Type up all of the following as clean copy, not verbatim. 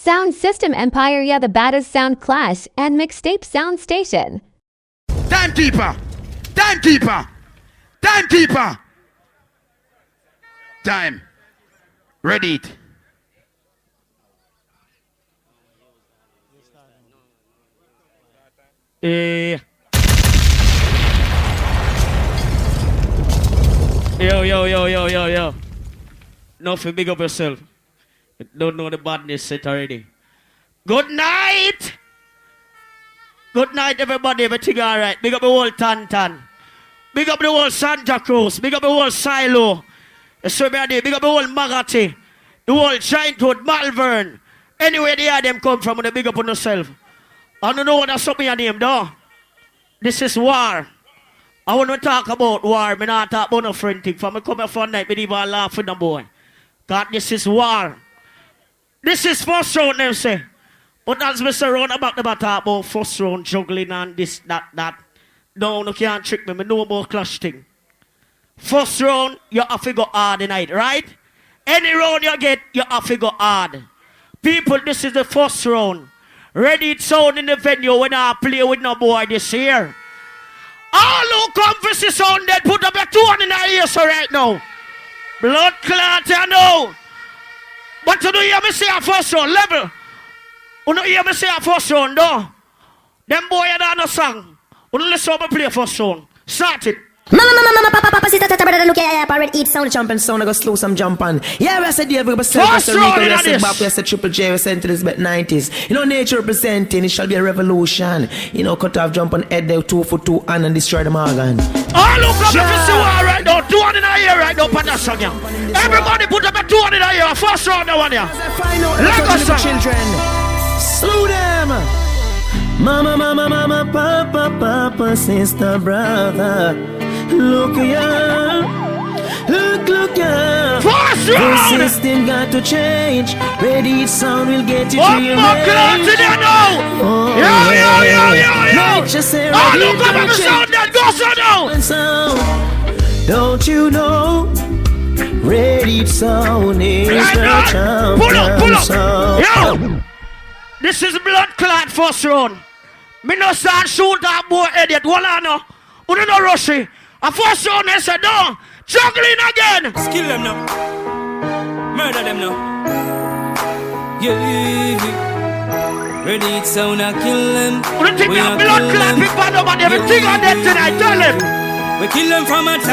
Sound System Empire, yeah, the baddest sound clash, and mixtape sound station. Timekeeper! Timekeeper! Timekeeper! Time. Ready it. Yo. Nothing, big up yourself. Don't know the badness set already. Good night! Good night, everybody. Everything alright. Big up the whole Tantan. Big up the whole Santa Cruz. Big up the whole Silo. Big up the whole Magati. The whole Giantwood, Malvern. Anywhere they are, them come from, when they big up on themselves. I don't know what that's up in your name, though. This is war. I want to talk about war. I not talk about no friend thing. For me come here for night, me even laugh with the boy. God, this is war. This is first round, them say. But as me say round about them, I talk about first round juggling and this, that. No, you can't trick me. I know about clash thing. First round, you have to go hard tonight, right? Any round you get, you have to go hard. People, this is the first round. Ready it sound in the venue when I play with no boy this year. All who come for this sound dead, put up your 2 in the ears right now. Blood clot, you know. But you don't hear me say a first round level. You don't hear me say a first round, though. Them boy are not a song. You don't listen to me play first round. Start it. Mama, sister, brother, look at parrot eat sound, jump and sound, I go slow some jump on. Yeah, we said, yeah, we said, we said, back, we said, Triple J, we said to this bet 90s. You know, nature representing, it shall be a revolution. You know, cut off, jump on head there, 2 for 2, and destroy the Morgan. All look up if you see war right now, 2 in the ear right now, for that song, yeah. Everybody put up a 2 in the ear, first round, that one, yeah. Like us, children. Slew them. Mama, papa, sister, brother. Look ya, look ya. The system got to change. Ready sound will get you to your range. Oh, yo. Nature say oh, look at the sound that goes on now. Don't you know? Ready sound is the champion sound. Yo, this is blood clot first round. Me no start shoot that boy idiot. Hold on now. Who do no rush it? A first round they said no. Juggling again. Kill them now. Murder them now. Yeah. Ready it sound I kill them. Who do think we have blood clot big bad over everything on them tonight? Tell him. We kill them from 1,000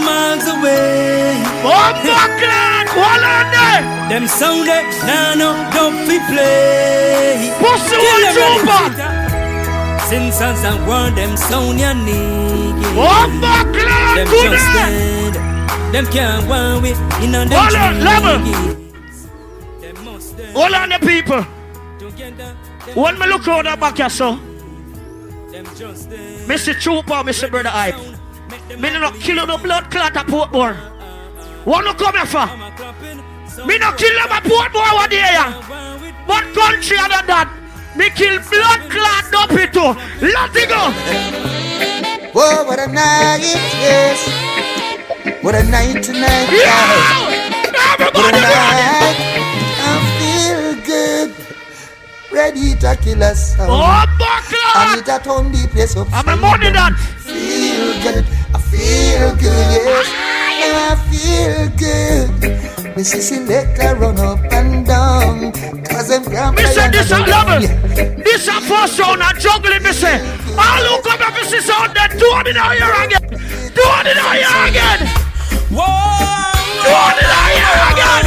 miles away. Oh my God. Hold on there. Them sound it. No, don't be play. Pussy one trooper. Since I want them sound your nigga. Oh my God, them just dead. Them can't want with in on them. Hold on, level. Hold on the people. When me look out the back here, so Mr. Trooper, Mr. Bredda Hype. Me no kill the blood clot at Portmore. What you come here for? Me no kill them at Portmore one day. What country other than that? Me kill blood clot up it too. Let it go. Whoa, what a night, yes. What a night tonight. Yeah. What a night. I feel good. Ready to kill us. Oh, buckler. I'm at home, the place up. I'm a money that. Feel good. I feel good, yes. I feel good. Me see selector run up and down. Cause them can't me say this a level. This a first round and juggling, me say. All who come up and see sound that 2 in the ear again. 2 in the ear again. Whoa. 2 in the ear again.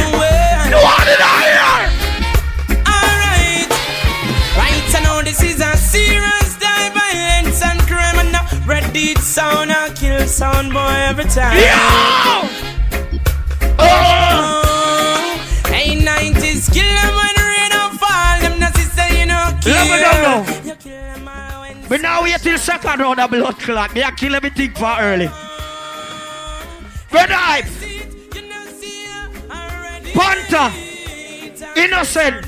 2 in the ear. Alright. Right, I know this is a serious die, violence and crime. And now ready sound and kill sound boy every time. Yo! Hey, 90s, kill them when the rain don't fall. Them not sister, you know, kill them. You kill them when but now wait till second round of blood clot. Me a kill everything for early. Bredda Hype. Panther. Innocent.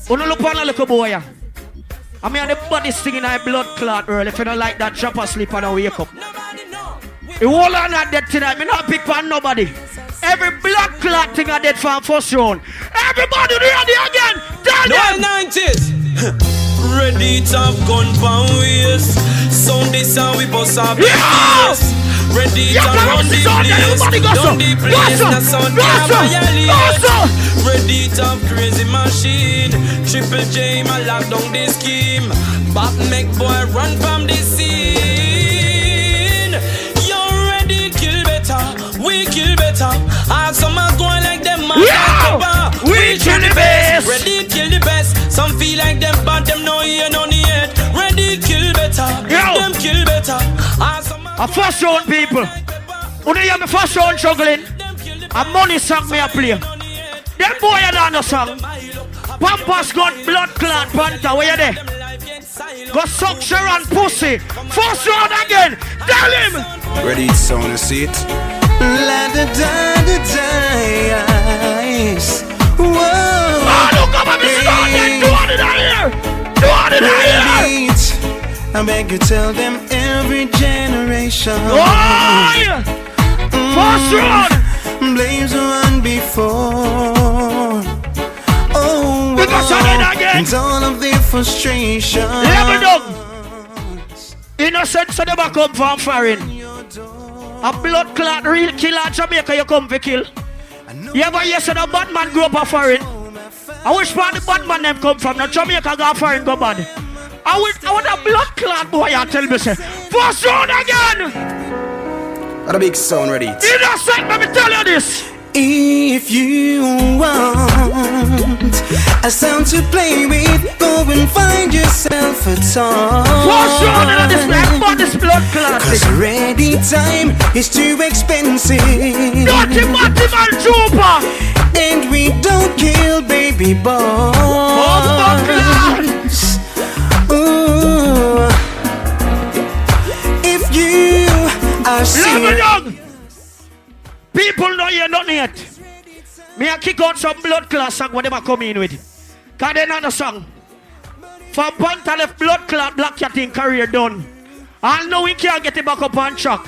You don't look on a little boy. I mean, the body stinging in blood clot early. If you don't like that, drop asleep and wake up. You hold on at that tonight. Me not pick on nobody. Every blood clot thing I did from first round. Everybody ready again. No 90s. Ready to have gun pound waist. Sound this and we bust our big face. Ready to run the place. Down the place. The sound can't violate. Ready to have crazy machine. Triple J my lock down the scheme. Back make boy run from the scene. You're ready kill better. We kill better. All some are going like them. We kill the best. Ready kill the best. Some feel like them but them no here no need. Ready kill better. Them kill better. A first round people. When you hear me first round struggling, a money song me a play. Them boy are down the song. Pampas got blood clot Panther. Where you there? Go suck Sharon pussy. First round again. Tell him. Ready sound and see it. La da da da dice. Whoa. Oh, look up at me starting. Do it out here. Do it out here. I beg you tell them every generation. Oh, yeah. First round. Blames the one before. Oh, Because of it again. it's all of their frustration. Level down. Innocent so never come from foreign. A blood clot real killer Jamaica you come for kill. You ever hear say the bad man grew up a foreign? I wish part the bad man them come from. Now Jamaica got foreign go bad. I want a blood clot boy you tell me say. First round again. What a big sound ready. Innocent, let me tell you this. If you want a sound to play with, go and find yourself a song. First round in this man, but this blood clot. Cause ready time is too expensive. Dirty Matty man trooper. And we don't kill baby boys. Ooh. If you are serious. People know you're not yet. Me a kick out some blood clot song when they come in with. Cause they know the song. From Panther left blood clot black cat in career done. And now we can't get it back up on track.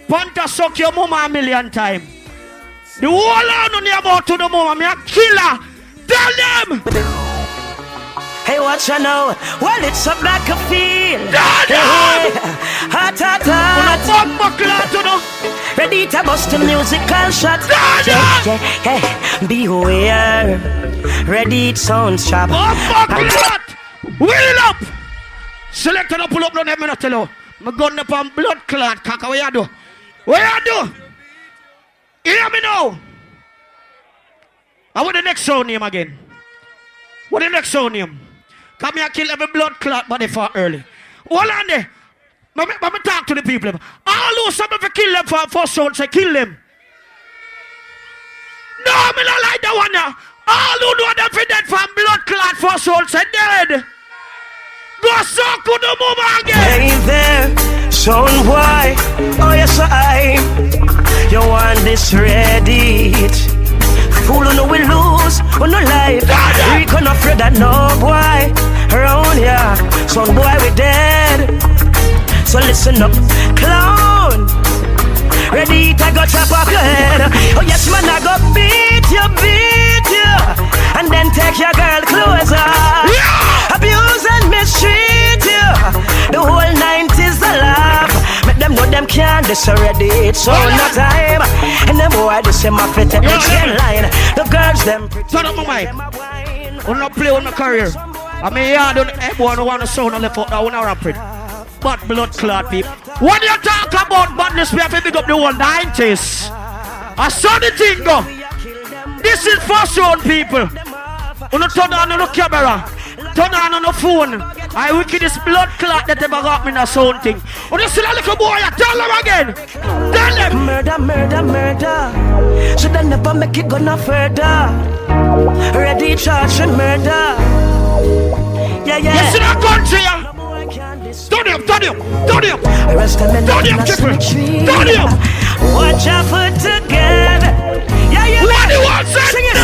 Panther suck your mama a million times. The whole lot on your about to the mama. Me a killer. Tell them. Hey, watch you now. Well, it's a black field. Hot, hot, hot. Ready to bust the musical shot. Yeah, beware. Ready, it sounds sharp. Wheel up. Select and pull up on them and tell you. I'm going up on blood clot. Kaka, what you do? What you do? Hear me now. I want the next sound name again. What the next sound name? Come here, kill every blood clot body for early. Hold on there. Let me talk to the people. All who some of you kill them for first sound, say kill them. No, me not like that one now. All who know them for dead from blood clot first sound, say dead. Go suck to the move again. Hey there, son boy. Oh yes, you want this ready? Fool no we lose, we no life. We can't afraid that no boy around here. Son boy we dead. So listen up, clown. Ready to go chop off your head. Oh yes man, I go beat you, and then take your girl clothes off. Abuse and mistreat you. The whole 90s a laugh. Make them know them can't this already. It's all no time. And them boy this in my fit at the chain line. The girls them turn up my mic. I'm not play with my career. I mean yeah, I don't everyone want to sound on the foot. I want to rap it. But blood clot people. When you talk about badness, we have to pick up the whole 90s. I saw the thing go. This is first round people. You don't turn on the camera. Turn on the phone. I wicked this blood clot that ever got me in a sound thing. Oh, this is a little boy. Tell them again. Tell them. Murder, murder, murder. Should I never make it go no further? Ready charge and murder. Yeah, yeah. You see that country? Turn him. Triple. Turn him. Watch out for together. Yeah. What do you want, sir? Sing it.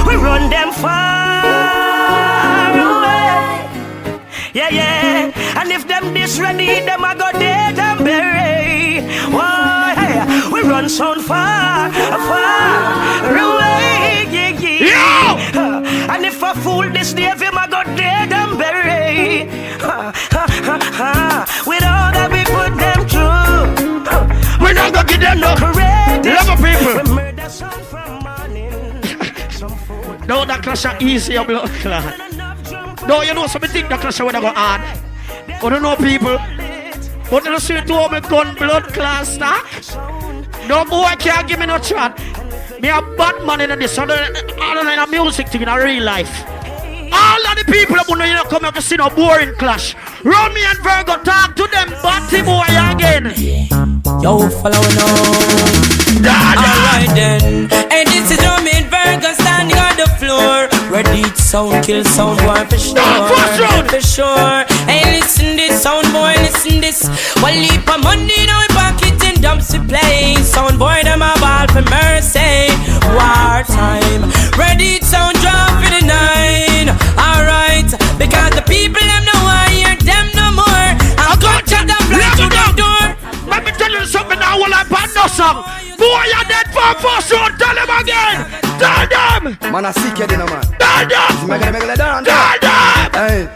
We run them far away. Yeah. And if them this ready, them I go dead and bury. Why? We run so far away. Yeah. And if I a fool this day, if him a go dead and bury. With all that we put them through, we not gonna give them no credit. love of people. We murder some from morning. No, that clash are easy, your blood clot. No, you know, some think that clash are gonna go hard. But don't know people. But you see two of me gun blood class stack. No boy can't give me no chat. Me a bad man in this. I don't know music thing in a real life. All of the people that you know come here to see no boring clash. Romy and Virgo talk to them batty boy again. Yo, follow now. Alright then. And this is Romy and Virgo standing on the floor. Ready to sound, kill sound boy for sure. For sure. Hey, listen this, sound boy, listen this. One leap of money now in pocket in dumps to play. Sound boy, them a ball for mercy. War time. Ready to sound drop for the 9. Alright, because the people them no want hear them no more. I'm gonna check them fly to the door. Let me tell you something now while I ban no song. Boy, you're dead for sure. Tell them again. Tell them. Man, I see you, man. Tell them. Make it down. Tell them. Hey.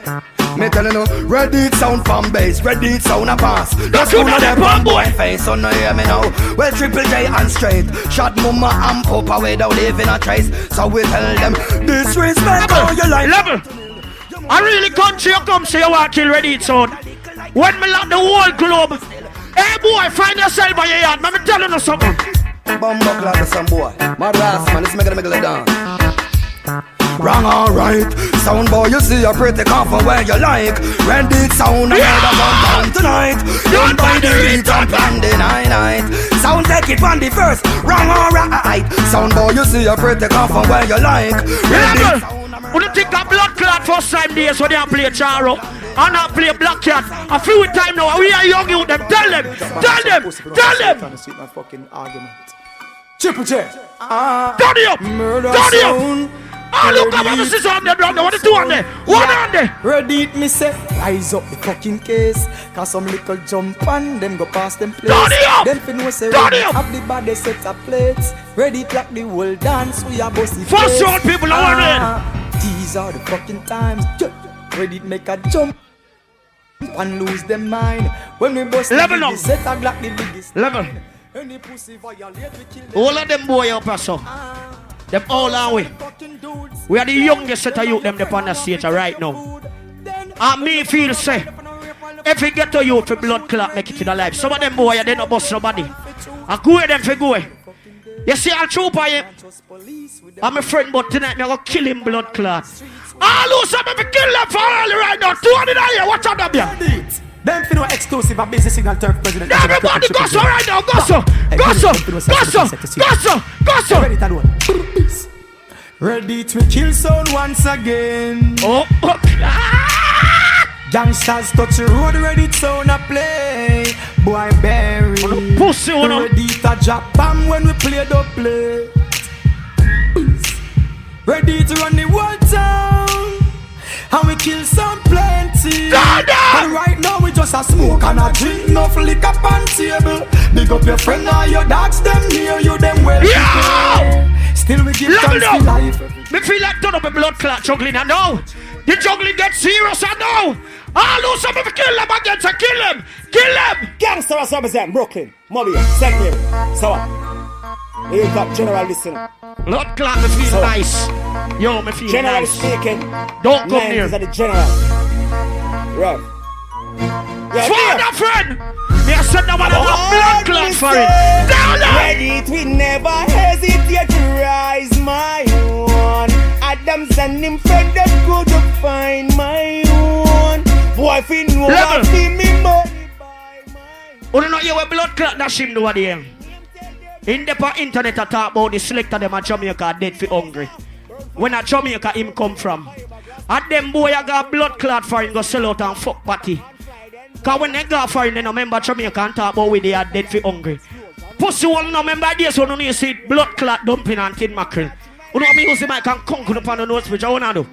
Me tellin' you, ready it sound from base, ready it sound a pass. That's who know them one boy face, so no hear me now. Well, Triple J and straight, shot mama and papa without leaving a trace. So we tell them, disrespect all your life. Level. I really country you come say you want to kill ready it sound. When me lock the whole globe. Hey boy, find yourself by your yard. Let me tell you something. Bumbo clap to some boy. Mad ass man, let's make it down. Wrong, alright. Sound boy, you see a pretty coffin where you like. Ready it sound, I heard about town tonight. Don't buy the beat and plan the night. Sound take it on the first. Wrong, alright. Sound boy, you see a pretty coffin where you like. Ready it sound. Would you think a blood clot first time days when they play Charo and not play Black Cat? A few time now, we are young youth them. Tell them. Triple J. Turn it up. Turn it up. Oh, look at what this is on there, brother. What is two on there? One on there. Ready it, me say. Rise up the fucking case. Cause some little jump and them go past them place. Turn it up. Them fin know say Turn ready it up. have the body set of plates. Ready clap the whole dance. We are bossy First round people are winning. These are the fucking times. Ready to make a jump and lose them mind. When we bust Level the up. biggest set a glock the biggest. Level. Any pussy violate we kill them. All of them boy up here, so. Them all our way. We are the youngest set of youth them upon the stage right now. And me feel say, if we get to youth for blood clot, make it to the life. Some of them boy, they not bust nobody. I go with them for go. You see, I'll troop by him. I'm a friend, but tonight I'm going to kill him blood clot. I'll lose some of them kill them for early right now. 200 here, watch out them here. Them fin no exclusive a business signal Turk president. Everybody go so right now, go so. Ready to roll. Ready to kill sound once again. Oh. Gangsters touch the road, ready to sound a play. Boy berry. Pussy one up. Ready to drop bomb when we play the play. Ready to run the whole town. And we kill some plenty. And right now we just a smoke and a drink. No flick up on table. Big up your friend or your dogs. Them near you, them well. Yeah! Still we give thanks to life. Me feel like turn up a blood clot juggling. I know. The juggling gets serious. I know. I'll lose some of them. Kill them again. So kill them. Kill them. Gangster as represent Brooklyn, Mobile, St. Mary, so here top general listener. Blood clot me feel nice. Yo, me feel General nice. speaking. Don't come near. Is the general. Right. Yeah, Father friend. Me I said that one of blood clot for it. Down there. Ready, we never hesitate to rise my own. Adams and him fed that good to find my own. Boy, if you know what me more. You don't know you a blood clot that him do what they am. In the internet I talk about the selector them at Jamaica dead for hungry. When at Jamaica him come from. And them boy I got blood clot for him go sell out and fuck party. Cause when they go for him they no remember Jamaica and talk about where they are dead for hungry. Pussy one no remember this one you see blood clot dumping and tin mackerel. You know what I mean? You see my can conquer upon the nose which I wanna do.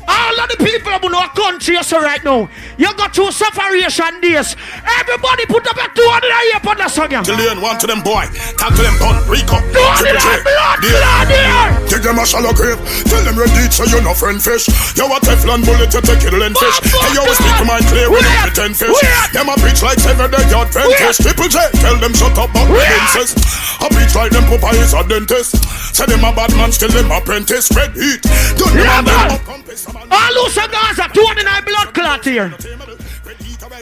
All of the people who know a country so right now, you got through separation days. Everybody put up a 200 a year for the song. Chilean one to them boy, tackle them on Rico. 200 blood here. Take them a shallow grave. Tell them ready so you no friend fish. You a Teflon bullet you take kill and fish. Hey you speak to my clear when you pretend fish. Them a preach like 7 day yard dentist. Triple J, tell them shut up but princess. A preach like them Popeye is a dentist. Say them a bad man still them apprentice. Red heat. Don't them a compass. All who say Gaza, 29 blood clot here.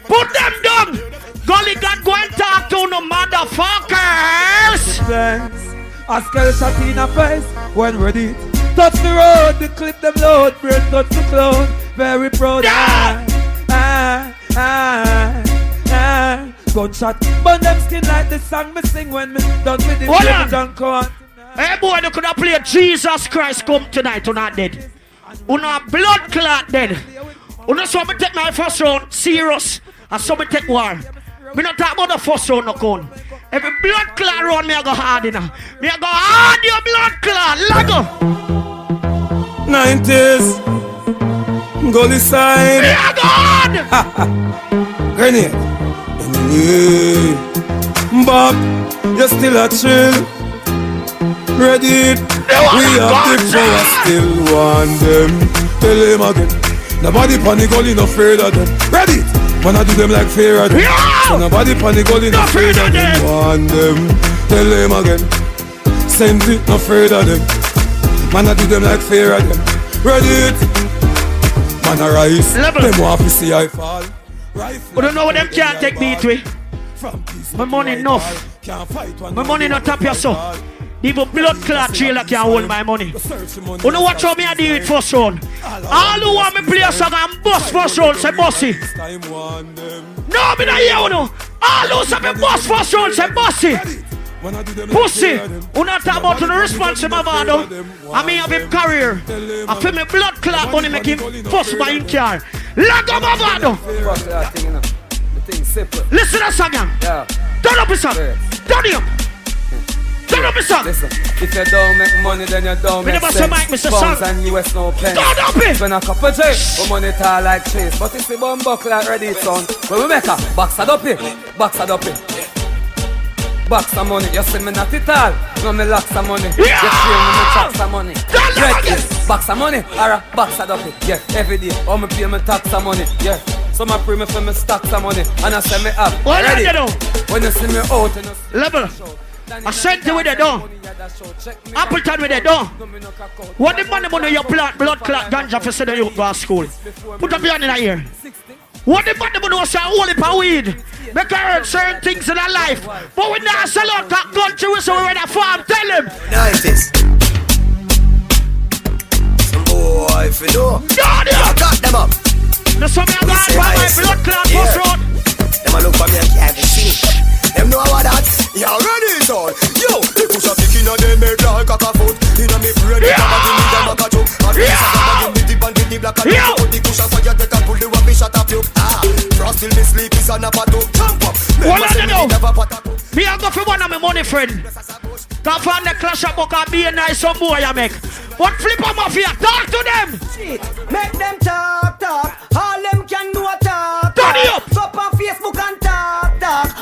Put them down. Gully God go and talk to no motherfuckers. A skull shot in a face when ready. Touch the road, the clip them load. Brain touch the cloud, very proud. Gunshot, burn them skin like the song me sing when me done with it. Don't go on. Hey boy, you could have played Jesus Christ come tonight, you're not dead. Una blood clot dead. Una saw me take my first round serious. And saw me take war. Me not talk about the first round no con. Every blood clot round me I go hard in. Me I go hard your blood clot. Lago. 90s Gully side. Me I go hard. Grenade. Bob, you still a chill. Ready? We have the power, still want them. Tell him again. Nobody panic, only no afraid of them. Ready? Wanna do them like fear of them. So nobody panic, only no afraid of them. Want them. Tell him again. Send it, no afraid of them. Wanna do them like fear of them. Ready? Man a rise. Them want to see I fall. You don't know what them can't take me to. My money enough. My money not tap your soul. Even blood clot trailer can hold my money. You know what how me I do it first round? All who want me play a song and bust first round say bossy. No, me not here, you know. All who say me bust first round say bossy. Pussy, you not talk about the response to my father. I mean have him career. I feel me blood clot money make him first buy in car. Let go my father. Listen to the song. Turn up the song. Turn it up. Turn up the song. Listen, if you don't make money, then you don't make sense. Pounds and US no pence. Turn up it. Spend a couple J, but money tall like chase. But if the bum buckle like ready son, when we make a box of it, box of it. Box of money, you see me not it all. No me lock some money. You feel me tax some money. Box of money, or a box of it. Yeah, every day. Or me pay me tax some money. Yeah. So my pray me for me stack some money. And I say me up. Ready? When you see me out, you know. Level. I sent you with the door. Appleton with the door. What the money you plant blood clot ganja for say you go to school? Put up your hand in the ear. What the money say only for weed? Make her earn certain things in her life. But we not sell out that country we so we ready farm. Tell him. 90s. Some boy if you know. I got them up. Now some of my blood clot first road. Them a look for me and can't see. Them know what that's. You already son. Yo, they push a kick in a them head like a foot. In a me brain, they come and give me them a catch up. And this is a bag with the band with the black and the put the push a fire, take and pull the one fish at a few. Frost till me sleep is on a pato. Jump up. What I know? Me a go for one of my money friend. Come find the clash up and be a nice some boy I make. What flip them off here? Talk to them. Make them talk. All them can do a talk. Turn it up. Go on Facebook and talk.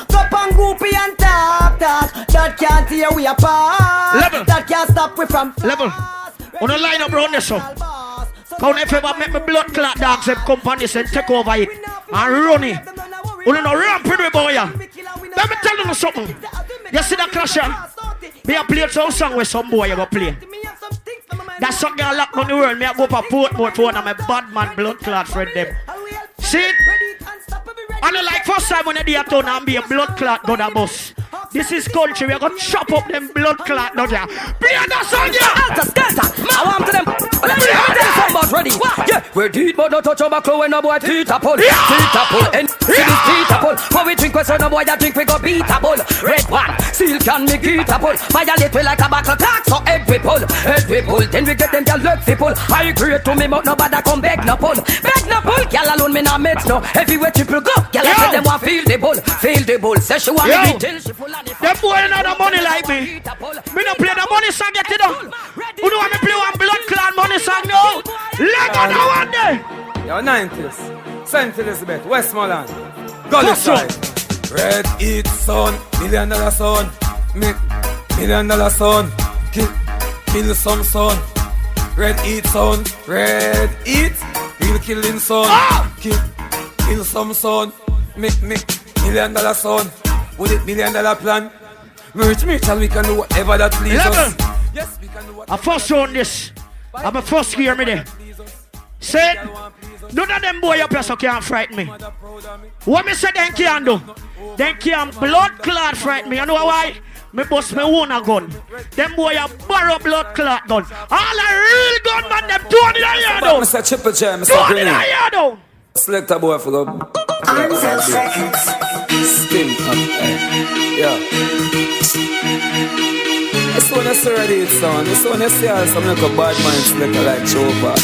Go on Groupie and talk. That can't tear we apart. Level. That can't stop we from level. On the line up round this one. Come if ever make me blood clot dogs and companies and take over it and run it. You don't know ramping with boy. Let me tell you something. You see that clash here? Me a play some song with some boy you go play. That's something I lock on the world. Me a go for Portmore for one of my bad man blood clot friend them. See it? And like first time when I did a town and be a blood clot go the bus. This is country, we're gonna chop up them blood clot down there. Play that song, yeah! I want to them. Let me tell somebody ready. Yeah, we're deep, but don't touch our clothes when no boy teeth a pull. Teeth a pull, and see this teeth a pull. When we drink, we say no boy that drink, we go beat a bull. Red one, seal can make it a pull. Violate we like a buckle clock, so every pull. Then we get them their legs they pull. I agree to me, but nobody come back no pull. Back no apple. Girl alone me not met no. Everywhere triple go. Girl I say them want feel the bull. Say she want me till she full of the. Them boy ain't no money like me. Me don't play the money song get it done. Who do want me play one blood clan money song now? Let go now one day. Yo, 90s. St. Elizabeth, Westmoreland. Gully side. Red heat son, $1 million son. $1 million son. Kill some son. Red heat son. Red heat. Real killing son. Kill some son. $1 million son. With it $1 million plan. Rich, and we can do whatever that pleases us. Yes, we can do whatever. I first on this. I'm a first hear me there. Say, none of them boy up here so can't frighten me. What me say they can't do? They can't blood clot frighten me. You know why? Me bust me own a gun. Them boy a borrow blood clot gun. All a real gun man, them two in the air though. Mr. Triple J, Mr. Two in the air though. Select a boy for the spin up. Yeah. This one is already it's on. This one is here. Some like a bad mind select like Chopa.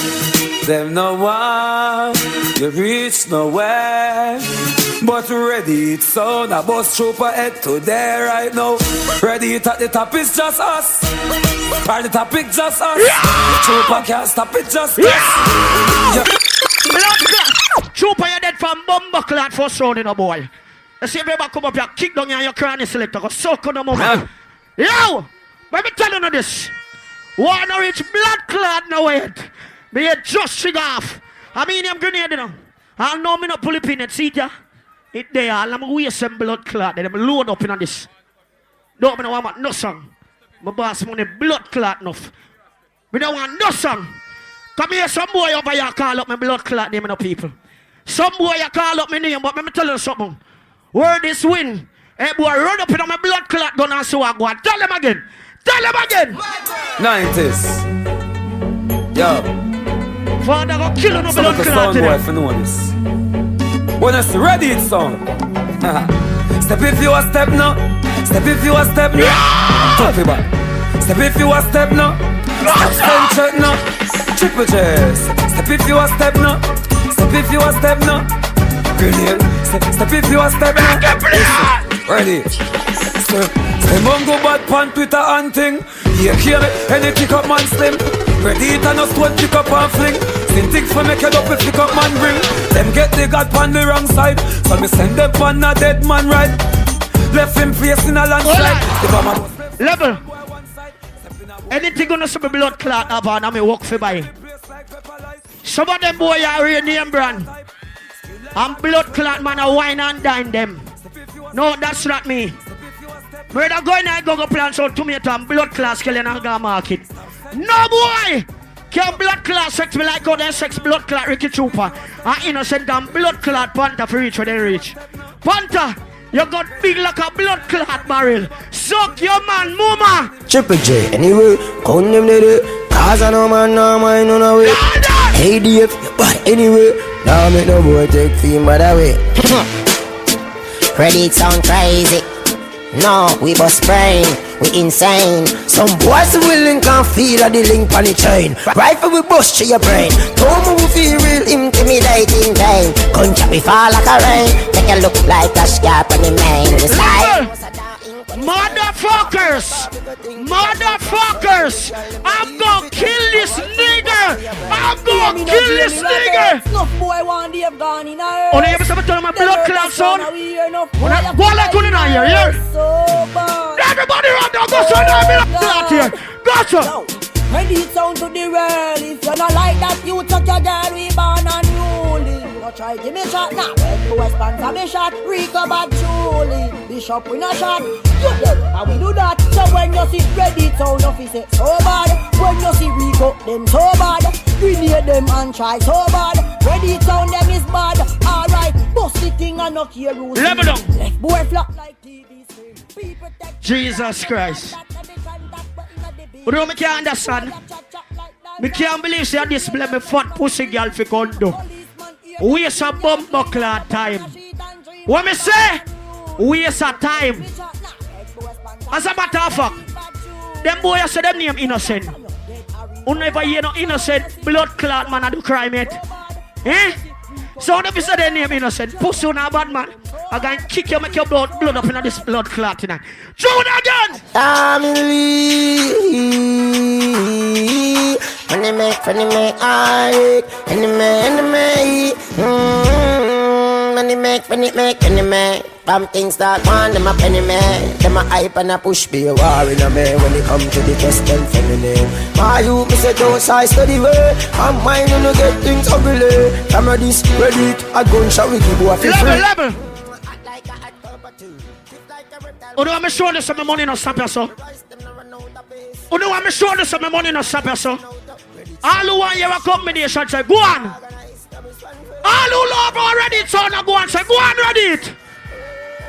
Them no one, you reach nowhere. But ready it's on. A bus trooper head to there right now. Ready it at the top is just us. At the topic just us. The trooper can't stop it just us. Trooper, you're dead from bomber clot first round in a boy. You see everybody come up here, kick down here your cranny selector, go suck on the moment. Yo! Let me tell you this. Wanna reach blood clot now yet. Me head just trigger off. I mean I'm grenade you know. I know me not pull it in it, see ya? It there, I'm waste some blood clot. Then I'm load up in on this. Don't me no want no song. My boss money blood clot enough. Me don't want no song. Come here, some boy over here call up my blood clot name no people. Some boy you call up my name, but let me tell you something. Where this win? Hey boy, run up in on my blood clot gun and so I go. Tell them again. Tell them again. 90s. Yo. Father go kill on the blood clot today. Some know this. When it's ready, it's on. Step if you a step now. Step if you a step now. Talk it back. Step if you a step now. Step check now. Triple J's. Step if you a step now. Step if you a step now. Grenade. Step if you a step now. Ready. Say Mongo bad pan Twitter and thing. Yeah, hear me. Any kick up man slim. Ready it and no stone pick up and fling. Same things for make it up if pick up man bring. Them get the god pan the wrong side. So me send them pan a dead man right. Left him place in a landslide. Level. Anything gonna see me blood clot up and I me walk for by. Some of them boy are real name brand. I'm blood clot man a wine and dine them. No, that's not me. Murder going and go plants out tomato and blood class killing and go market. No boy! Can blood clot sex me like how they sex blood clot Ricky Trooper. And innocent and blood clot Panther for reach where they reach. Panther, you got big like a blood clot barrel. Suck your man, mama! Triple J, anyway, count them there. Cause I know man, no mind, no no way. Hey DF, but anyway, now make no boy take theme by the way. Ready, it sound crazy. No, we bust brain, we insane. Some boys willing can feel the link on the chain. Rifle we bust to your brain. Told me we feel real intimidating pain. Country we fall like a rain. Take a look like a scarp on the main. Motherfuckers! Motherfuckers! I'm gonna kill this nigga! I'm gonna kill this nigga! Enough boy one day have gone in a Oh, you ever said to my blood clot son? Go like on in here, yeah? Everybody around there, go son, I'm blood clot here! Go son! Ready it sound to the world. If you're not like that, you touch a girl, we born unruly. Go try give me shot now. Red boy sponsor me shot. Rico bad truly. Bishop win a shot. You dead, and we do that. So when you see ready it sound, you say so bad. When you see Rico, them so bad. Grenade them and try so bad. Ready it sound, them is bad. Alright, bust the thing and knock your rules. Level down. Left boy flop like TV screen. Jesus Christ. You know me can't understand. Me can't believe say I display me fat pussy girl for condo. Waste a bumper clot time. What me say? Waste a time. As a matter of fact, them boys say them name innocent. You never hear no innocent blood clot man a do crime yet. Eh? So if you say their name innocent, pussy on a bad man, I going to kick you, make your blood up in this blood clot tonight. Throw it again! Family. Funny make, I enemy. Funny make. From things that one, them a penny man. Them a hype and a push be a war in a man. When it come to the test and feminine. My you me say don't size study way. I'm mine and no get things ugly. Camera this, ready it, a gunshot we give you a feel free. Level. Oh no, I'm sure there's some money in a sapper, so. Oh no, I'm sure there's some money in a sapper, so. All who want your combination, say go on. All who love already, so now go on, say go on, ready it.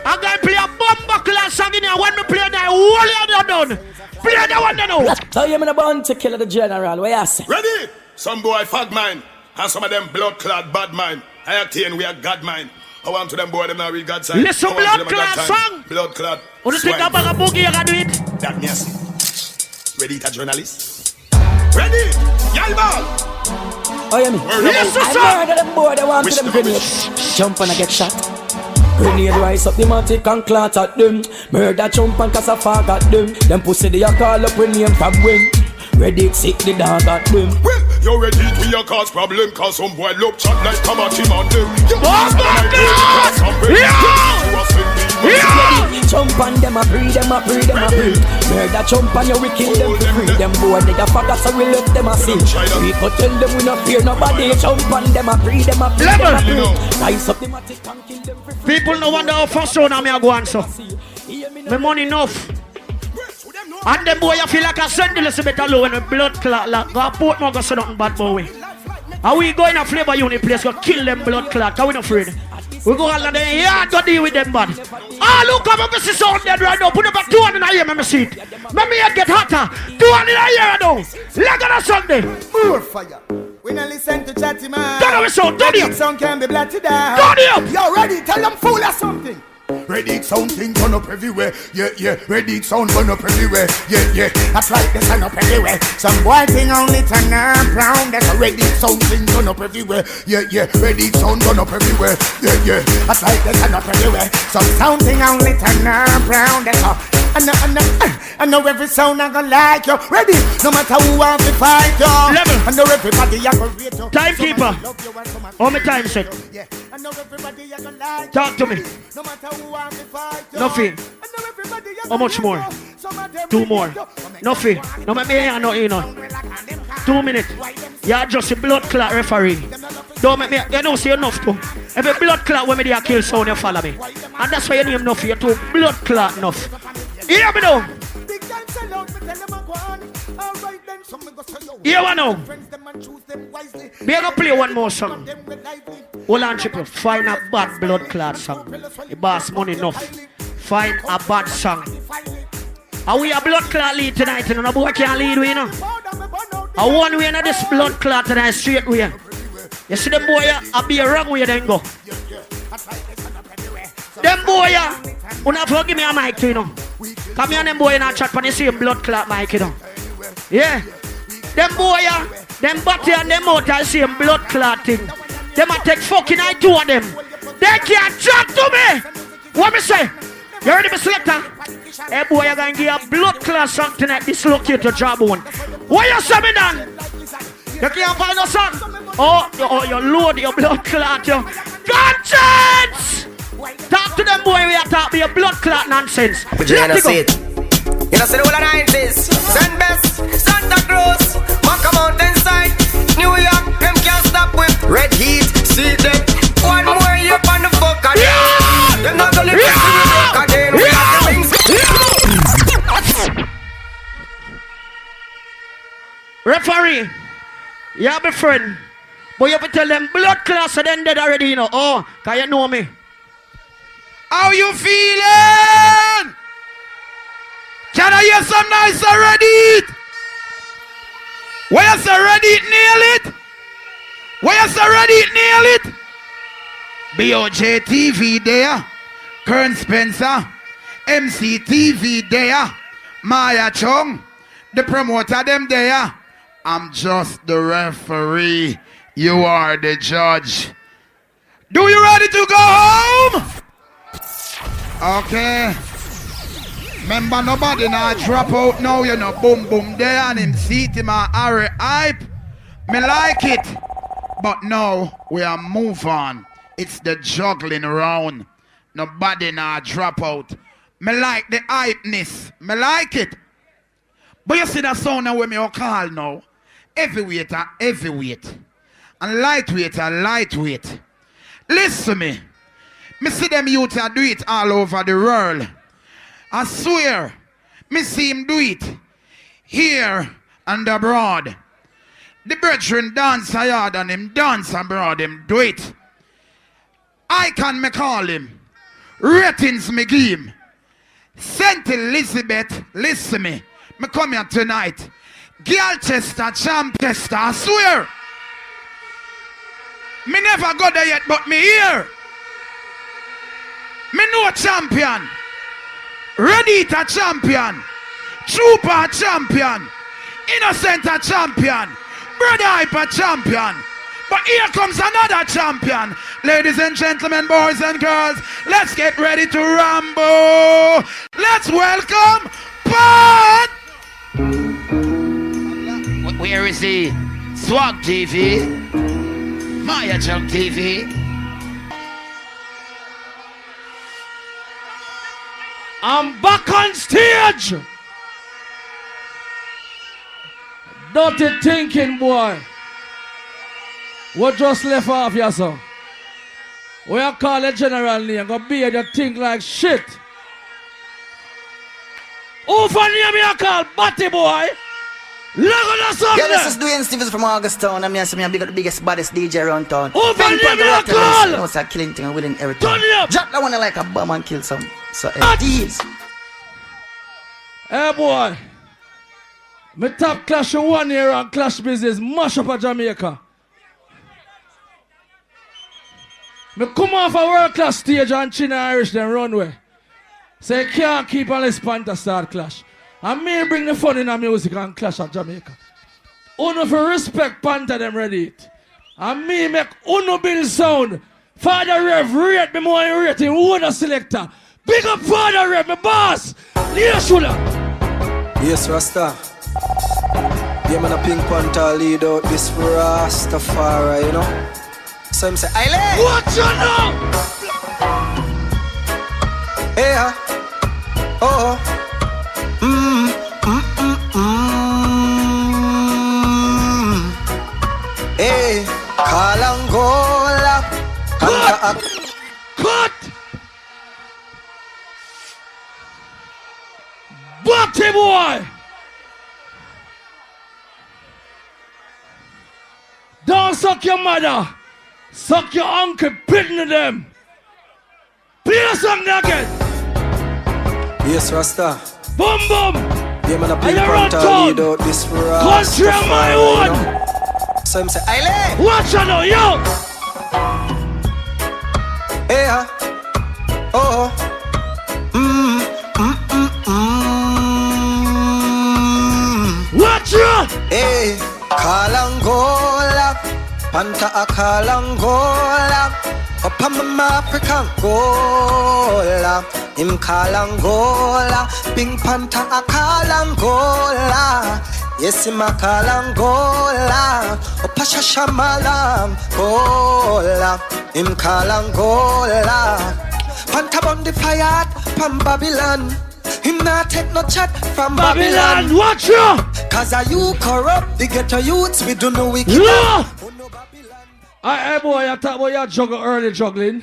I'm going to play a bomber class song in here. When we play that, all you done. Play that one, you know. So you're the born to kill the general. What you say? Ready? Some boy fag mine. And some of them blood clad bad mind. I attain we are God mind. I want to them boy them now read God's sign. Listen, blood clad song. Blood clad. What do you think about a boogie you can do it? That me see. Ready to journalist? Ready? Y'all ball. Oh, you mean? Listen, I murder them boy. They want to them grenade. Jump and I get shot. Grenade rise up the matic and clot at them. Murder jump and cause a fog at them. Them pussy they a call up when name from when. Ready to sick the dog at them. Well, you ready to your cause problem. Cause some boy look chat like come at him on them. Jump on them a breathe, them a breathe, them a breathe. Murder jump on you, we kill them for free. Them boy they a fuck so we left them a see. We could tell them we not fear nobody. Jump on them a breathe, them a breathe, them a breathe. Rise up the matic and kill them for free. People no wonder how first round I'm go on so. My money enough. And them boy you feel like a send a little bit low when the blood clot like go port no go say nothing bad boy. And we go in a flavor unit place go kill them blood clot, cause we not afraid. We go all in the yard to deal with them bad. Ah, look come up see sound dead right now. Put up a 200 in a year, me see it. Let me get hotter. 200 in a year now. Look at the Sunday. More fire. We not listen to chatty man. Turn up sound, turn it up. Sound can be blotted out. Turn it up. Yo, ready? Tell them fool or something. Ready sound thing turn up everywhere. Yeah. Ready sound turn up everywhere. Yeah. That's like the sun up everywhere. Some boy thing only turn up round. That's a ready sound thing turn up everywhere. Yeah. Ready sound turn up everywhere. Yeah. That's like the sun up everywhere. Some sound thing only turn up round. That's a I know every sound I gonna like you. Ready? No matter who wants to fight you. Level. I know everybody I gonna rate you. Timekeeper. How many time set? I know everybody I gonna like you. Talk to me. No matter who wants to fight you. Nothing. How much more? 2 more. Nothing. No make me hear no you know. 2 minutes. You're just a blood clot referee. Don't make me you know see enough too. Every blood clot when me there kill sound you follow me. And that's why you name enough. You're too blood clot enough. Hear me now. Hear me now. We are gonna play one more song. Hold on, triple. Find a bad blood clot song. The boss money enough. Find a bad song. Are we a blood clot lead tonight? And no boy can't lead we, you know. A one way in this blood clot tonight straight way. You see them boy, I be a wrong way then go. Them boy, you not forgive me a mic too, you know. Come here, them boy in a chat when you see a blood clot mic, you know. Yeah. Them boy, them body and them out, I see a blood clot thing. Them a take fucking eye two of them. They can't chat to me. What me say? You ready, Mr. Selector? Hey boy, you're gonna give a blood clot song tonight, dislocate your jawbone. What you say me done? You can't find a song? Oh, you load your blood clot, you. Conscience! Talk to them boy, we are talking your blood clot nonsense. But you know see it. You know see the whole of 90s. St. Best, Santa Cruz, Maca Mountainside, New York, them can't stop with red heat, see them. One more you on the fuck again. You're not gonna see me back again. We have the things. Referee, you have a friend, but you have to tell them blood clots are then dead already, you know. Oh, can you know me? How you feeling? Can I hear some nice already? Where you say ready, nail it? Where you say ready, nail it? BOJ TV there, Kern Spencer, MC TV there, Maya Chung, the promoter them there. I'm just the referee. You are the judge. Do you ready to go home? Okay. Remember nobody now drop out now, you know, boom boom there and him seat him a Harry Hype. Me like it. But now we are move on. It's the juggling round. Nobody now drop out. Me like the hypeness. Me like it. But you see that sound now when me call now. Heavyweight are heavyweight. And lightweight are lightweight. Listen to me. Me see them youth do it all over the world. I swear, me see him do it here and abroad. The brethren dance hard and him dance abroad, him do it. I can me call him. Ratings me give him. Saint Elizabeth, listen me. Me come here tonight. Galchester, Champchester, I swear. Me never go there yet, but me here. Me know champion. Redita champion. Trooper champion. Innocent champion. Bredda Hype champion. But here comes another champion. Ladies and gentlemen, boys and girls, let's get ready to rumble. Let's welcome Panther. Where is he? Swag TV. Maya Junk TV. I'm back on stage. Dirty thinking, boy. What just left off your son? We are call a general name. Go be you think like shit. Who for name you call Batty boy? Look at the song. Yeah, this is Dwayne Stevens from Augustown. I'm here to be the biggest, baddest DJ around town. Who for name you call? You know, it's a killing thing within everything. Turn it up. Drop that one like a bomb and kill some. So, these. Hey boy. Me top clash 1 year and clash business mash up a Jamaica. Me come off a world class stage and China Irish then runway. So you can't keep unless Panther start clash. And me bring the fun in the music and clash at Jamaica. Uno for respect Panther them ready it. And me make Uno build sound. Father Rev rate me more in rating. Who the selector? Big up Father Rev, my boss. Leader shoulder. Yes, Rasta. Yeah, man, a Pink Panther lead out this Rastafari, you know. So I'm say, Aile! Watch you now! Hey, oh, Hey, Kalangola. Cut! Batty boy! Don't suck your mother! Suck your uncle, pity them! Play a song again! Yes, Rasta. Boom boom! Yeah, man, a Pink Panther lead out this Rastafari. Country of my own! So I'm say, Aile! Watch out now, yo! Hey, oh, Watch out! Hey, Kalangola. Panther a Kalangola. Up on my African Gola. Him Kalangola. Pink Panther a Kalangola. Yes, him a Kalangola. Up a Shashamalam Gola. Him Kalangola. Panther on the fire from Babylon. Him not take no chat from Babylon. Watch out! Cause are you corrupt? The ghetto youths, we don't know we can. Yeah. Hey boy, you talk about your juggle early juggling.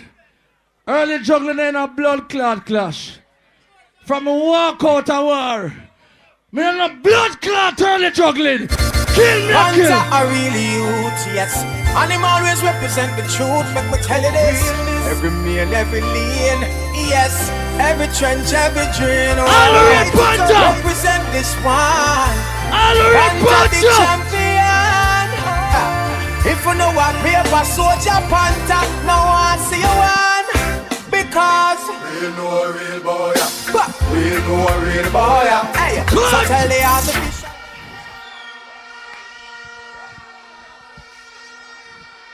Early juggling in a blood clot clash. From a walk out of war. Me in a blood clot early juggling. Kill me, Panther kill. are really youth, yes. And him always represent the truth. Make me tell you this. Every meal, every lane, yes. Every trench, every drain. All right, Panther. Represent this one. All right, Panther the Panther. champion. If you know what paper soldier Panther, now I see you one. Because we know a real boy. We know a real boy. Hey, so tell the other.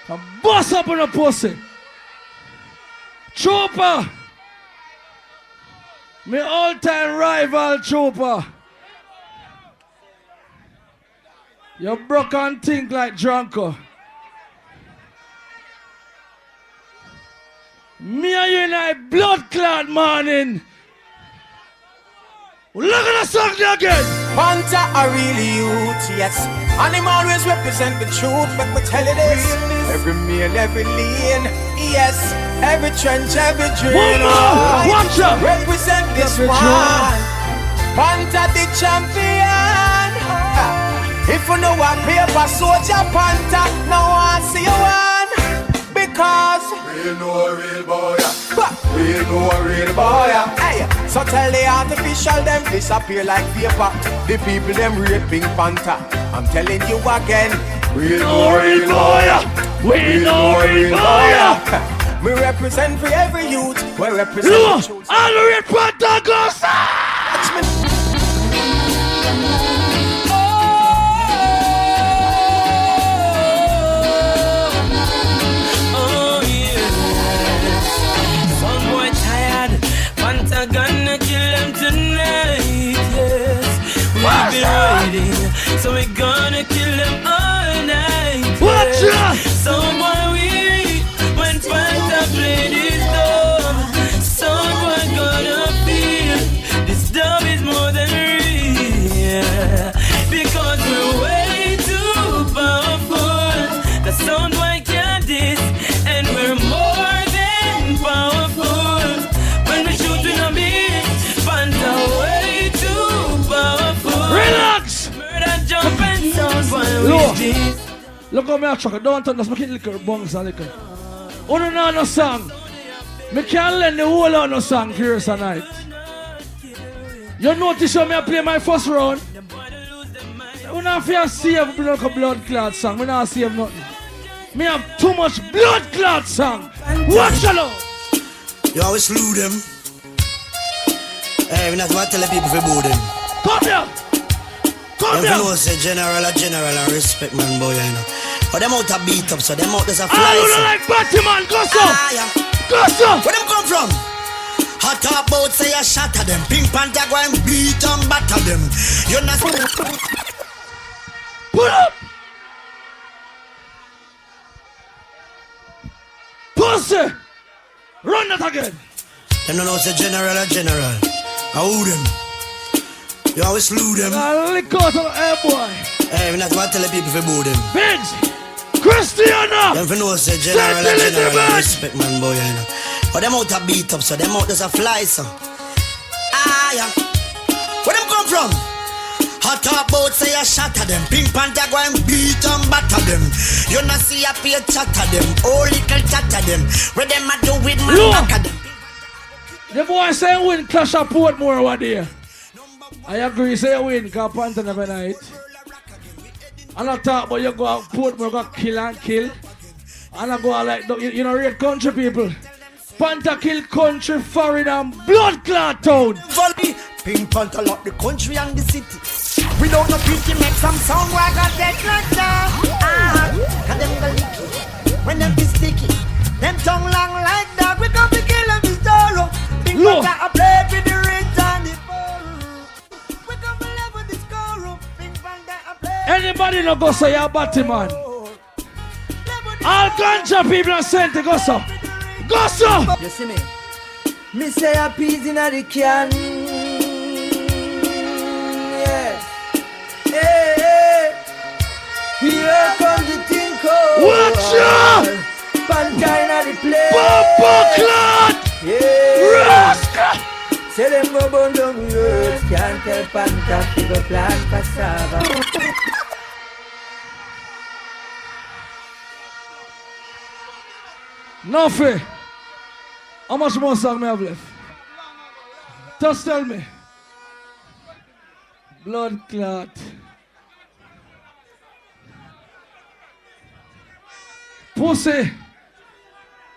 A bust up on a pussy. Trooper. My all-time rival Trooper. You broke and think like Drunko. Me and you in a blood clot morning. Look at the song again. Panther are really youth, yes. And him always represent the truth, but we tell it is. Every meal, every lane, yes. Every trench, every drain. Watch out. Represent this one. Panther the champion. If you know a paper soldier, Panther, now I see you one. Because we know a real boy. We know a real boy. Hey, so tell the artificial them disappear like paper. The people them rate Pink Panther. I'm telling you again. We know a real boy. We know a real boy. We represent for every youth. We represent the truth. All the red Panther goes. Watch me. Gonna kill them tonight, yes. We've been waiting, so we're gonna kill them all night. Watch out! Someone we when Panther played his dub. Someone gonna feel this dub is more than real, because we're way too powerful. The sound boy can't diss, and we're more than powerful. When we shooting a beat, Panther way too powerful. Relax! Murder jump and sound boy with this. Look how me truck. Don't turn this. Make it liquor, bongs and liquor. Oh no, no song. Me can't learn the whole of no song here tonight. You notice when I play my first round? I don't feel save blood clot song. I don't save nothing. Me have too much blood clot song. Watch out! You always slew them. Hey, we not want to tell the people to boo them. Come here! Come here! You know, say general and respect man boy, you know. But them out a beat up, so them out there's a fly. I don't like Batman, go so! Go so! Where them come from? Hot talk about say a shot at them. Pink Panther go and beat and batter them. You not... Pull up! Pussy! Run that again! Them don't know say general. I who them? You always slew them. I lick out of air boy. Hey, we not want to tell the people to boo them. Biggs! Christiana! Them for know say general respect man boy, you know. But them out a beat up, so them out there's a fly, so. Yeah. Where them come from? Hot talk about say a shot at them. Pink Panther go and beat and batter them. You not see a pay chat at them. Oh little chat at them. Where them a do with man back at them. The boy say win Clash of Portmore one day. I agree, say win, because Panther never night. And I talk about you go out Portmore, go kill and kill. And I go out like, you know, real country people. Panther kill country, foreign and blood clot town. Pink Panther lock the country and the city. We don't know pity make some sound where I got that like that. Cause them go licky. When them be sticky. Them tongue long like that. We come to kill them with sorrow. Pink Panther a play with the rich and the poor. We come to live with the score. Pink Panther a play. Anybody no go say you're Batman? All ganja people are sent to go so. Go so! You see me? Me say a peas in the can. Yeah. Hey. Here comes the thing called. Watch out! Panther in the place. Bumper clot! Yeah. Rascal! Say them go burn down the earth. Can't tell Panther to go plant cassava. Nothing. How much more song me have left? Just tell me. Blood clot. Pussy.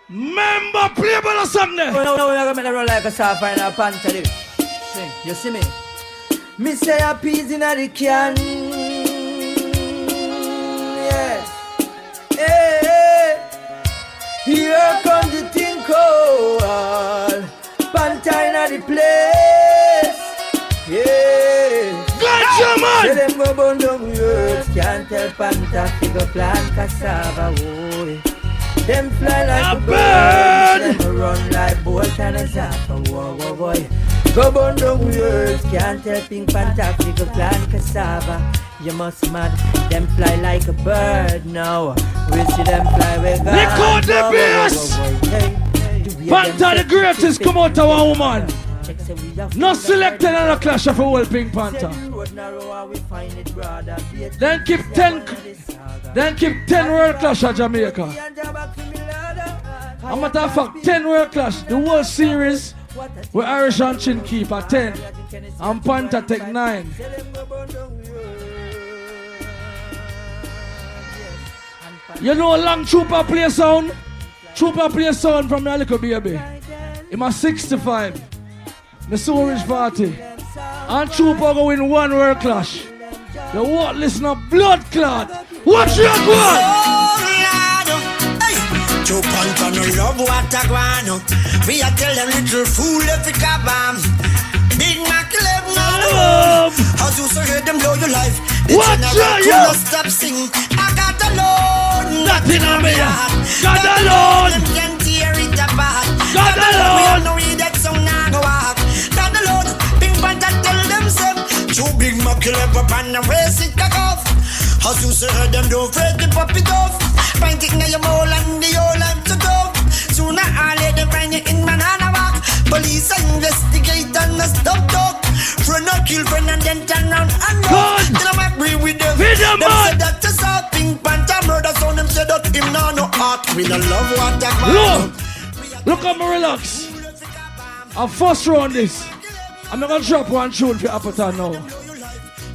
Member play by the song there. No, we're not gonna run like a soft and a Panther. Sing, you see me? Me say a peas in the can. Yes. Hey. Here comes the thing called the place. Yeah. Gotcha, man. Tell them go burn down words. Can't tell Panther fi go plant cassava. Boy. Them fly like a bird. Them run like bolt and a zapper. Whoa, whoa, boy. Go burn down words. Can't tell Pink Panther fi go plant cassava. You must mad. Them fly like a bird now. We see them fly with God. Record the bass. Panther the greatest come out of a woman. Not selected on a clash of a whole Pink Panther. Then keep 10 world clash at Jamaica. A matter of fact, 10 world clash. The whole series where Irish and Chin keep at 10 and Panther take 9. You know Long Trooper play sound? Trooper play sound from my little baby. I'm a 65. The so rich party. And Trooper go win one world clash. The what listen up blood clot. Watch your God! Two Panther no love what a guano. We a tell them little fool if it kabam. Big Mac live no. As you say them blow your life. Watch your stop sing. I got alone. Nothing on me. Got alone. Them can tear it apart. Got alone. No read that song now go walk. Got alone. Big Panther tell themselves. Two Big Mac live up and the race it cock off. As you say them don't afraid to pop it off. Find it in your mole and the whole life to go. Sooner or later find you in banana walk. Police investigate and not stop talk. Friend not kill friend and then turn round and go. Then I agree with them. Them say that is all Pink Panther murder. So them say that him no heart. We no love what that Look at me relax. I'm first round this. I'm not gonna drop one tune for Appleton now.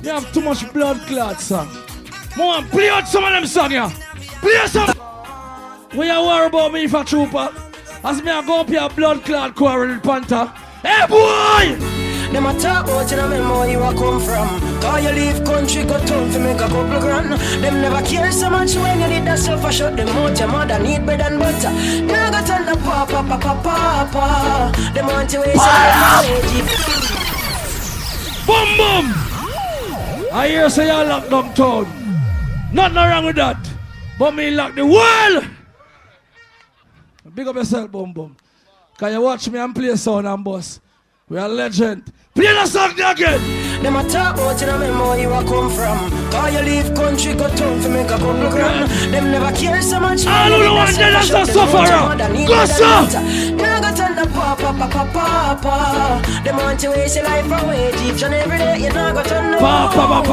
You have too much blood clot song. More play out some of them song here. Play some. When you worry about me for Trooper, as me I go up here blood clot quarrel with Panther. Hey boy! Them a talk about you know me more you a come from. Cause you leave country go town to make a couple grand. Them never care so much when you did that stuff. I shut them out, your mother need bread and butter. Now got on the papa. Them want to waste Boom boom! I hear say you lock down town. Nothing wrong with that. But me lock the world! Big up yourself, boom boom. Can you watch me and play sound and boss? We are legend. Play the song again! Them a talk about you know me more you a come from. Cause you leave country go town to make a couple grand. Them never care so much. All who don't want them as a sufferer. Go sir! Now got on the papa. Them want to waste your life away. Each and every day you now got on the papa.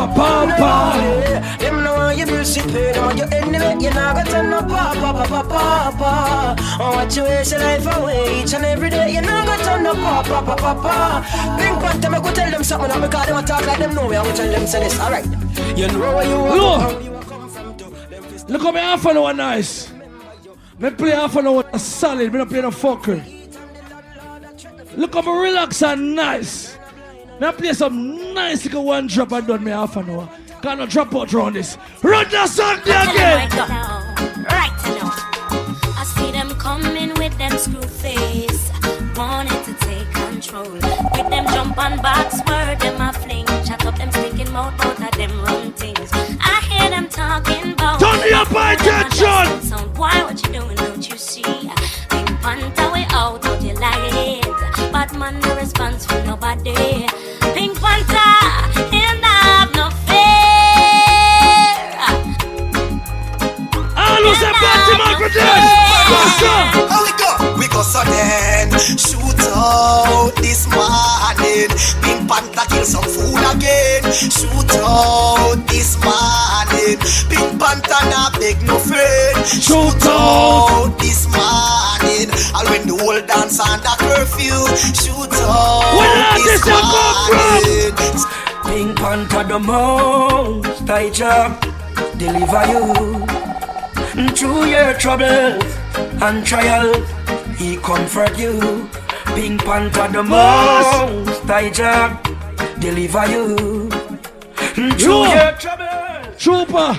Them know you will see pain. Them want you anyway. You now got on the papa. Oh, want you waste your life away. Each and every day you now got on the papa. Pink Panther, I go tell them something. I'm because them talk like them know me. I go tell them say this. Alright. You know where you are. Look at me half an hour nice. Me play half an hour solid. Me don't play no fucker. Look at me relax and nice. Me play some nice little one drop and done me half an hour. Can't no drop out around this. Run the song again. Right now. I see them coming with them screw face. Wanting to take control. With them jump on box word, them a fling. Chat up them stinking mouth out of them run things. I hear them talking about. Turn me up by attention. So why what you doing, don't you see? Pink Panther way out of your light. But man no response from nobody. Pink Panther, he'll have no fear. All who's a party man for them. How we go? We go so then. Shoot out this morning. Pink Panther kill some fool again. Shoot out this morning. Pink Panther not beg no friend. Shoot out this morning. I'll win the whole dance under curfew. Shoot out this morning. Pink Panther the most I job deliver you through your troubles and trials. He comfort you. Pink Panther the most I job deliver you through your troubles.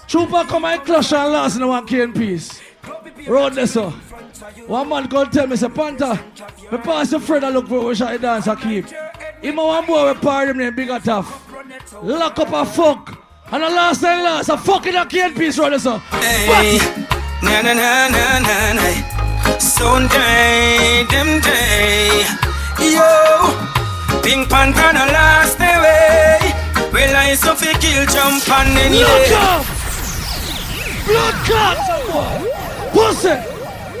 Trooper come and clash and last in one key in peace. Road this up. One man go tell me, say, Panther, me pass your friend and look for which I dance I keep. Him and one boy we party him name Bigger Tough. Lock up a fuck. And the last time last, a fucking a cane piece right there, so. Hey, na na na na na na. Sunday, them day. Yo, Pink Panther no last away. Well, I so fi kill jump on any day. Blood clot, boy. Pussy.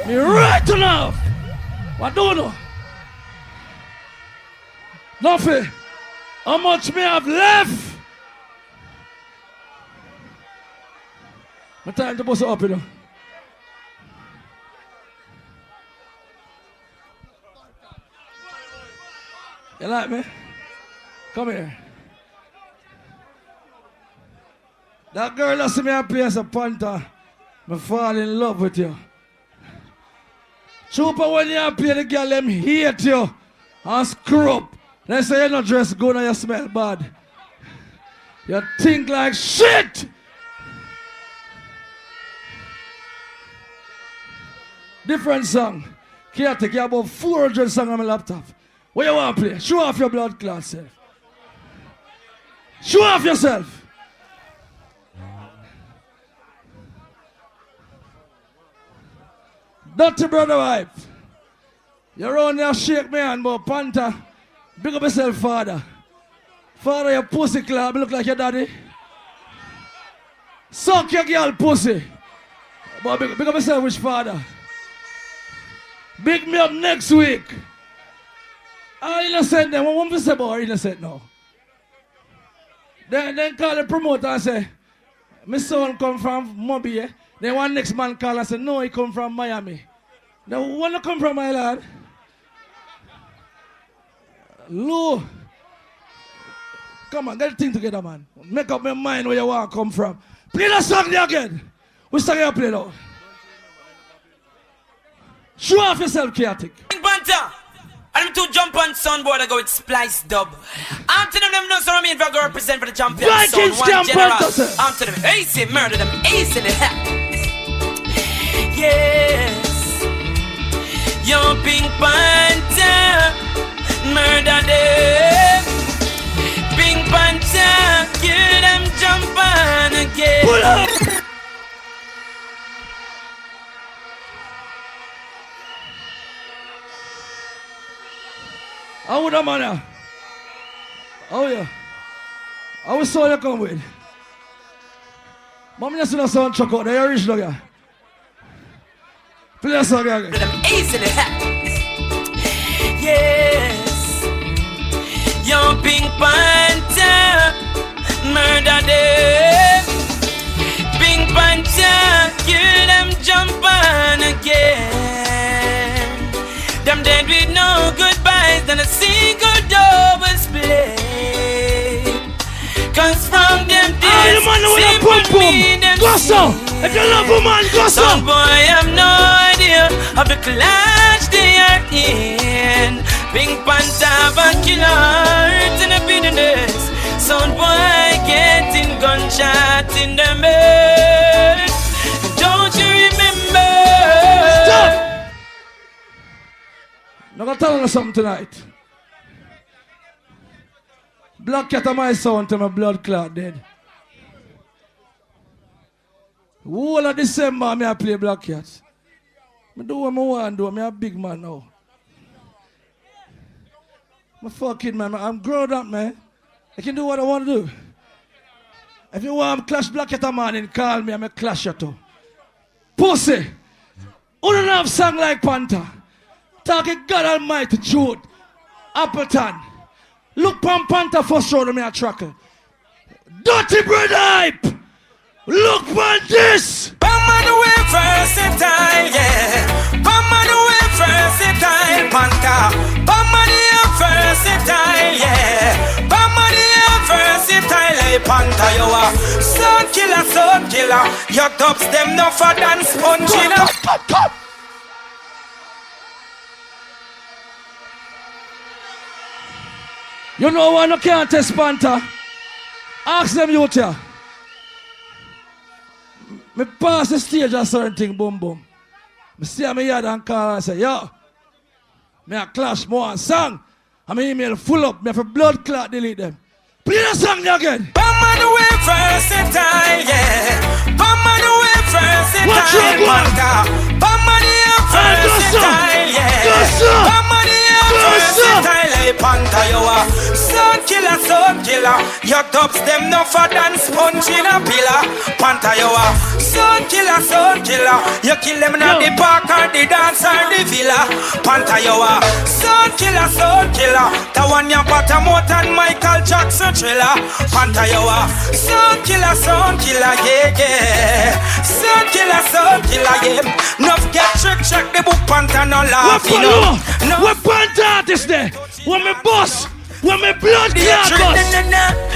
Me right enough. What do you know? Nothing. How much me have left? My time to bust it up, you know. You like me? Come here. That girl that see me play as a Panther, I fall in love with you. Super when you play the girl, them hate you and screw up. They say you're not dressed good and you smell bad. You think like shit! Different song. Can't take you about 400 songs on my laptop. What you want to play? Show off your blood clot self. Show off yourself. Dirty Bredda Hype. You're on there shake me hand, but Panther. Big up yourself, father. Father, your pussy club look like your daddy. Suck your girl pussy. But big up yourself, which father? Big me up next week. How innocent them? What want to say about innocent now? Then call the promoter and say, my son come from Moby, eh? Then one next man call and say, no, he come from Miami. Now, when you come from my lad? Lou. Come on, get the thing together, man. Make up my mind where you want to come from. Play the song there again. Which song you play now? Show off yourself, chaotic. Panther. I'm to jump on soundboard and go with splice dub. I'm to them know so I mean if I go represent for the champion sound one general. I'm to them easy murder them easily. Yes. Yo Pink Panther murder them. Pink Panther kill them jump on again. Pull up. How would a man? Oh yeah. How saw you come with? Mommy just in a sound truck out there, original guy. Play a song again. Easily. Yes. Young Pink Panther murder them. Pink Panther kill them jump on again. Them dead with no goodbyes than a single double split. Cause from them days, simple me them go so. If you love a man, go so. Some boy have no idea of the clash they are in. Pink Panther have a killer in the business. Some boy getting gunshot in the head. Don't you remember? Stop! I'm going to tell you something tonight. Black Cat of my sound to my blood clot dead. Whole of December, I play Black Cat. I do what I want to do. I'm a big man now. I'm a fucking man. I'm grown up, man. I can do what I want to do. If you want to clash Black Cat man and call me, I'm a clash you too. Pussy. Who don't have song like Panther? Talking God Almighty truth. Appleton. Look pan Panther first round of me a trackle. Dirty Bredda Hype. Look pan this. Bama the way versatile, yeah. Bama the way versatile, Panther. Bama the versatile, yeah. Bama the versatile, hey Panther, you are sound killer. Your tops them no for than sponge, you know. You know why no can't test Panther? Ask them you here. Me pass the stage a certain thing, boom boom. I see me here and call and say, yo, me a clash more song. And my email full up. Me have a blood clot delete them. Play the song again. Come on away versatile, yeah. Come on away versatile, Panther. Come on here versatile, yeah. Come on here versatile, hey Panther, you are son killer. Your tops them no for than sponge in a pillar. Panther, you are son killer. You kill them in the park or the dance or the villa. Panther, you are son killer. The one you bought a more than Michael Jackson thriller. Panther, you are son killer, yeah. Son killer, yeah. Nuff get check the book, Panther, no laugh, you know. What Panther artist there? What me boss? What me blood clot boss?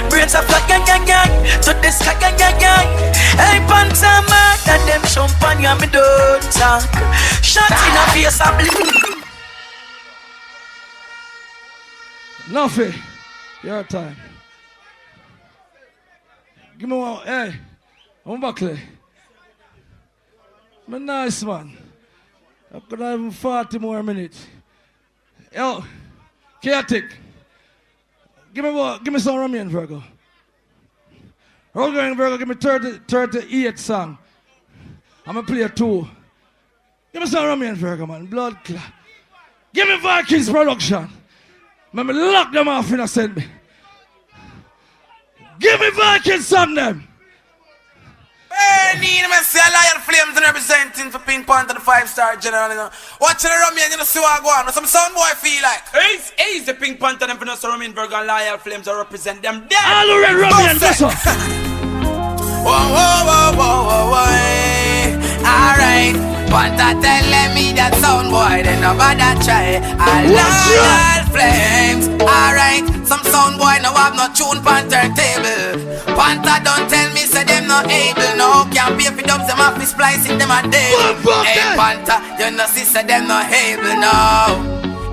Brains are flat, gang. To this gang. Hey, Panther, man, that them champagne, and me don't talk. Shot in a face, I bleed. Nuffy, your time. Give me one. Hey, I'm back there. I'm a nice man. I could have 40 more minutes. Yo, chaotic. Give me some Ramian, Virgo. Virgo, give me 38 song. I'm gonna play a 2. Give me some Ramian, Virgo, man. Blood clot. Give me Vikings production. Let me lock them off in a send me. Give me Vikings song them. Hey, need me see a lion flames and representing for Pink Panther the 5-star general. You know. Watch the Romian, you know, see what I go on. Some sound boy feel like. Hey, the Pink Panther them for no Romian Burger and lion flames to represent them dead. All the red Romian, go so. Whoa. Alright, Panther telling me that sound boy, then nobody try. Lion flames. Alright, some sound boy no have no tune Panther table. Panther don't tell me say them no able. No can't pay for dubs them off the splice it them a day. Hey Panther, you know see say them no able no.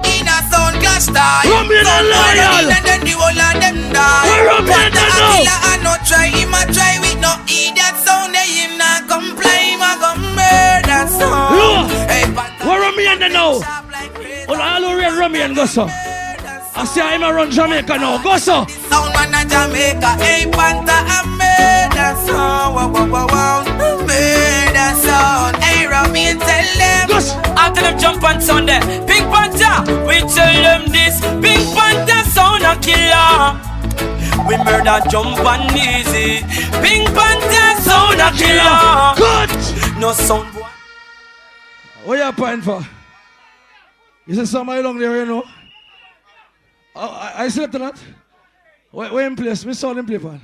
In a sound clash time. Romian and loyal. And then the whole of them die. Panther a killer and no try. Him a try with no idiot sound. They him not comply. Him a go murder sound. Hey Panther. What Romian they know? All the red Romian go so. I see him around Jamaica now. Go so. Sound man a Jamaica. Hey Panther a murder sound. Wow. Murder sound. Hey Romian tell them. After them jump on Sunday. Pink Panther, we tell them this. Pink Panther sound a killer. We murder jump on easy. Pink Panther sound a killer. Good. No sound boy. What you applying for? You say somebody along there, you know? I selected that. Where in place? We saw them play for.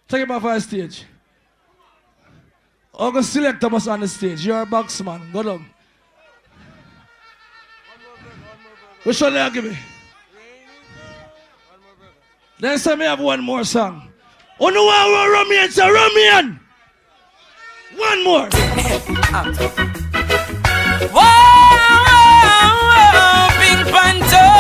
Take him off our stage. August selector must on the stage. You're a boxman. Go down. Which one they give me? Then say me have one more song. Oh no, Romian, say Romian. One more. Whoa, Pink Panther.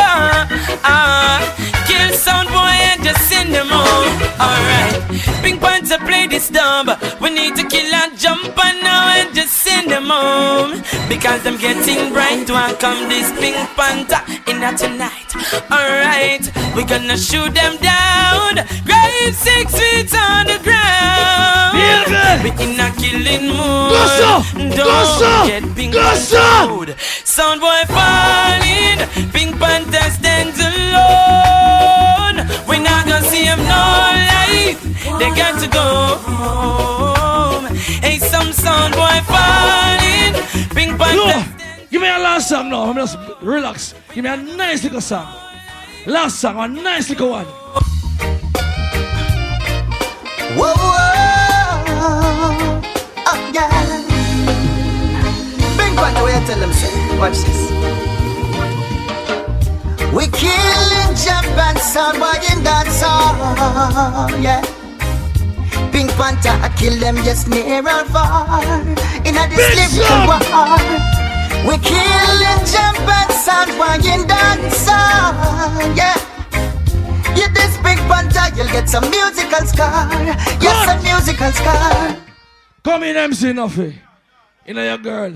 Kill sound boy and just send them home. Alright, Pink Panther play this dub. We need to kill and jump on now and just send them home. Because them getting bright. Welcome this Pink Panther in that tonight. Alright, we gonna shoot them down. Grave 6 feet on the ground. We in a killing mood. Don't get Pink Panther mood. Sound boy falling. Pink Panther stands alone. We not gonna see him no life. They got to go home. Hey, some sound boy falling. Pink Panther. Give me a last song now. I'm just relax. Give me a nice little song. Last song, a nice little one. Whoa, oh yeah. Big Panther, what you tell them, say? Watch this. We killing Japan sound boy in that song, yeah. Pink Panther, I kill them just near and far. In a this lyrical war. We killing Japan sound boy in that song, yeah. You this Pink Panther, you'll get some musical scar. Yes, some musical scar. Come in, MC Nuffy. You know your girl.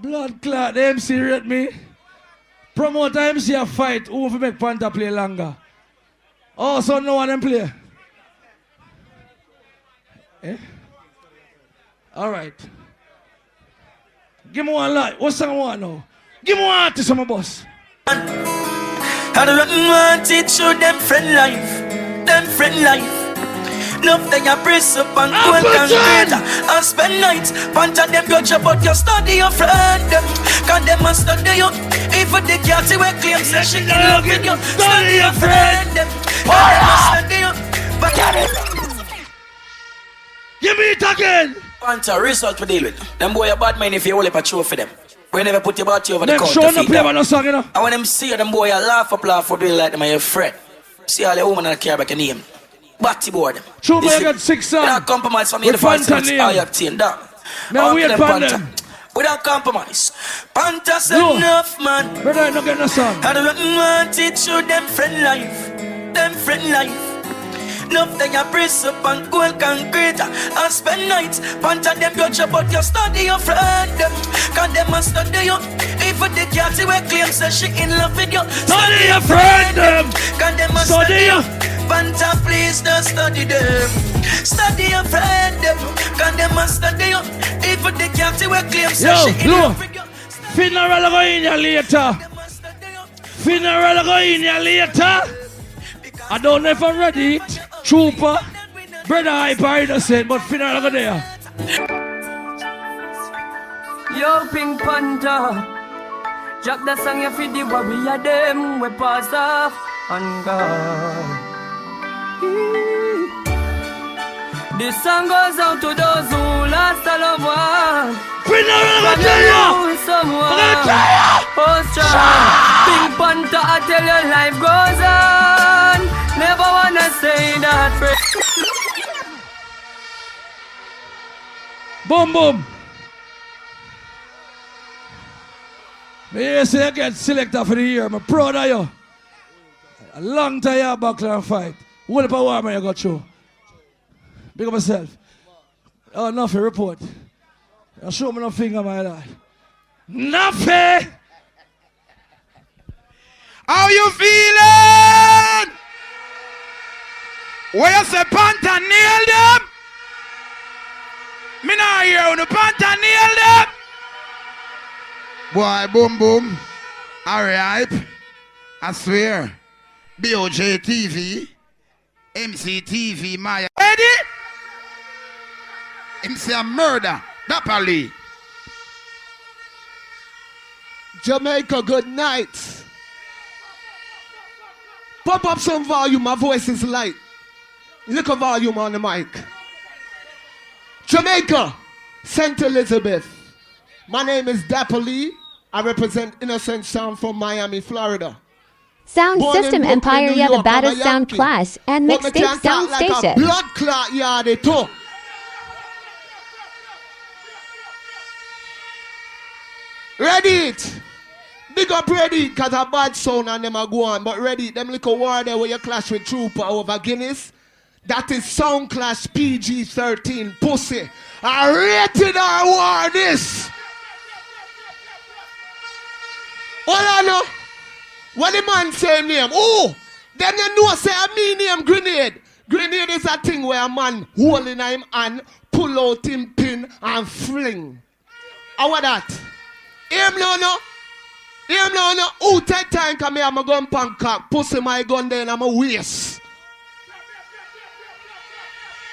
Blood clot, the MC rate me. Promoter MC a fight, who will make Panther play longer? Oh, so no one them play? Eh? Alright. Give me one light. What song I want now? Give me one artist on my boss. I don't want it, show them friend life. Them friend life. Love that you press up and go and greater and spend nights. Panther them got you, but you study your friend them. Cause them must study you. If the cat you will claim say she in love with you, study your friend them. Cause them must study you. But give me it again. Panther, result to deal with. Them boy a bad man if you hold up a show for them. We never put your body over the counter. Them show no play about no song, you know. And when them see you, them boy a laugh up do it like them are your friend. See all the women that care about your name. Batty board them. True, but you got 6 songs. Without compromise for me, the first songs I obtained that. Now wait for them. Without compromise. Panther's enough, man. Brother, I don't get no song. I don't want it, show them friend life. Them friend life. Love that you press up and go and concrete and spend nights. Panther them got you, but you study your friend them. Cause them must study you. If the cat you will claim say she in love with you, study your friend them. Cause them must study you. Panther, please don't study them. Study your friend them. Cause them must study you. If the cat you will claim say she in love with you. Funeral go in here later. Funeral go in here later. I don't know if I'm ready. Trooper, Bredda Hype, I innocent, but funeral go there. Yo, Pink Panther, drop the song you feed the warrior them. We pass off on God. This song goes out to those who lost a loved one. Funeral go there. Someone, oh strong. Pink Panther, I tell you life goes on. Never wanna say that. Boom, boom. Me say I get selected for the year. I'm proud of you. A long time you buckle and fight. What about war man you got through? Big up myself. Oh, nothing report. You show me no finger, my lad. Nothing. How you feeling? Where you say Panther nail them? Me not hear when the Panther nail them. Boy, boom boom. Alright. I swear. BOJ TV. MC TV, Maya. Ready? Him say a murder. Dapperly. Jamaica, good night. Pop up some volume, my voice is light. Little volume on the mic. Jamaica, St. Elizabeth. My name is Dapper Lee. I represent Innocent Sound from Miami, Florida. Sound Born System in Brooklyn, Empire, New yeah, the York, baddest I'm a sound Yankee. class and But me mixtape can't sound talk like a station. blood clot, yeah, they too. Ready it. Big up Ready, cause a bad sound and them a go on. But Ready, them little war there where you clash with Trooper over Guinness. That is Sound Clash PG-13, pussy. I rated our war this. All I know, what the man say name? Oh, then you know say a me name Grenade. Grenade is a thing where a man holding him hand, pull out him pin and fling. How what that? Him no. Him no. Who take time come here, I'm a gun pan cock, pussy my gun there and I'm a waste.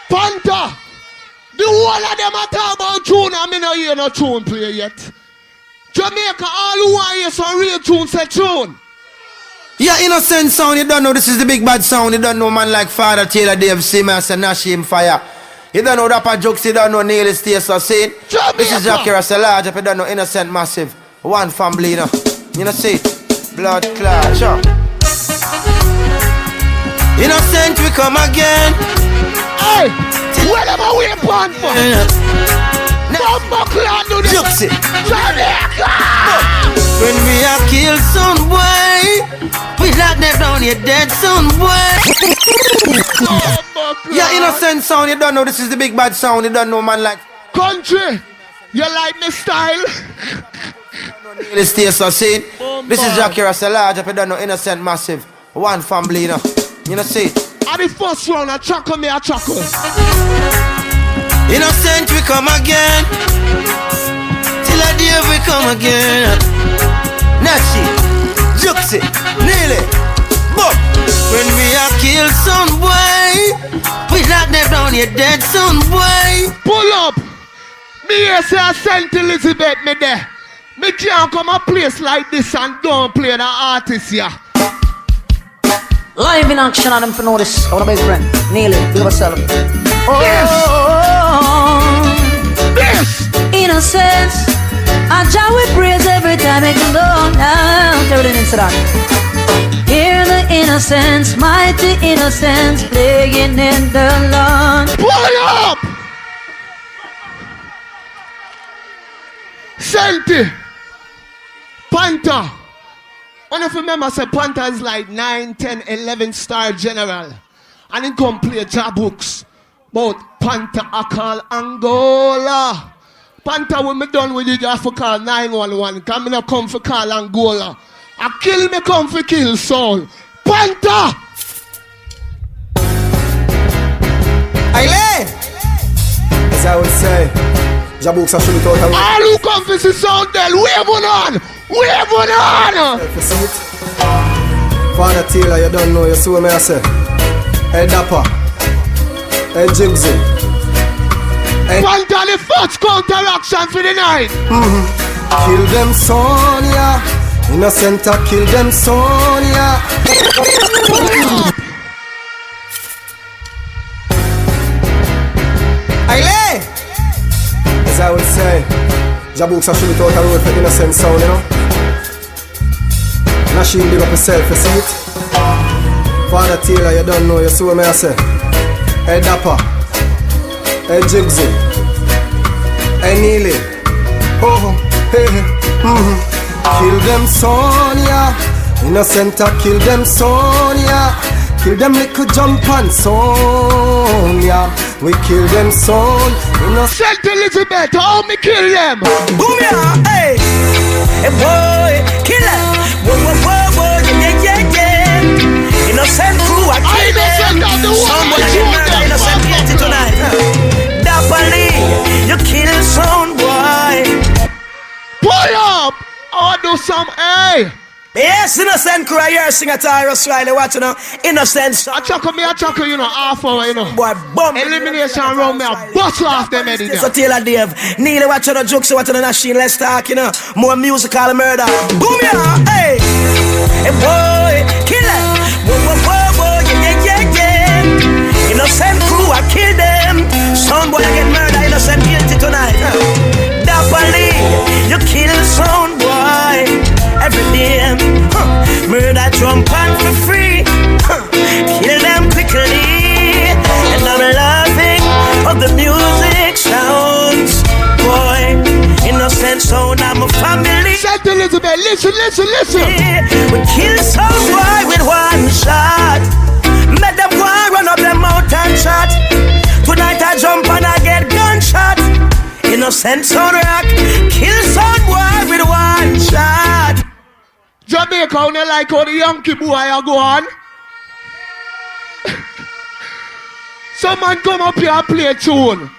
Panther, the whole of them are talking about tune and me no hear no tune play yet. Jamaica, all who want hear some real tune say tune. Yeah, Innocent Sound, you don't know this is the big bad sound. You don't know man like Father Taylor, Dave Simmons and Nashim Fire. You don't know Rapper Jokes, you don't know Neil Stace or Saint. This is Jackie Russell Large, if you don't know Innocent Massive. One family, you know. You know, see blood clot, sure. Innocent, we come again. Hey, where am I waiting for? Bumbo clan do this. Juxie. Jamaica! When we are killed some boy, we lock them down, you dead some boy. Yeah, innocent sound, you don't know this is the big bad sound, you don't know man like Country, you like my style? This stay so seen. This is Jackie Russell Large, if you don't know innocent massive. One family, you know. You know see. At the first round, I chuckle me, I chuckle. Innocent we come again. Till a day we come again. Nachi, Juxi, Neely, Bob. When we are killed some boy, we lock them down, you dead some boy. Pull up. Me here say I sent Elizabeth me there. Me can't come a place like this and don't play the artist here. Live in action on them for notice. Our best friend, Neely, give us a Yes! Innocence, I joy we praise every time it can go down. Tell it into that. Hear the innocence, mighty innocence, playing in the lawn. Pull up! Senti, Panther. One of you remember say Panther is like 9, 10, 11 star general. And he come play job books. But Panther I call Angola. Panther when me done with you, you have to call 911. Cause me not come for call Angola. I kill me come for kill soul. Panther! Aile! As I would say, Jabooks are shooting out. All who come for the sound del, wave on! Wave on! You see it? Father Taylor, you don't know, you see what I say. Hey Dapper. Hey Jigsy. Hey Panther the first counteraction for the night. Kill them son, yeah. Innocent kill them son, yeah. Aile! As I would say, Jabooks are shooting out a road for innocent sound, you know. Machine big up yourself, you see it? Father Taylor, you don't know, you see what I say. Hey Dapper. Hey Jigsy. Hey Neely. Oh, hey, Kill them son, yeah. Innocent kill them son, yeah. Kill them little jump and son, yeah. We kill them son. Innocent Elizabeth, how me kill them? Boom, yeah, hey. Hey boy, kill them. Whoa, whoa, whoa, whoa, yeah, yeah, yeah. Innocent crew, I kill them. Someone get murder, innocent guilty tonight. Dappily, you kill some boy. Pull up! I do some, hey! Yes, innocent crew, I hear sing a Tyrus Riley, what you know? Innocent. I chuckle, you know, half hour, you know. Boy, bump. Elimination round me, I bust off them head in So Taylor Dave, Neely, what you know, jokes, what you know, machine, let's talk, you know. More musical murder. Boom, yeah, hey! Hey boy, kill them. Whoa, whoa, whoa, whoa, yeah, yeah, yeah. Innocent crew, I kill them. Sound boy, I get murder, innocent guilty tonight. Dappily, you kill sound boy. Every day, murder jump on for free. Kill them quickly. And I'm loving of the music sounds. Boy, innocent sound, I'm a family. Saint Elizabeth, listen. We kill some boy with one shot. Make them one run up them mouth and shot. Tonight I jump and I get gunshot. Innocent sound rock. Kill some boy with one shot. Jamaica, you know like how the Yankee boy are go on? Some man come up here and play a tune.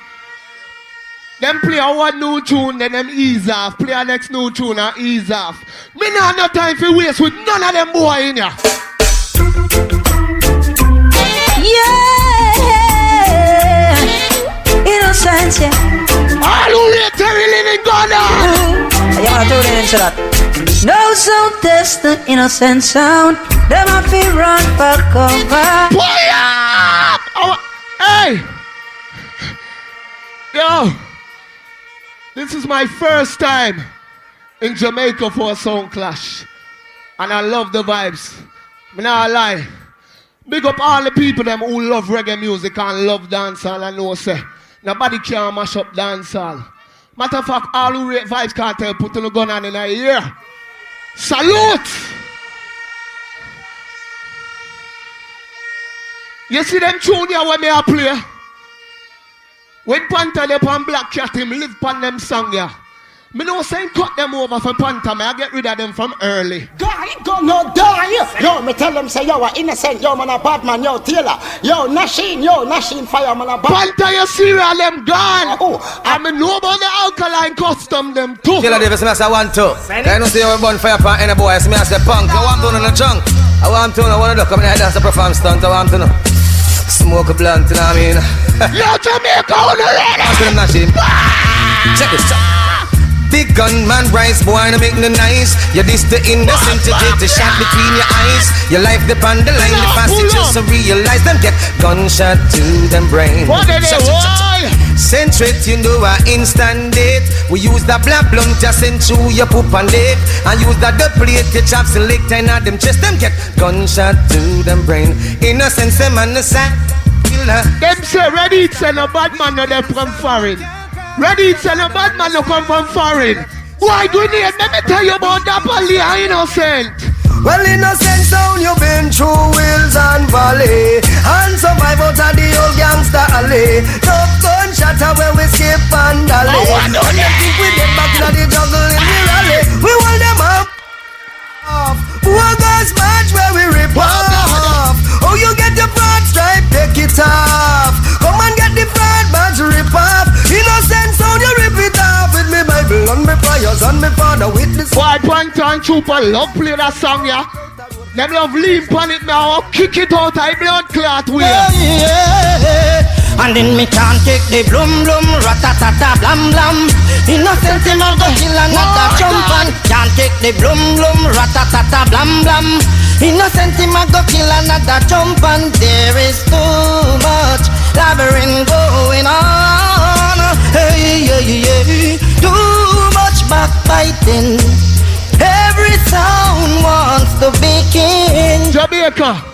Them play a one new tune, then them ease off. Play a next new tune and ease off. Me not no time for waste with none of them boy in here. Yeah, innocence, yeah. All who rate Terry Living God on. You wanna tune in into that? No sound test the innocent sound. Them have to run for cover. Boy up! Oh, hey! Yo! This is my first time in Jamaica for a sound clash. And I love the vibes. Me not lie. Big up all the people them who love reggae music and love dancehall. I know say nobody can mash up dancehall. Matter of fact, all who rate vibes can't tell put on a gun on in a ear. Salute! You see them tune here when me a play? When Panther they pan Black Cat, him live pan them song here. Me no saying cut them over for Panther, me I get rid of them from early. Guy gonna die. Yo, me tell them say yo a innocent, yo man a bad man, yo Taylor, yo Nasheen fire man a bad. Panther you serial them gone. I me know about the alkaline custom them too. Taylor Davis, me say 1 2. I don't see how we burn fire pan any boy. So me I say punk. I want to know the chunk. I want to know what to do. Come in here dance a perform stunt. I want to know. Smoke a blunt, you know what I mean? Yo, Jamaica on the radio! Ask them Nasheen. Check this out. Big gun man rise, boy, no make no nice. You this the innocent, you get the shot between your eyes. Your life depend the line, the passengers to realize them get gunshot to them brain. What are they, Centrate, you know I instant date. We use the black blunt just send through your poop and leg. And use the dirt plate, your chops select and at them chest. Them get gunshot to them brain. Innocent, them on the side. Them say ready, it's a bad man, no them from foreign. Ready, it's a bad man, no come from foreign. Why do you need? Let me tell you about that Pali, innocent. Well, innocent sound, you've been through hills and valley and survive out of the old gangster alley. Tough gunshot where we skip and alley. And you think we get back to the jungle in the rally. We hold them up. One goes match where we rip off. Oh, you get the broad stripe, take it off. Come and get the broad badge, rip off. Innocent sound, you rip it off. With me Bible on me prayers on me father witness. Boy, Panther and Trooper love play that song, yeah. Them love lean on it now, kick it out, I blood clot way. Yeah. And then me can't take the blum blum, ratatata blam blam. Innocent him a go kill another jump and can't take the blum blum, ratatata blam blam. Innocent him a go kill another jump and there is too much labyrinth going on. Hey, hey, hey, too much backbiting. Every sound wants to be king. Jamaica.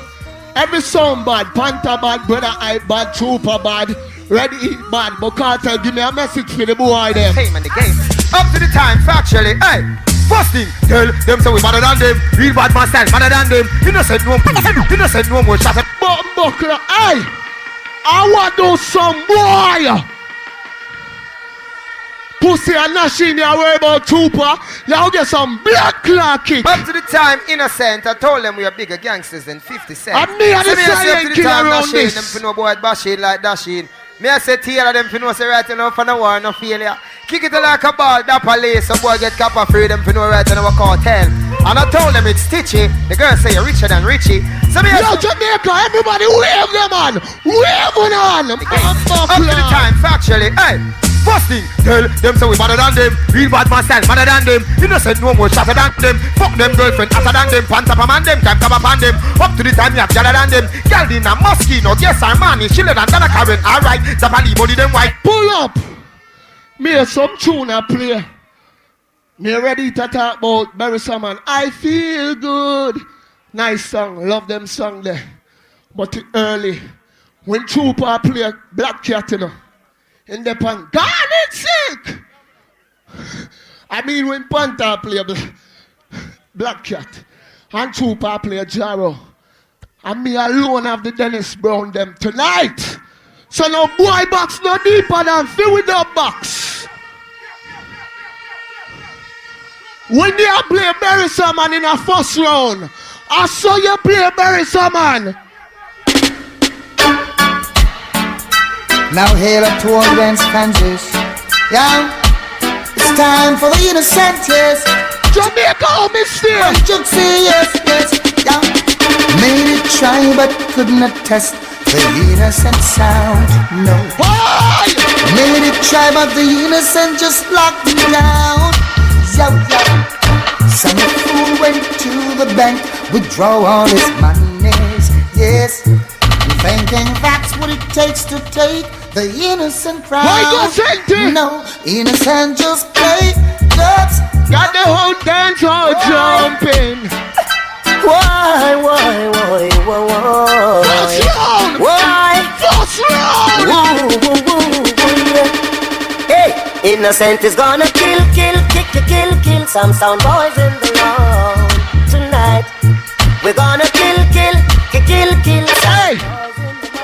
Every sound bad, Panther bad, Bredda Hype bad, Trooper bad, Ready Eat bad, but Carter give me a message for the boy them. Hey man, the game up to the time, factually. Hey, first thing, tell them so we better than them. Real bad man style, better than them. Innocent no more shot. Button buckler, hey, I want those some boy. Pussy and Nasheen, you worry about Trooper. Y'all get some blood clot kick. Up to the time, Innocent, I told them we are bigger gangsters than 50 Cent. And me and the silent killer around this. Them for no boy bashing like Dasheen. Me I say Taylor them for no say right enough for no war, no failure. Kick it like a ball, that police. Some boy get copper free, them for no right in our cartel. And I told them it's Stitchy. The girl say you're richer than Richie. So me yo, Jamaica, everybody wave them on. Wave on. Up to the time, factually. Hey. First thing, tell them so we better than them. Real bad man style, better than them. Innocent no more shatter than them. Fuck them girlfriend, hotter than them. Pants up a man them, time come up on them. Up to the time you have gather than them. Girl in a mosquito, yes our man is chiller than a Karen. Alright, Japanese body them white. Pull up. Me some tune I play. Me ready to talk about Barry Salmon. I feel good. Nice song, love them song there. But it early. When Trooper play Black Cat, you know. In the pan, God it's sick. I mean when Panther play Black Cat and Trooper play Jarrow, and me alone have the Dennis Brown them tonight. So now boy box no deeper than fill with the box. When they play Barry Salmon in a first round, I saw you play Barry Salmon. Now hail up to all dance Kansas. Yeah, it's time for the innocent, yes. Jamaica, oh, mister. Juxie, yes, yes, yeah. Made it try but could not test the innocent sound, no. Why? Made it try but the innocent just locked me down. Yeah, yeah. Some fool went to the bank, withdraw all his monies, yes. Thinking that's what it takes to take the innocent crown. Why go sent no, innocent just play drugs. Got the whole dance hall jumping. Why? First round. Why? First round. Hey, innocent is gonna kill some sound boys in the law. We gonna kill. Hey!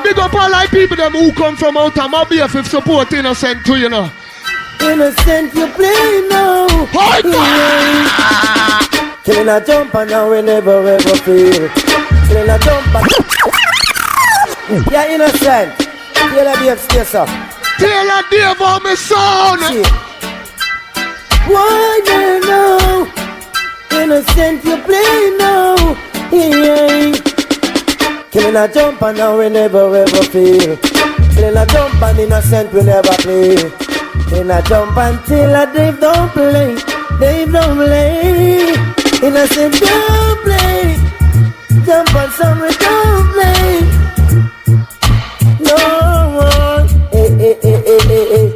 Big up all like people them who come from out of my beef if support innocent too, you know. Innocent you play now. Killing a jump and now we never ever feel. Killing a jump and yeah, innocent. Taylor Dave stay so. Taylor Dave on me son. Why now? Innocent you play now. Yeah. Killing a jump and now we never ever feel. Killing a jump and innocent we never play. Killing a jump until a Dave don't play. Dave don't play. Innocent don't play. Jump on some we don't play. No. Hey.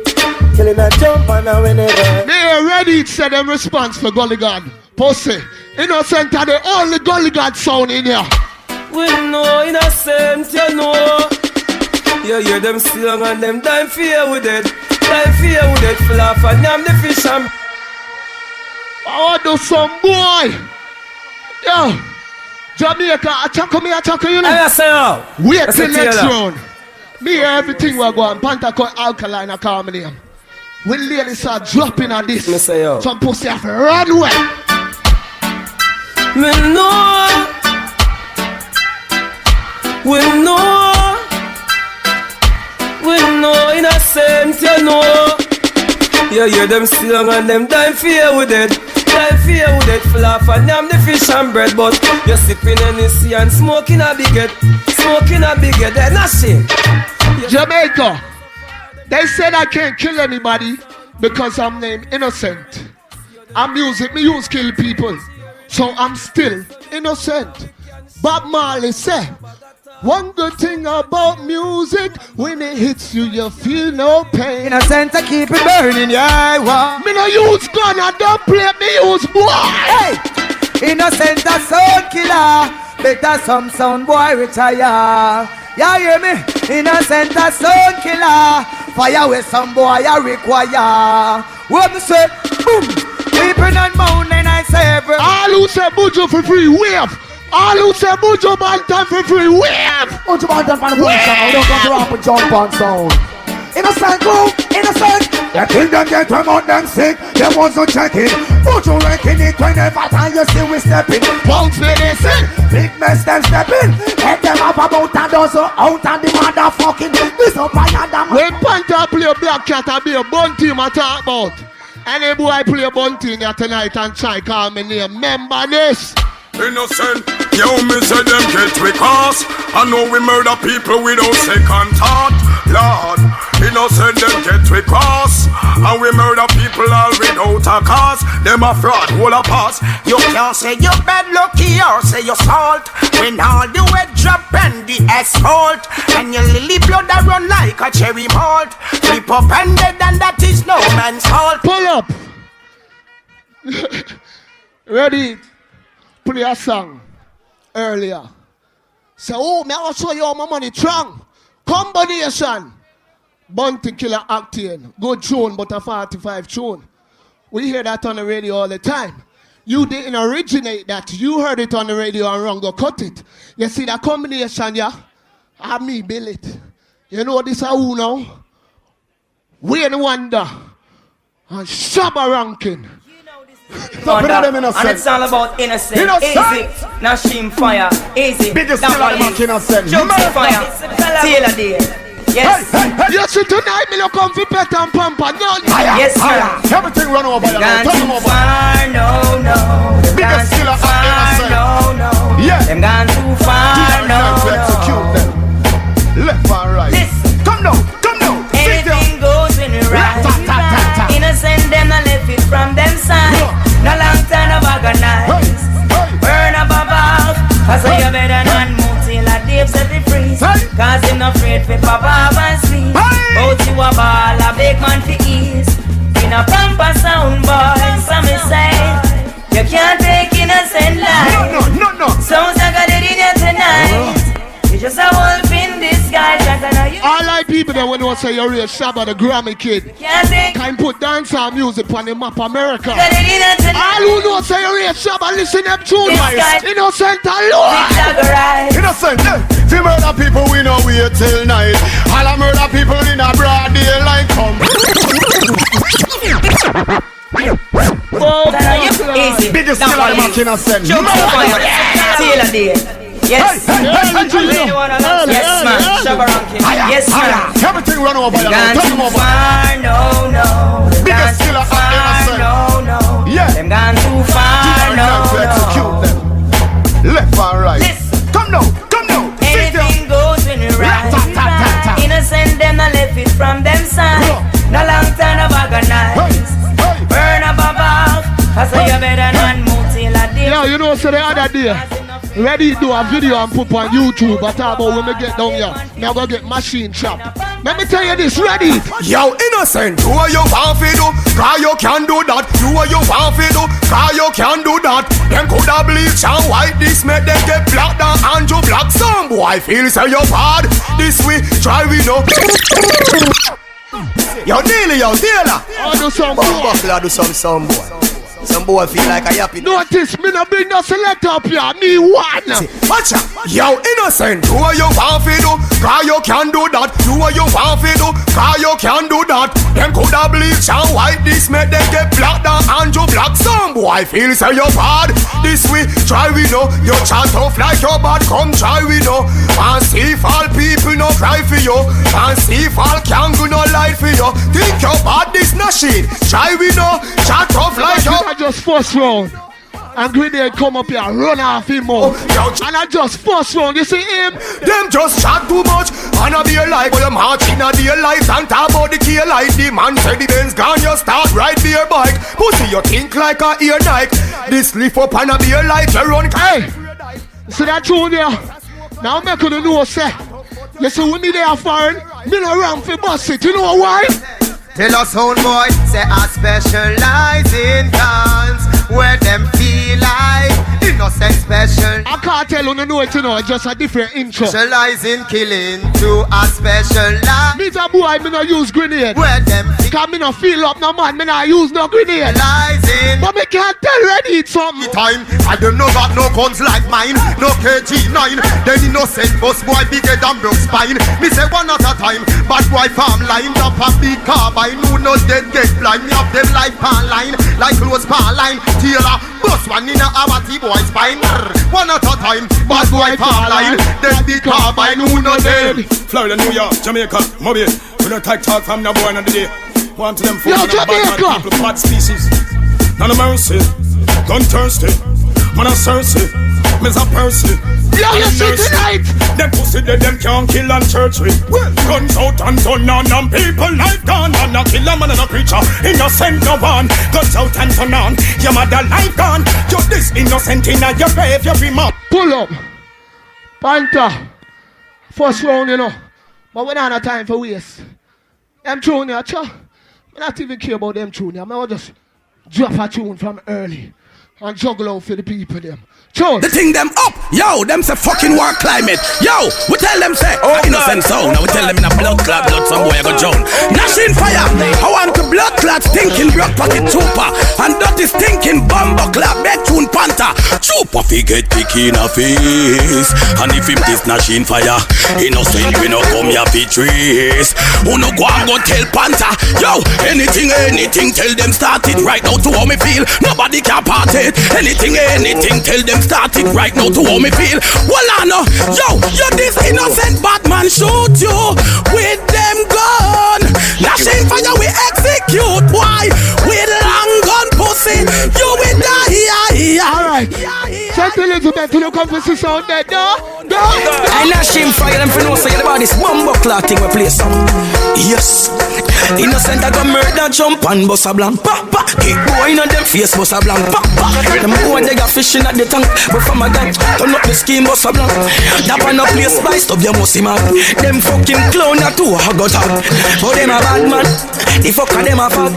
Killing a jump and now we never. They ready to say them response for Gully God. Pussy. Innocent are the only Gully God sound in here. We know innocent, you know. You hear them sing and them time fear with it. Time fear with it, fluff and yam the fish and I want to do some boy. Yo, Jamaica, attack me, you know. I say now. Wait till next round. Me hear everything we're going. Panther cut alkaline and call me name. When ladies start dropping on this, me say yo. Some pussy have to run away. Me know. We know innocent, you know. You hear them sing and them time fear with it. Time fear with it, fluff and yam the fish and bread. But you're sipping Hennessy and smoking a bigot. They're not shame. Jamaica, they said I can't kill anybody because I'm named Innocent. I'm music, me use kill people. So I'm still innocent. Bob Marley said, one good thing about music, when it hits you, you feel no pain. Innocent to keep it burning, yeah. Wow. Me no use gun, I don't play, me use boy. Hey, innocent a sound killer. Better some sound boy retire. Yeah, hear me? Innocent a sound killer. Fire with some boy I require. What me say? Boom. People and mountain I say every. All who say Bujo for free, wave. All who say Bujo Bantam for free, wave! Bujo Bantam for the free sound, I don't come to rap with jump on sound. Innocent group, innocent. They kill them, get them out them sick. They want to check it. Bujo wrecking it whenever time you see we stepping. Punks listen, big mess them stepping. Let them have about a dozen out and the motherfucking. This up I had them. When Panther play Black Cat, I be a bun team I talk about. Any boy play a bun team here tonight and try call me name. Remember this. Innocent, yo, me say them get we cause. I know we murder people without second thought. Lord, innocent them get we cause. And we murder people all without a cause. Them a fraud, whole a pass. You can't say you bad lucky or say you salt. When all the wet drop and the asphalt. And your lily blood a run like a cherry malt. Flip up and dead and that is no man's fault. Pull up. Ready? Play a song earlier. Say, oh, me I'll show you all my money. Trong, combination. Bounty Killer Octane. Good tune, but a 45 tune. We hear that on the radio all the time. You didn't originate that. You heard it on the radio and wrong, go cut it. You see that combination, yeah? I me build it. You know this a who now? Wayne Wonder and Shabba Rankin. And it's all about innocent. Easy, Nashim fire. Easy, biggest killer man innocent. Jump fire. Taylor Day. Yes. Yes, tonight me look come for pet and pamper. No, yes, sir. Everything run over you. Turn them over. Far, no. Biggest killer innocent. No. Yeah. Them gone too far, no. Execute them. Left and right. Listen. Come now. Anything goes when you ride. Innocent them not left it from them side. No long time of organize. Burn up above. I say you better not move till a Dave set it free. Cause him not afraid for papa and sleep. Out you a ball, a big man for ease. In a pamper sound boy, some say you can't take innocent life. No. Sounds like I did in here tonight. You just a wolf in disguise. All like people that when you say you're real Shabba, the Grammy kid. Can put dancehall music on the map America. All who know say you're real Shabba, listen them tune, innocent alone. Innocent, fi murder people we know wait till night. All a murder people in a broad daylight come. Biggest killer match innocent. Seal a day. Yes, yes, man. Shabba ranking. Yes, man. Everything run over you. Turn over. No. Biggest killer innocent. No. Yeah. Them gone too far. No. Execute them. Left and right. Come now. Anything goes when you ride. Innocent them not left it from them side. No long time of organize. Burn up above. I say you better not move till a day. Yeah, you know, so the other day, Ready do a video and put on YouTube. I talk about when we get down here. Now go get machine chop. Let me tell you this, Ready. Yo, innocent, do what you want to do. Cause you can do that. Do what you want to do. Cause you can do that. Them coulda bleach and white. This make them get black down and you black. Some boy feel say you're bad. This way, try we know. Yo, Neely, yo, Taylor. I do some boy. I do some boy. Some boy feel like I happy. Notice me no bring no select up here. Me one. Watch out. Yo, innocent. Do what you want to do. Cause you can do that. Do what you want to do. Cause you can do that. Them coulda bleach and white. This make them get black down and you black. Some boy feel say you're bad. This way, try we know. You chat tough like you're bad. Come try we know. And see if all people no cry for you. And see if all can do no lie for you. Think you're bad, this no shit. Try we know. Chat tough like you're just first round. And Grenade come up here, run off him out. And I just first round, you see him? Them just chat too much. And I be like, well, I'm marching a day life and talk about the key light. The man said the Benz gone, you start ride beer bike. Pussy, you think like a ear Nike. This lift up and a beer light, you run. Hey, see that tune there? Now make you know, say, you see when me there foreign, me no run for bus it, you know why? Tell us sound boy, say I specialize in guns where them feel like innocent special. I can't tell you know it, you know, just a different intro. Specialize in killing to a specialize. Me a boy, me no use grenade. Where them cause me no feel up no man, me no use no grenade. Specializing. But me can't tell Ready it's something. Time, I don't know got no guns like mine, no KG9. Then innocent boss boy bigger than broke spine. Me say one at a time, bad boy farm lined up a big carbine. Who knows dead get blind, me have them like pan line, like close pan line. Taylor, bust one in a our T-boy spine. One at a time, bad boy pan line. Then big carbine, who knows dead. Florida, New York, Jamaica, Mobile. We don't take talk from the boy on the day. One to them for bad people, bad species. None of mercy, gun thirsty. Man a Cersei, me's a Percy. Yo, you see tonight? Them pussy dead, them can't kill and church with. Guns out and gun on and people life gone. And a killer man and a preacher, innocent no one. Guns out and turn on, your mother life gone. You this innocent in your grave, you remark. Pull up, Panther. First round, you know. But we don't have time for waste. Them tune here, I not even care about them tune here. I just drop a tune from early and juggle out for the people them. Chose. The thing them up, yo, them say fucking war climate. Yo, we tell them say, innocent sound. Now we tell them in a blood clot, blood some boy I go drown. Nashing fire, I want to blood clot, stinking blood pocket trooper. And dirty stinking bumbo clap, bed tune Panther. Trooper fi get picky in a face. And if him this nashing fire, innocent we no come here fi trace. Who no go and go tell Panther, yo, anything, tell them start it right now to how me feel. Nobody can part it. Anything, tell them start it right now to how me feel. Well I know, yo, you this innocent bad man shoot you with them gun. Nashing fire we execute, boy. With long gun pussy, you will die here. Alright, check a little bit to look up for this sound there. Go. I nashing fire them for no say about this bumbo clot thing we play some. Yes, Innocent I go murder, jump and bust a blank. Pa, pa, kick boy in them face, bust a blank. Pa, pa, them boy they got fishing at the tank. But from a gun, turn up the scheme, bust a blank. That on a place by stop your musty man. Them fucking clown a two, I got out. But them a bad man, the fucker them a fat.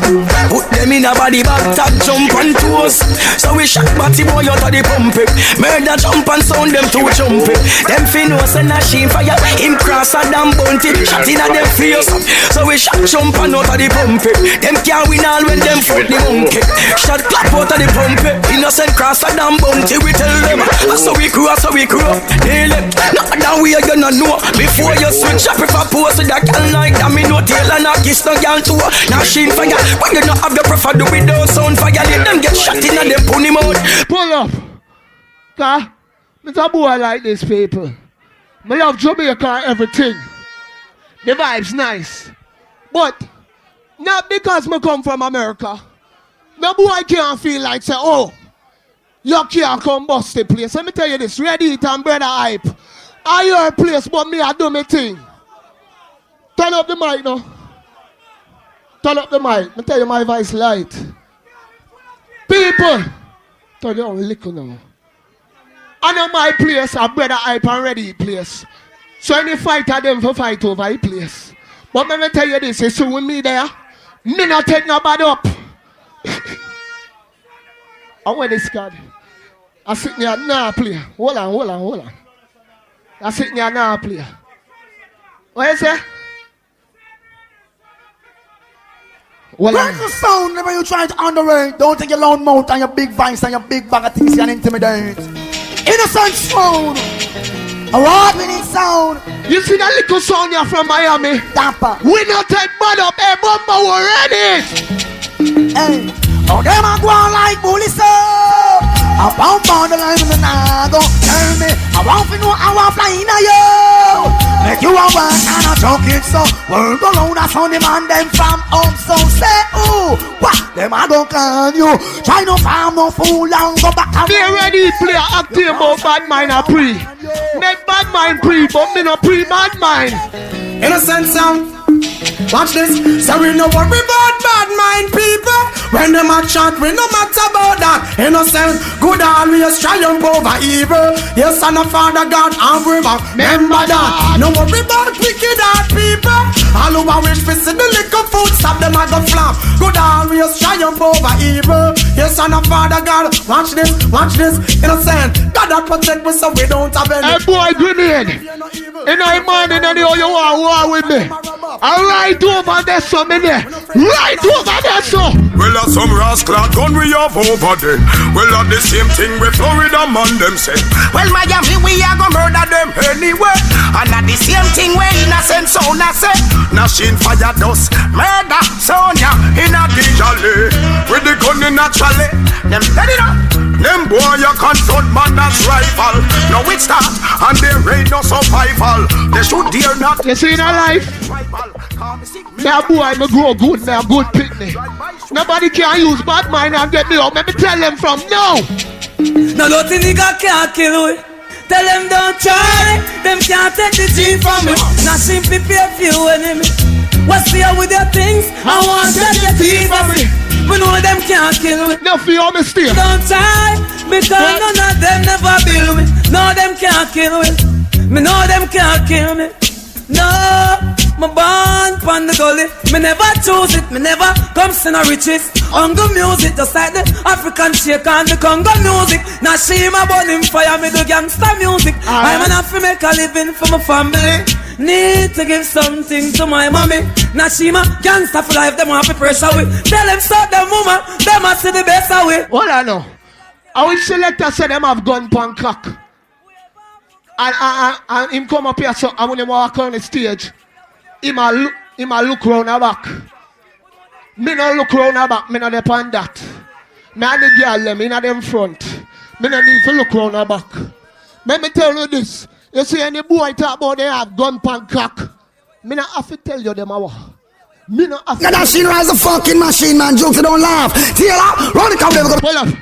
Put them in a body bag, tag jump and toes. So we shot batty boy out of the pump it. Murder jump and sound them too jumpy. Them finno send a sheen fire. Him cross a damn bounty. Shot in a them face. So we shot jump and out of the pump it. Them can't win all when them foot the monkey. Shot clap out of the pump it. Innocent cross a damn bounty. We tell them. So we cross, so we cross. They left. Not that way you gonna know. Before you switch up if I post with that girl like that. Me no tail and a kiss no girl too. Now sheen fire. When you not have the prefer do with those sound fire. Let them get shot in and them pull him out. Pull up. Cause Mr. Boy like this people. I love Jamaica and everything. The vibe's nice. But not because I come from America. No boy can't feel like say, oh, you can't come bust the place. Let me tell you this, Ready It and Bredda Hype. I your place, but me I do my thing. Turn up the mic now. Turn up the mic. Let me tell you my voice light. People, turn down a little now. I know my place, a Bredda Hype and Ready place. So any fighter them for fight over a place. But let me tell you this, you see with me there, me not take nobody up. I want this card. I sit near now player. Hold on. I sit near now player. What you say? Well, break the sound whenever you try to underrate. Don't take your loud mouth and your big voice and your big bag of things you can intimidate. Innocent sound. Award-winning sound. You see that little sound here from Miami? Dapper. We not take bad up. Hey, Bumba, we're ready. Hey. Oh, them a go on like bully so. I found the line in the nago. Tell me, I want to know how I fly in a yo. Make you a work and a joke it so. World alone a son man them from home. So say, ooh, what? Them a go can you. Try no farm, no fool and go back. Be ready, play active about bad mind a pre. Make bad mind pre, but me no pre bad mind. Innocent sound. Watch this. So we no worry about bad mind people. When them a chat, we no matter about that. Innocent, good always triumph over evil. Yes, and a Father God and river. Remember that. No worry about wicked heart people. All who a wish to see the little food stop them at the flap. Good always triumph over evil. Yes, and a Father God. Watch this, innocent. God that protect us so we don't have any. Hey boy, grenade. In the morning, anyhow you are war with me. Right over there, so many. Right over there, so. Well, that's some rascal gun we have over there. Well, that's the same thing with Florida man them say. Well, Miami, we are gonna murder them anyway. And not the same thing where innocent son I say. Nashing fire dust, murder Sonia in a DJ with the gun in naturally. Them steady up. Them boy you confront man that's rival. Now it's that and there ain't no survival. They should dare not. You see in our life, me a boy, me grow good, me a good picnic. Nobody can use bad mind and get me out. Let me tell them from now. No dirty nigga can't kill we. Tell them don't try. Them can't take the G from me. Not simply pay for you enemy. What's here with your things? I want to take the T from me. We know them can't kill me. No fear me still. Don't try. Because none of them never build me. No them can't kill me. Me know them can't kill me. No, my born pon the gully. Me never choose it, me never come to no riches. Hunger music, just like the African shake and the Congo music. Now she my burning fire, me do gangster music. I'm an have to make a living for my family. Need to give something to my mommy. Now she my gangster for life, them want to pressure with. Tell them stop them woman, them a see the best away. What I know? I will select say them have gun pan cock. And him come up here, so I when him walk on the stage, he ma look round her back. Me no look round her back, me no depend that. Me and the girl them in them front. Me no need to look round her back. Let me tell you this. You see any boy talk about they have gun pan cock. Me no have to tell you them what. Me no have to. That machine rise a fucking machine, man. Jokes, you don't laugh. Taylor, run the camera. Hold on.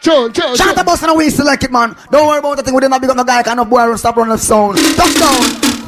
Shout out boss and we select it, man. Don't worry about the thing. We didn't big up no guy. Can't no boy run stop running the sound. Touchdown.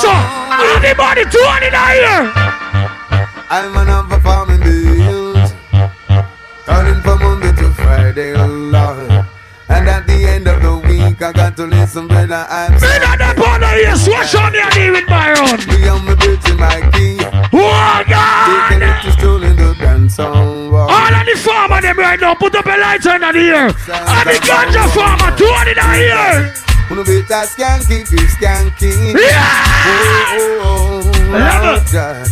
son. Anybody 20 here? I'm an over farming bills, turning from Monday to Friday, oh Lord. And at the end of the week, I got to listen, Bredda Hype. Bredda the corner here, switch on your knee with my own. Me on my bitch in my key. Oh God! Taking it to stroll in the dance hall. All of the farmer them right now, put up a lighter in the ear. And the ganja farmer, 20 in the ear. Wanna be that skanky, skanky. Yeah! God.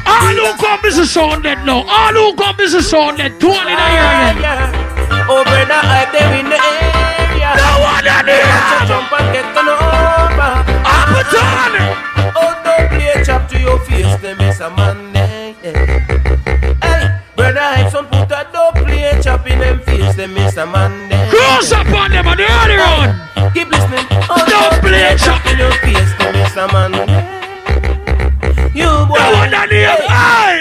All who come is a sounded now. All who come is a sounded. 20 in the ear again. Oh, Bredda Hype, they in the area. No one in there. Jump and get on over. Appleton. Oh, don't play chop to your face, them is a man. Hey, Bredda Hype, some put a don't play chop in them face, them is a man. Cross up on them on the early run. Keep listening. Oh, don't play chop in your face, them is a man. You boy, no one in there.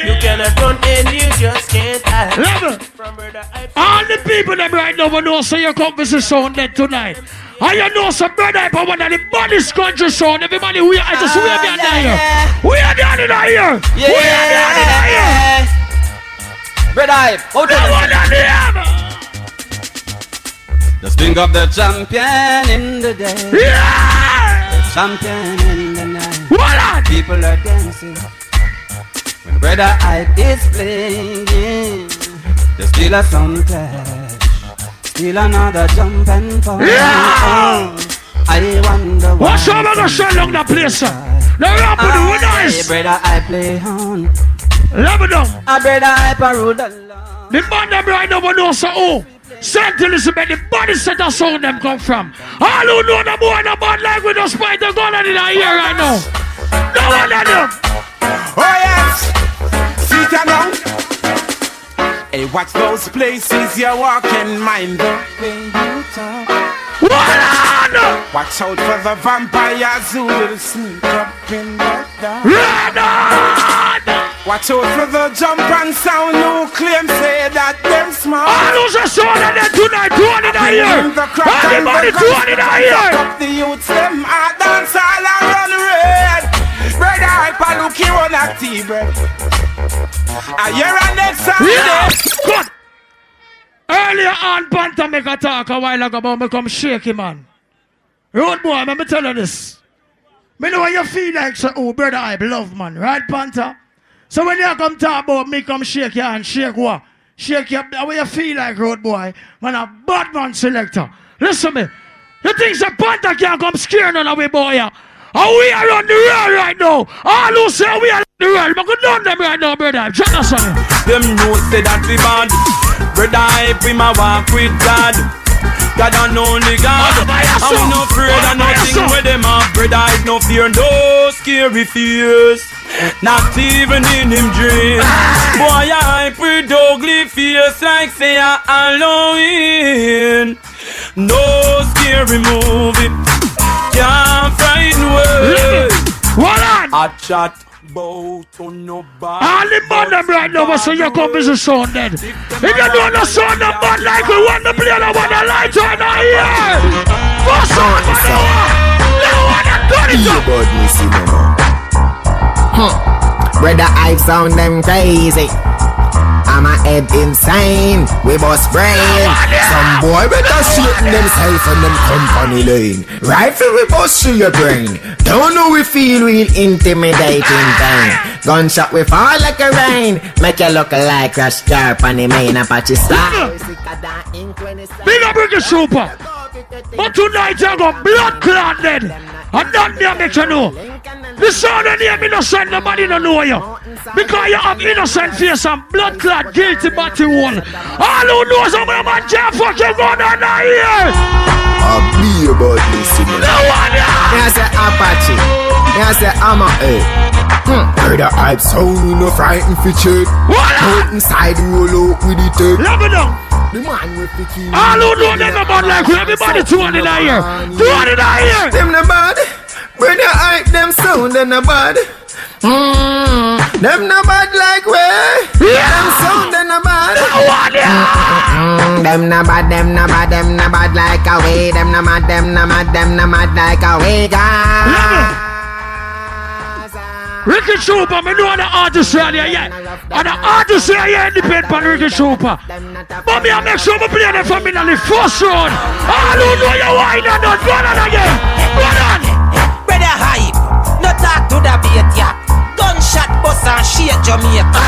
You cannot run and you just can't hide. Level. All the people them right now will know so your compass is sounded tonight. And you know some Bredda Hype one of the baddest country sound. Everybody we are just we are down here. We are down in here. We are down in here. Bredda Hype, out no one in here. Just think of the champion in the day. Yeah. The champion in the night. What? People are dancing when Bredda Hype is playing. There's still a sound clash, still another jump and fall. Yeah. I wonder why. What's up, I'm gonna shut down the place. Now rap with the winners. Bredda Hype play on. Let me know. Bredda Hype a rule the law. The man them right now will know so who. St. Elizabeth, the body set of sound them come from. All who know the boy the bad like we just fight the gun in the ear right now. No one of them. Oh yes. Sit down. Hey, watch those places you're walking, mind the way you talk. Watch out for the vampires who will sneak up in the dark. Watch out for the jump and sound who claim say that they're smart. All who's a sound of them tonight, 20 in the ear. Everybody 20 in the ear. The youths them are dance all around red. Bredda Hype a look you on a T-bread. A year and next Saturday. Good. Earlier on, Panther make a talk a while ago about me come shaky, man. Road boy, let me tell you this. Me know when you feel like so, oh, Bredda Hype love, man. Right, Panther? So when you come talk about me come shake your hand, shake what? Shake your, how you feel like, road boy? Man, a bad man selector. Listen me. You think the Panther can't come scare none of we, boy? And we are on the road right now. All who say we are on the road, but good on them right now, Bredda Hype. Check us out. Them know say that we bad. Bredda Hype, we ma walk with God. God and only God. And we no afraid of nothing with them off. Bredda Hype no fear, no scary fears. Not even in him dream. Boy, I hype with ugly face like say a Halloween. No scary movie can't frighten away. What on? I chat bout on nobody. All the man them right now, so you come as a sound dead. If you don't know sound them bad like we want to play, I want the light on the ear. For sound, no one that got it up. Bredda Hype sound them crazy. I'm a head insane. We bust brain. Some boy better shooting themselves on them company lane. Rifle we bust through your brain. Don't know we feel real intimidating pain. Gunshot we fall like a rain. Make you look like Crash Car on the main Apache style. Big up Ricky Super. But tonight you got blood clot dead. And that me make you know. The sound of name innocent, nobody don't know you. Because you have innocent face and blood clot guilty body wall. All who knows how many man can't fucking go down here. I'll be about this. No one here. I say Apache. I say I'm a Bredda Hype sound we no frightened for check. Out inside roll out with the tape. Let me know. The man with the key. All who know them about like everybody 200 a year. 200 a year. Them no bad. Bredda Hype them sound them no bad. Them no bad like we. Them sound them no bad. Them no bad, them no bad, them no bad like a way. Them no mad, them no mad, them no mad like a way. Ricky Trooper, me know the artist here, yeah. And the artist here depend on Ricky Trooper. But me, I make sure me play them for me in the first round. All who know you wine and not run on again. Run on. Bredda Hype, no talk to the beat, yeah. Gunshot bust and shake Jamaica.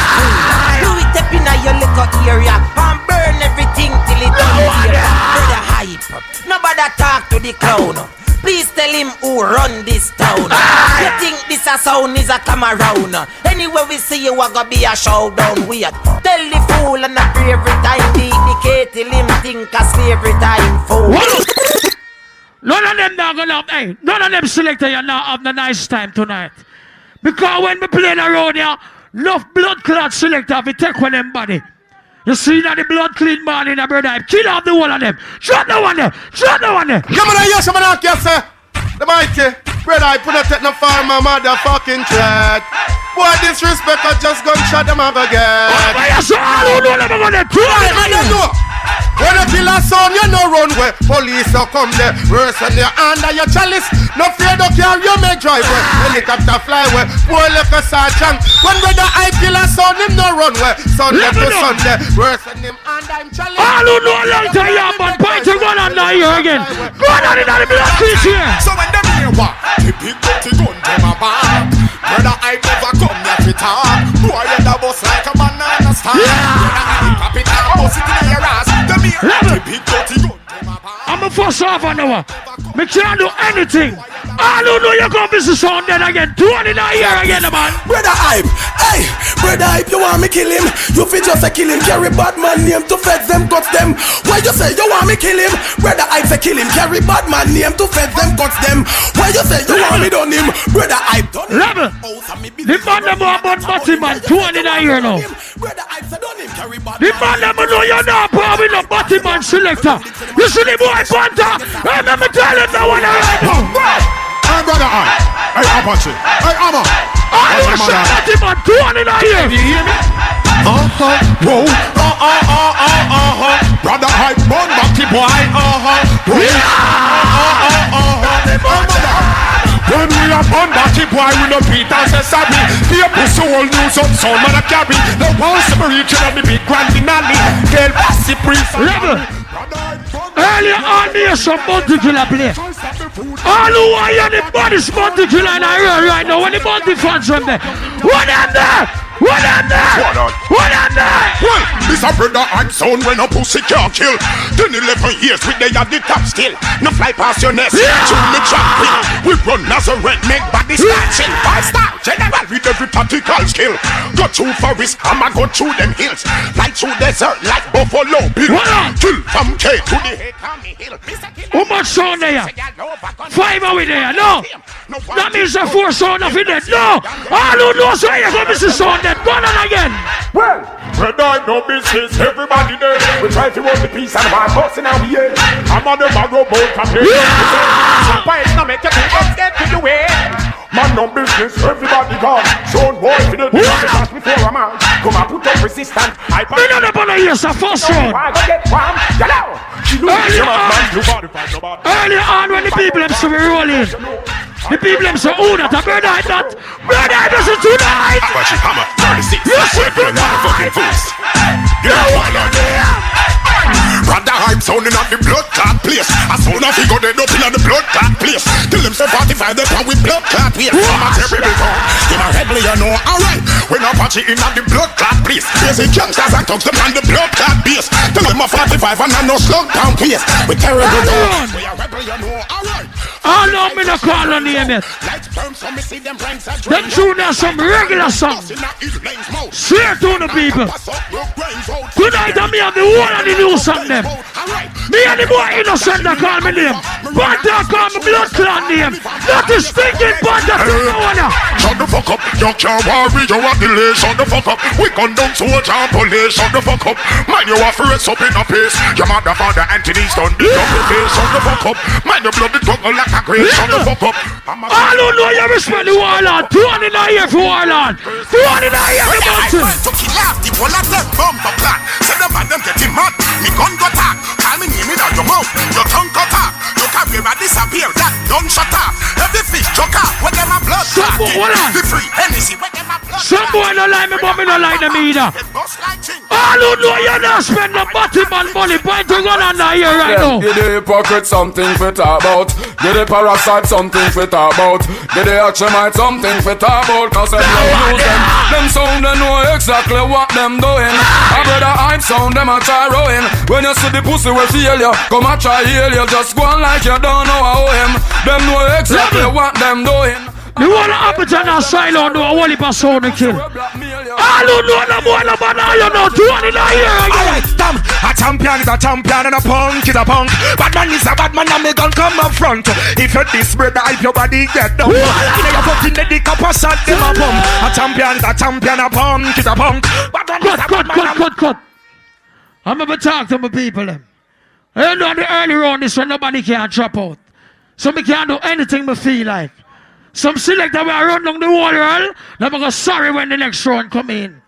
Do it up in your little area and burn everything till it done here. Bredda Hype, nobody talk to the clown. Please tell him who run this town. You think this a sound is a come around? Anywhere we see you, I gonna be a showdown. Weird. Tell the fool and a pray every time. Dedicate till him think a slavery time fool. None of them not gonna have, hey, none of them selector you not have the nice time tonight. Because when we play around here, enough blood clot selector we take with them body. You see that the blood clean man in a Bredda Hype. Kill off the one of them. Shut the one there. Shut the one there. Come on, yes, I'm gonna say. The mighty Bredda Hype put a take no for my motherfucking threat. Boy, disrespect, I just gunshot them up again. Oh, yes, I don't know them gonna do it. I don't know. When you kill a son, you no run where police will come there. Worse when you're under your chalice. No fear, no care, you make drive where helicopter fly where boy like a sergeant. When Bredda Hype kill a son, him no run where son left to Sunday. Worse when him under him chalice. I don't know long time you but Panther run under here again. Go on in the blood crease here. So when them hear what? The big dirty gun to my back. Bredda Hype never come here to talk. Boy, you da bust like a banana star. Capital bust it in your ass. I'm a first half an hour. Me can't do anything. I don't know you're gonna be sound then again. 20 now here again, man. Bredda Hype, hey, Bredda Hype, you want me kill him? You fit just a kill him, carry bad man name to feds them, guts them. Why you say you want me kill him? Bredda Hype say kill him, carry bad man name to feds them, guts them. Why you say you want me done him? Bredda Hype done him. Level. The man them want bad batty man. 20 now here now. The man them know you're not probably no batty man selector. You see the boy Panther? Hey, let me tell him that one already. Hey, Bredda Hype. Hey, Apache. Hey, Amma. I was shot at him at 20 now here. You hear me? Whoa. Bredda Hype, born batty boy. When we are born batty boy, we no beat and say sorry. People so old news up, so man a carry. The one separation of the big grand finale. Girl, bossy priest. Level. Earlier on here, some bounty killer play. All who are here, the body's bounty killer in here right now. When the bounty fans from there. What them there? What them there? What them there? Well, this a Bredda Hype sound when a pussy can't kill. 10, 11 years with they at the top still. No fly past your nest. Tune me jumping. We run as a red make body snatching. 5-star general with every tactical skill. Go through forest, I'ma go through them hills. Like through desert, like Buffalo Bill. Kill from K to the head on the hill. How much sound there? 5 are we there? No. That means the 4 sound of it dead. No. All who knows where you're going to see sound dead. Go on again. Well, Bredda Hype no business, everybody there. We try to run the peace and my boss in our way. I'm on the barrow boat from here. Why it's not make you think let's get to the way. Man no business, everybody gone. Shown boy for the dash before a man. Come and put up resistance. I me not up on here, so first round. Earlier on when the people them so rolling. The people them say, oh, that a Bredda Hype that. Bredda Hype is tonight. Apache Hammer, 36. You see motherfucking fools. You know what I'm there. Bredda Hype sounding at the blood clot place. As soon as he go dead up in the blood clot place. Till them say 45 they come with blood clot place. I'm a terrible town. Him a rebel, you know. Alright. When Apache in at the blood clot place. There's a gangsters and thugs them on the blood clot base. Till them a 45 and I no slug down place. We terrible town. We a rebel, you know. Alright. I know me no call on name it. Them tune are some regular songs. Swear to the people. Tonight I me have the one and the new song them. Me and the boy innocent that call me name. Panther call me blood clan name. That is thinking Panther to no one. Shut the fuck up. You can't worry, you are delay. Shut the fuck up. We gun down soldier and police. Shut the fuck up. Mind you are first up in a pace. Your mother, father, Anthony's done. Beat up your face. Shut the fuck up. Mind your blood, it go like a grave. Shut the fuck up. I don't know you respect the warlord. 200 in a year for warlord. 200 in a year for mountain. To kill off the one of them bumper plan. Say them and them getting mad. Me gun go talk. Call me name in your mouth. Your tongue cut off. You can't hear disappear. That don't shut up. Every fish Joker, where them a blood clot. The free Hennessy, where them a blood. Some boy don't like me, but me don't like them either. All who know you don't spend the bottom and money, point to gun under here right now. Give the hypocrite something to talk about. Give the parasite something to talk about. Give the Hachemite something to talk about. Cause them don't use them. Them sound they know exactly what them doing. A Bredda Hype sound them a try rowing. When you see the pussy will feel you, come a try heal you. Just go on like you don't know how him. Them know exactly what them doing. The whole of Appleton and Silo know a whole heap of sound to kill. All who know the boy no banana, you know, 2 in a year again. Alright, damn, a champion is a champion and a punk is a punk. Bad man is a bad man and me gun come up front. If you this Bredda Hype, your body get down. You know you're fucking the dick up a shot, them a pump. A champion is a champion, a punk is a punk. Bad man is a bad man. Cut. I'm gonna talk to my people them. You know the early round is when nobody can drop out. So me can't do anything me feel like. Some selector will run down the whole world. Now I'm sorry when the next round come in.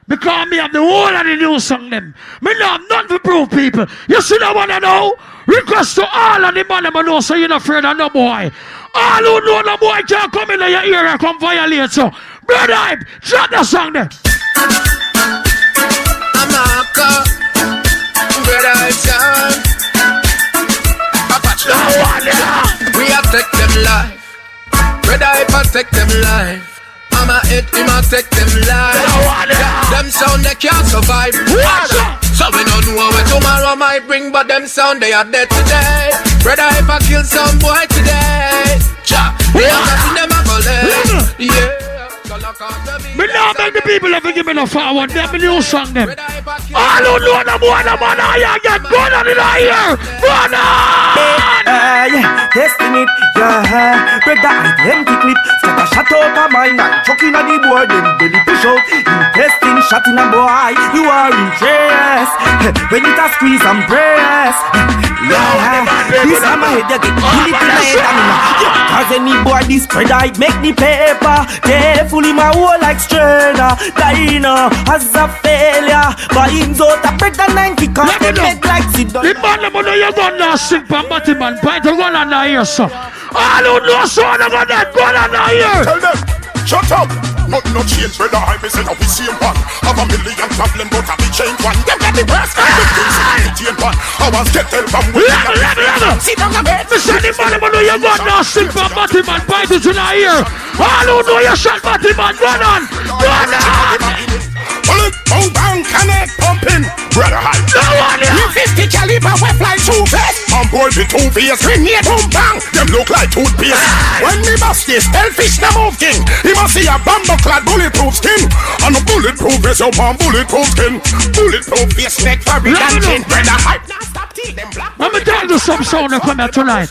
Because me have the whole of the new song them. Me not have nothing to prove people. You see that one I know? Request to all of the man them know so you're not afraid of no boy. All who know no boy can't come in your ear and come violate so. Bredda Hype, drop the song there. I'm a cop. Bredda Hype sound. We have take them life. Bredda Hype protect them life. I'ma hit him and take them life. Them sound they can't survive. So we don't know what tomorrow might bring, but them sound they are dead today. Bredda Hype a kill some boy today. We have seen them a bullet. Yeah. Me now make the people ever give me no forward. Them me new song them. All who know the boy the man I get gun on in the ear. Run on! Yeah, testing it, yeah. Bredda Hype, empty clip. Start a shot out of my mind. Chucking at the board, then belly push out. You testing, shot in a boy. You are in chase. When it a squeeze and press. Yeah, this time I head you get bullet in my head. Cause any boy this Bredda Hype make the paper. Carefully my whole like strainer. Dino as a failure. But him's out a Bredda 90 cause they make like sit down. The man them know you gonna sing from Batman. Point to gun on the ear so. All who know so they gonna gun on the ear. Tell them, shut up. Nothing no change, Bredda Hype is in a we same one. Have a million problem, but have we changed one. Them got the worst, the things in the chain one. I was get tell from where you sit down a bed. Me say the man know you gonna sing from Batman. Point to the ear. All who know you shot Batman, gun on. Gun on. Bullet, boom, bang, connect, pumping. Bredda Hype. No one here. 50 caliber, we fly too fast. On board the 2 face, grenade, boom, bang. Them look like toothpaste. When me bust this, hellfish the move king. He must see a bamboo-clad bulletproof skin. And a bulletproof vest, your palm bulletproof skin. Bulletproof face, neck, fabric, and chin. Bredda Hype. Let me tell you some sound that come here tonight.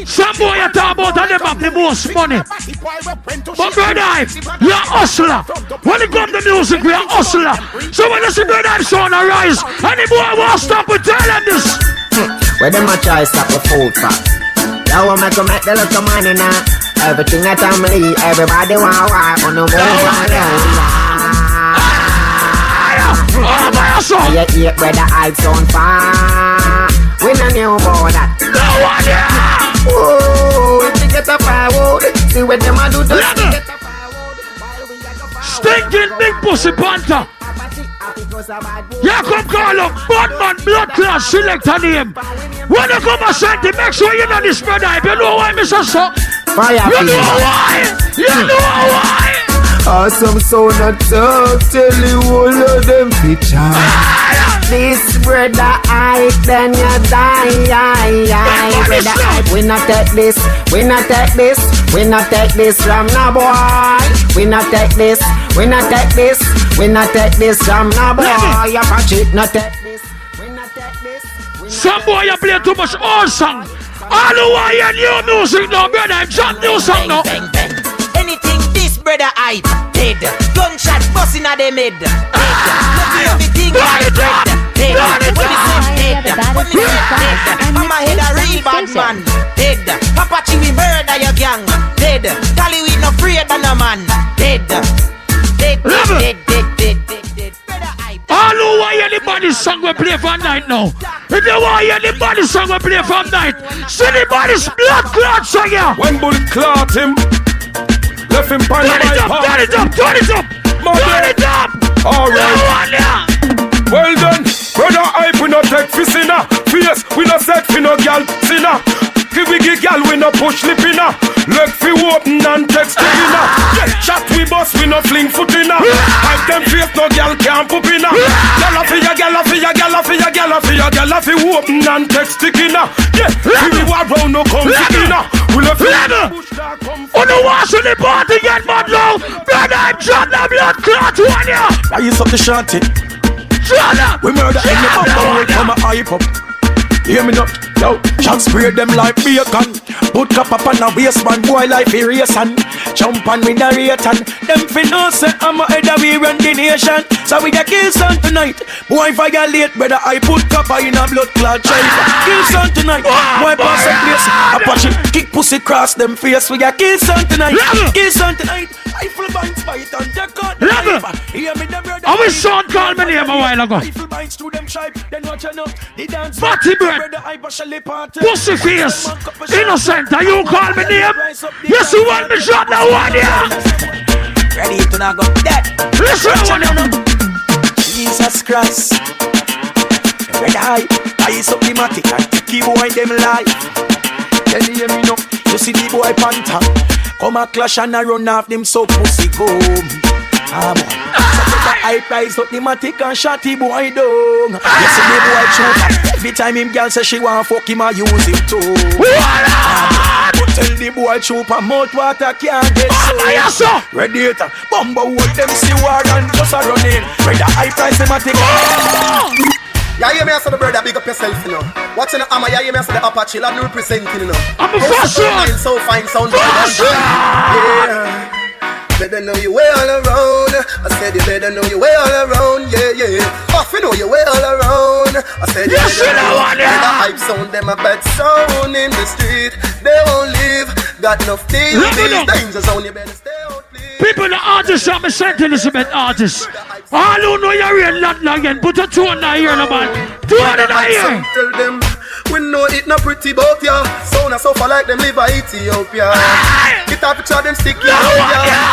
Some boy you talk about and them have the most money. But Bredda Hype, you're a hustler. When it comes to music, we're a hustler. So when you see Bredda Hype sound arise, any boy won't stop and tell them this. Where them a try stop the food fat. Yo, I make the little money now. Everything that I'm leave, everybody want on the wall. You eat Bredda Hype sound far. We no new about that. No one here. Oh, if you get a firewood, see what them a do. Stinking big pussy Panther. Yeah, come call up Batman blood class select a name. When you come and send it, make sure you know this Bredda Hype. You know why, Mr. So? You know why? You know why? Awesome sound not talk, tell you all of them picture. This Bredda Hype, then you die. Bredda Hype, we not take this, we not take this, we not take this from no boy. We not take this, we not take this, we not take this from no boy. You watch it, not take this, we not take this. Some boy you play too much old song. All who want your new music now, Bredda Hype, drop new song now. Anything this Bredda Hype dead. Gunshot busting at them head. Dead. Everything like dead. Dead. When me say dead. When me say dead. I'm a head a real bad man. Dead. Apache we murder your gang. Dead. Cali we no afraid of no man. Dead. Dead. Dead. Dead. Dead. Dead. Dead. Bredda Hype. All who want anybody song with play from night now. If you want to hear the body song we play from night, see the body's blood clot song here. When bullet clot him, left him pan turn it up, turn it up, turn it up, turn it up. Alright. Well done, brother hype, we no take fi sinner. Face, we no set fi no gal sinner. Give we give gal, we no push lip inna. Leg fi open and text to inna. Get chat we bust, we no fling foot inna. Hype them face, no gal can't poop inna. Gala fi ya, gala fi ya, gala fi ya, gala fi ya, gala fi open and text stick inna. Yeah, we walk round no come stick inna. We left on the wash in the party get mad low. Brother, I'm trying to blood clot one here. I use up the shanty. We murder in the bumper, we come a hype up. Hear me now, yo. Shot spray them like bacon. Put cap up on a waistband, boy like irrison. Jump on with the rate and them finna say I'm a head of we run the nation. So we got kill son tonight. Boy violate, brother, I put copper in a blood clot child. Kill son tonight. Boy pass a place. Apache, kick pussy cross them face. We got kill son tonight. Kill son tonight. Rifle binds fight and take out the knife. Hear me the brother. I wish Sean called me name a while ago. Rifle binds through them tribe. Then watch enough. The dance. Fatty bread. Pussy face. Innocent. Are you call me name? Yes, you want me shot that one here. Ready to now go dead. Listen to one. Jesus Christ. Bredda Hype. Ice up the matic and keep boy them life. Can you hear me now? You see the boy Panther. Come a clash and a run off them so pussy come. Ah boy. So take a high price up the matic and shot the boy down. You see the boy choker. Every time him girl say she want fuck him, I use him too. But tell the boy choper mouth water can't get so. Radiator, bumbo hold them see war and just a run in. Bredda high price the matic. Yeah, you may say the brother, big up yourself, you know. Watching the hammer, yeah, you may say the Apache, love representing, you know. I'm a first one. So fine, sound yeah. Better know you way all around. I said you better know you way all around, yeah, yeah. Off you know you way all around. I said you better know. The hype sound, them a bad sound in the street. They won't live, got enough things. These danger zone, you better stay out, please. People, the artists, I'm a sentence about artists. All who know you're real lot again, put a tune in here, man. Tune in here. Tell them, we know it not pretty about ya. Sound a suffer like them live in Ethiopia. Get a picture them stick ya.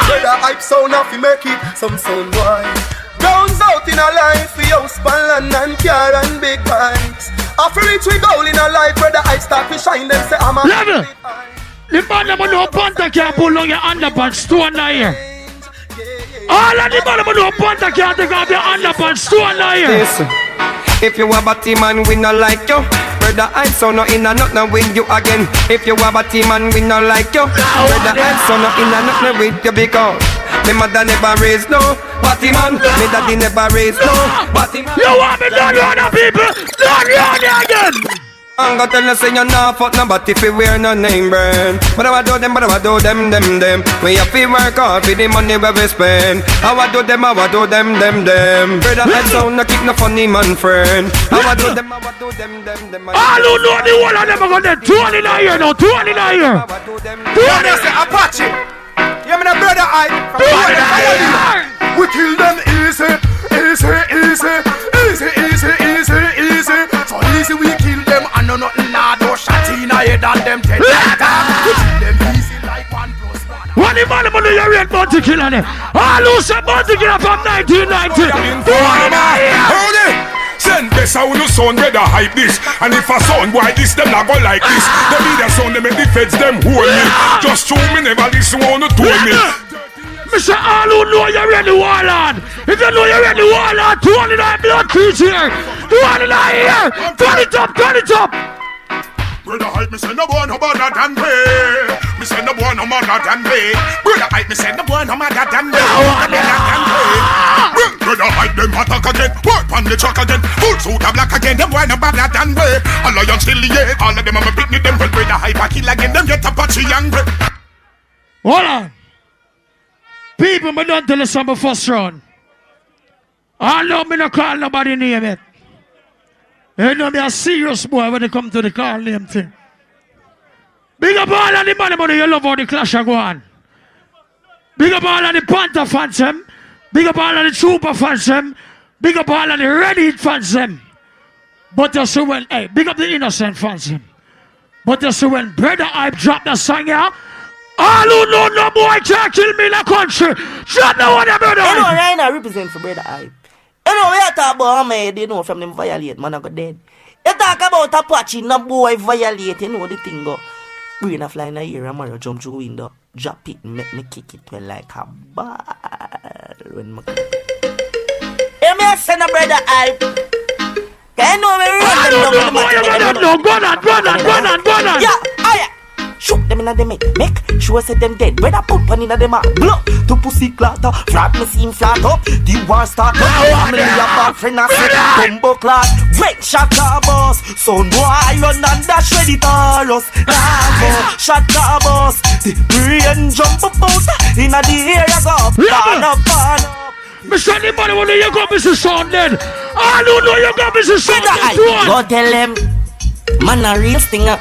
Bredda Hype sound off you make it some sound boy. Browns out in a life, we house land and car and big bikes. After reach we goal in a life, Bredda Hype start to shine. Them say I'm a level. The man that no Panther can't pull on your underpants, two and here. All of the man that no Panther can't take off your underpants, two and here. Listen, if you a batty man, we not like you. Bredda Hype so no in a nothing with you again. If you a batty man, we not like you. Bredda Hype so no in a nothing with you because me mother never raised no batty man. Me daddy never raised no batty man. You want me done run the people? Done run again. I'm gonna tell you say you're not fuck nobody if you wear no name brand. But I do them, them. We have to work hard for the money where we spend. How I do them. Bredda Hype sound no keep no funny man friend. How I do them. All who know the whole of them are gonna do it in here now, do it in here. Do it in here. Apache. You mean a Bredda Hype? Do it in here. We kill them easy. So easy we kill them and no nothing nah do shot in a head and them dead like that. We kill them easy like 1+1. What the man about the area bounty killer there? All who say bounty killer from 1990. Do it in here. Hold it. Send this how no sound Bredda Hype this. And if a sound boy this them not go like this. The media sound them make the feds them hold me. Just show me never listen one to told me. Mr. All who know you're ready, warlord. If you know you're ready, warlord, 29 blood creature here. 29 here. Turn it up. Bredda Hype, me say no boy no better than me. Me say no boy no better than me. Bredda Hype, me say no boy no better than me. Bredda Hype, them attack again. Work on the truck again. Full suit of black again. Them boy no better than me. All of them still yeah. All of them I'm a picnic. Them when Bredda Hype a kill again. Them get Apache angry. Hold on. People, me don't tell you something first round. I know me no call nobody name it. You know me a serious boy when it come to the call name thing. Big up all of the money you love how the clash go on. Big up all of the Panther fans them. Big up all of the Trooper fans them. Big up all of the Reddit fans them. But you see when, hey, big up the innocent fans him. But you see when Bredda Hype drop the song here, all who know no boy can't kill me in the country. Drop the one, Bredda Hype. You know, right now represent for Bredda Hype. You know, we talk about how many they know from them violate, man, I got dead. You talk about Apache, no boy violate, you know the thing go. Brain a fly in the air and Mario jump through the window, drop it and make me kick it well like a ball. When my hey, me a send a Bredda Hype. Can you know me run them down? Yeah, yeah. Shoot them in the make sure say them dead. Brother put pan in the mark. Blow to pussy clatter. Flat me see him flat up. The war start up. Family a bad friend a set. Combo class. Break shot car boss. Son boy run and dash ready Taurus. Shot car boss. The brain jump up out. Inna the air I go. Pan up. Mr. Anybody when you go Mr. Sound dead. I don't know you go Mr. Sound dead. Go tell them. Man a real stinger.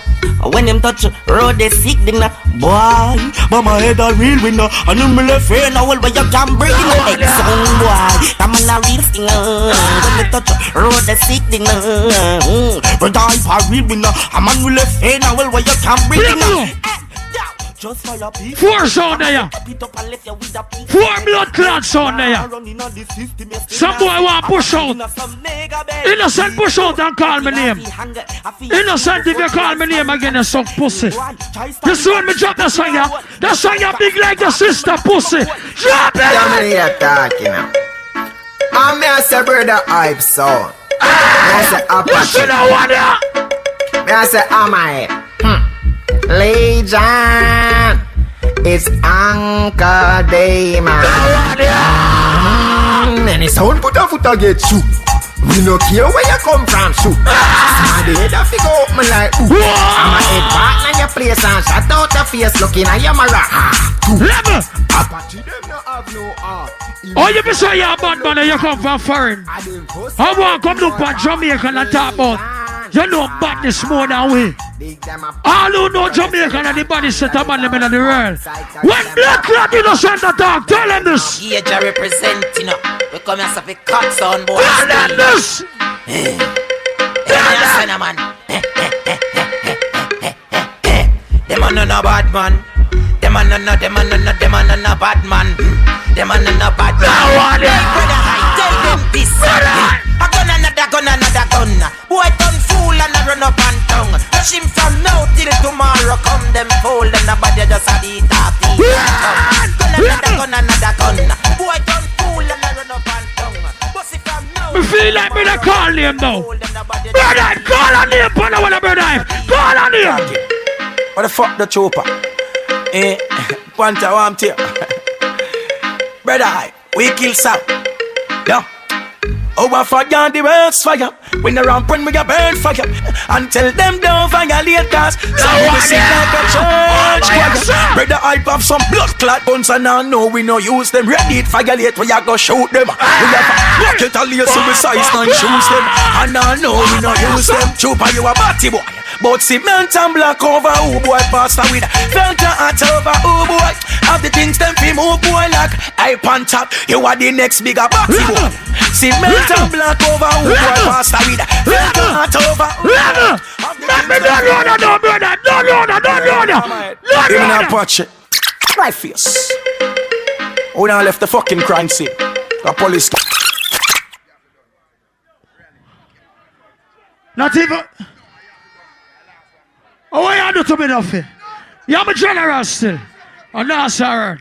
When them touch road they sick them not. Boy, but my head a real winner. And I'm left here now where you can break in the head sound boy. That man a real stinger. When they touch road they sick them not. But I a real winner. A man will left here now where you can break in the Four sound there. 4 blood clot sound there. Some boy want push out. Innocent push out and call my name. Innocent if you call my name again and suck pussy. You see when me drop that song here? That song here big like the sister pussy. Drop it! I'm here talking now. I'm here say Bredda Hype sound. I say Apache. I say Amai. Legion, it's Uncle Damon. Any sound put a foot get shoot. We no care where you come from, shoot. Somebody head a figure up me like ooh. I'm a head back in your place and shut out the face looking at your mirror. Level. Apache them no have no heart. Oh, you be say you're a bad man and you come from foreign. I want to come look at Jamaica and talk about. You know badness more than we. All who know Jamaica and the body set up on them in the world. When black clot innocent attack, tell them this. Yeah, you represent, you know. We come here to be cuts on boy. Tell them this. Man. Them are no bad man. Them are no bad man. Them are no bad man. Bredda Hype, tell them this. A gun, another gun. Boy turn fool and a run up and tongue. Rush him from now till tomorrow. Come them fool and nobody just a eat off. Another gun. Boy turn fool and a run up and tongue. But if from now, me feel like me to call name now. Bredda Hype, call on name. Put on Bredda Hype. Call on name. What the fuck the chopper? Panther warm tail. Bredda Hype, we kill Sam. Yeah. Over fire, the world's fire. When the ramp when we a burn fire. And tell them don't violate cause some we sing like a church choir. Bredda Hype have some blood clot guns and I know we no use them. Ready to violate, we a go shoot them. We have a rocket a lace with size and shoes them. And I know we no use them. Chupa you a batty boy. But cement and black over who boy pasta with Panther at over who boy. Have the things them fi move boy like Hype on top. You are the next bigger batty boy. Cement and black over who boy pasta with Panther at over who boy. Don't Give me that patch. Right face. We done left the fucking crime scene. The police. Not even. Oh, what you do to me nothing? You're a general still. Oh, no, sir.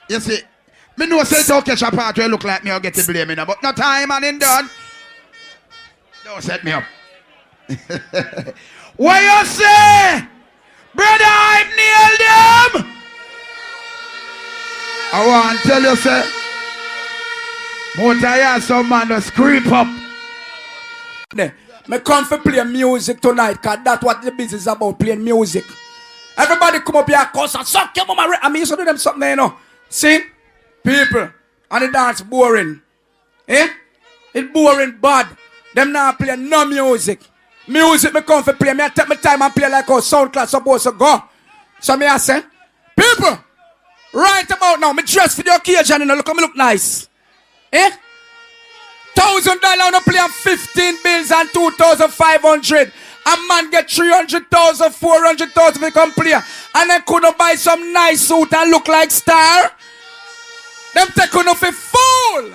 You see, me know say don't catch a part where look like me or get the blame in, but no time and in done. Don't set me up. What you say? Bredda Hype nailed them. I want to tell you, say, more tired some man just creep up. Me come for play music tonight, cause that's what the business is about, playing music. Everybody come up here, cause I suck your mama. I mean, you should do them something, you know. See? People, and the dance boring. Eh? It's boring bad. Them not play no music. Music me come for play. Me I take my time and play like how sound class supposed to go. So me I say, people, right about now, me dress for the occasion and look at me look nice. Eh? $1,000 on play 15 bills and 2,500. A man get 300,000, 400,000 to come play. And then couldn't buy some nice suit and look like star. Them take enough a fool.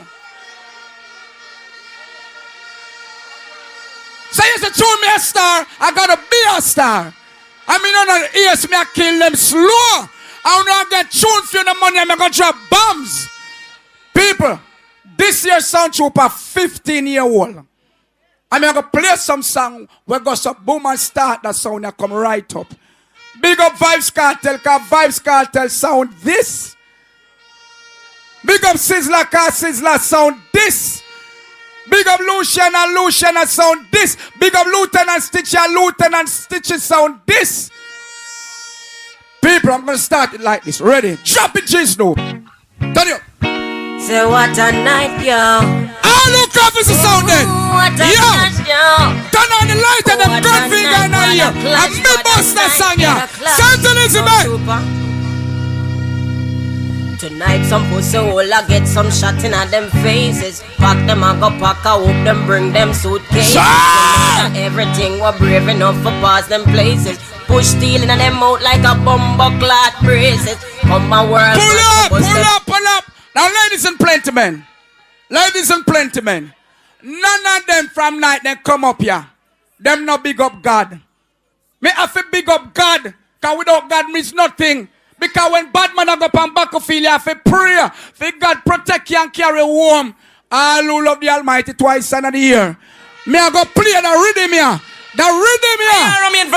So you say, show me a star, I gotta be a star. I mean, on the ears, me I kill them slow. I don't get tuned for the money, I'm gonna drop bombs. People, this year Sound Trooper 15-year-old. I'm gonna play some song where go some boom and start that sound that come right up. Big up Vibes Cartel, cause Vibes Cartel sound this. Big up Sizzler, cause Sizzler sound this. Big up Lucian and Lucian sound this. Big up Lieutenant Stitch and Lieutenant Stitch sound this. People, I'm gonna start it like this. Ready? Drop it, G's now. Turn it up. Say what a night, yo. All look up is the sound then. Yo. Turn on the light and the gun finger in our ear. And me bust that song, yeah. Saint Elizabeth. Tonight some pussy hola get some shot in at them faces. Pack them and go pack, I hope them bring them suitcases. Everything were brave enough for pass them places. Push steel in them out like a bumbo clot braces. Come my world. Pull up. Now ladies and gentlemen. Ladies and gentlemen. None of them from night they come up here. Them no big up God. Me have to big up God. Cause without God means nothing. Because when bad man go up on battlefield, you have to pray. For God protect you and carry home. All who love the Almighty twice in the year. Me I go play the rhythm here. The rhythm here.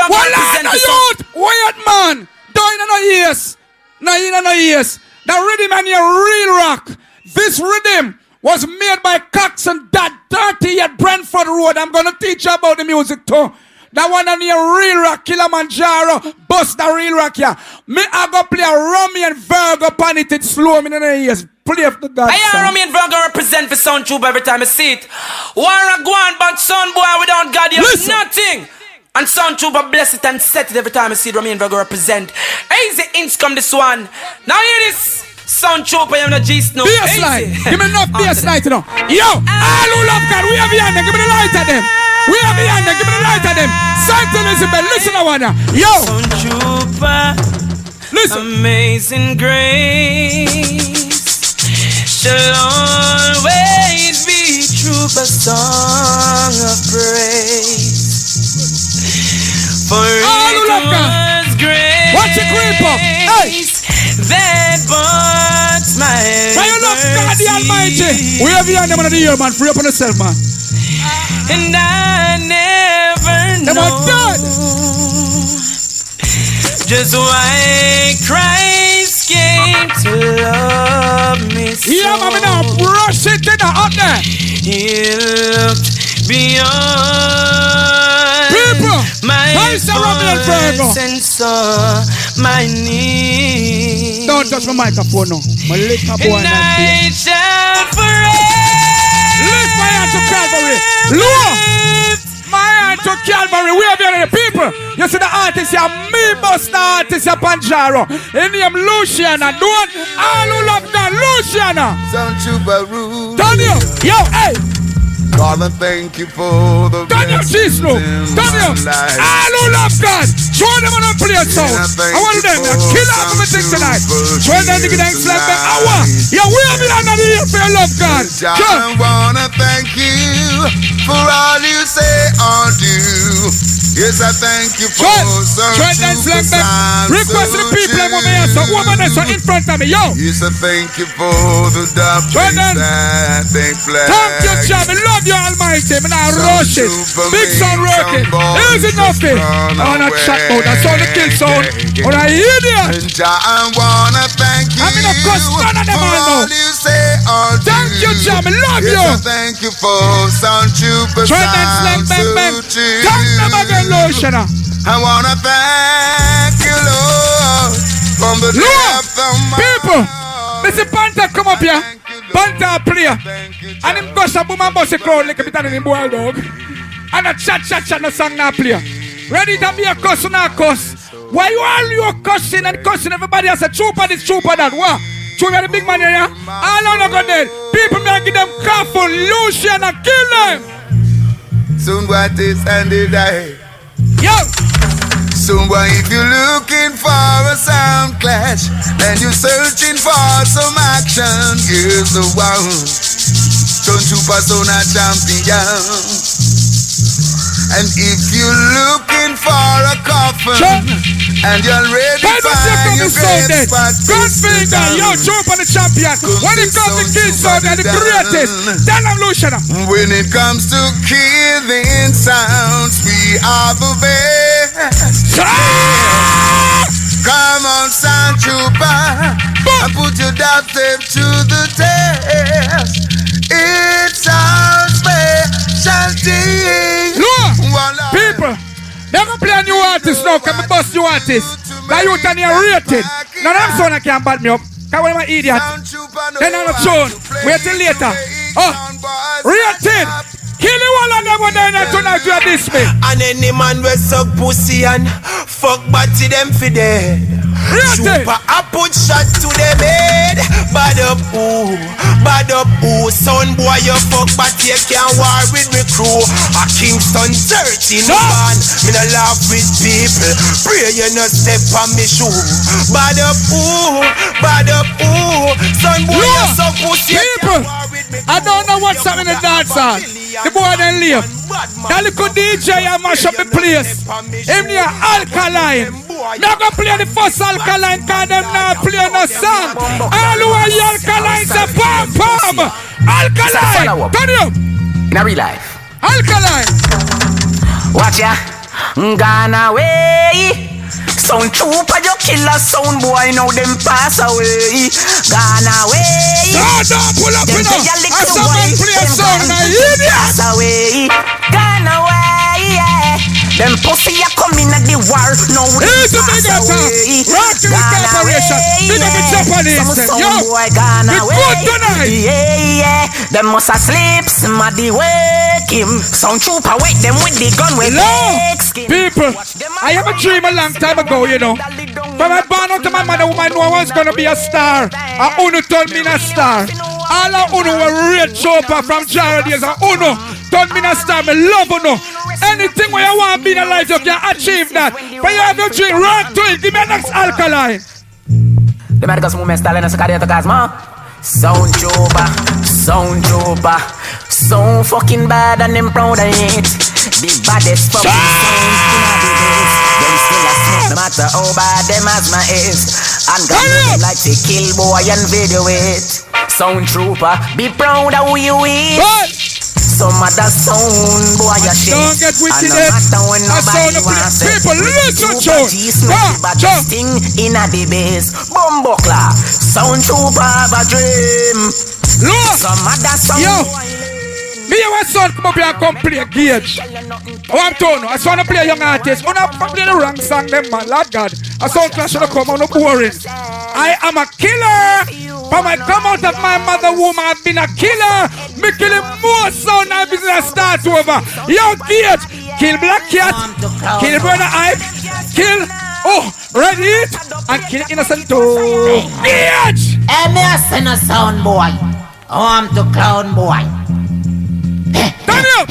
Well, I know youth. Wyatt man. Don't in no ears. No ears. The rhythm and your real rock. This rhythm was made by Cox and that 30 at Brentford Road. I'm going to teach you about the music too. That one on your real rock, Kilimanjaro, bust the real rock here. Me I go play a Rummy and Virgo pan it slow me in the ears. Play for the God. I hear Rummy and Virgo represent for Sound Tube every time I see it. Wanna go on but son boy without God you have nothing. And Sound Tube bless it and set it every time I see Rummy and Virgo represent. Easy inch come this one. Now hear this. Sound Trooper, you have no G-Snow. Bassline. Give me enough bassline, you know. Yo, all who love God, we have behind them. Give me the light of them. We have behind them. Give me the light of them. Saint Elizabeth, listen to one. Yo. Sound Trooper. Listen. Amazing grace shall always be true, a song of praise. For all who love God. Grace. Watch it creep up. Hey. That bought my for you love God the Almighty. We have you on them on the year, man. Free up on yourself, man. And I never know just why Christ came to love me so. Yeah, man, now brush it in the up there. He looked beyond people. My faults and saw my needs. Don't touch my microphone now. My little boy and I shall forever lift my hand to Calvary. Lift my hand to Calvary. We have here the people. You see the artist here, me bust the artist here, Panjaro. His name Luciana. Don't all who love God, Luciana. Sound Trooper Roo. Daniel, yo, hey. God, I thank you for the Daniel Cisno. Daniel, all who love God. Show them on a play sound. I want them to kill off everything tonight. Show them to get them slap the hour. Yeah, we have been under the ear for your love, God. I wanna thank you for all you say or do. Yes, I thank you for searching for signs. Request the people and women here, so woman is in front of me, yo. Yes, I thank you for the doctrines that they flag. Thank you, John. I love you, Almighty. I'm not rush it. Big sound working. Easy nothing. I wanna chat out. That's all the kill sound. Or I hear you. I wanna thank you. I'm in a cuss none of them all now. Thank you, John. I love you. Yes, I thank you for Sound Trooper. Thank them again, Lotion. I wanna thank you, Lord, from the depth of my people. Mr. Panther, come up here. Panther player. And him goes a boom and bust a crowd like a bit of him boy dog. And a chat, no song now player. Ready to be a cuss or not cuss? Why you all you cussing and cussing everybody as a trooper this, trooper that? What? So we got the big man here, yeah? All on the dead. People may give them careful, Lucian and kill them. Soon what is and they die. Yo! Soon boy, if you're looking for a sound clash and you're searching for some action, here's the one. Don't you pass on a champion. And if you're looking for a coffin and you're ready to find your great spot, Gunfinger, yo, jump on the champion. When it comes to kill sound, they're the greatest. Tell them, Lucian. When it comes to killing sounds, we are the best. Come on, sound trooper, and put your dub tape to the test. It's our specialty. People, they're gonna play a new artist now. Can we bust new artist? That you can hear rated. Now that son can't bad me up. Cause I'm an idiot. Then I'm not shown. Wait till later. Oh, rated. Kill the one of them when they're not tonight. You are this me. And any man will suck pussy and fuck body them for dead. Super, I put shot to them head. Bad up, ooh. Son boy, you fuck, but you can't war with me crew. A Kingston 13 man. Me no laugh with people. Pray you not step on me shoe. Bad up, ooh. Son boy, you suck pussy. People, I don't know what's happening in the dance hall. The boy then leave. That little DJ and mash up the place. Him near Alkaline. Now go play the first Alkaline, cause them now play no song. All who are Alkaline say pam pam. Alkaline, turn it up. In a real life. Alkaline. Watch ya. Gone away. Sound trooper, you kill a sound boy, now them pass away. Gone away. Don't pull up, them you know. I saw them play a song, now idiot. Pass away. Gone away, yeah. Them pussy a coming at the war, now them pass away. Gone away, some sound boy gone away. Yeah. Them must have sleep, somebody wake him. Sound trooper wake them with the gun with people, I have a dream a long time ago, you know. When I born out to my mother, who I knew I was gonna be a star. And Uno turned me in a star. All of Uno were real chopper from Jared days. And Uno turned me in a star. Me love Uno. Anything where you want to be in life, you can achieve that. But you have your dream, run to it. Give me a next Alkaline. The medical movement style in a cardiac asthma. Sound trooper. So fucking bad and them proud of it. The baddest fucking sound in the days. Them still a smoke no matter how bad them asthma is. And God them like to kill boy and video it. Sound trooper, be proud of who you is. Some other sound boy you shit. Don't get wicked. And no matter when nobody wants it. People listen to baddest thing in a the base. Bumbuckler, sound trooper have a dream. Look, some other sound me and my son come up here and come play Gage. Oh, I'm telling you, I just want to play a young artist. Oh, I'm play the wrong song, them man, Lord God. I sound clash will come, I'm not boring. I am a killer. From I come out of my mother womb, I've been a killer. Me killing more sound than business start over. Yo, Gage, kill Black Cat, kill Bredda Hype, kill, Red Heat, and kill Innocent too. Gage! Hey, me a send a sound boy. I'm to clown boy. Turn it up!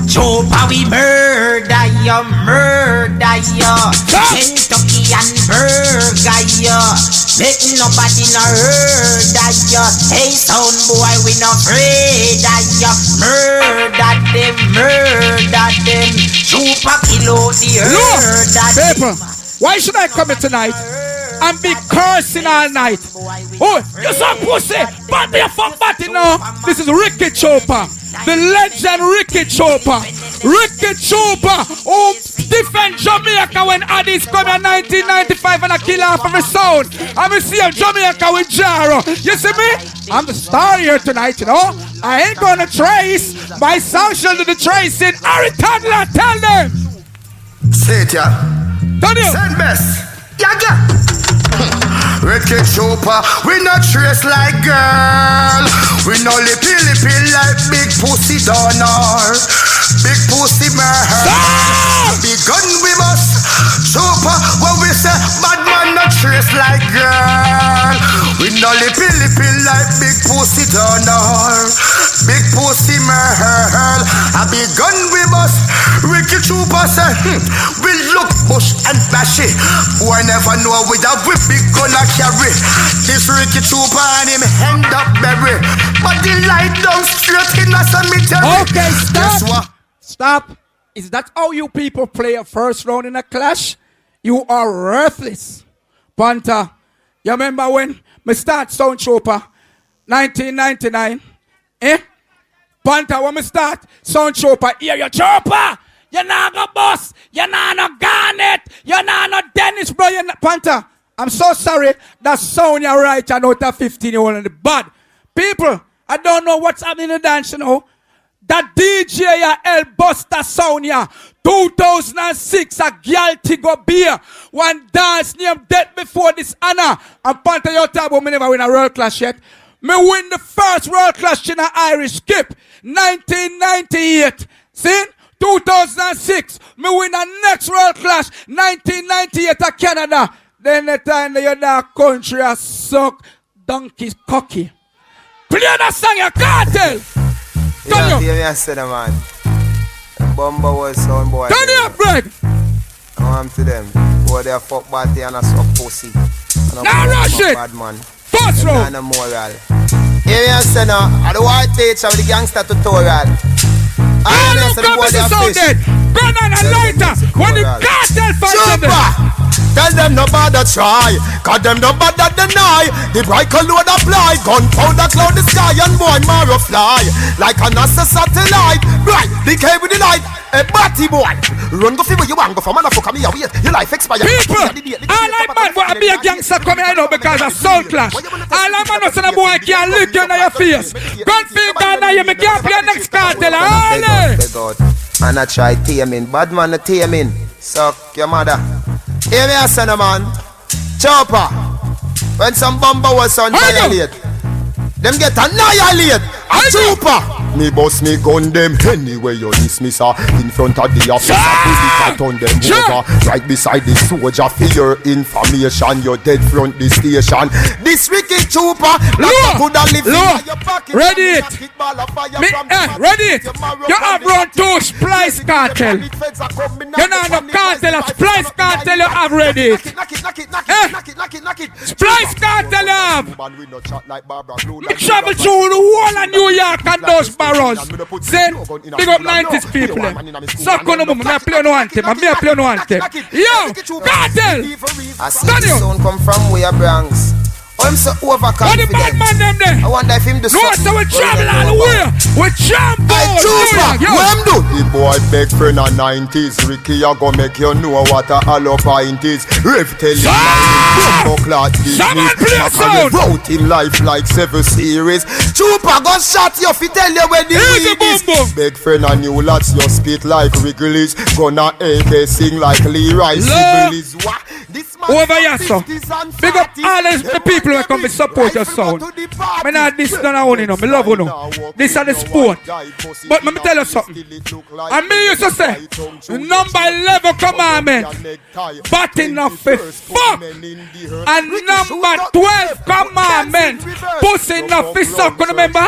Chopa we murder you. Kentucky and burger you. Let nobody no heard of you. Hey sound boy, we no afraid of you. Murder them. Chopa kill out the herd of them. Why should I come here tonight and be cursing all night? Oh, you some pussy! But you fuck batty now! This is Ricky Chopper, the legend Ricky Chopper. Ricky Chopper, who defend Jamaica when Addis come in 1995 and I kill half of his sound. I'm seeing Jamaica with Jaro. You see me? I'm the star here tonight, you know. I ain't gonna trace. My sound shall do the tracing. Harry Toddler, tell them! Say it, yeah. Send best. Yaga. Red Kid Chopper, we not trace like girl. We no lippy like big pussy donor. Big pussy murder. Big gun we must. Chopper, when we say bad man not trace like girl. No lippy like big pussy donor. Big pussy merl. A big gun we bust. Ricky Trooper say, we look bush and bashy. Boy never know we have we big gun a carry. This Ricky Trooper and him end up berry. But the light down straight in a cemetery. Okay, stop. Stop. Is that how you people play a first round in a clash? You are worthless. Panther, you remember when me start Sound Trooper? 1999. Panther, when me start Sound Trooper, hear your Trooper. You're not a boss. You're not a Garnet. You're not a Dennis, bro. Panther, I'm so sorry. That sound you're right. I know that 15-year-old in the bad. People, I don't know what's happening in the dance, you know. That DJ El Buster sound ya 2006 a girl go beer. One dance named Dead Before This Honor. And Panther, you talk about me never win a world clash yet. Me win the first world clash in a Irish skip 1998. See? 2006. Me win the next world clash 1998 at Canada. Then the time that your country a suck donkey's cocky. Play that song, you cartel. Yeah, I said, man. Bumba was sound boy. Turn it up, Greg. I want to them. Boy, they fuck body and a suck pussy. Now rush it. Bad man. First round. And a moral. Here I say now, I the white teacher with the gangster tutorial. I don't come to the sound dead. Gun and a lighter. When the cartel fights them. Tell them no bother try, cause them no bother deny. The bright load apply, gunpowder cloud the sky and boy marrow fly. Like a NASA satellite, bright, decay with the light. A batty boy, run go feel where you want, go for motherfucker me away. Your life expire. People, I like man for a be a gangster coming I know because of sound clash. I like man for a boy can't look you in your face. Gun feel down now you make you play next cartel. And I try taming, bad man a taming. Suck your mother. Hear me a son of man. Chopper. When some bomber was on violate, them get annihilate. A trooper. Me boss me gun them anyway you dismiss her. In front of the officer, police turn them over. Right beside the soldier for your information. You're dead front the station. This wicked trooper, ready it. Ready it. You have run two splice cartel. You know no cartel, a splice cartel you have ready it. Splice cartel you have. Me travel through the whole of New York and those barons. Then, big up 90s people. So, I play no anthem. I play no anthem. Yo, cartel! I see the sound come from where Bronx. I'm so overconfident. What the bad man them there? I wonder if him do something. No, so we travel all the way. We jump out. What do? The boy beg friend of 90s. Ricky, I go make you know what a hollow pint is. Rev tell him Bumbo clot business. I wrote him life like 7 series. Trooper go shot you if he tell you where the weed is. Beg friend of new lads, you spit like Wrigley's. Gonna AK sing like Leroy Sibbles. Over here, so. Big up all the people who come to support your sound. I not this done only, no. I love you, no. This is the sport. But let me tell you something. And me used to say, number 11 commandment, but enough for fuck. And number 12 commandment, pussy enough for suck. Remember?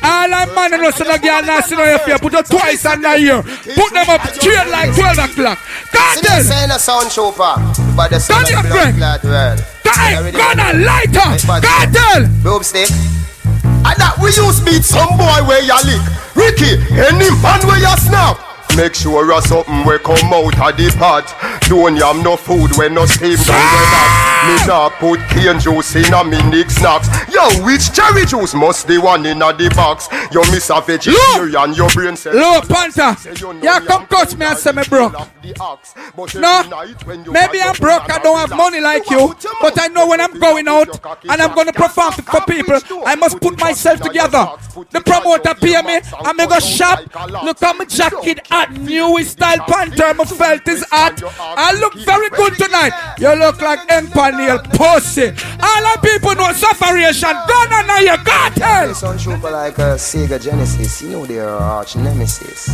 All I'm man and us and the girl now sit on your feet. Put them twice in a year. Put them up straight like 12 o'clock. Cartel! Say no sound chopper, but the sound of blood clad world. Time, gonna lighter, cartel! Rope stick. And that we use beat some boy where you lick. Ricky, any man where you snap. Make sure a something will come out of the pot. Don't yam no food when no steam down the back. Me nah put cane juice in a me nick snacks. Yo, which cherry juice must the one in a the box? You miss a vegetarian, your brain says. Look, Panther, yeah, come catch me and say me broke. No, maybe I'm broke, I don't have money like you. But I know when I'm going out and I'm gonna perform for people, I must put myself together. The promoter pay me, I'm gonna go shop. Look at my jacket at new style Panther, my felt is hot. I look very good tonight. You look like Empanel pussy. All the people know sufferation. Go on now, you go Cartel. Son trooper like a Sega Genesis, you know they're arch nemesis.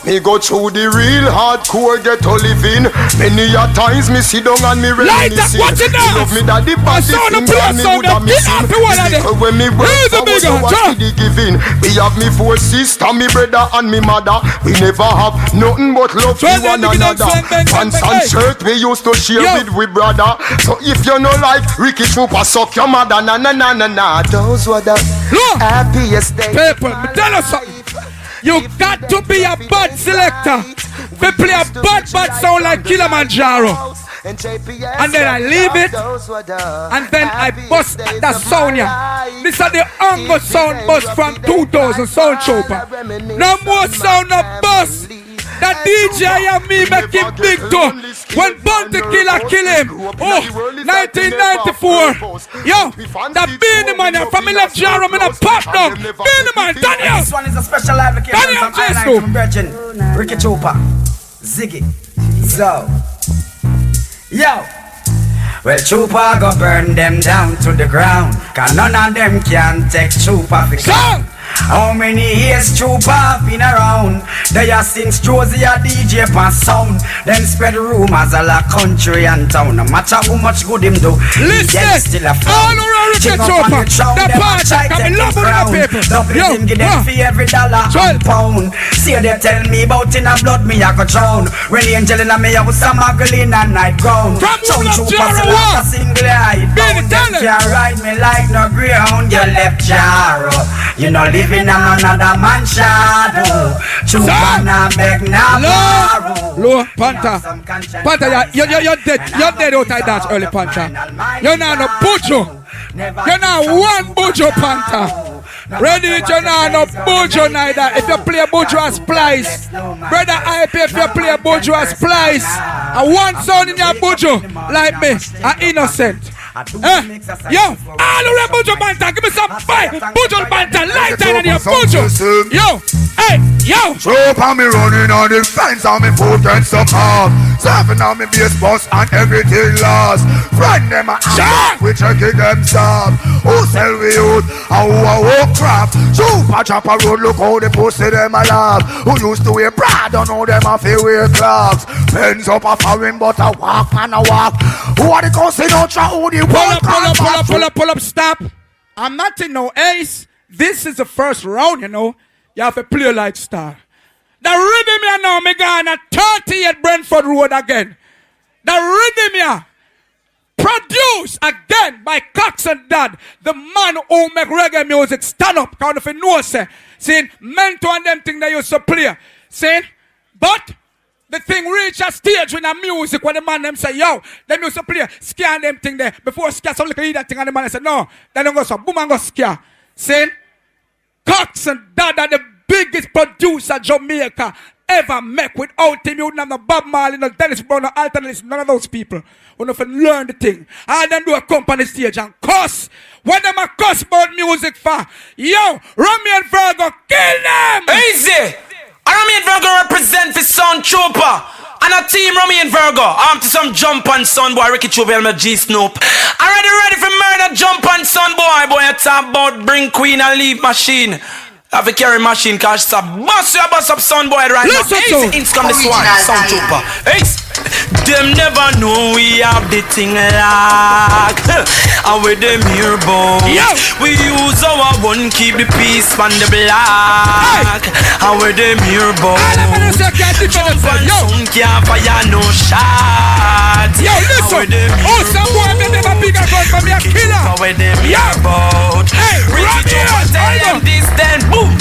Me go through the real hardcore ghetto living. Many a times me sit down and me reminiscing. Me love me daddy body finger and me woulda missing. Because when me work I was so watch the giving. We have me 4 sisters, me brother and me mother. We never have nothing but love for one another. Pants and shirt we used to share with we brother. So if you no like Ricky Trooper, suck your mother. Na na na na na. Those were the happiest days. People, tell us something. You got to be a bad selector. We play a bad sound like Kilimanjaro. And then I leave it. And then I bust that sound here. This is the Ango sound bust from 2000 Sound Trooper. No more sound of bust. That DJ and me make him big too. When Bounty Killer kill him. Oh, 1994. Yo, that Beanie Man from me left Jaro, me not pop down. Beanie Man, Daniel. This one is a special application from Island from Virgin. Ricky Trooper, Ziggy, Zo. Yo. Well, Trooper go burn them down to the ground. Cause none of them can take Trooper for ground. How many years Trooper been around? They are since Josie a DJ pan sound. Then spread rumors all a country and town. No matter how much good him do, listen, still a all around Richard Trooper, the party, come in love with the people. Yo, give them for every dollar and pound. See they tell me about in a blood me a go drown. When the angel in a me a was some muggle in a night ground. Some Trooper still have a single eye bound. Them can't ride me like no ground. You left Jaro, you know living on another man's shadow. Trooper na beg na borrow. Low, Panther. Panther, you're dead. You're dead out of that early, Panther. You're not a bujo. You're not one bujo, Panther. Ready, you're not no bujo neither. If you play bujo as splice, Bredda Hype, if you play bujo as splice, I want sound in your bujo like me, I'm innocent. Yo, all the Bujo Banter, give me some fight. Bujo Banter, light in your Bujo. Yo, hey, yo. Trooper me running on the fence and me foot and suck off. Serving on me base bus and everything lost. Friend them a shot, we checking them stop. Who sell we out and who a walk crap. Trooper chop a road, look how they pussy them a laugh. Who used to wear Prada, don't know them a fi wear clocks. Pens up a foreign but a walk and a walk. Who are the cousin out who the Pull up, stop. I'm not in no ace. This is the first round, you know. You have to play like star. The rhythm you know, me gone at 38 Brentford Road again. The rhythm you produced again by Cox and Dad, the man who make reggae music stand up. Kind of a no say. Saying, Mento and them thing they used to play. Saying, but the thing reach a stage when the music, when the man them say, yo, them used to play, scare them thing there. Before scare, some little that thing, and the man say, no, they don't go so, boom and go scare. Saying, Cox and Dad are the biggest producer Jamaica ever make. Without him, you wouldn't have no Bob Marley, no Dennis Brown, no Alternate, none of those people. Who don't learn the thing. And then do a company stage and cuss. When them a cuss about music for, yo, Rummy and Virgo, kill them! Easy! Rummy and Virgo represent for Sound Trooper. And a team Rummy and Virgo. I'm to some jump on son boy, Ricky Trooper and my G Snoop. Already ready for murder, jump on son boy. Boy, you talk about bring queen and leave machine. Have a carry machine, cause it's a bust up son boy right now. Easy, inch come this one, Sound Trooper. Ace. Them never know we have the thing like. And with them here bones, we use our one, keep the peace on the block. And with them here bones, jump and sound can't fire no shot. Yo, listen, oh, some boy me never bigger gun for me a killer. And with them here bones, Ricky Trooper tell them this then boom.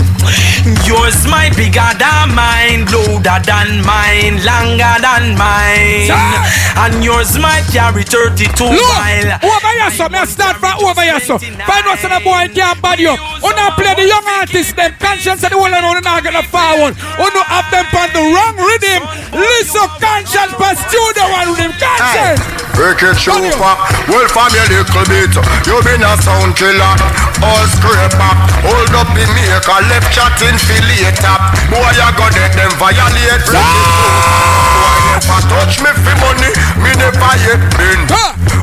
Yours might be bigger than mine, louder than mine, longer than mine. And yours might carry 32 mile. Over here, so me start from over here, so. Find what's in the boy can't bad you. Who not play the young artists, them conscience and the whole and not gonna forward. Who not have them on the wrong rhythm. Listen, conscience for studio one rhythm, conscience. Ricky Trooper, well from your little bit. You been a sound killer, all scraper. Hold up the maker, left chatting for later. Boy, you got them violate. Boy, never touch me for money, me never yet been.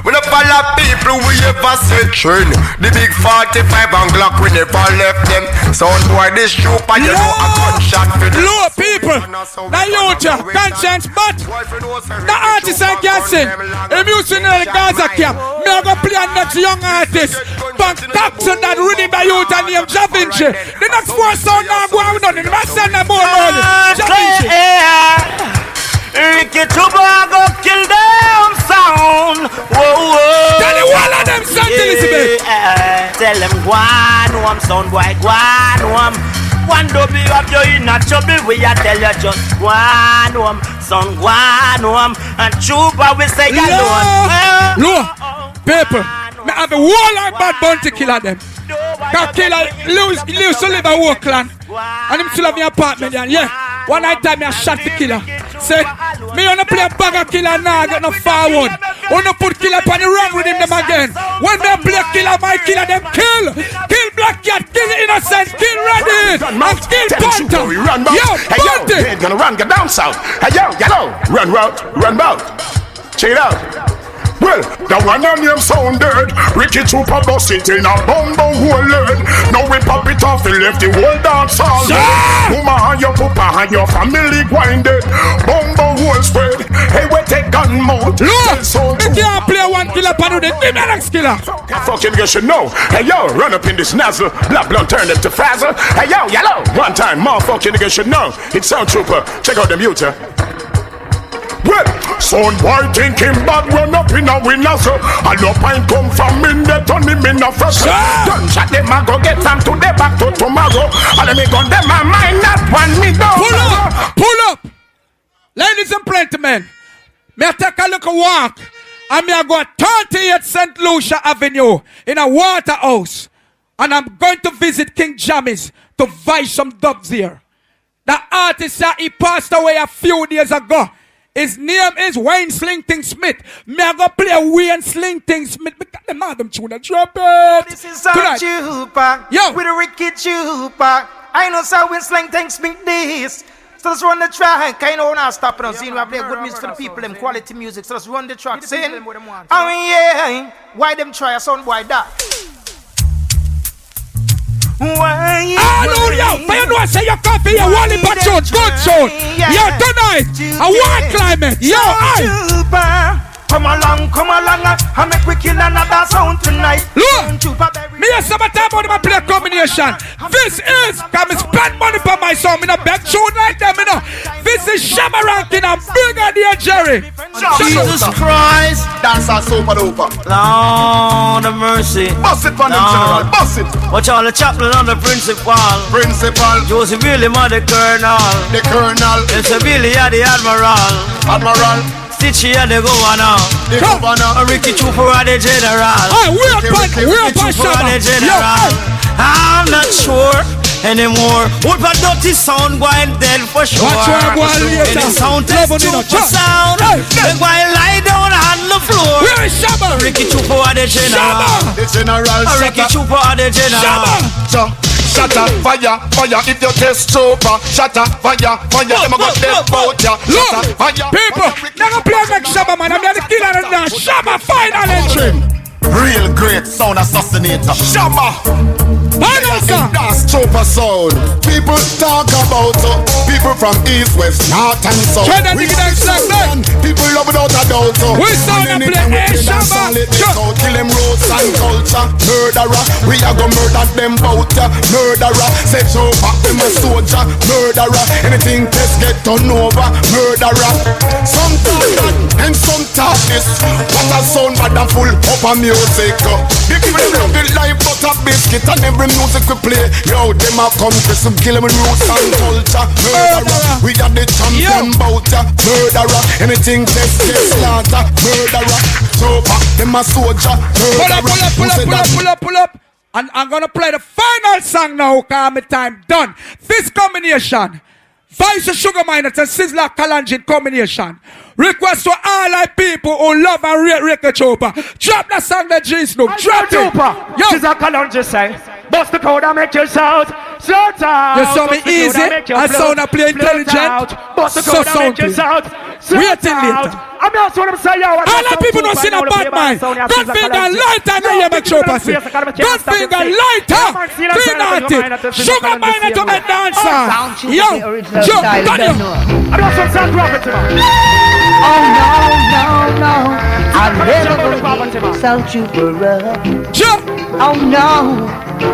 We never follow people, we ever say trend. The big 45 and Glock we never left them. Sound boy this trooper you know a gunshot for them. Low people, now youth conscience, but the artist I can't sing. If you sing in the Gaza camp, me I go play a next young artist. But Coxon that reading by youth and named Da Vinci. The next 4 sound now go on done. The man send them more money. Da Vinci. Ricky Chuba go kill them sound. Whoa, whoa. Tell the wall of them sound, Elizabeth. Tell them go on, sound boy, go on. One double up you in a trouble. We a tell you just go on, son, go on. And Chuba we say alone. Look, people, me have a whole lot of bad bounty killer them. Cause killer lives to live a Oakland. And him still have my apartment there, yeah. One night time I shot the killer. Say, me wanna play a bag of killer now, I get no forward. Wanna put killer on the run with him them again. When they play killer, my killer them kill. Kill Black Cat, kill Innocent, kill Reddit, and kill Panther. Yo, Panther! Hey, gonna run, get down south. Hey, yo, run route, run bout. Check it out. Well, the one on name sound dead. Ricky Chupa bust it in a bumbo hole lead. Now we pop it off and left the whole dance all dead. Mama and your papa and your family grinded. Bumbo hole spread. Hey, we take gun mode. Look, if you can't play one killer pan with it, give me the next killer. Fucking you should know. Hey yo, run up in this nozzle. Black blunt turn it to frazzle. Hey yo, yellow. One time, motherfucking nigga should know. It's Sound Trooper. Check out the mute. Well, son boy think him bad, run up in a winner, so I no pine come from in the turn him in a fresh. Don't shot them, I go get some today, back to tomorrow. And let me gun them, my mind not one me down. Pull up. Ladies and gentlemen, me I take a look at walk. And me I go 38 St. Lucia Avenue in a Waterhouse. And I'm going to visit King Jammy's to buy some dubs here. The artist he passed away a few days ago. His name is Wayne Slington Smith. Me I go play Wayne Slington Smith. Me got the madam tune and drop it. This is Sound Chupa. Yo. With a Ricky Chupa. I know so Wayne Slington Smith this. So let's run the track. I know we're not stopping us. We have good music for the people, them quality music. So let's run the track. See? Oh yeah. Why them try a sound boy that? Why? Hallelujah! But you know I say your coffee, your Wally Patrol, good sound. Yo, tonight, a wild climate. Yo, come along, I make we kill another sound tonight. Look, me and some time on my play combination. This is, come and spend money for my song. Me no beg tune like them, you know. This is Shabba Rankin and Brigadier Jerry. Jesus Christ. Dance a super duper. Lord of mercy. Bust it for them, General, bust it. Watch all the chaplain on the principal. Joseph William on the colonel. The colonel. It's a Billy at the admiral. Stitchy at the governor. The governor. Ricky Chupa at the general. We're up on Shabba. I'm not sure anymore. What about dirty sound going dead for sure? Watch where I go later. The sound test Chupa sound. They're going lie down on the floor. Where is Shabba? Ricky Chupa at the general. The general. Ricky Chupa at the general. Shatter, fire, if you test Chupa. Shatter, fire, them a go dead bout ya. Look, people, never play like Shabba, man. I'm the killer and now Shabba final entry. Real great sound assassinator. Shabba. That's Chupa sound. People talk about people from east, west, north and south. We people love without a doubt. We sound a play Shabba. Kill them roots and culture. Murderer, we are gonna murder them bout ya. Murderer, say Chupa, them a soldier. Murderer, anything test get turned over. Murderer, some talk that and some talk this. What a sound bad and full up on music. The people love the life but a biscuit and every music we play. Yo, them a come to some kill them roots and culture. Murderer, we are the champion bout ya. Murderer, anything test get slaughter. Murderer, Chupa, them a soldier. Pull up. And I'm gonna play the final song now, cause my time done. This combination, Vice of Sugar Miners and Sizzler Kalangin combination. Request to all our people who love and rate Ricky Chupa. Drop that song that G Snoop. Drop it. Sizzler Kalangin say, bust the code and make your shout. Shout out. You saw me easy. I sound a play intelligent. So sound. Wait till later. I'm not sure I'm saying. All the people don't see no bad mind. Good finger lighter than you make sure pass it. Good finger lighter. Clean out it. Sugar miner to make dancer. Yo, jump, I'm not sure I'm saying. Oh no. I'm never gonna give insult you for up. Jump. Oh no.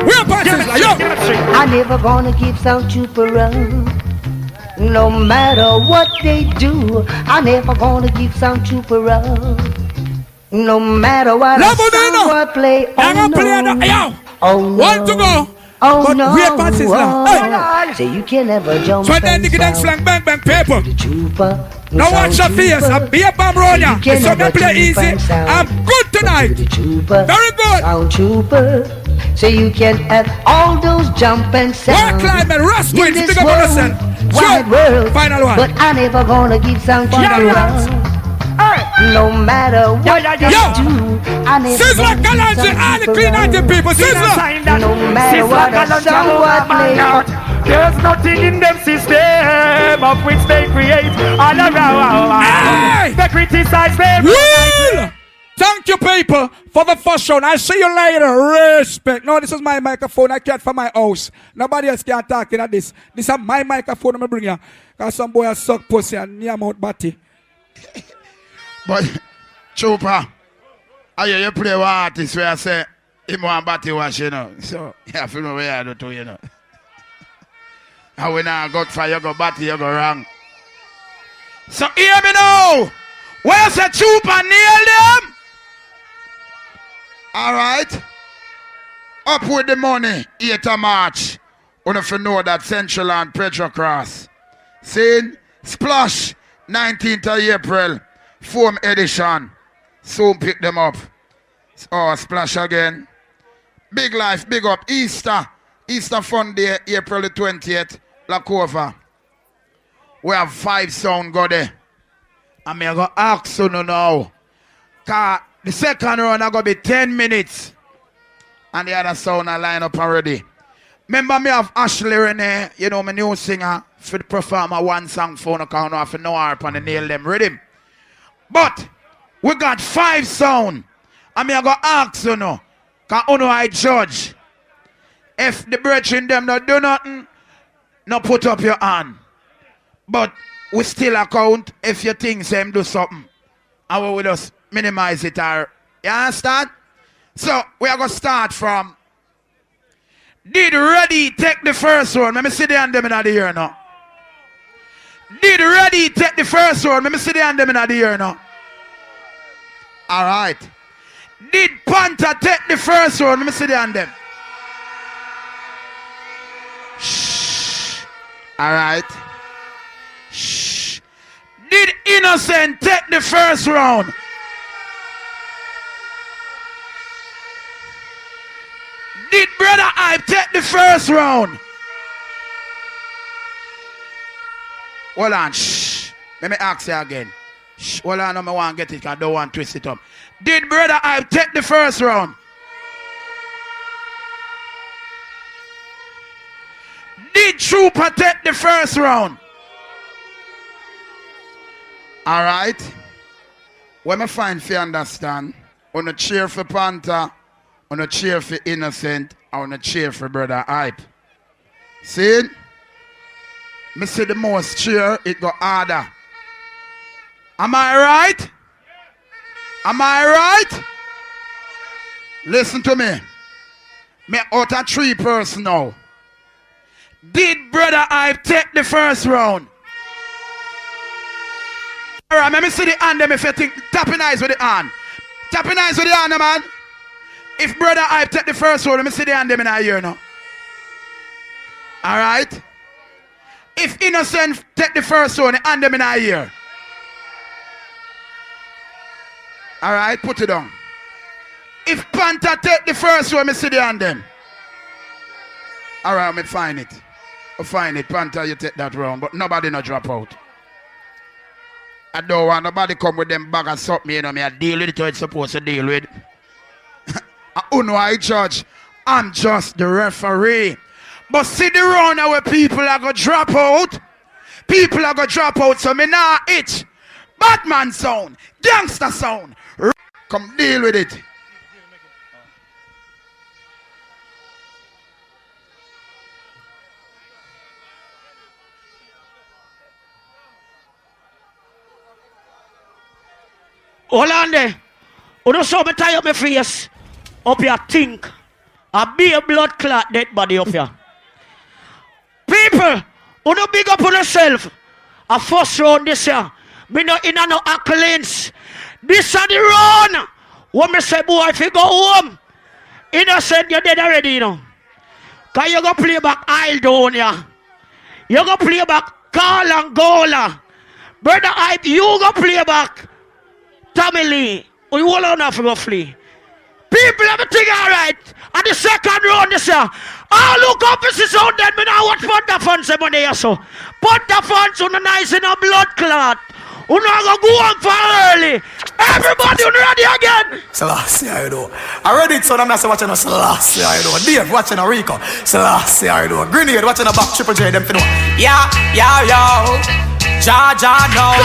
We're passes like yo. I'm never gonna give insult you for up. No matter what they do, I'm never gonna give some trooper up. No matter what I play, oh no. Want to go? Oh but no. We're passes now. So you can never jump. So then the dance flank bang paper. Now watch your face. I'm be a bomb runner. So they play easy. I'm good tonight. Very good. Sound trooper. So you can have all those jump and sound. What climate? Rust twins. Big up on the wide world. Final one. But I never gonna give sound trooper. No matter what they do, I never Sizzler, Galanzi, all the clean out the people. Sizzler. No matter what a song I play. There's nothing in them system of which they create all around. They criticize them. Real. Thank you, people, for the first show. I'll see you later. Respect. No, this is my microphone. I can't for my house. Nobody else can talk in this. This is my microphone. I'm bring you. Because some boy has suck pussy and near mouth batty. But, Chupa, I hear you play with artists where I say, him want batty wash, you know. So, you have to know where I do too, you know. And when I got fire, you go batty, you go wrong. So, hear me now. Where's the Chupa? Nail them? All right. Up with the money, 8th of March. If you know that Central and Pedro Cross. See? Splash, 19th of April. Foam edition. Soon pick them up. Oh, Splash again. Big life, big up. Easter Fun Day, April the 20th. Lakova. We have 5 sound go there. And I'm going to ask you now. Because the second round is going to be 10 minutes. And the other sound are line up already. Remember me have Ashley Renee, you know, my new singer, for the performer one song for no count off and no harp and the nail them rhythm. But we got 5 sound. And I'm going to ask you now. Because you know I judge. If the brethren them not do nothing, no put up your hand. But we still account if you think them do something. And we will just minimize it. Or, you understand? So, we are going to start from Did Ready take the first one? Let me see the hand them in the ear now. Did Ready take the first one? Let me see the hand them in the ear now. All right. Did Panther take the first one? Let me see the hand them. Shh. All right. Shh. Did Innocent take the first round? Did Bredda Hype take the first round? Hold on, shh. Let me ask you again. Shh. Hold on, I don't want to get it because I don't want to twist it up. Did Bredda Hype take the first round? Did Trooper take the first round? All right. When I find if you understand, on a cheer for Panther, on a cheer for Innocent, on a cheer for Bredda Hype. See? Me see the most cheer, it go harder. Am I right? Am I right? Listen to me. Me out of 3 person now. Did Bredda Hype take the first round? Alright, let me see the hand them if you think. Tapping eyes with the hand. Tapping eyes with the hand, man. If Bredda Hype take the first one, let me see the hand them in a year now. Alright? If Innocent take the first one, hand them in a year. Alright, put it down. If Panther take the first one, let me see the hand them. Alright, let me find it. I'll find it. Panther, you take that round, but nobody no drop out. I don't want nobody come with them bag of something, you know me. I deal with it how it's supposed to deal with. I judge. I'm just the referee. But see the run where people are gonna drop out. People are gonna drop out, so me nah itch. Batman sound, gangster sound. Come deal with it. Hold on there. You don't saw me tie up my face. Up your think. A be a blood clot dead body up here. People, you don't big up on yourself. A first round this year. Me no in no accolades. This is the run. When me say, boy, if you go home, innocent, you're dead already, you know. Cause you go play back Isle down here. You go play back Carl Angola. Bredda Hype, you go play back Tommy Lee. We will enough roughly. People have a thing alright. And the second round this year. All look up this is out there. Me now watch Panther fans them on there so. Panther fans on the nice in a blood clot. You know go on for early. Everybody you ready again? Selassie, I do. I read it, so I'm not watching a Selassie, I do. Dave watching a Rico. Selassie, I do. Grenade watching a back Triple J, them for no. Yeah, yeah, yo. Ja, no.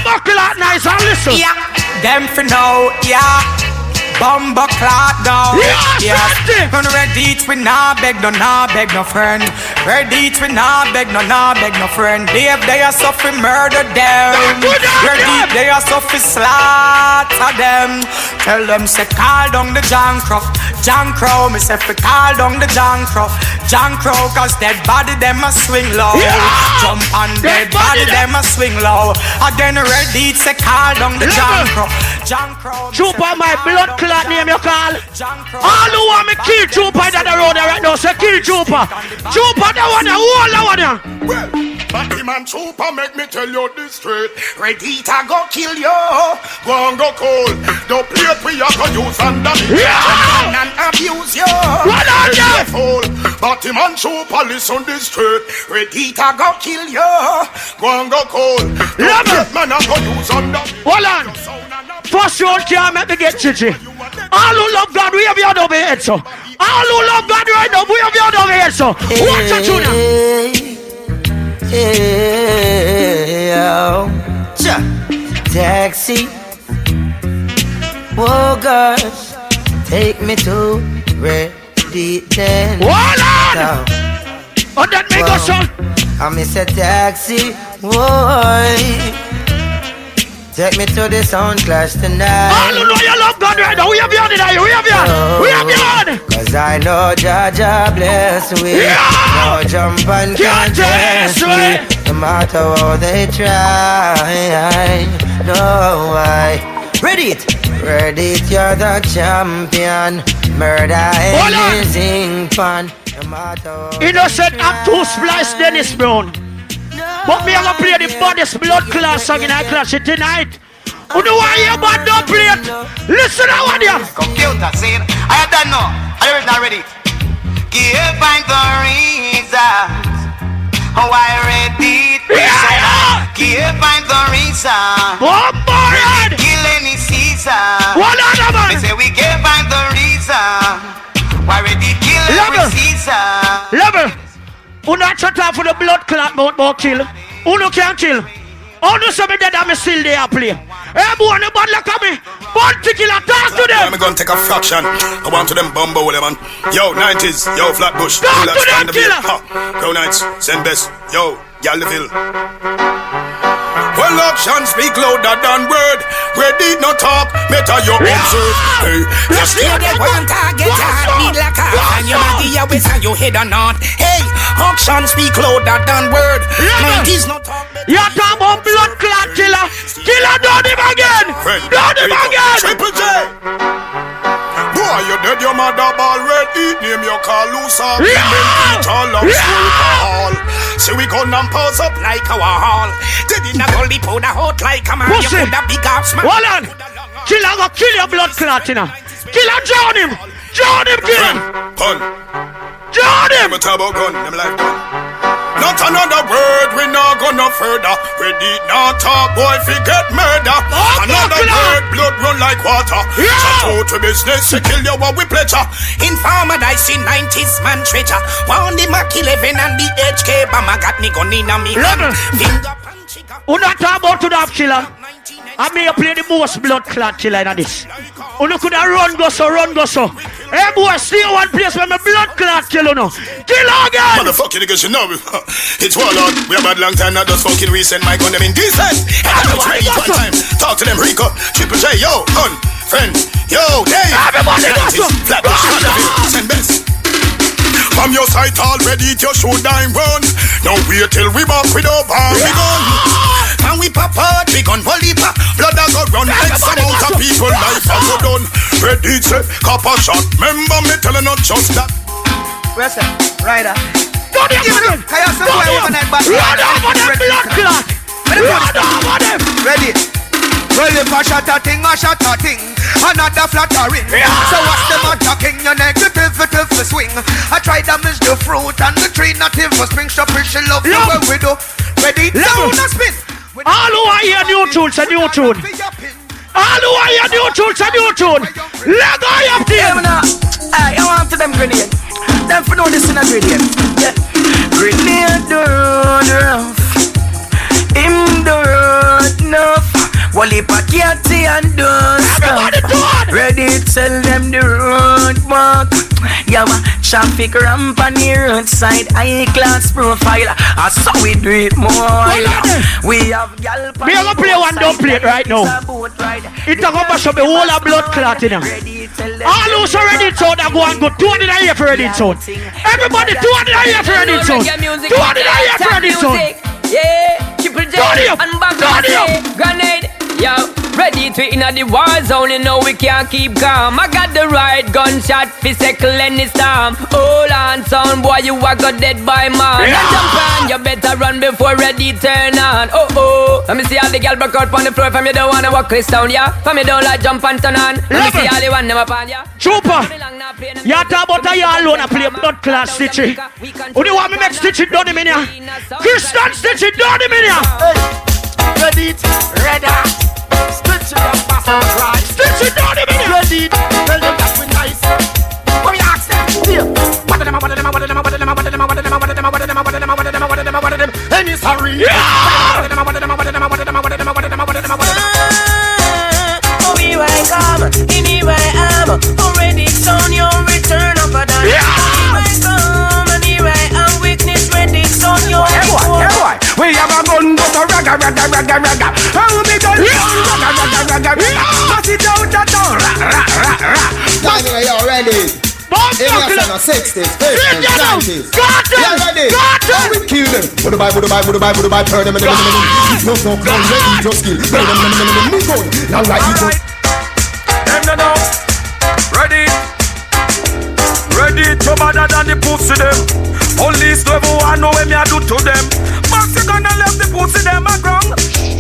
Buckle out nice and listen. Yeah, them for no, yeah. Bumba clot down. Yeah. On Reddit we nah beg no friend. Reddit we nah beg no friend. Dave they are so fi murder them. Reddit they are so fi slaughter them. Tell them say call down the John Crow. Me say fi call down the John Crow. Cause dead body them a swing low. Jump on dead body them a swing low. Again Reddit say call down the John Crow. Trooper my blood clot name you call. All who want me kill Trooper down the road right now say kill Trooper. Trooper the one whole one. Well, but the man Trooper make me tell you this straight. Redita go kill you. Go and go cold. The plate we are gonna use under me. And abuse you. Careful. But the man Trooper listen this straight. Redita go kill you. Go and go cold. The plate man are gonna use under me. Hold on. First round can't make me get chichi. All who love God, we have your over head, so. All who love God right now, we have your over head, so. Watch it, Junior. Taxi. Oh, gosh. Take me to Ready then. Hold on. Oh, that make us son. I miss a taxi. Boy. Take me to the sound clash tonight. All who know you love God right now, we have you on it, we have you. Cause I know Jaja bless we. No jump and can't test we. No matter how they try. No, I ready it, you're the champion. Murder anything fun. No matter how innocent act to splice Dennis Brown. But me gonna play the baddest blood class song in our class tonight. Who do I hear about don't play it? Listen to what you computer saying, I don't know. I not ready. Give find the reasons why ready. Give find the reason. Ready kill any season. What other man? They say we can't find the reason why ready kill every season. Level. Who not shut off for the blood clot about kill? Who no can kill? Who no say me dead and me still there play? Hey boy, no bad luck at me. Born to kill and talk to them. I'm gonna take a fraction. I want to them bumbo with them man. Yo, 90s, yo, Flatbush. Talk to them, killer. Go Nights, send best. Yo, Galville. Well, action speak louder than word. Ready no talk, better you observe. Hey, just hear that one target, need like a and you might be always on your head or not. Hey, action speak louder than word. 90s no talk. You talk about blood clot killer. Killer, don't him again. Don't him again. Triple J. Boy, you dead, your mother ball red. Eat name you call loose up. See we gonna pause up like our hall. Did it not only powder hot like a man. You put a big ass man. Hold on. Killer go kill your blood clot, you know. Killer, drown him. Drown him, kill him. Pun. Drown him. I'm a turbo gun. I'm like done. Not another word, we not go no further. Ready not talk, boy, fi get murder. Another word, blood run like water. Chat out to business, to kill you what we pleasure. Informer dice in 90s man treasure. One the Mac 11 and the HK Bama got me gun in a me hand. Finger punch. Who not talk about to the killer? I may play the most blood clot killer in this. Who could have run go so. Hey boy, stay one place where my blood clot kill you know. Kill again! Motherfucking niggas, you know it's warlord. We have had long time, not just fucking recent. My gun them indecent. Time. Talk to them, Rico, Triple J, yo, hun, friend, yo, Dave. Everybody Flatbush, send best. From your sight already, your shoot dime run. Don't wait till we back with our bar, we gun. And we pop out, we gun volley pop. Blood a go run, X amount of people, life a go done. Ready to copper shot, remember me telling not just that. Where's that? Rider. Don't give them! Run over them blood clot! Run over them! Ready? Well, if I shot a thing, another flattering. So what's the matter, king? Your negative to swing. I tried to miss the fruit and the tree native for spring shop, she love the way we do. Ready? Down a spin. All who are here, new tunes, a new tune. All who are here, new tunes, a new tune. Let go up there. I want to them grenade. Them for know this in a grenade. Yeah. Grenade the road rough. Him the road enough. Wally Pakiati and Dust. Ready to tell them the road walk. Yeah, traffic ramp on the roadside. High class profile. I saw we do it more. We have gal. Me a go play one don't play it right now. It a go bash up the whole of blood clot in them. All who's already told that go and go 200 a year for ready sound. Everybody 200 a year for ready sound. 200 a year for ready sound. Yeah, Triple J and Bang Grenade. Yo, ready to inna the war zone, you know we can't keep calm. I got the right gunshot, physical any storm. Hold on, son, boy, you are got dead by man. Yeah. Jump on, you better run before ready turn on. Oh, let me see all the girl broke out on the floor. From you don't wanna walk this down, yeah. From you don't like jump and turn on. Let me see all the one them upon, yeah. Trooper, you talk about a y'all alone and play blood clot stitchy. Who do you want me make stitch it down in here? Christian stitch it down in here. Ready, ready. Stitch it up, pass on right. Stitch it down in here. Ready, tell them that we nice. What we ask them? Here. What them? Any sorry? Yeah. Oh, here I come, in here I am. Already on your return of a dime. Yeah. Here I come, and here I am. Weakness ready on your return. We have a gun, but a ragga. How we done? Ragga. Pass it out the door. Are you ready? In the 60s, 50s, 90s. Yeah, ready? How we kill them? Would buy, turn them in the minute. No, clown, ready, just kill. Burn them in the minute. Move on. Now, right, you just. Them no. Ready to better than the pussy them. Police never want know what me I do to them. Maxi gonna left the pussy them a ground.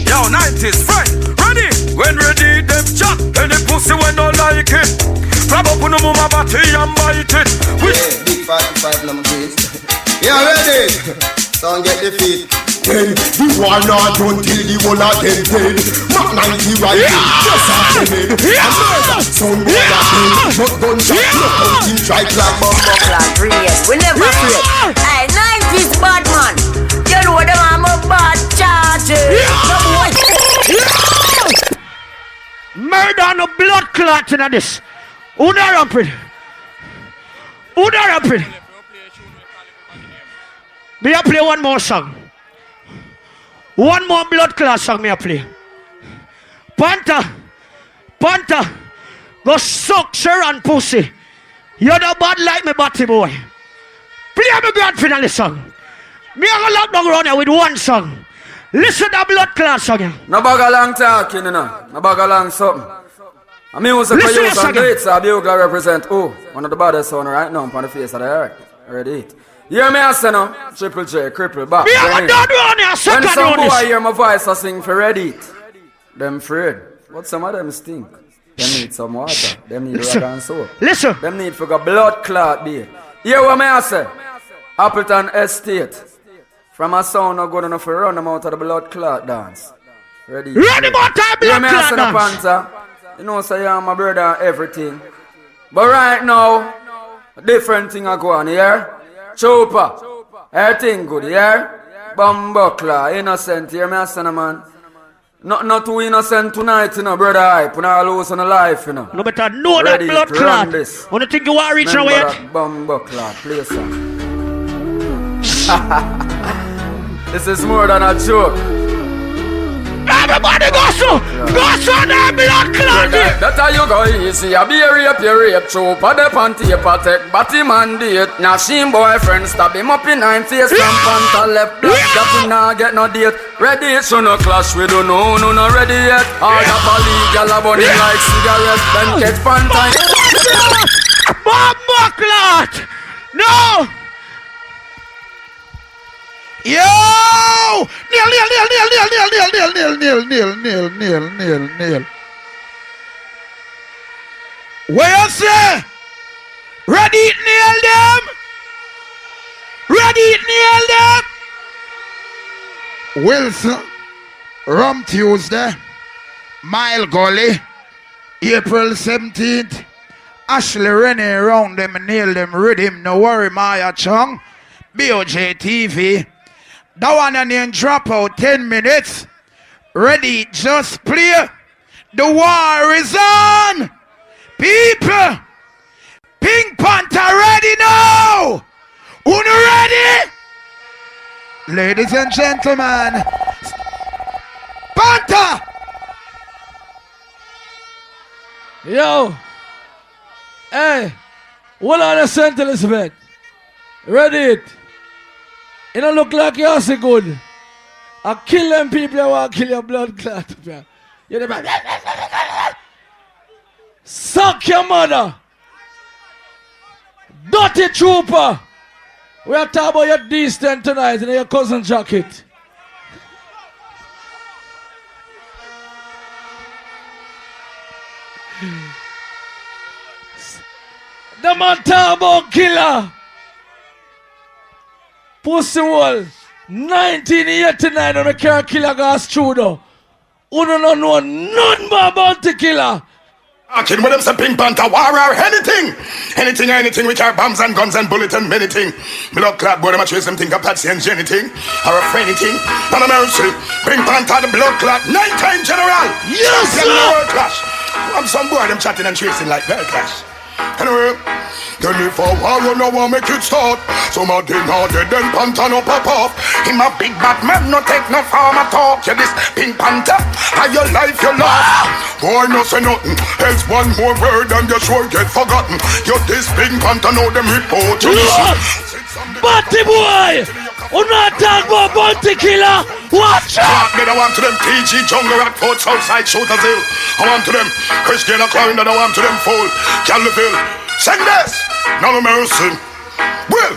Yo, 90s friend, ready? When ready, them chat. Any pussy when don't like it. Grab up on the mama body and bite it. Yeah, big 5 number please. Yeah, ready? Son get the feet. Then the war not done till the whole of them dead. Mac 90 right just after me. Son boy a dead. Not gunshot, no counting strike like bomber. We never play. Hey, 90s bad man. You know them I'm a bad charger. Murder no blood clot in this. Who da ramping? Me a play one more song. One more blood clot song me a play. Panther, go suck Sharon pussy. You're the bad like me body boy. Play me grand finale song. Me a go lock down around here with one song. Listen to the blood clot song here. No bag a long talking, you know. No bag a long something. I mean, who's a use and do it, so I be able to represent one of the baddest one right now on the face of the earth. Ready it. You hear me I say now? Triple J, cripple back. Me a go down around here, second when some round boy hear my voice I sing for ready it. Them afraid. But some of them stink. Them need some water. Them need rag and soap. Listen. Them need for a blood clot there. Hear what me I say? Appleton Estate. From a sound not good enough to run them out of the blood clot dance. Ready? Run him out of the blood clot dance. Panther. You know, say I'm my brother and everything. But right now, a different thing I go on here. Chopper. Everything good, yeah? Bumbuckler, innocent, hear me a son, man. Not too innocent tonight, you know, Bredda Hype. We not lose on the life, you know. No better know that blood clot. When you think you want to reach away? Bumbuckler, play song. This is more than a joke. Everybody go so that blood clot. That's how you go easy. I be a rape, chopper the panty, take body man date. Now she boyfriend stab him up in 9 face from Panther left block. That we not get no date. Ready, so no clash, we don't know, no not ready yet. All the poly, gal a bunny like cigarettes, then catch Panther. Bomba clot! No! Yo! Kneel. Where you say? Ready, kneel them? Ready, kneel them? Wilson, Rum Tuesday, Mile Gully, April 17th. Ashley Rennie round them, nail them, rhythm, no worry, Maya Chung, BOJ TV. That one and then drop out 10 minutes. Ready, just play. The war is on. People, Pink Panther ready now. Uno ready? Ladies and gentlemen, Panther. Yo. Hey, hold on a second, Elizabeth. Ready it. It don't look like you're so good. I kill them people who want to kill your blood clot. You're the suck your mother. Dirty trooper. We are talking about your distant tonight in your cousin jacket. The man talk about killer. Pussy wall. 1989 when I can't kill a gas studio. Who don't know none more about the killer. Talking with them some Pink Panther war or anything. Anything with our bombs and guns and bullets and many things. Blood clot boy, them a chase them think of Patsy and anything. Or a anything. Not a mercy. Pink Panther the blood clot. 9-time general. Yes, sir. Clash. I'm some boy them chatting and chasing like Bear Clash. Anyway, then if a war you know want make it start. Some of them are dead then Panther no pop off. Him a big bad man no take no farmer talk. You this Pink Panther, how your life you laugh. Boy no say nothing, else one more word and you sure get forgotten. You this Pink Panther know them report you listen. Bunty boy! Who not talk about Bunty killer? Watch out! I want to them TG Jungle Rockford Southside Shooters Hill. I want to them Christian Clarendon. I want to them Full Calville. Sing this! No mercy. Well,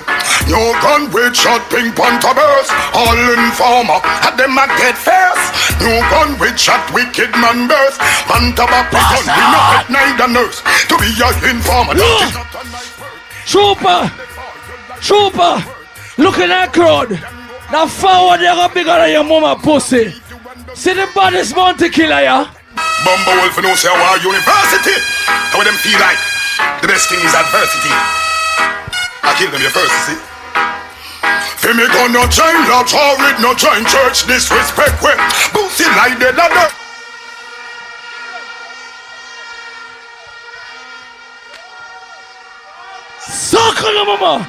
your gun with shot Pink Panther burst. All informer had them a get first. Your gun with shot wicked man burst. Panther back with gun we no get neither nurse. To be a informer. Trooper, look at that crowd. Now forward they are bigger than your mama pussy. See the baddest Bounty killer, yeah? Bumble Wolf no say our university. How them feel like the best thing is adversity. I kill them your first, see. Feel me gun no join lodge or it no join church. Disrespect with Boosie like the ladder. Suck on the mama.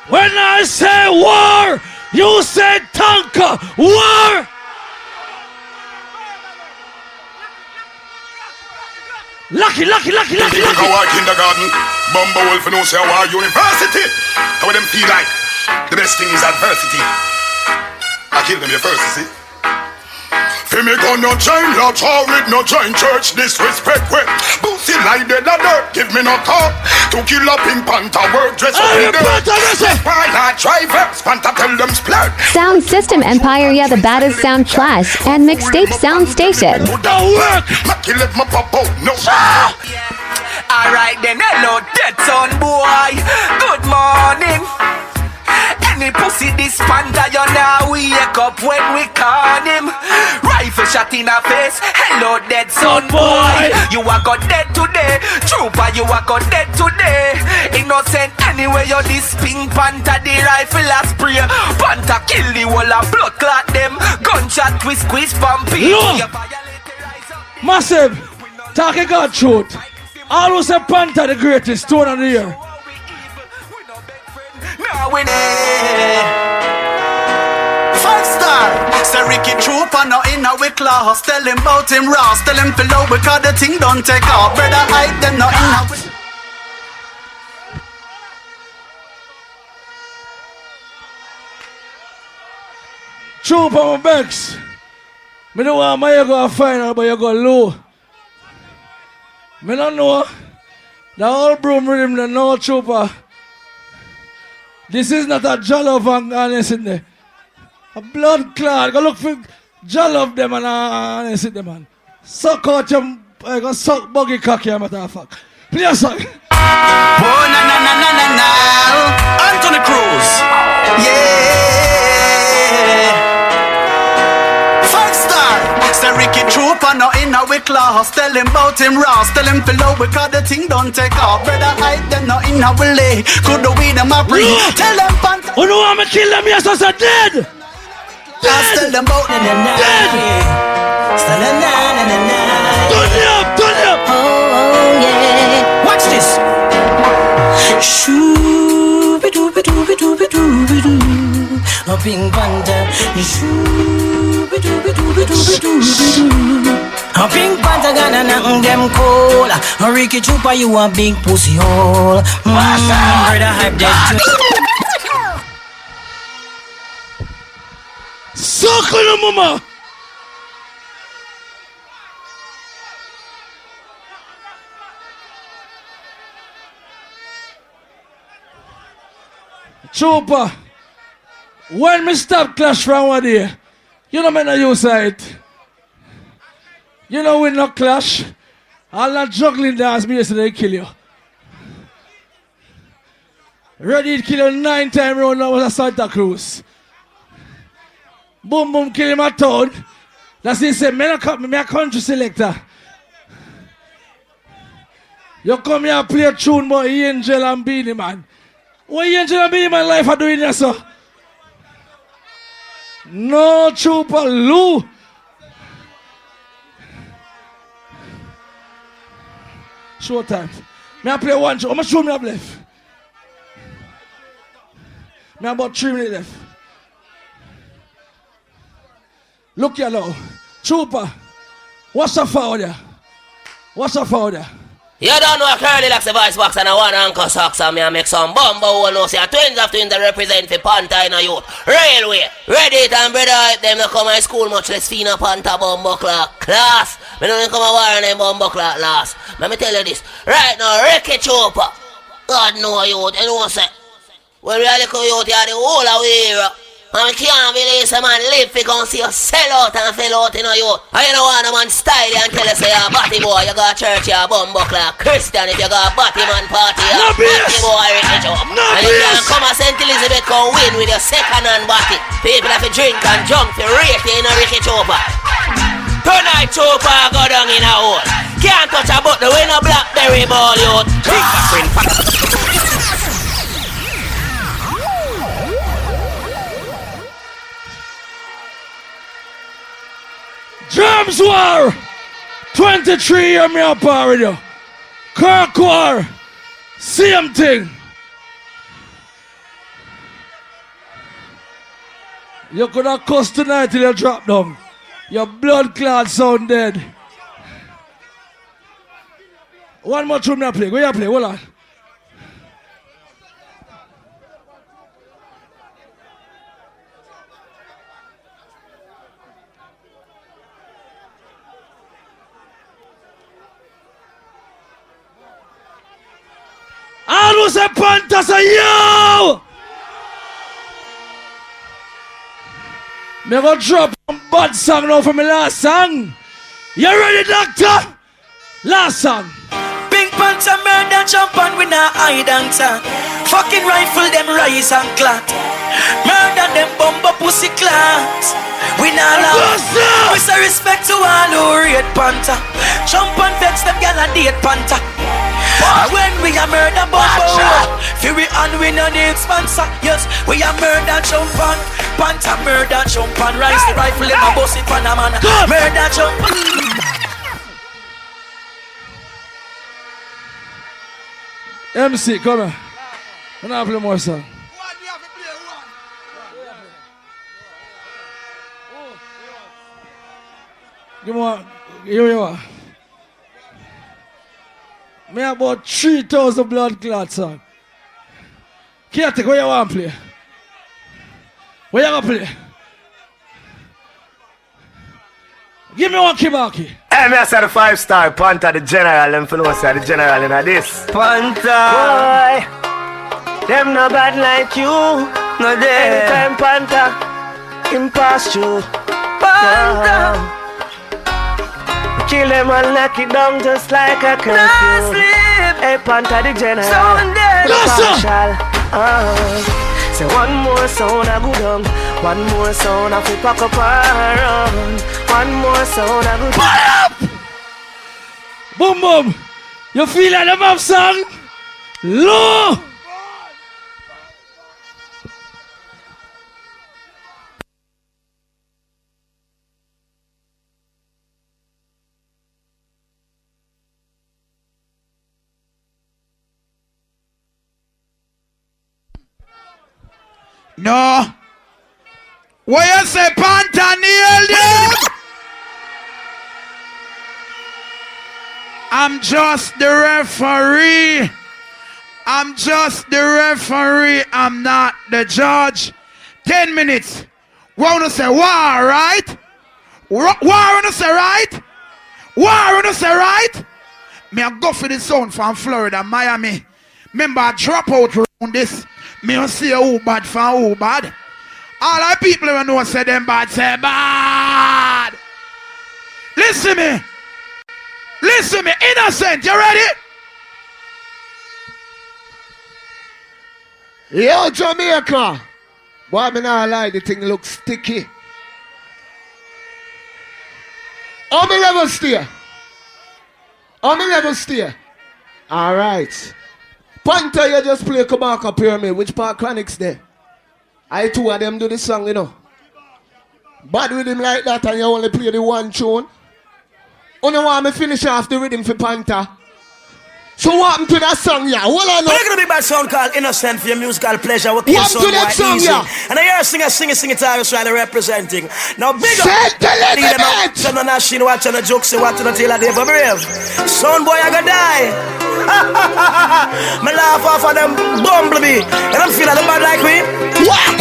When I say war, you say tanka. War! Lucky. Go our kindergarten. Bumble Wolf no say our university. How them feel like the best thing is adversity. I kill them your first, see. Feel me gun no join lodge or it no join church. Disrespect with Boosie like the ladder. Give me no call to kill up Pink Panther work dress up in the why not drivers? Panther tell them splurt. Sound System Empire, yeah, the baddest sound clash and mixtape sound station. Kill it, my pop out, no. Alright then, hello, dead son boy. Good morning. Any pussy this panda, you now wake up when we call him. Rifle shot in a face. Hello, dead son boy. You are got dead today. Trooper, you are got dead today. Innocent anyway, you this pink panther. The rifle a spray. Panther kill the whole of blood clot them. Gunshot twist squeeze pumpy. Massive. Talking God truth. Always a Panther the greatest stone of the year. Five star. Say Ricky Trooper no in a weak class. Tell him about him Ross. Tell him below because the thing don't take off. Bredda Hype them no in a weak. Trooper my Bex. Me don't want my you go final, but you go low. Me don't know. The whole broom rhythm the no Trooper. This is not a jollof and honest in there. A blood clot. Go look for jollof them and honest in them, man. Suck out your... go suck buggy cocky, matter of fact. Please suck. Oh, na na na na na na. Anthony Cruz. Yeah. Five star. Say Ricky Trooper no in a weak class. Tell him about him Ross. Tell him below because the thing don't take off. Bredda Hype them no in a willy. Could the weed them a bring. Tell them Panther. Oh no, I'ma kill them, yes, I said dead. Tell them about them dead. Tell them na na na na. Turn it up, turn it up. Oh yeah. Watch this. Shooby dooby dooby dooby dooby doo. A Pink Panther. Shooby dooby dooby dooby dooby doo. A Pink Panther gonna knock them cold. A Ricky Trooper, you a big pussy hole. Bredda Hype dead too. Suck on the mama. Trooper, when me stop clash from one day, you know me no use it. You know we no clash. All that juggling dance me yesterday kill you. Ready to kill you 9 times round now was a Santa Cruz. Boom boom kill him at town. That's it say me a country selector. You come here play a tune about Angel and Beanie Man. What Angel and Beanie Man life are doing there, sir? No Trooper Lou. Short time. Me I play one show. How much show me have left? Me have about 3 minutes left. Look here now. Trooper. What's up for there? What's up for there? You don't know a curly like the voice box and a one anchor socks and me a make some bumbo who know say a twins of twins that represent for Panther in a youth. Railway, ready it and Bredda Hype them to come to school much less fee no Panther bumbo clock. Class, me don't come a war on them bumbo clock last. Let me tell you this, right now Ricky Trooper, God know youth, you know say, when we are little youth you are the whole of era. And we can't believe some man live fi gon' see you sell out and fill out in a youth. And you know what a man style you and tell you say you're a batty boy, you got church, you're a bumbuckler. Christian if you got a batty man party, you're a batty boy Ricky Joe. And you can't come and St. Elizabeth come win with your second hand batty. People have to drink and jump fi rate you in a Ricky Chopper. Tonight Chopper go down in a hole. Can't touch a button when a blackberry ball youth. Drums War! 23 year me up already. Kirk War! Same thing. You could have cussed tonight till you drop down. Your blood clot sound dead. One more tune I play. Go you play, hold on. I was a Panther, say yo! Me go drop one bad song now for my last song. You ready, doctor? Last song. Pink Panther murder jump and we not hide and talk. Fucking rifle them rise and clot. Murder them bumbo pussy class. We not laugh. We say respect to all who rate Panther. Jump and vex them gal and date Panther. When we a murder bumbo, Fury and we no need sponsor. Yes, we a murder jump and Panther murder jump and rise the rifle in my boss in Panama. Murder jump. MC, come on. I'm gonna play more song. Give me one. Here you are. Me about 3,000 blood clots song. Can't take what you want to play. What you gonna play? Give me one Kibaki. Hey, me I say the 5-star Panther, the general. Them for know say the general in this. Panther, boy, them no bad like you. No day. Anytime Panther, him pass you. Panther, kill them and knock it down just like a curfew. Hey, Panther, the general. Say one more sound I go down. One more sound I fi pack up and run. One more sound I go down. Boom boom. You feel like the map song? Low. No. What you say, Panther nailed you? I'm just the referee. I'm just the referee. I'm not the judge. 10 minutes. We want to say war, right? War want to say right? War want to say right? Me I go for the sound from Florida, Miami. Remember I drop out around this. Me don't see who bad from who bad. All the people who know say them bad, say bad. Listen me. Listen me. Innocent, you ready? Yo, Jamaica. Boy, me not lie, the thing looks sticky. How many levels stay? How many levels stay? Alright. Panther, you just play Kabaka Pyramid. Which part Chronix there? I two of them do the song, you know. Bad with him like that and you only play the one tune. Only want me finish off the rhythm for Panther. So what happened to that song, yeah? Well, I know. We're gonna be bad sound called Innocent for your musical pleasure. What happened to that song, yeah? And I hear a singer it I was trying to representing. Now big up. Need them out. Turn on a sheen, watch on a joke, say what to the tail of the brave. Son boy, I gonna die. Me laugh off of them bumblebee. And I'm feeling them bad like me.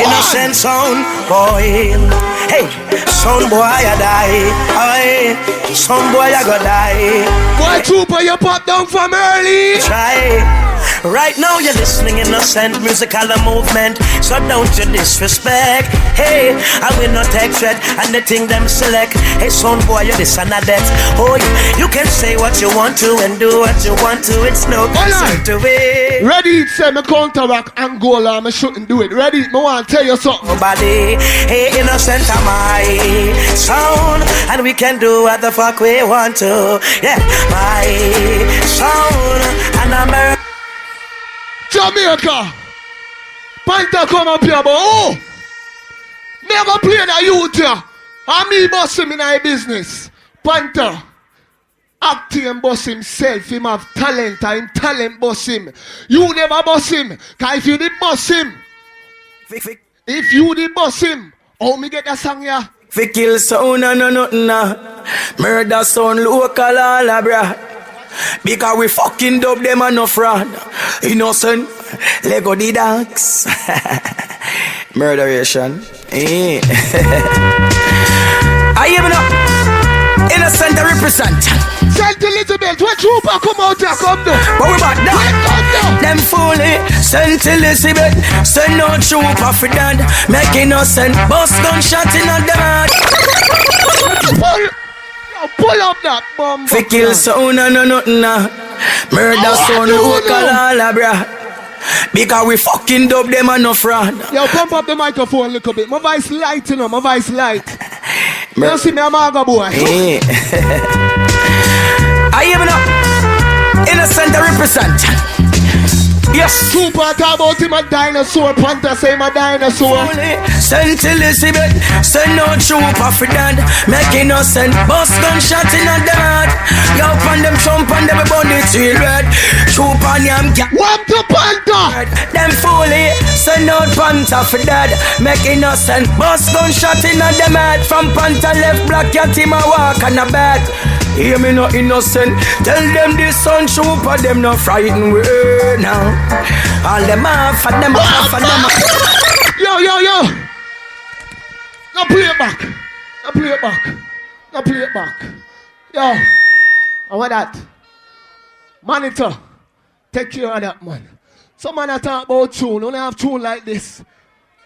Innocent sound boy. Hey, son boy, I die. Aye, son boy, I gonna die. Boy, trooper, you pop down from early. Try. Right now you're listening innocent musical movement. So don't you disrespect. Hey, I will not take threat and the thing them select. Hey son boy, you this and that. Oh, you can say what you want to and do what you want to. It's no concern to it. Ready, say me counteract Angola, me shouldn't do it. Ready, me want to tell you something. Nobody, hey innocent am I sound, and we can do what the fuck we want to. Yeah, my sound, and I'm Jamaica. Panther come up here, but oh, never play that youth here. And me boss him in our business. Panther, acting and boss himself. Him have talent and talent boss him. You never boss him. Cause if you did boss him, if you did boss him, how me get that song here? Fi kill sound and no nothing murder sound local all bruh. Because we fucking dub them and no fraud. Innocent, Lego the dogs. Murderation. I even up. Innocent to represent. Saint Elizabeth, when trooper come out here, come down. But we back down. Them fully. Saint Elizabeth, send no trooper for that. Make innocent bus gunshot in a dad. Pull up that bomb. Fi kill sound and no nothing Murder son local all bra. Because we fucking dub them and no fraud. Yo, pump up the microphone a little bit. My voice light, you know, my voice light. You don't see me, I'm a boy. Hey. I even know. Innocent represent. Yes. Super talk about him a dinosaur. Panther say him a dinosaur. Saint Elizabeth, send no trooper for that. Make innocent bus gunshot in a dart. Yo, pan them trump and them burn it real red. Trooper yam cat. What to Panther? Them fully send out Panther for that. Make innocent bus gunshot in a them head. From Panther left black cat him a walk on a bed. Hear me no innocent. Tell them this son trooper them no frightened we now. All them off and them off and them off. Yo. Now play it back. Now play it back. Yo. And what that? Monitor. Take care of that man. Some man talk about tune. Don't have tune like this.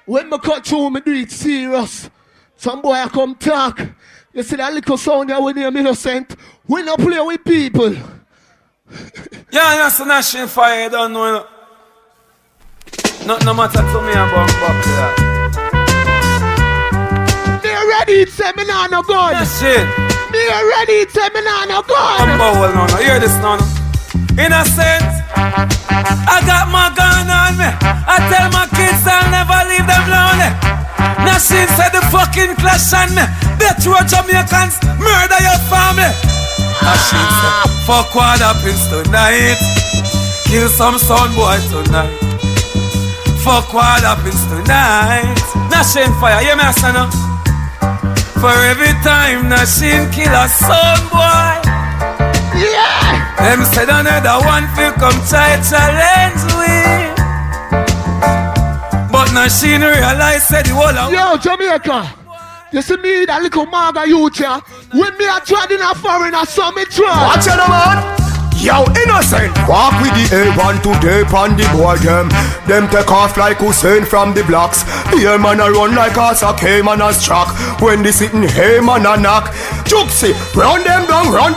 When me cut tune, me do it serious. Some boy I come talk. You see that little sound there when you're innocent. We not play with people. Yeah, that's a national fire, you don't know. No matter to me about back Me ready, it's say me nah no gun. That's it. Me ready, it's say me nah no gun. I'm bowel now, hear this now. Innocent, I got my gun on me. I tell my kids I'll never leave them lonely. Now she said the fucking clash on me. Death row Jamaicans, murder your family. Now she said, fuck what happens tonight. Kill some son boy tonight. Fuck what happens tonight. Nashing fire, you may say no. For every time Nashing kill a son boy. Yeah. Them said another one feel come try challenge we. But Nashing realize said the whole of Yo, Jamaica. You see me, that little maga youth here. When me a tried in a foreigner, so me try. Watch it, man. Yo, innocent. Walk with the A1 today on the boy them take off like Hussein from the blocks. Here man a run like us a K-man a struck. When they sitting hey man a knock. Juxi, run them down. Man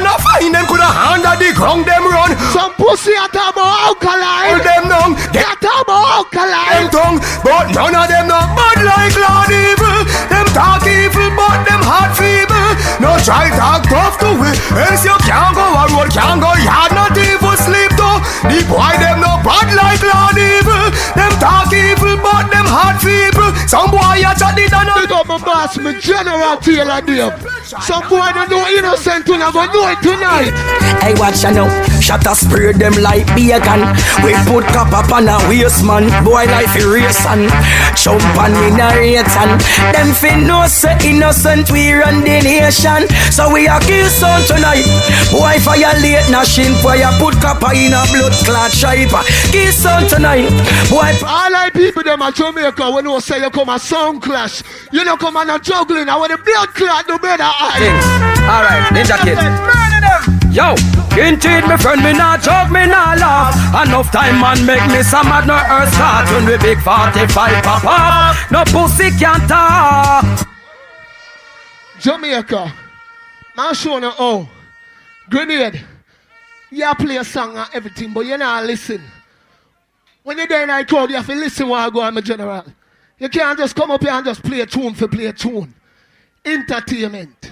a find them coulda under the ground them run. Some pussy a talk about alkaline. Hold them down. They a talk about alkaline. Them tongue, but none of them not bad like Lord Evil. Them talk evil, but them heart feeble. No try talk tough to it, else you can't go a road, can't go yard, not even sleep though. The boy them no bad like Lord Evil. Them talk evil, but them heart feeble. Some boy a chat it and big up my boss, me General Taylor Dave. Some boy don't know innocent to never know it tonight. Hey, watch ya now. Shot a spray them like bacon. We put cap up on a waist man. Boy life erase and jump on in a rate and them fin no say innocent we run the nation. So we a kill son tonight. Boy violate Nashing fire. Put cap in a blood clot shape. Kill son tonight. Boy all like people them at Jamaica when you say you come a sound clash. You know come on a juggling. I want the blood clot the better eye. Alright, Ninja Kid. Yo, indeed, my friend, me not joke, me not laugh. Enough time man make me some mad no earth start. When we big 45 pop up, no pussy can't talk. Jamaica, man show you oh, Grenade, you play a song and everything, but you not listen. When you're there in a crowd, you have to listen while I go on my general. You can't just come up here and just play a tune for play a tune. Entertainment.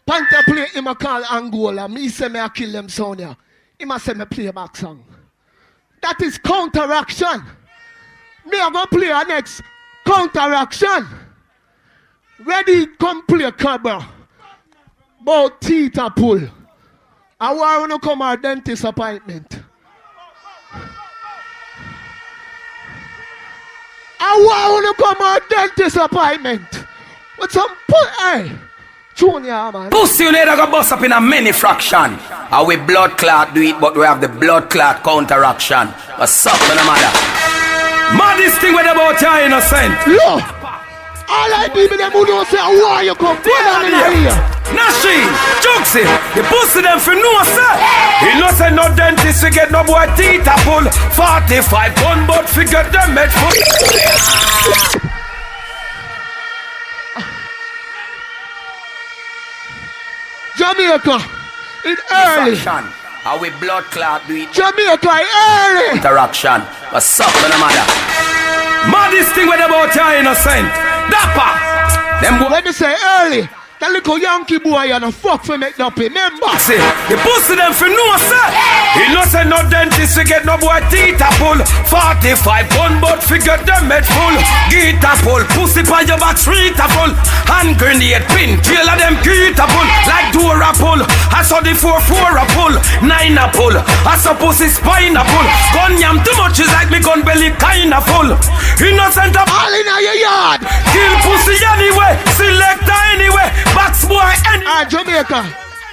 Panther play him a call Angola. Me say me a kill them Sonia. He must say me play a back song. That is counteraction. Me a go play a next counteraction. Ready, come play Cabra. Bout teeth a pull. I want to come our dentist appointment. I want to come our dentist appointment. With some pull, hey. Junior, man. Pussy you later go bust up in a mini fraction. And we blood clot do it, but we have the blood clot counteraction. What's up to the mother? Maddest thing with about your innocent. Yo, all I people them who don't say why you come put them in here. Nashing, Juxi, the pussy them for no sir. Innocent no dentist we get no boy teeth a pull. 45 gun but figure them made for. Jamaica, It's early. How we blood clot do it. Jamaica early. Interaction. What's up, my mother? Maddest thing with about your innocent. Dapper. Them Let me say early. That little Yankee boy and a fuck for make up, remember? See, the pussy them for no sir. Innocent no dentist, we get no boy teeth a pull. 45 gun but figure them head full. Get a pull, pussy pa your back street a pull. Hand grenade pin, tail of them get a pull. Like door a pull, I saw the 4-4 a pull. 9 a pull, I saw pussy spine a pull. Gun yam too much is like me gun belly kinda full. Innocent a all in your yard. Kill pussy anyway, selector anyway. Box boy anyway. Jamaica,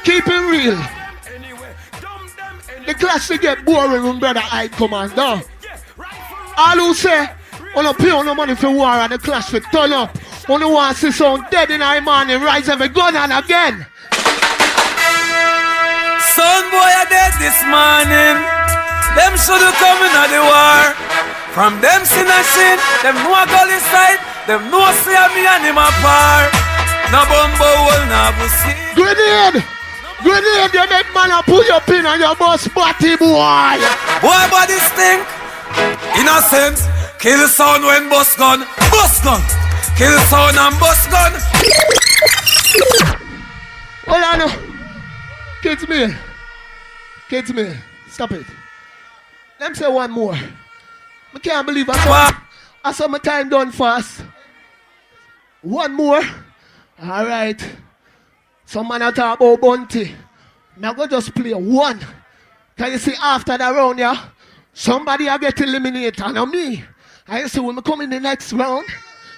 keep it real. The class will get boring when Bredda Hype come on down. All who say, wanna pay no money for war and the class will turn up. Only want to see someone dead in our morning, rise every gun and again. Son boy are dead this morning. Them shoulda come in at the war. From them sin a shit, them know a goal inside. Them know see me and him apart. No bumbo will not see. Grenade! Grenade, you make man a pull your pin on your boss body, boy! Boy, body stink! Innocent! Kill sound when bus gun! Bus gun! Kill sound and bus gun! Hold on now. Kids me. Kids me. Stop it. Let me say one more. I can't believe I saw my time done fast. One more. Alright. Some man a talk about Bunty. Now go just play one. Can you see after that round, yeah? Somebody a get eliminated, and not me. I see when we come in the next round,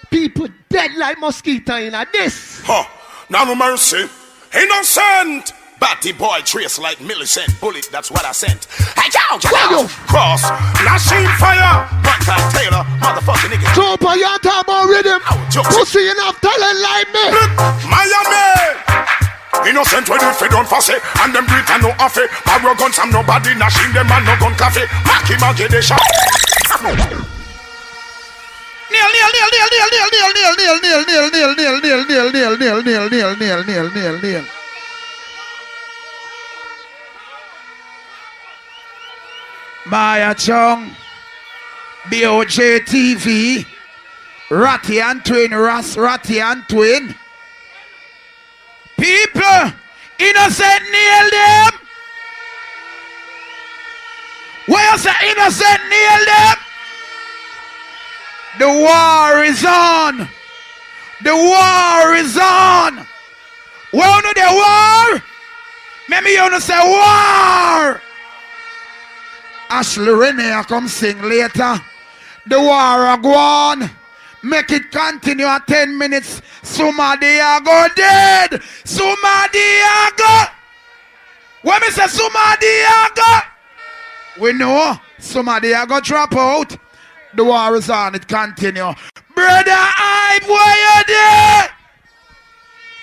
people dead like mosquito in this. Huh. Now no mercy. Innocent. Batty boy trace like Millicent. Bullet, that's what I sent. Hey, yo! Cross. Lashing fire. Panther, Taylor, motherfucking nigga. Trooper, you talk about rhythm. Pussy enough talent like me. Miami. Innocent when you feed on fussy. And them greet and no affy. Arrogance and nobody nashing them and no gun coffee. Maki they shot. Kneel. Maya Chung, BOJ TV, Ratty and Twin, Ratty and Twin. People, innocent kneel them. Where's the innocent kneel them? The war is on. The war is on. Where no the war? Maybe you wanna say war. Ashley Renee I come sing later. The war a go on. Make it continue at 10 minutes. Somebody a go dead. Somebody a go. When me say somebody a go, we know somebody a go drop out. The war is on. It continue. Bredda Hype, where you there?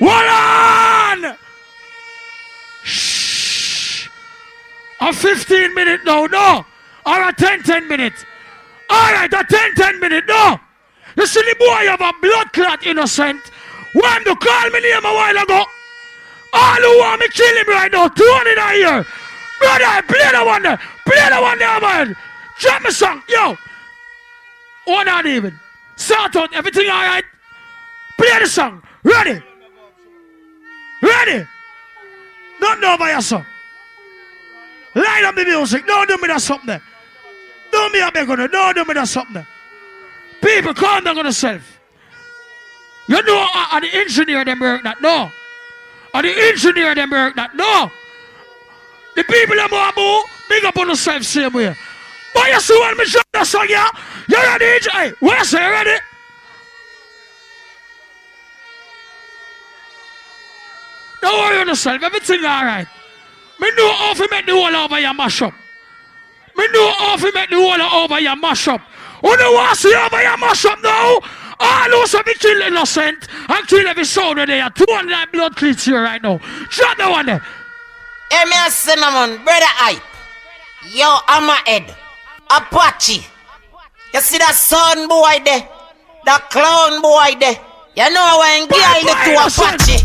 Hold on! A 15 minute no. Or a 10 minutes. Alright, a 10 minute, no. You see the boy have a blood clot innocent. When you call me name a while ago. All who want me kill him right now, 200 in a year. Brother, play the one there. Play the one there, man. Drop me song, yo. One not even. Sort out everything alright. Play the song. Ready? Don't know by your song. Light up the music. Don't do me that something there. Do me a big one. Don't do me that something there. People, calm down on yourself. You know, are the engineer them work that? No. Are the engineer them work that? No. The people them want to big up on yourself same way. But you see when me drop that song, yeah? You ready? Hey, what I say, you ready? Don't worry on yourself. Everything alright. Me know how to make the whole over your mash up. Me know how to make the whole over your mash up. Who do want to see over your mash up now? All those who be kill innocent and kill every soul where they are. 200 blood cleats here right now. Shut the one there. Hey, me a cinnamon, Bredda Hype. Yo, I'm a head. Apache. You see that son boy there? That clown boy there? You know when girl the two Apache.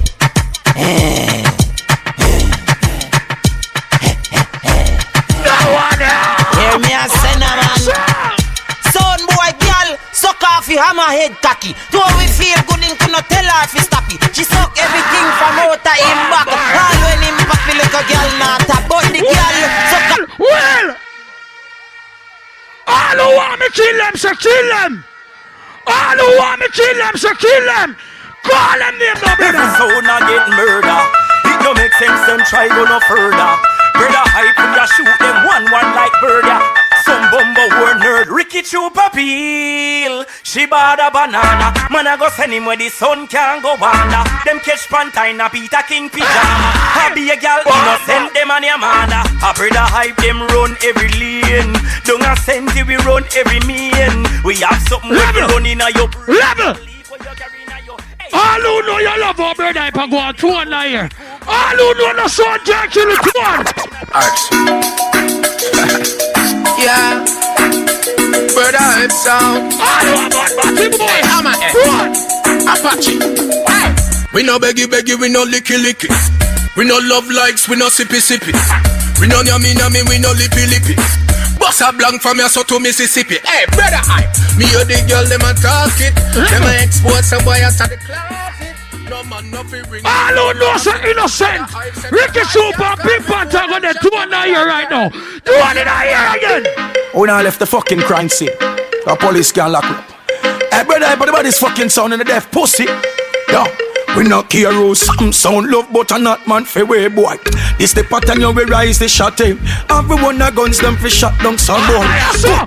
Hear me a send a man. Son boy, girl, suck off your hammerhead cocky. Do we feel good in could not tell her if you stop it. She suck everything from out of him back. All when him back feel like a girl not a but the girl suck off. Well, all who want me kill them, so kill them. All who want me kill them, so kill them. Call them name, no brother. Every zone I get murder. It don't make sense, them try go no further. Bredda Hype, we a shoot them one like burger. Some bumbo war nerd, Ricky Chupa peel. She bought a banana. Man I go send him where the sun can't go wander. Them catch Panther in a Peter King pyjama. I be a gal innocent, them and your mana. A Bredda Hype, them run every lane. Don't a senti, we run every mean. We have something we run in a your level. All who know you love our Bredda Hype and go on 2 1 here. All who know the son Jack kill it 2 1. Yeah, Bredda Hype sound. All who want Batty boy. Hey, hammer head. Apache. Hey. We no beggy, we no licky. We no love likes, we no sippy. We no yummy, we no lippy. Boss a blank from your so to Mississippi. Hey, Bredda Hype. Me or the girl, them a talk it. Them a export some boy out of the closet. No man, no fi ring. All who know so innocent. Ricky Super, Big Panther on the 2 1 here right now. 2 1 in here again. We now left the fucking crime scene. The police can't lock up. Hey, Bredda Hype, about this fucking sound in the deaf pussy. Yo. We not care who some sound love, but a not man for way boy. This the pattern you will rise the shot him. Everyone a guns them for shot down some boy.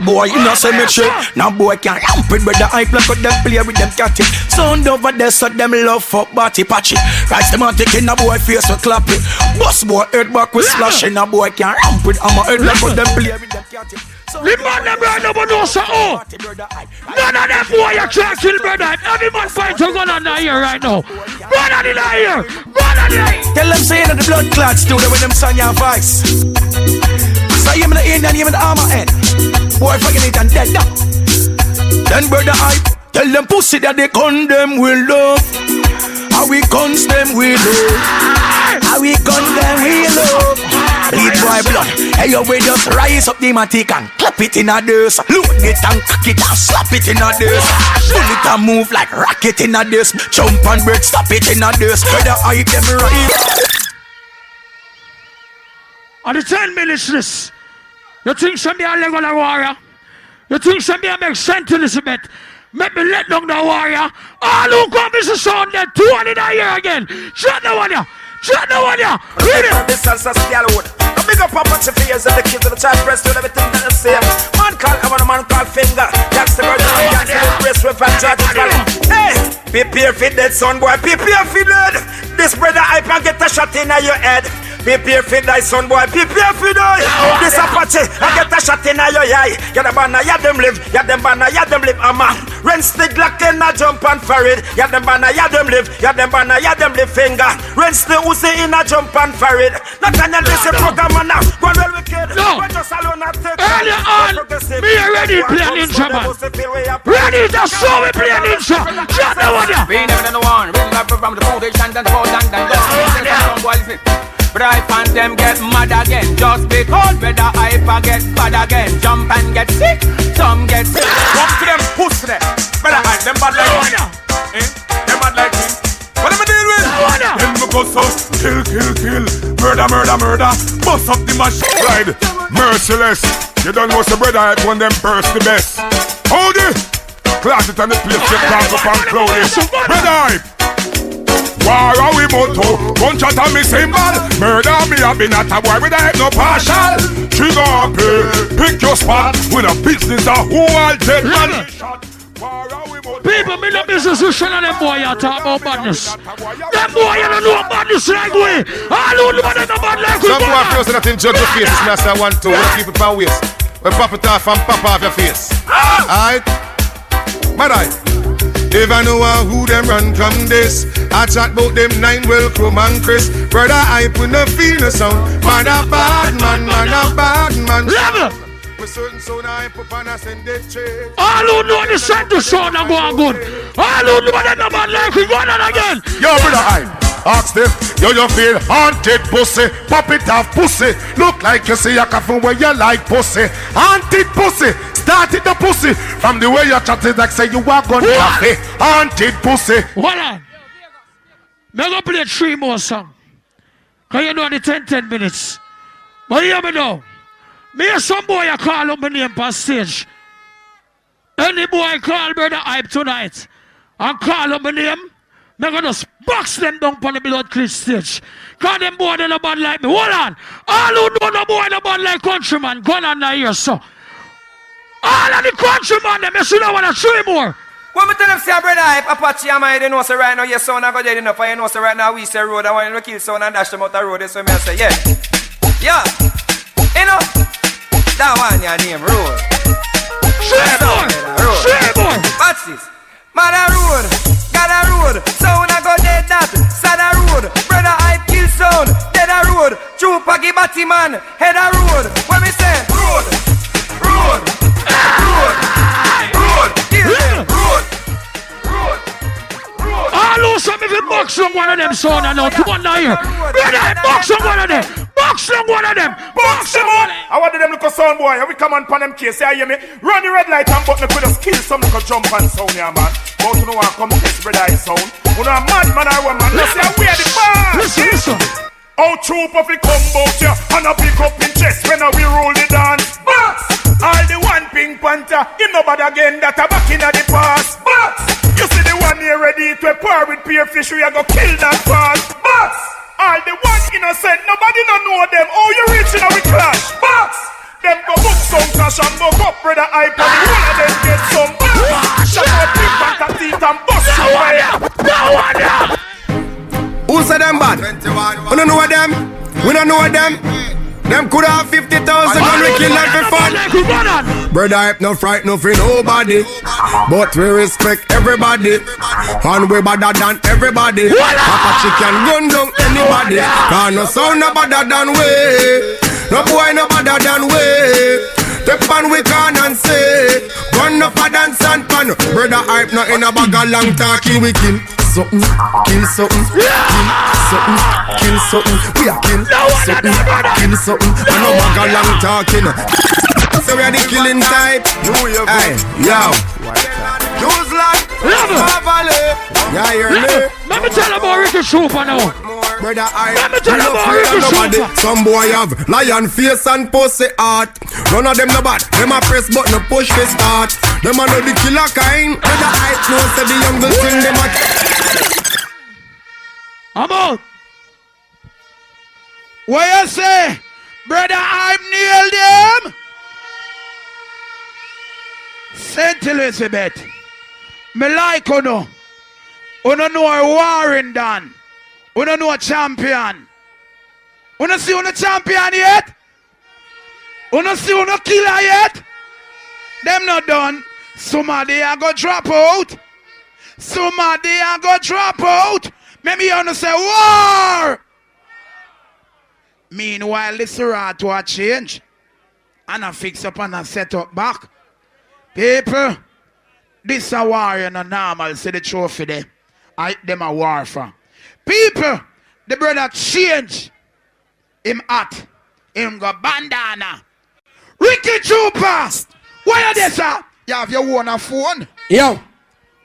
Boy, you know say make sure. Now boy can't ramp it with the hype like how them play with them catty. Sound over there so them love fuck body patchy. Rise them and taking a boy face with clappy. Boss boy head back with slashing. A boy can't ramp it. I'm a head like how them play with them catty. The man them right now but know so oh. None of them boy you can't kill Bredda Hype. Every man fight to gun on here right now. Run on in here. Run on in here. Tell them saying that the blood clots do that when them sing your voice. So you in the end and you in the armor end. Boy fucking it and dead now. Then Bredda Hype, tell them pussy that they condemn will love. How we guns them we love. How we gun them we love. Bleed boy blood. Hey yo we just rise up the matic and clap it in a dust. Load it and cock it and slap it in a dust. Pull it and move like rocket in a dust. Jump and break, stop it in a dust. Bredda Hype them right. On the 10 minutes this. You think some be a regular warrior? You think some be a make sense to this a bit? Make me let down the warrior. All who come is a sound that 2 1 in here again. Shut the one ya. Shut the one ya. Read it. This is a Scalwood. A big up Apache fears and the kids of the child press doing everything that they say. Man called Evan, a man called Finger. That's the bird of the dance with Brace Whip and Charges Valley. Hey, prepare for dead son boy. Prepare for dead. This Bredda Hype and get a shot in your head. Prepare for die son boy, prepare for die. This Apache, I get a shot in your eye. Ya the banner, ya them live, ya them banner, ya them live. Rinse the Glock and a jump and forehead. Ya them banner, ya them live, ya them banner, ya them live finger. Rinse the Uzi in a jump and forehead. Nathaniel, this is program now. Go well wicked. No. Earlier on, me ready to play an intro, man. Ready, that's so we play an intro. Shut the one ya. We never know one. We love from the foundation and the foundation and the Bredda Hype and them get mad again. Just because Bredda Hype get bad again. Jump and get sick, some get sick. Walk to them, push them. Bredda Hype, them bad like me. Them bad like me. What am I deal with? Them go so kill. Murder. Bust up the machine. Ride, merciless. You don't know the Bredda Hype when them burst the best. Hold it. Class it on the place, get back up and cloud it. Bredda Hype. War are we motto, bunch of me symbol. Murder me have been at a boy with a head no partial. Trigger up, pick your spot. With a business a who all dead man. People, me no business with shun them boy you talk about badness. Them boy you don't know badness like we. All who know them no bad like we. Some boy feels nothing judge your face. Me say 1 2. We keep it by waist. We pop it off and pop off your face. Alright, Bredda Hype. If I know who them run come this, I chat about them 9 well Chrome and Chris. Bredda Hype with no feel no sound. Man a bad man. Level. With certain sound I put on a send it chase. All who know the center sound and go on good. All who know them no bad like we go on again. Yo Bredda Hype. Ask them, you feel haunted pussy. Pop it off pussy. Look like you see a coffin where you like pussy. Haunted pussy. Started the pussy. From the way you chatted like say you are gonna cafe. Haunted pussy. Hold on. I'm gonna play 3 more songs. Cause you know the 10 minutes. But hear me now. Me and some boy I call up my name on stage. Any boy call Bredda Hype tonight and call up my name, I'm gonna just box them down on the blood cliff stage. Cause them boy they no bad like me. Hold on. All who know no boy no bad like countryman, gun on the ear, so. All of the countryman, them you should have want 3 more. When me tell them say Bredda Hype, Apache and I, they know say right now your son I go dead enough, and you know say right now we say road, I want to kill son and dash them out the road, so me I say, yeah. Yeah. You know, that one your name, road. Road. What's this? Man a road, got a road, sound I go dead that, sad a road, Bredda Hype kill sound, dead a road, Chupa give batty man, head a road, what me say? Road, road, road, road, road. All who some if you box on one of them son and not one here. Bredda Hype box on one of them. Box on one of them. Box on one of them. I want them look a sound boy. We come on them case. You hear me? Run the red light and button could just kill some little jump and sound here, man. But you know I come test Bredda Hype sound. You know a madman or woman. You say we are the bar. Listen. How troop of it come out ya and a pick up in chest when we roll the dance. Box! All the one Pink Panther, him no bad again that a back in the past. Box! You see the one here ready to par with peer fish, we a go kill that fast. Box! All the one innocent, nobody no know them. Oh, you reaching a we clash. Box! Them go book some cash and go up Bredda Hype and the one of them get some. Box! Shut up Pink Panther teeth and bust you away. No one. Who said them bad? We don't know them. We don't know them. Them could have 50,000 and we kill them for fun. Bredda Hype no fright no for nobody, but we respect everybody, and we better than everybody. Apache can gun down anybody. Cause no sound no better than we. No boy no better than we. The pan we can and say, gun up a dance and pan. Bredda Hype no in a bag of long talking we kill. Something, kill something, kill something, we are kill something, kill something, and no bag of long talking. So we are the killing type. Hey, yo, use like Valley. Yeah, you're me. Let me tell about Ricky Super now. Bredda Hype, let me tell about Ricky Super. Some boy have lion face and pussy heart. None of them no bad. Them a press button push for start. Them a know the killer kind. Bredda Hype knows say the young girl thing them a. I'm out. What you say? Bredda Hype nailed them? Saint Elizabeth. Me like you know. You don't know a warring done. You don't know a champion. You don't see a champion yet? You don't see a killer yet? Them not done. Somebody a go drop out. Somebody a go drop out. Maybe you want to say war. Meanwhile, this rat will change. And I fix up and I set up back. People, this a war and a normal. See the trophy there. I them a war for. People, the brother change. Him hot. Him go bandana. Ricky Trooper. Why are they, sir? You have your own phone? Yo,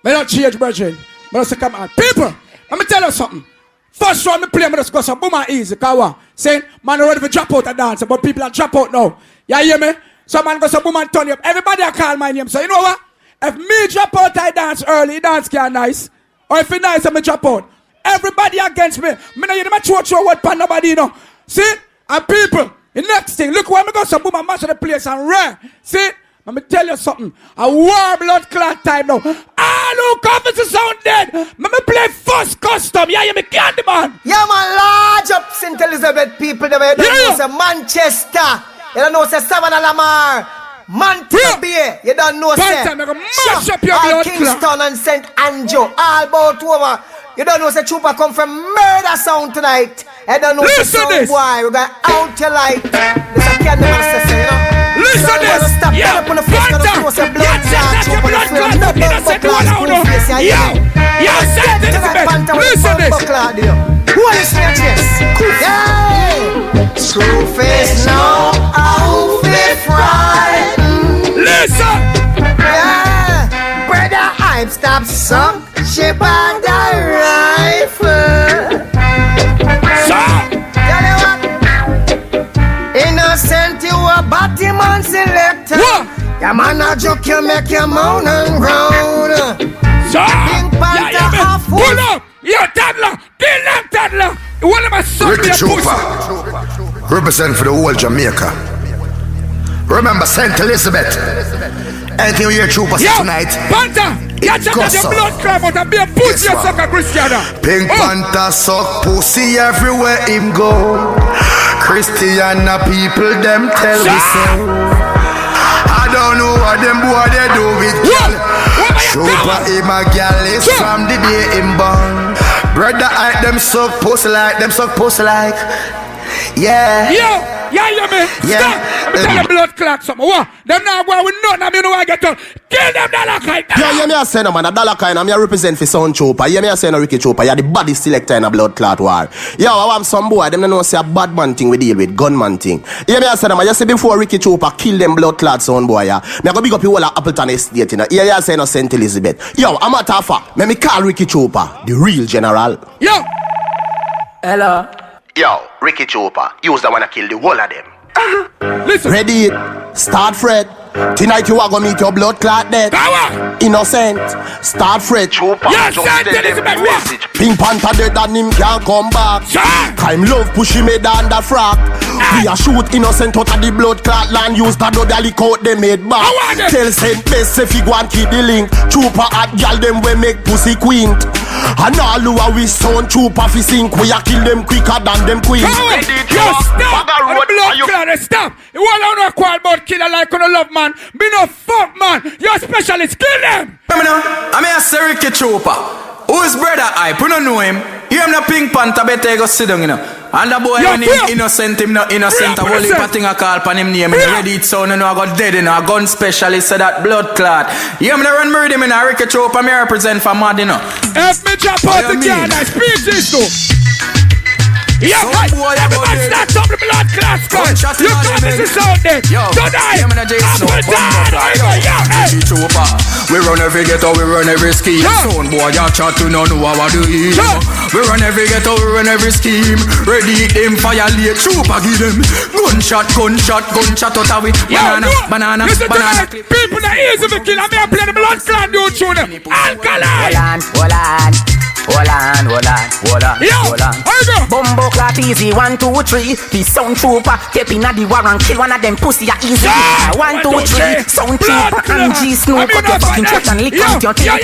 me not change, brethren. But I say, come on. People, let me tell you something. First round, me play, me just go some boom and easy. Cause saying, man, already for drop out a dance, but people are drop out now. You hear me? So man go some boom and turn you up. Everybody I call my name. So you know what? If me drop out, I dance early, dance can nice. Or if it nice, I me drop out. Everybody against me. Me no hear them a throw word pan nobody, you know. See? And people, the next thing, look where me go some boom and mash the place and rare. See? Let me tell you something. A war blood clot time now. All who come to sound dead. Let me play first custom. Yeah, you me candy man. Yeah, man, large up St. Elizabeth people. They don't know say Manchester. You don't know say Savannah Lamar. Manchester Bay. You don't know say mash up your blood Kingston clot. and St. Andrew. All about over. You don't know say Trooper come from murder sound tonight. You don't know say sound boy. We're going out your light. This a candy man say, you know. Listen to this. Yeah, Panther. Yo, St. Elizabeth. Listen to this. What is this? Yeah. Screwface now, I'll be frightened. Listen. Yeah. Bredda Hype, stop suck. She by the rifle. Tell you what. Innocent, you a Batman selector. Your man a joke, you make your moan and groan. Pink Panther off. Pull up. Yo, toddler. Kill them, toddler. What am I sucking Ricky your pussy? Trooper, represent for the whole Jamaica. Remember St. Elizabeth. Anything you hear Trooper say tonight? Panther, you check out your blood climb out and be a pussy and suck a Christiana. Pink Panther suck pussy everywhere him go. Christiana people them tell me so. I don't know what them boy they do with girl. Trooper him a gal is from the day him born. Bredda Hype them suck pussy like, them suck pussy like. Yeah. Yeah, man. Stop. Me tell them blood clot something. What? Them now go with nothing. I mean, know I get done. Kill them dollar kind. Yeah, me a say no man. A dollar kind. I'm here represent for Sound Trooper. Yeah, me a say no Ricky Trooper. You're the body selector in a blood clot war. Yo, I want some boy. Them don't know say a bad man thing we deal with. Gunman thing. Yeah, me a say no man. You say before Ricky Trooper kill them blood clot sound boy. Yeah. Me a go big up you all at Appleton Estate. You know. Yeah, you say no St. Elizabeth. Yo, I'm a tougher. Me call Ricky Trooper the real general. Yo. Hello. Yo, Ricky Trooper. Use the one to kill the whole of them. Listen. Ready it. Start Fred. Tonight you are gonna meet your blood clot dead. Innocent. Start Fred. Trooper. Yes, Elizabeth. Pink Panther dead and him can't come back. Time love push him head under frack. We a shoot innocent out of the blood clot land. Use the double coat they made back. Tell Saint Best if you go and keep the link. Trooper at gal them we make pussy queen. And all who are we sound trooper fi sink. We a kill them quicker than them queen. Yo, stop. The blood clot stop. You all on a quiet about killer like on a love man. Be no fuck man. You're a specialist. Kill them. I'm a Ricky Trooper. Who is Bredda Hype? We don't know him. You him the Pink Panther, better go sit down, you know. And the boy when him innocent, him not innocent. I will leave a thing a call pan him name. Ready it sound, you know, I got dead, you know. A gun specialist, so that blood clot. You him the run murder him in a Ricky Trooper, me represent for mad, you know. Help me drop out the gun and speak this though. Yeah, right. Everybody start up the blood class gun. You got this is out there. Don't die. We run every ghetto, we run every scheme. Sound boy, you chat to know how do it. We run every ghetto, we run every scheme. Ready them violate, trooper give them gunshot out of it. Banana. People that easy to kill. I'm here playing the blood clan dude tune. Alkaline. Hold on. Bumbo clap easy, 1, 2, 3. The sound trooper, step in at the war and kill one of them pussy are easy. 1, 2, 3. Sound trooper, MG Snoop, cut your fucking church and lick out your teeth. 1,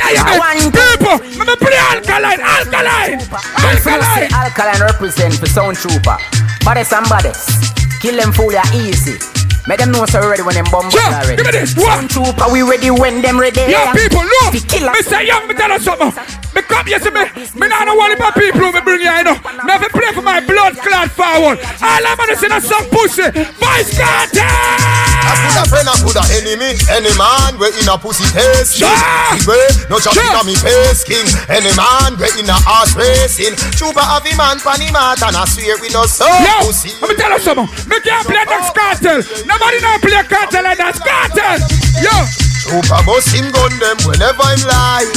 2, 3. People, let me play alkaline. Alkaline represent for sound trooper. Bodies and bodies, kill them fool ya easy. Make them know so ready when them bumbo are ready. Give me this. Sound trooper, we ready when them ready. Yo, people, look. Mr. Young, me tell you something. Me come here to me. Me not know what about people who me bring here, you know. Me have to pray for my blood clot forward. All I'm gonna see is some pussy. Vice Carter! I put a friend, I put a enemy. Any man, we in a pussy taste. No chat in me face king. Any man, we in a ass racing. Chuba have a man, panny mat, and I swear we no so pussy. Let me tell you something. Me can't play next cartel. Nobody not play cartel like that. Cartel! Yo! Chuba must him gun them whenever him lie.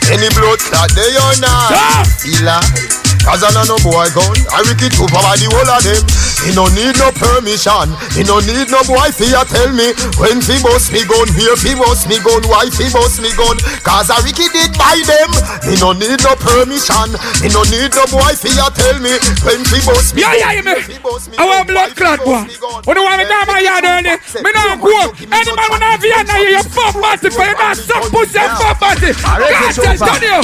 Any blood clot they or not. He lie. Cause I no boy gun. I Ricky Trooper by the whole of them. He no need no permission. He no need no boy fi ya tell me when fi bust me gun, where fi bust me gun, why fi bust me gun. Cause I Ricky did buy them. He no need no permission. He no need no boy fi ya tell me when fi bust me gun. Yeah, me. I want blood clot boy. When you want me down my yard early, me not go. Any man when I Vienna you fuck party for you not suck pussy and fuck party. Cartel done you.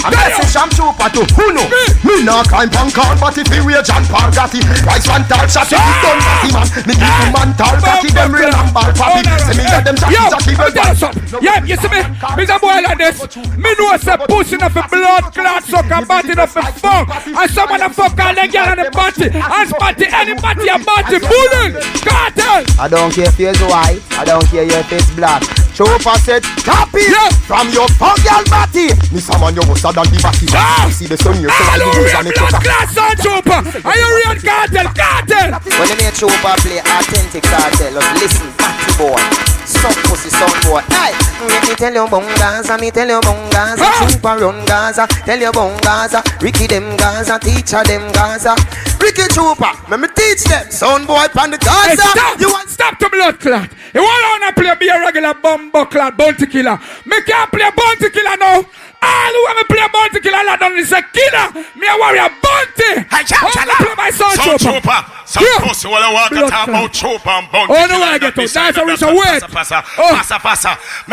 A message I'm trooper to who know. Me nah climb on car, but if he rage and pargati. Price one tall shot, if he done batty man. Me give him man tall batty, them real and ball papi. Say me let them shotty well done. Yeah, you see me? Me's a boy like this. Me know it's a pussy enough for blood clot, suck a body enough for fuck. And someone a fuck all the girl on the body. And spotty, any body a body. Bullet! Cartel! I don't care if you're white, I don't care if it's black. Chopper said, copy from your fuck girl body. Miss a man, you was sad and the body. You see the sun here, so I give you an blood class on Chopper. Are you real cartel? When they make Chopper play authentic cartel, listen, batty boy. Some pussy, some boy. Hey, let me tell you about Gaza, me tell you about Gaza. Chopper run Gaza, tell you about Gaza. Ricky them Gaza, teacher them Gaza. Ricky Chopper, let me teach them. Son boy pan the Gaza. Hey, you want stop the blood clot. You want to play be a regular bumbo clot, bounty killer. Me can't play bounty killer now. All who want me play bounty killer, I don't is a killer. Me a warrior bounty. I play my son Chopper. Some pussy will walk and talk about Chopper and bounty. Oh no, I get to. That's how it's a word. Passa.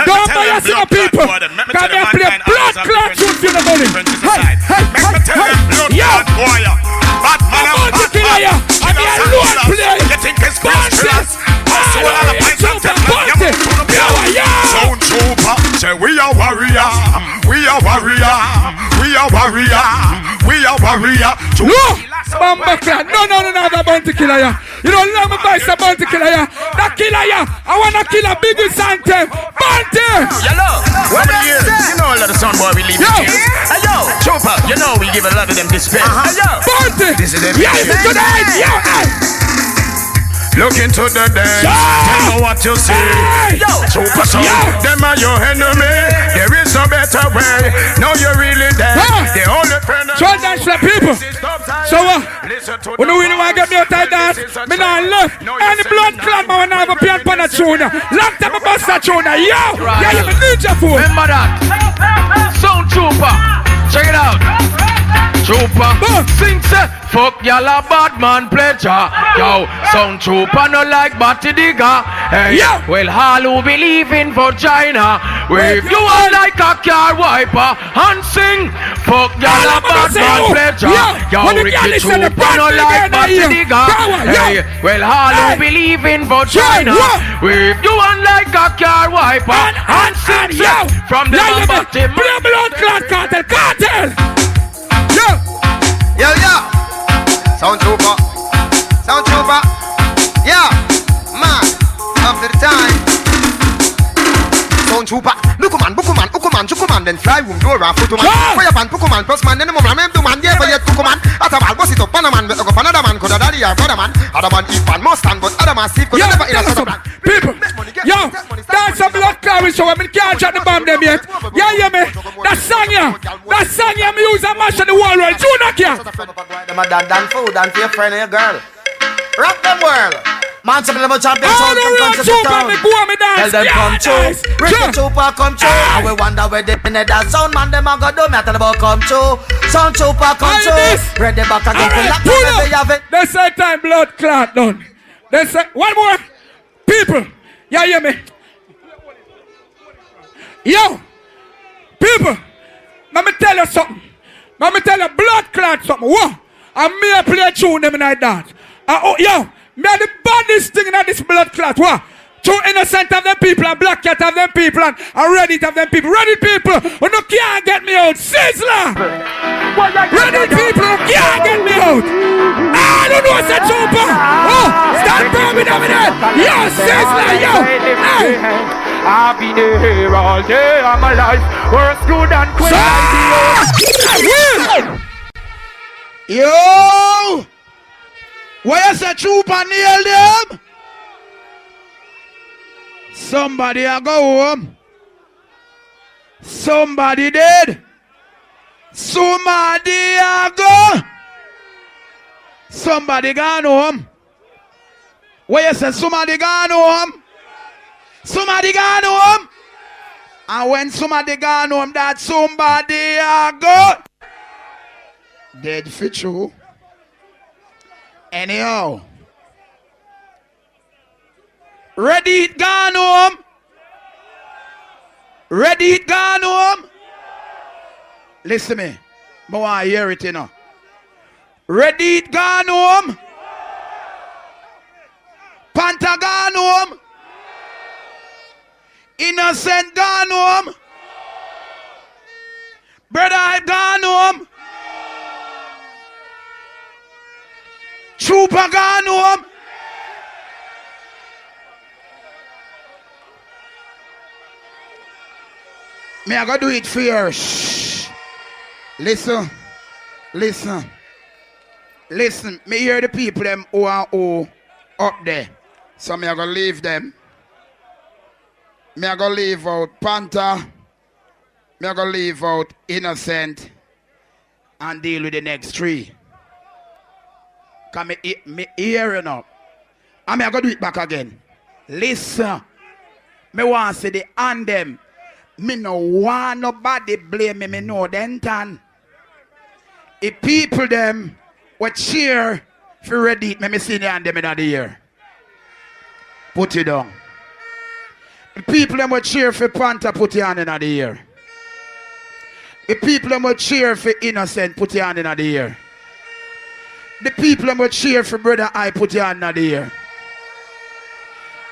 Don't buy us your people. Can they play blood clot shoot you the money? Hey, yo. Bad man and bounty killer, yeah. I mean, I know I play. You think it's bounty? Sound Chopper, say we are warrior, we are warrior, we are warrior, we are warrior. No, the bounty killer, yeah. You don't love me by the bounty killer, yeah. That killer, yeah. I wanna kill a biggest anthem, bounty. Hello, what do you know? A lot of sound boy we leave. Hey yo, Chopper, you know we give a lot of them respect. Bounty, this is yeah, tonight, yeah. Look into the dance, tell me what you see. Chopper sound, them are your enemy. There is no better way. No, you're really dead. The only friend. So dance for people. So when you really want to get me out of dance, me not left. Any blood clot, man, when I have a piano pan a tune. Long time I bust a tune. Yo, yeah, you a ninja fool. Remember that. Sound Chopper. Check it out. Chopper, sing say, fuck y'all a bad man pleasure. Yo, sound Chopper no like batty digger. Hey, well, all who believe in vagina. If you are like a car wiper and sing, fuck y'all a bad man pleasure. Yo, Ricky Chopper no like batty digger. Hey, well, all who believe in vagina. If you are like a car wiper and sing, from the batty blood clot cartel. Yo, Sound Trooper, yeah, man, up to the time. Sound Trooper, Ukuman, then fly room door and photo man. Fire pan, Pukuman, plus man, then the moment I'm man, yeah, but yet Kukuman. At a ball, boss it up, Panaman, but another man, could a daddy or brother man. Other man eat pan, Mustang, but other man sleep, could never in a sort of plan. People, yo, that's a blood clot show, I mean, can't shut the bomb them yet. Yeah, me, that song, me use a mash on the wall, right? You not care. Them a dan food and for your friend and your girl. Rock them world. Man, some level champions all the real Chopper, me go me dance. Tell them come true. Ricky Chopper come true. And we wonder where they in that sound man them a go do. Me a tell about come true. Sound Chopper come true. Ready back again for lock them every have it. That's that time blood clot done. That's one more. People, you hear me? Yo, people, let me tell you something. Let me tell you blood clot something. What? And me a play tune them like that. Yo, me are the baddest thing in this blood clot. What? Too innocent of them people and black cat of them people and Reddit of them people. Reddit people who no can't get me out. Sizzler! Reddit people who can't get me out. I don't know what's a Chopper. Oh, start bombing over there. Yo, Sizzler, yo. Hey. I've been here all day of my life. Worse good and quick. Yo! Where's the Chopper nail them? Somebody a go home. Somebody dead. Somebody a go. Somebody gone home. Where you say somebody gone home? Somebody gone home. And when somebody gone home, that somebody a go. Dead for true. Anyhow. Ready it gone home? Ready it gone home? Listen to me. I want to hear it, you know. Ready it gone home? Panther gone home? Innocent gone home? Bredda Hype gone home? Trooper gone home? Me I gotta do it for you. Shh. Listen. Me hear the people them who are up there. So me I gotta leave them. Me I gotta leave out Panther. Me I gotta leave out Innocent and deal with the next three. Cause me hear you now. And me I gotta do it back again. Listen. Me want to see the anthem. Me no want nobody blame me. Me know them tan. The people them what cheer for Reddit. Me see the anthem in the ear. Put it down. The people them what cheer for Panther. Put your hand in the ear. The people them what cheer for Innocent. Put your hand in the ear. The people them what cheer for Bredda Hype. Put your hand in the ear.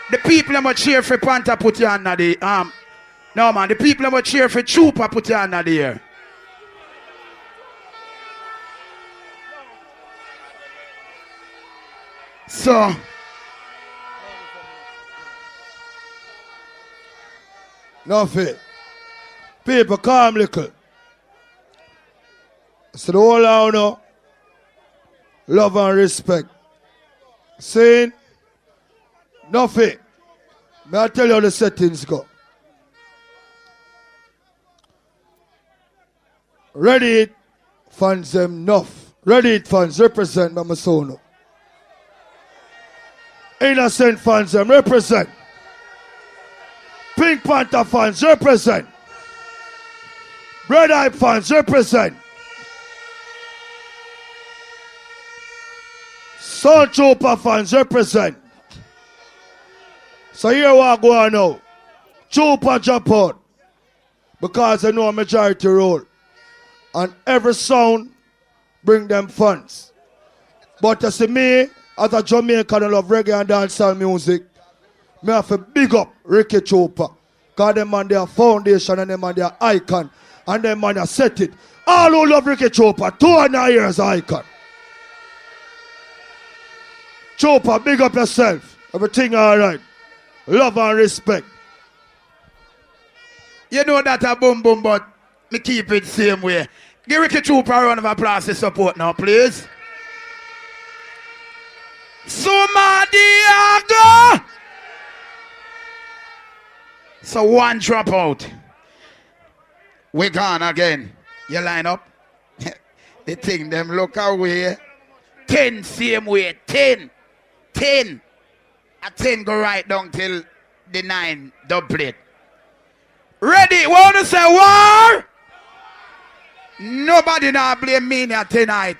The people that cheer for Panther, put your hand in the no man, the people that cheer for Chupa, put your hand in the air. So nothing. People calm little. So the whole out now, love and respect. Saying nothing. May I tell you how the settings go. Ready it, fans them enough. Ready it fans represent Mama Sono. Innocent fans them represent. Pink Panther fans represent. Bredda Hype fans represent. Sound Trooper fans represent. So here we go on now. Trooper jump out. Because I know a majority role. And every sound bring them fans. But to see me, as a Jamaican who love reggae and dancehall music, me have to big up Ricky Trooper. Because them man their foundation and them man their icon. And them man their set it. All who love Ricky Trooper, 2.5 years icon. Trooper, big up yourself. Everything alright. Love and respect. You know that a boom boom, but me keep it same way. Give Ricky Trooper a round of applause to support now, please. Sumadiago! So one drop out. We gone again. You line up? The thing them look away. 10 same way. 10. A 10 go right down till the 9 double it. Ready? Want to say war? Nobody now blame me tonight.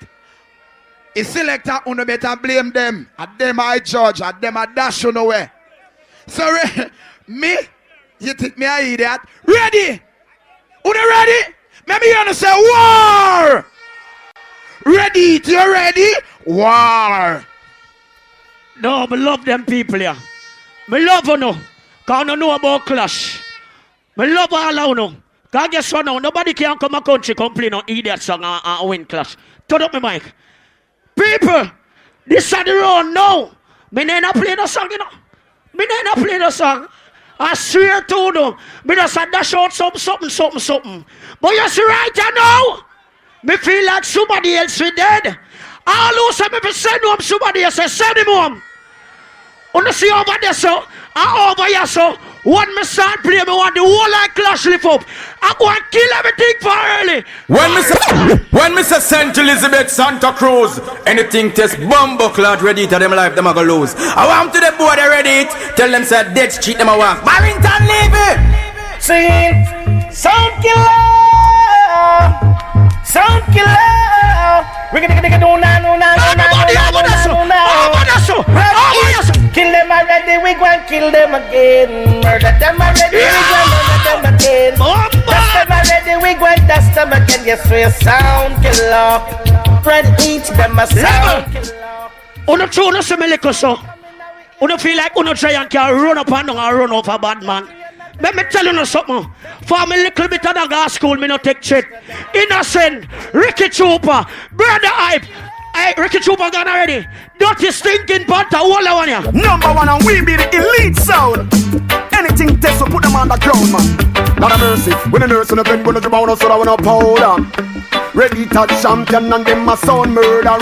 The selector on better blame them. At them I judge. At them I dash you nowhere. So me? You think me I idiot? Ready? Who ready? Maybe you want to say war? Ready? You ready? War. No, I love them people here. I love you now. Because I know about clash. I love all of you. Because guess what now? Nobody can come a country complain on idiot song and win clash. Turn up my mic. People, this is the road now. Me not play the song, you know. Me not play the song. I swear to you. Me just dash out something. But you see right now, me feel like somebody else is dead. All who say me send home somebody else, send him home. You see over there, so, and over here, so, when me start playing, me want the whole like clash lift up. I go and kill everything for early. When me say St. Elizabeth, Santa Cruz, anything test bumbo cloud ready to them life, them a go lose. I want to the board ready it, tell them say dead street them a walk. Barrington leave it. Sing, sound killer. We're gonna do kill them already, we gonna kill them again. Murder them already, we gonna murder them again. Dust them already, we gonna dust them again. Yes, we're sound killer. Red heat, them a sound killer. Uno true, no some little so. Uno feel like uno giant can run up and down and run off a bad man. Let me tell you something. For me little bit of the gas school, me no take shit. Innocent, Ricky Trooper, Bredda Hype. Hey, Ricky Trooper gone already. Dirty stinking Panther, all I want you. Number one and we be the elite sound. Anything test, so put them on the ground, man. Lord of mercy. When the nurse in the pen, when the dribble so I wanna powder. Ready touch champion and them a sound murderer.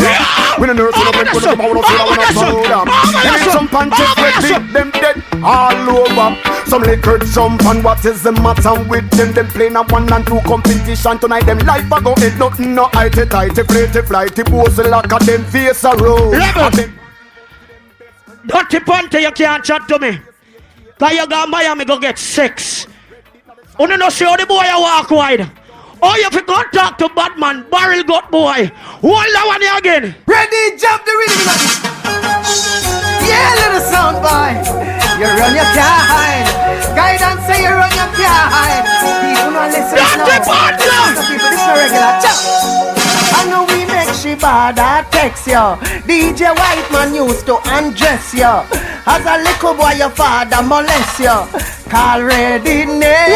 When the nurse in the pen, when the dribble so I wanna powder. Give me some punches, beat them dead all over. Some liquor jump and what is the matter with them? Them playing a 1 and 2 competition tonight. Them life a go in nothing no itey tighty, flighty flighty, pose like a them face a roll. Dirty Panther, you can't chat to me. Cause you go Miami go get sex. You don't see how the boy you walk wide. Oh, you fi go talk to Batman, barrel gut boy. Hold that one here again. Ready, jump the rhythm. Yeah, little sound boy. You run, you can't hide. Guidance say you run, you can't hide. People not listen now. Some people, this no regular chat. I know we make she bad, I text you. DJ White Man used to undress you. As a little boy, your father molest you. Call ready name,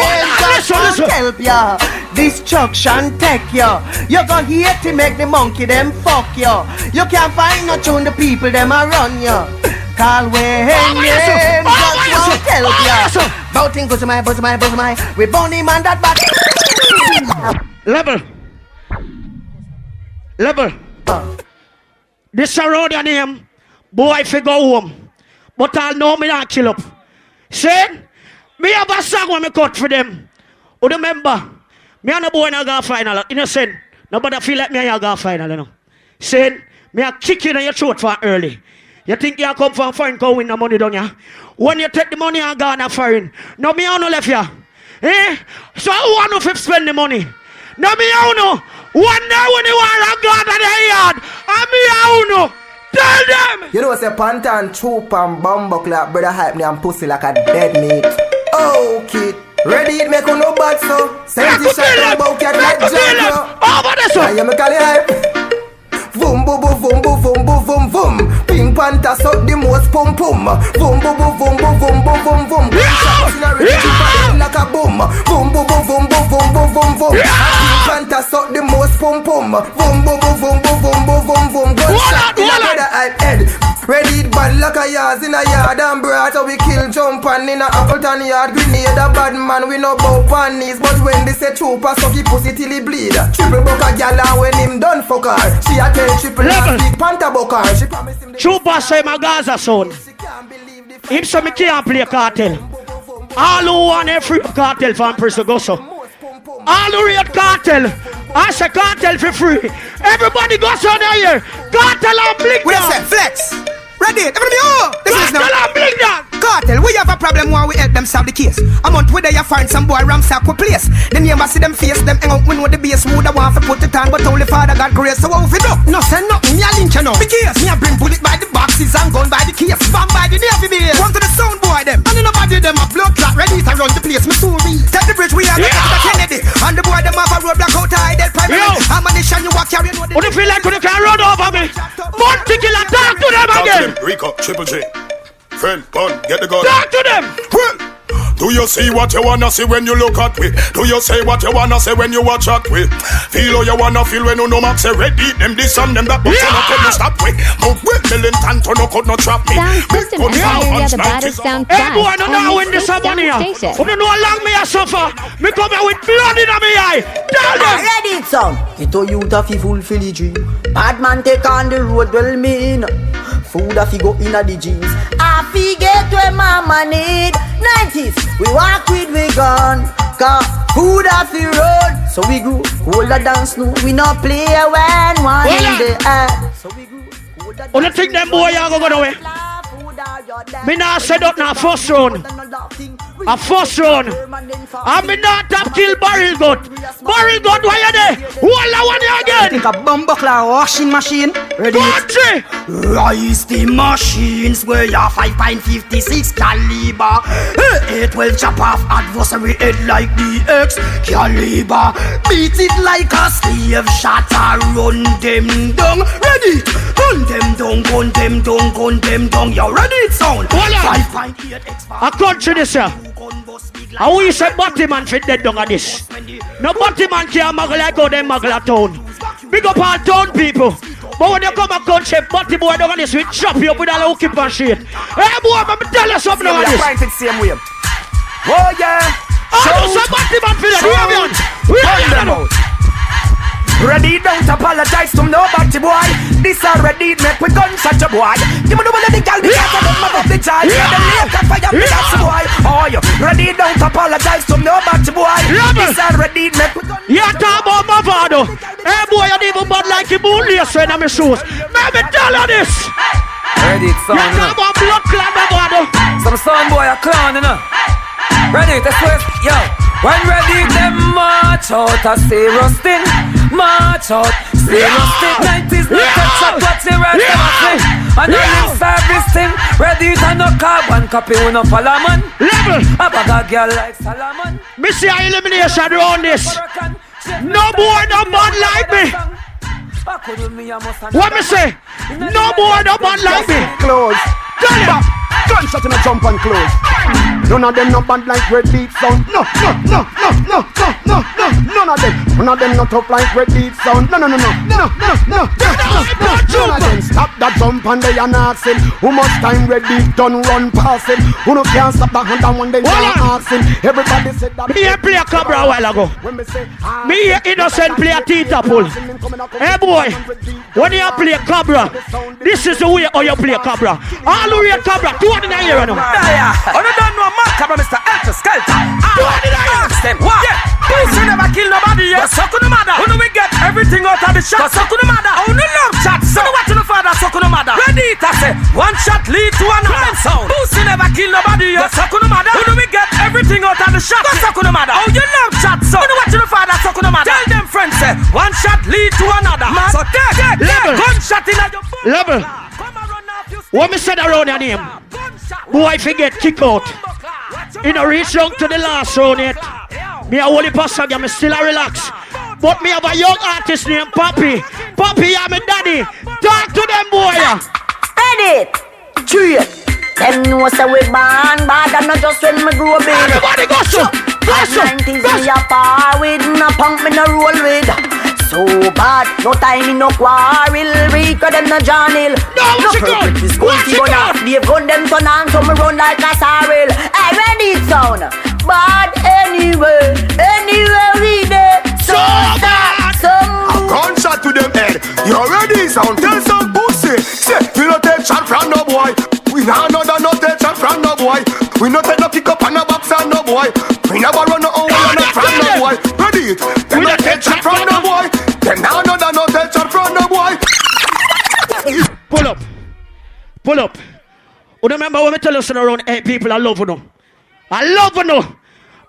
just help ya. Destruction take you. You go here to make the monkey them fuck you. You can't find no tune, the people them a run you. Call way name, just won't help ya. Bouting goes to my. We born him and that back. Level. This a road your name. Boy fi go home. But I'll know me not chill up. See? Me have a song when me cut for them. You remember? Me and the boy in a go final. Innocent. Nobody feel like me and you go final, you know. See? Me a kick you in your throat for early. You think you come from foreign go win the money, don't you? When you take the money and go on a foreign. No, me no left you. Eh? So who want to spend the money? No, me no. One day when you want to go to the yard, and me no. Tell them! You know, say Panther and Troop and Bumbuckle like Bredda Hype me and pussy like a dead meat. Oh, kid. Ready it make no bad so. Send it shot about cat like Jack. Over the sun! I am a Cali Hype. Boom, boom, boom, boom, boom, boom, boom, boom, boom. Pink Panther suck the most pum pum. Boom, boom, boom, boom, boom, boom, boom, boom, boom. Shots in a rich like a boom. Boom, boom, boom, boom, boom, boom, boom, boom, boom. Pink Panther suck the most pum pum. Boom, boom, boom, boom, boom, boom, boom, boom, boom. Gunshot in a Bredda Hype head. Ready it bad like a yard in a yard and brought so we kill jump and in a Appleton yard. Grenade a bad man we no bow pan knees. But when they say trooper suck he pussy till he bleed. Triple buck a gal and when him done fuck her. She a tell triple and big Panther buck her. She promise him the Trooper say my Gaza son. Him say me can't play cartel. All who want a free cartel from prison go so. All who rate cartel. I say cartel for free. Everybody goes on here. Cartel and blink. We say flex. Ready? Everybody, this is now. Cartel and blink down. Cartel, we have a problem while we help them solve the case. A month where they find some boy ramsack with place. The neighbor see them face, them hang out when the base would have want to put it on, but only Father got grace. So what we do? No say nothing, me a lynch you know. Because me a bring bullet by the boxes and gun by the case. Bomb by the navy base. Come to the sound boy them. And in nobody them a blood clot ready to run the place. Me soon read. Take the bridge we are going to Kennedy. And the boy them have a roadblock out high dead primary. Ammunition you walk carrying. What do you feel like you can run over me? Monty killer, talk to them again. Rico, Triple J. Friend, gun, get the gun. Talk to them. Well, do you see what you wanna see when you look at me? Do you say what you wanna say when you watch at me? Feel how you wanna feel when you know Max say ready. Them this and them that, but you no couldn't stop me. Mount with militant, you no could not trap me. Sounds system in area, the baddest sound class. Hey boy, no know when this money here. You don't know how long me a suffer. Me come here with blood in my eye. Tell them. Ready it son. It to you to fulfill the dream. Bad man take on the road well mean. Food a fi go inna the jeans. I fi get where mama need. 90s, we walk with we gun. Cause food a fi road. So we grew older than snow. We no play when one in the air. So we grew older than. You think them boy are go away? Me not set up na first round. A first round. And me not top kill barrel gut. Barrel gut, why you there? Hold that one here again. Think a bumbuckler washing machine. Ready? Country. Rise the machines where you 5.56 caliber. 812 chop off adversary head like the X caliber. Beat it like a slave shatter. Run them down. Ready? Gun them down, gun them down, gun them down. You ready it sound? 5.8 X. A country this year. How we say body man fit dead down at this? No body man can't muggle like how they muggle a town. Big up all town people. But when you come a country, body boy down at this, we chop you up with all the hook and shit. Hey boy, let me tell you something about this. Same way. Oh yeah. All those somebody man for the Run them out. Ready, don't apologize to nobody, boy. This already make we gunshot your boy. Give me the one of the gal, because I don't have the child. The lake fire, me that's the boy. Oh, you ready, don't apologize to nobody, boy. This already make we gunshot your boy. You talk about my father. Hey, boy, you even bad like a moon lace in my shoes. Let me tell you this. Ready, son. You talk about blood clot, my father. Some son boy a clown, you know. Ready, that's what, yo. When ready, them march out, I say rusting. March out, say rusting. 90s, no touch up, what's the rest of my thing? And I live service thing. Ready to no carbon copy, we no follow man. Level. A bag of girl like Solomon. Me see a elimination around this. No boy, no man like me. What me say? No boy, no man like me. Close. Tell ya. Gunshot in a jump and close. None of them no bad like red beat sound. No. None of them. None of them not tough like red beat sound. No. None of them stop that jump and they are asking who much time red beat done run past him. Who no can't stop that hand and when they are asking. Everybody said that. Me play a Cobra a while ago. Me innocent play a Tita pull. Hey boy, when you play Cobra, this is the way how you play Cobra. All who read Cobra, 2 in a year now. Yeah. I don't know my Cobra, Mr. Elter Skelter. 2 in a year. What? Please you never kill nobody, yeah. So could no matter. Who do we get everything out of the shot? So could no matter. Oh no love chat. So no what to the father, so could no matter. Ready to say, one shot lead to another sound. Pussy never kill nobody, yeah. So could no matter. Who do we get everything out of the shot? So could no matter. Oh you love chat. So no what to the father, so could no matter. Tell them friends say, one shot lead to another. Man. So take gunshot in your phone. Level. What me said around your name? Boy forget kick out. You know reach out to the last round yet. Me a holy pastor, me still a relax. But me have a young artist named Poppy. Poppy, I'm a daddy. Talk to them, boy. Edit. Treat. Them know say we born bad and not just when me grow big. Everybody go so. At 90s me a par with, no punk me no roll with. So bad, no time in no quarrel. Rico them no John Hill. No purple is going to go down. They've gun them turn on so me run like a sorrel. Hey, ready it sound? Bad anyway we there. So bad, some gunshot to them head. You ready sound? Tell some pussy. Say, we no take shot from no boy. We nah no take shot from no boy. We no take no kick up on no box on no boy. We never run no own from no boy. Ready it? Them no take shot from no boy. Them nah no take shot from no boy. Pull up. You remember when we tell us around 8 people I love you know. I love you know.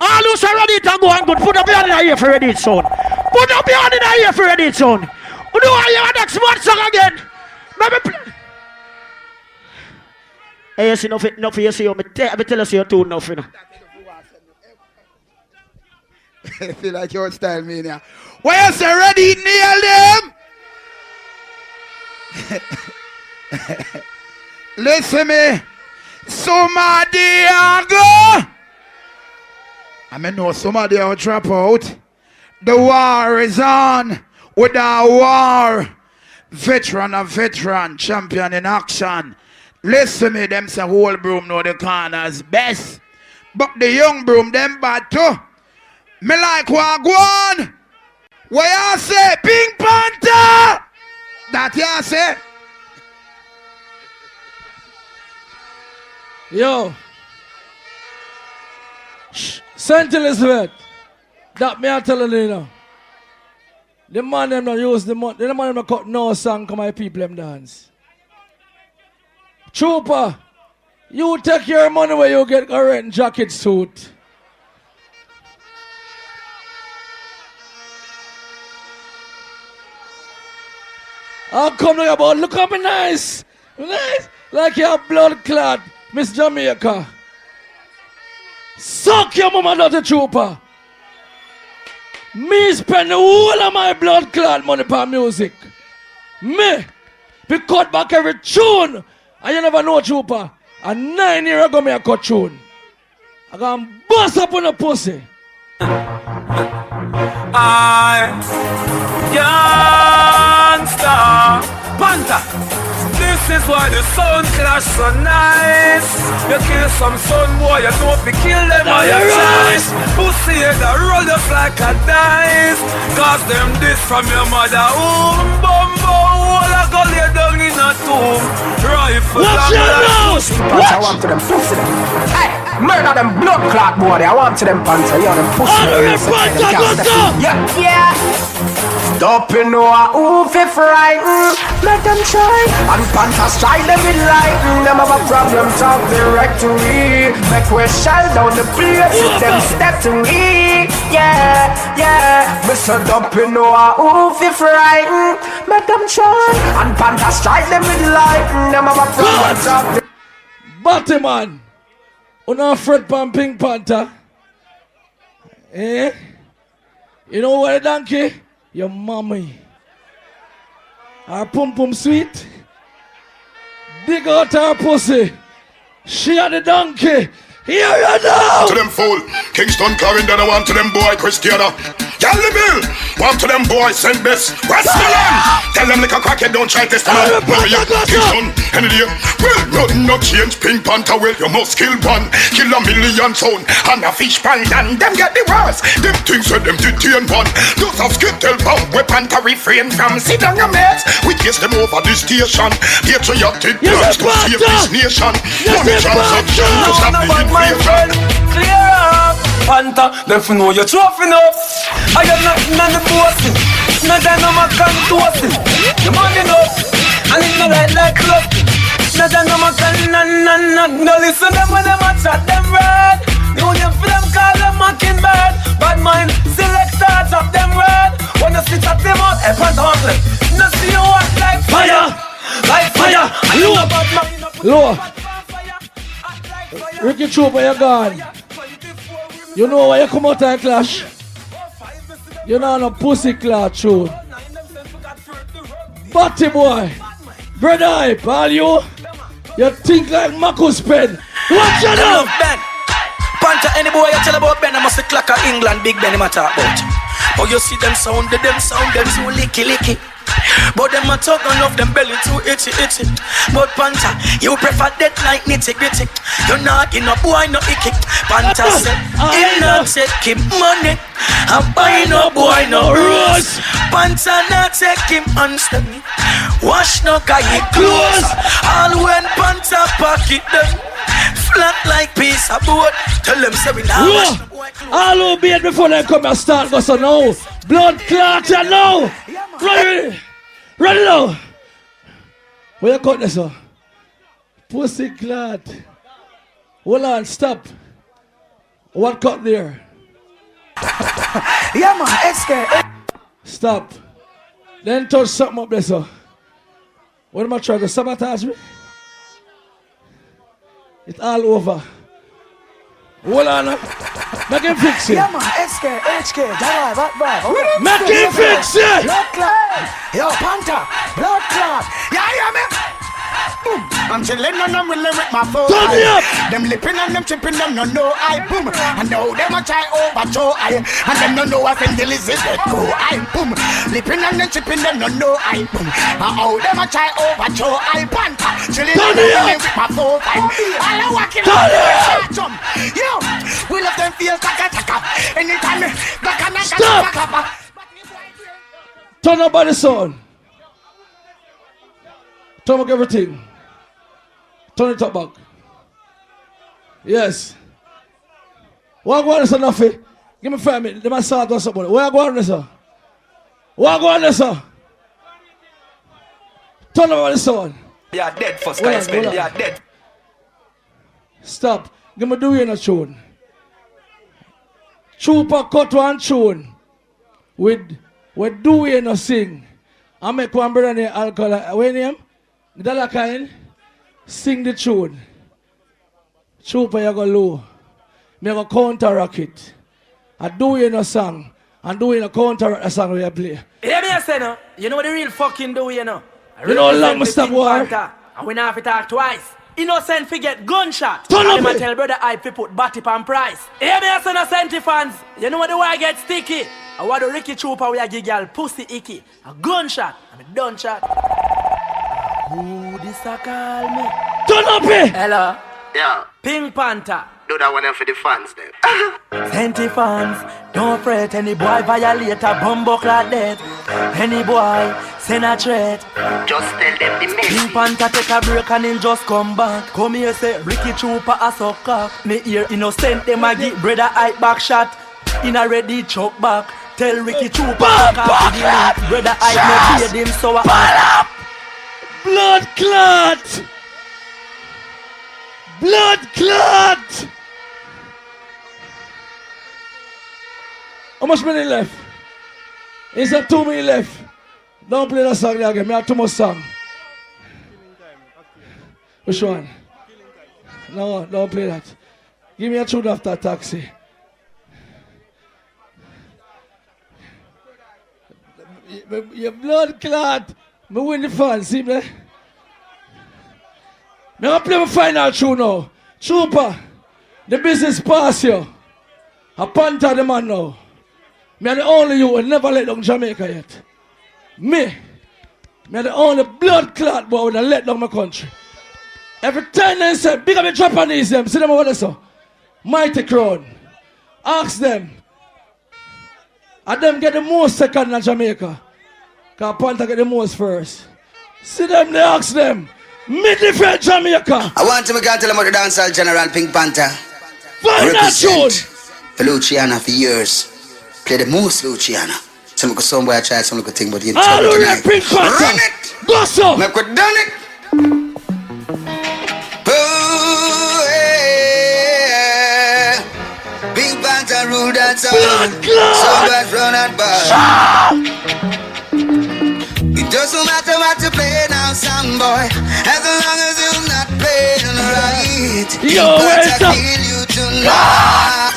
All who's ready to go and good, put up your hand in the ear for ready son. Put up your hand in the ear for ready son. You know why you next one song again? Hey, you see enough you see you. Me tell us you're too enough, you know. I feel like your style, man. Yeah. Why you say ready, nail them? Listen me. Somebody go. I mean, no, somebody will drop out. The war is on. With our war. Veteran, champion in action. Listen me, them say whole broom know the corners best. But the young broom, them bad too. Me like Wagwan. What you say? Pink Panther. That you say? Yo. St. Elizabeth. That me I telling you now. The man them not use the man. The man them not cut no song come my people them dance. Trooper, you take your money where you get a red jacket suit. I'll come to you about look at me nice. Like your blood clot, Miss Jamaica. Suck your mama dirty trooper. Me spend the whole of my blood clot money for music. Me be cut back every tune. And you never know trooper. And 9 years ago me a cut tune. I gonna bust up on a pussy. I can't stop. Panther. This is why the sound clash so nice. You kill some son boy, you know if you kill them on your choice. Pussy head a roll just like a dice. Cause them this from your mother womb. Bumbo, all I go lay down in a tomb. Rifle What's your nose? I want to them pussy them. Hey, murder them blood clot boy. I want to them Panther. Yeah, them pussy them. Yeah. Stop you know who fi frighten. Let them try. And Panther strike them with lightning. Them have a problem, talk direct to me. Make we shell down the place with them step to me. Yeah. Me said up you know who fi frighten. Make them try. And Panther strike them with lightning. Them have a problem, talk. Batman, you not afraid pan Pink Panther? Eh? You know what, donkey? Your mommy. Her pum pum sweet. Dig out her pussy. She had the donkey. Here you now. To them fool, Kingston Clarendon, I want to them boy Christiana. Tell the bill, want to them boy St. Bess, Westmoreland. Tell them like a crackhead, don't try test them out. Kingston, any day. Well, nothing no change. Pink Panther, well, you must kill one. Kill a million sound. And a fish pan, and them get the worst. Them things that them detain one. Those have skittle bomb. We Panther refrain from sit down your mates. We chase them over the station. Patriotic plans to save this nation. Money transaction to stop the inflation. Clear up, Panther. Them for know you're trophy enough. I got nothing on the bossy. No dynamo can toast it. The money enough. And it's not like love. No dynamo can no listen them when them a chat them red. The only for them call them mockingbird. Bad mind select stars of them red. When you sit at them out, a Panther humble. No see you walk like fire. Like fire. Low. Ricky Trooper, you're gone. You know why you come out and clash? You know no pussy clot tune. Batty boy. Bredda Hype, all you think like Marcus Penn. Watch your love, Ben. Panther, any boy you tell about Ben, I must clock of England, Big Ben, him a talk about. Oh, you see them sound so licky. But them a talk and love them belly too itchy. But Panther, you prefer death like nitty gritty. You not in a boy no icky. Panther said, him not take him money. And buy no boy no rose. Panther not take him unsteady. Wash no guy he close. All when Panther pocket them flat like piece of board. Tell them say we now wash no boy clothes. All who be it before they come and start go so now. Blood clot you now. Ready now. Where you cut this up? Pussy clot. Hold on, stop. What cut there? Yeah man, SK. Stop. Then touch something up there, so. What am I trying to sabotage me? It's all over. Hold on now. Make him fix it. Yeah man, SK, HK, Relive. Make him fix it. Blood clot. Yo, Panther, blood clot. Yeah, man. I'm chillin' on them really with my phone. Them lippin' and them chippin' them no know I boom. And now them a try overthrow I. And them no know I send the Elizabeth go I boom. Lippin' and them chippin' them no know I boom. And how them a try overthrow I Panther. Chillin' on them really with my phone. All I walking on jump. Yo, we love them feel taka. Anytime Stop. Turn up by the sun. Turn up everything. Turn it up back. Yes. What go on this enough? Give me 5 minutes. They might start doing something. Where go on this? What go on this? Turn up by the sun. You are dead for Sky Spin. You are dead. Stop. Give me do you in a tune. Trooper cut one tune. With do you no sing. I make one brother named Alcohol. What name? That kind. Sing the tune. Trooper you go low. Me go counteract it. I do you no song. And do you no counteract the song we play. Hear me say no. You know what the real fucking do you know? You know how long I stop war. And we not have to talk twice. Innocent forget gunshot. Turn up and tell Bredda Hype to put batty pan price. Hear me say no Senti fans. You know what the war get sticky. I want the Ricky Trooper we a give y'all pussy icky. A gunshot. I'm a done shot. Who this a call me? Turn up here. Hello. Yeah. Pink Panther. Do that one for the fans then. Senti fans, don't fret. Any boy violate a bumbo clad dead. Any boy send a threat. Just tell them the message. Pink Panther take a break and him just come back. Come here say Ricky Trooper a suck cock. Me ear innocent them a get Bredda Hype back shot. In a ready choke back. Tell Ricky Trooper back off the link. Bredda Hype no paid him so a blood clot. Blood clot. How much money left? Is there 2 minutes left? Don't play that song again. I have too much song. Which one? No, don't play that. Give me a tune after Taxi. Your blood clot. Me win the fans, see me? Me gonna play my final tune now. Trooper, the business pass you. A Panther the man now. Me are the only you who never let down Jamaica yet. Me are the only blood clot boy who let down my country. Every time they say, big up the Japanese them, see them over there so. Mighty Crown. Ask them. And them get the most second in Jamaica. Because Panther get the most first. See them, they ask them. Me different Jamaica. I want to tell them about the dancehall general Pink Panther. Represent for Luciana for years. Play the most Luciana. Some look at some boy I try, some look at thing, but you tell me tonight. Pink Panther. Run it! Go so! Make we done it! Oh, yeah. Pink Panther rule that song. Some boys run at bar. It doesn't matter what you play now, son boy, as long as you're not playing right. Yo, Pink Panther kill you tonight.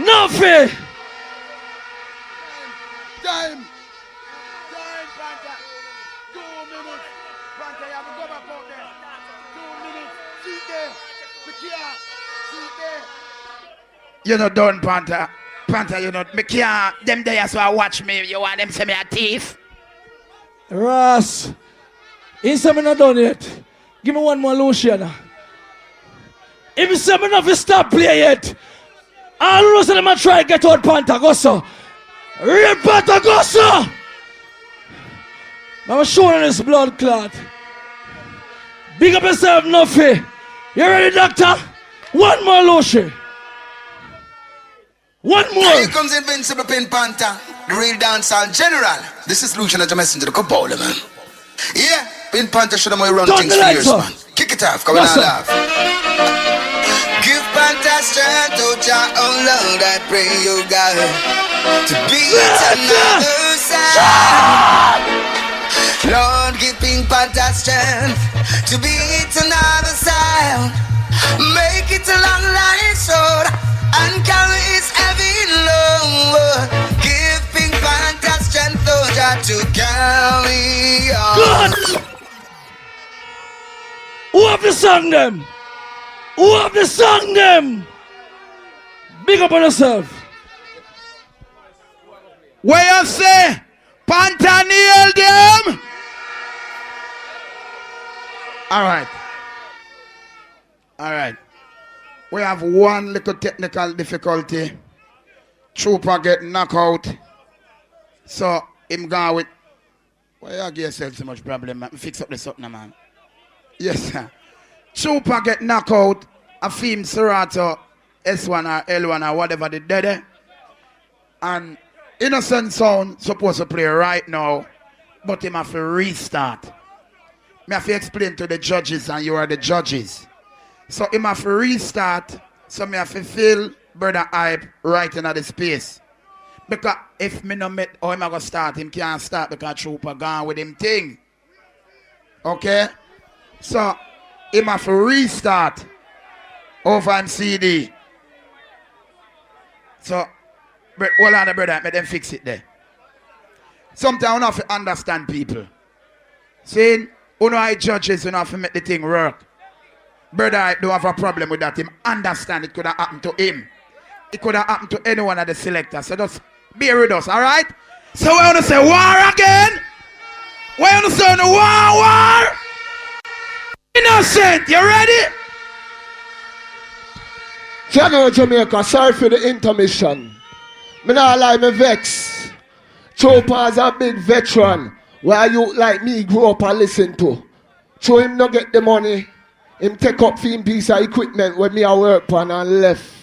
Nothing. Time, Panther. 2 minutes. Panther, you have to go back out there. 2 minutes. See there. We can't. See there. You're not done, Panther. Panther, you're not. Me can't. Them there so I watch me. You want them say me a thief? Ross, inside me not done yet. Give me one more Luciana. If you say me not to stop play yet, all of them a try to get out Panther, go so. Real Panther, go so. I'm showing this blood clot. Big up yourself, Nuffy. You ready, doctor? One more Lucy. One more. Here comes Invincible Pink Panther, the real dancehall general. This is Lucian at the messenger, the Kabola, man. Yeah, Pink Panther should have more run things for years, man. Kick it off, come on and laugh. Give Panther strength, oh Jah, oh Lord, I pray you God to beat another side. Lord, give Pink Panther strength to beat another side. Make it a long line sword and carry his heavy load. Give Pink Panther strength, oh Jah, to carry on. Who have the song them? Who have the song them? Big up on yourself. Where you say? Panther nail them? Alright. Alright. We have one little technical difficulty. Trooper get knocked out. So him gone with. Why you give yourself so much problem, man? Fix up the something, man. Yes, sir. Trooper get knocked out. A film Serato S1 or L1 or whatever they did. And Innocent Sound supposed to play right now, but him have to restart. Me have to explain to the judges, and you are the judges. So him have to restart, so me have to fill Bredda Hype right in the space. Because if me no met how him a go start, him can't start because Trooper gone with him thing. Okay? So him have to restart over him CD. So hold on, brother, let them fix it there. Sometimes we have to understand people. Saying, you know how judges, you have to make the thing work. Brother, I don't have a problem with that. Him understand it could have happened to him. It could have happened to anyone of the selectors. So just bear with us, alright? So we want to say war again? We want to say war? Innocent, you ready? General Jamaica, sorry for the intermission. Me not lie, me vex. Chopa's a big veteran where you like me grew up and listen to. So him not get the money. Him take up for him piece of equipment when me a work on and left.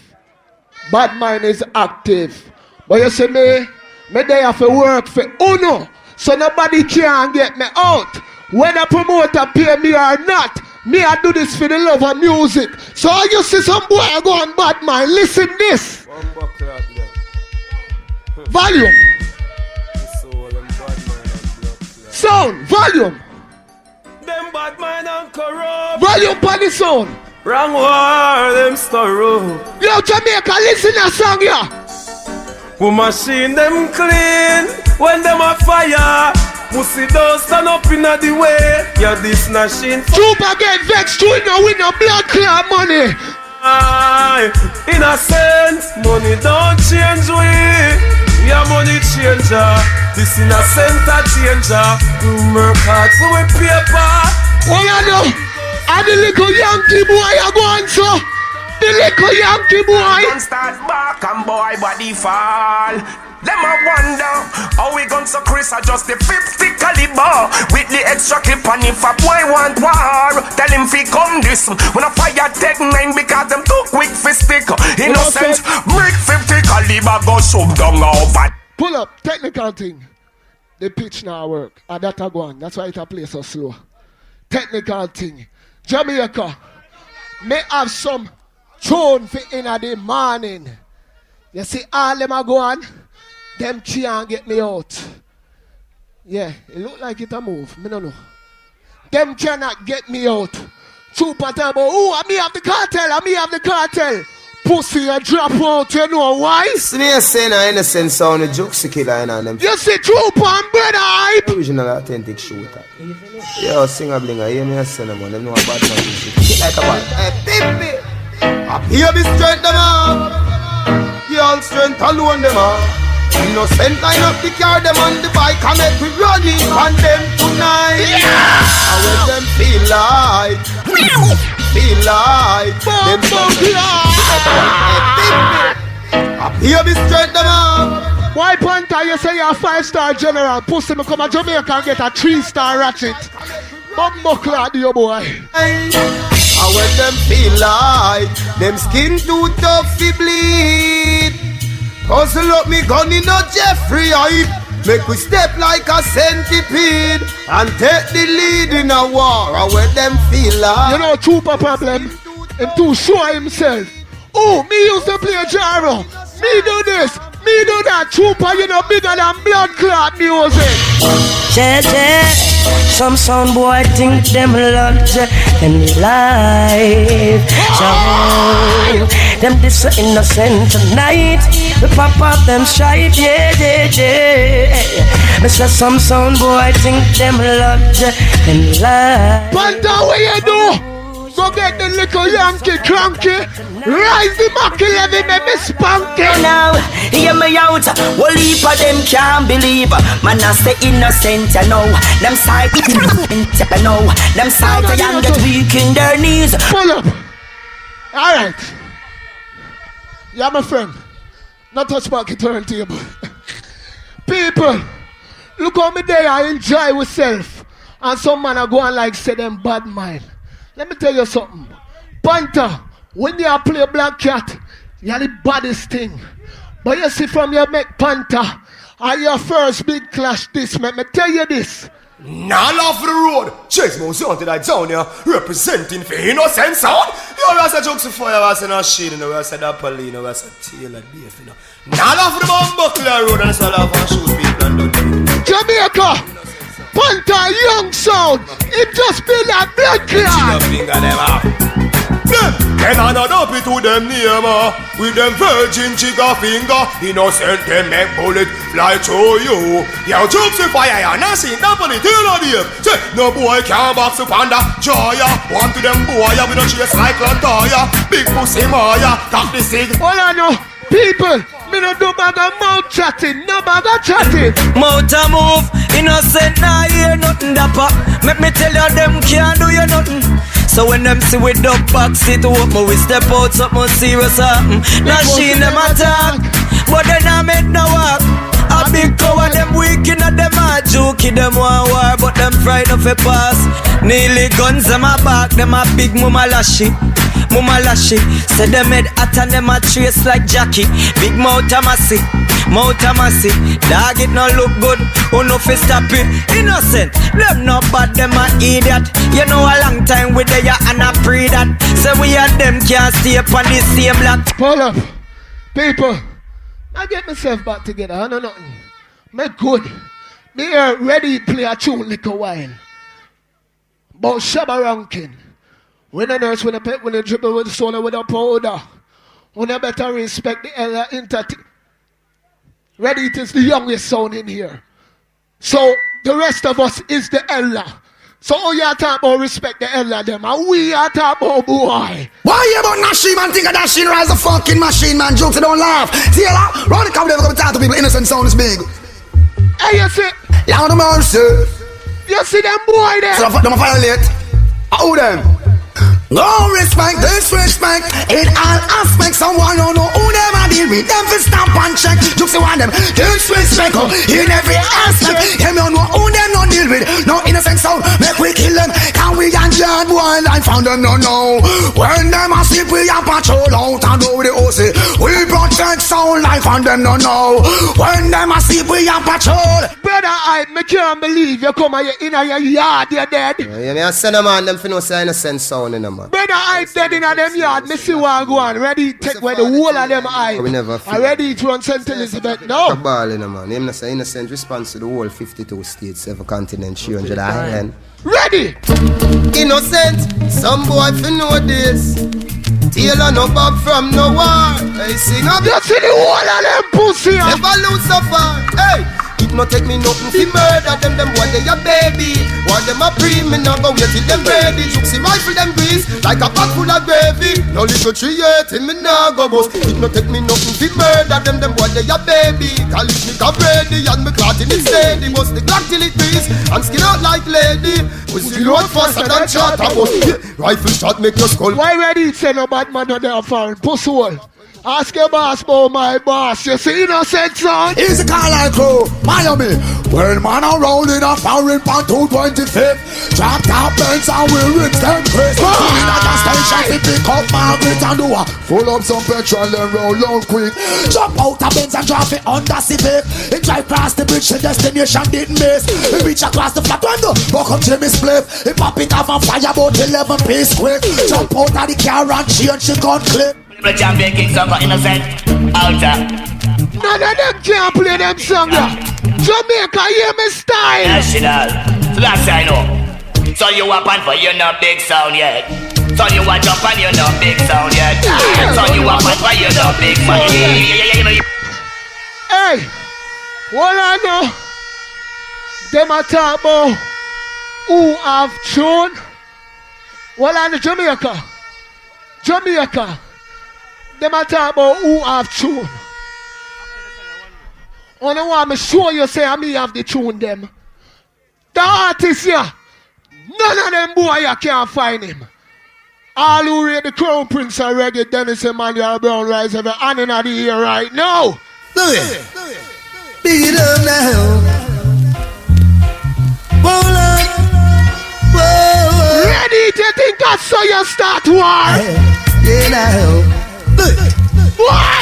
Bad mind is active. But you see me there for work for Uno. So nobody can get me out. Whether promoter pay me or not, me I do this for the love of music. So you see some boy go on bad mind. Listen this. Volume. Sound. Volume. Them bad mind and corrupt. Volume on the sound. Wrong war, them store. Yo, Jamaica, listen to that song, yeah. We machine them clean when them a fire. Pussy don't stand up in the way. Yeah, this machine. Trooper get vexed to win no blood clot money. Aye, in a sense, money don't change we. We are money changer. This innocent a changer. We work hard so we paper. What you know? And the little Yankee boy you go on so. The little Yankee boy. Don't start back and boy body fall. Them a wonder how we gun so Chris adjust the 50 caliber with the extra clip, and if a boy want war, tell him fi come this. When a fire take 9 because them too quick fi stick. Innocent brick 50 caliber go shove down over. Pull up technical thing. The pitch now work. And that a go on. That's why it a play so slow. Technical thing. Jamaica may have some tune for in the morning. You see all them a go on. Them can't get me out. Yeah, it look like it a move. Me no know. Them cannot get me out. Super talk about, oh, me have the cartel. Pussy a drop out, you know why? See me saying an innocent sound, a jokes killer and them. You see Trooper and Bredda Hype. Original authentic shooter. Yo, sing a blinger, hear me a sing a man. Them know a bad man shit. Shit like a bad. Hey, pimpy. Here be strength them up. Y'all strength alone them up. Innocent line up the car, them on the bike, and make we run it on them tonight. Yeah. And when them feel like them here be straight them up. Why Panther, you say you're a 5-star general? Pussy me come to Jamaica and get a 3-star ratchet. Bumbuckler, you boy. And when them feel like them skin too tough to bleed, hustle up me gun in a Jeffrey Hype. Make we step like a centipede and take the lead in a war. And when them feel like, you know, Trooper problem, him too sure himself. Oh, me used to play gyro. Me do this, me do that. Trooper, you know, bigger than blood clot music. Some sound boy think them lunch and life. Them this innocent tonight. We pop up them stripe, yeah. Mr. Some sound boy think them lunch and life. Panther, what you do? Go get the little Yankee cranky. Rise the Mach 11 and me spunky. Now, hear me out. One heap of them can't believe. Man, I say innocent, you know. Them side, you know. Them side, they young get weak in their knees. Pull up. Alright. Yeah, my friend. Not touch back the turntable. People, look how me there I enjoy myself. And some man are going like say them bad mind. Let me tell you something. Panther, when you play Black Cat, you're the baddest thing. But you see from your make Panther, are your first big clash this, let me tell you this. Now off the road, Chase Mouse on to that town here, representing for innocent sound. You know, I said jokes for you, I said no shit, you know, I said Apple, you know, I said Taylor, beef, you know. Now off the Bumbuckler road, and I said I shoot people and do things. Jamaica! Panther young sound, it just be like blood clot. Then I not up it to them name with them virgin chica finger. Innocent them make bullet fly through you. Yo, jokes if I ain't seen that on it, tell them. Say, no boy can't box up under joya. One to them boy, we don't chase like Lantaya. Big pussy Maya, tap the sig. All I know, people, me no do bag of mouth chatting, no bag of chatting. Mouth a move, innocent nah hear nothing dapper. Make me tell you them can't do you nothing. So when them see we duck back, sit up, we step out, something serious happen. Now she them attack, but then I make no walk. A big cover, them weak in them a jokey, them want war, but them frightened of a pass. Nearly guns them a back, them a big mama lashy. Mama lashy, say them head hot and them a trace like Jackie. Big mouth a massy, dog it no look good, who no fi stop it. Innocent, them no bad, them a idiot. You know a long time with the ya and a pre that. Say we and them can't stay upon the same block. Pull up, people. I get myself back together, I know nothing. Me good. Me here ready to play a tune little while. But Shabba ranking. When the nurse, when the dribble with the soda with the powder. When you better respect the elder entity. Ready, it is the youngest son in here. So the rest of us is the elder. So all you talk about respect the elder them, and we are talk about boy. Why you about Nashim and think of that shit rise a fucking machine, man? Jokes, don't laugh. See you laugh. Run the couple, come talk to people. Innocent sound is big. Hey, you see? Loud of mercy. You see them boy there? So them violate. Who them? No respect, disrespect in all aspects. Someone don't know who them are deal with. Them for stamp and check. Just want them disrespect in every aspect. Them don't know who them don't deal with. No innocent sound, make we kill them. Can we and John boy life found them no know. When them a sleep we a patrol out and over the OC. We protect sound life and them no know. When them a sleep we a patrol. Bredda Hype, me can't believe you come in your yard, you're dead. Yeah, me a send a man, them finna say innocent sound in them. Bredda Hype dead in them yard. Me see what go on. Ready take away the whole of them hype. I ready to run St. Elizabeth now. Ball in a man. Him not say innocent response to the whole 52 states, 7 continents, 300 island. Ready. Innocent. Some boy fi know this. Taylor no back from no war. Hey, sing up. You see the whole of them pussy. Never lose so far. Hey. It no take me nothing fi murder them boy they a baby. While them a pre, me no go wait till them ready. Juxi rifle them grease like a pot full of gravy. No little tree yet, me no go bust. It no take me nothing fi murder them boy they a baby. Call it me cap ready and me clot in it steady. Bust the clock till it grease and skin out like lady. We see load faster than charter bus. Rifle shot make your skull. Why ready say no bad man no there foreign puss hole? Ask your boss about my boss. You see innocent son? Here's a car like crew, Miami. Well, man, I'm rolling a foreign pan 225. Drop top Benz and we'll rinse them crazy. In a gas station, we pick up Margaret and do a full up some petrol and roll on quick. Jump out a Benz and drop it under Civic. It drive past the bridge, the destination didn't miss. We reach across the flat window, walk up Jimmy's spliff. He pop it off and fire about 11 piece quick. Jump out of the car and she gun clip. The champion king song for innocent outer. None of them can't play them song. Jamaica, hear me style. Yeah, shit all. So that's I know. So you up and for you no big sound yet. So you a jump and you no big sound yet. So you up and for you no big sound yet. Hey, what I know? Them a talk about who have tune. What I know, Jamaica. Them a talk about who have tune. Only want me show you say me have the tune them. The artist here, none of them boy you can't find him. All who read the Crown Prince and Reggae, Dennis Emmanuel Brown Rise every hand in the ear right now. Do it. Beat it up now. Roll on. Whoa. Ready to think I saw you start war? Yeah, now. Why?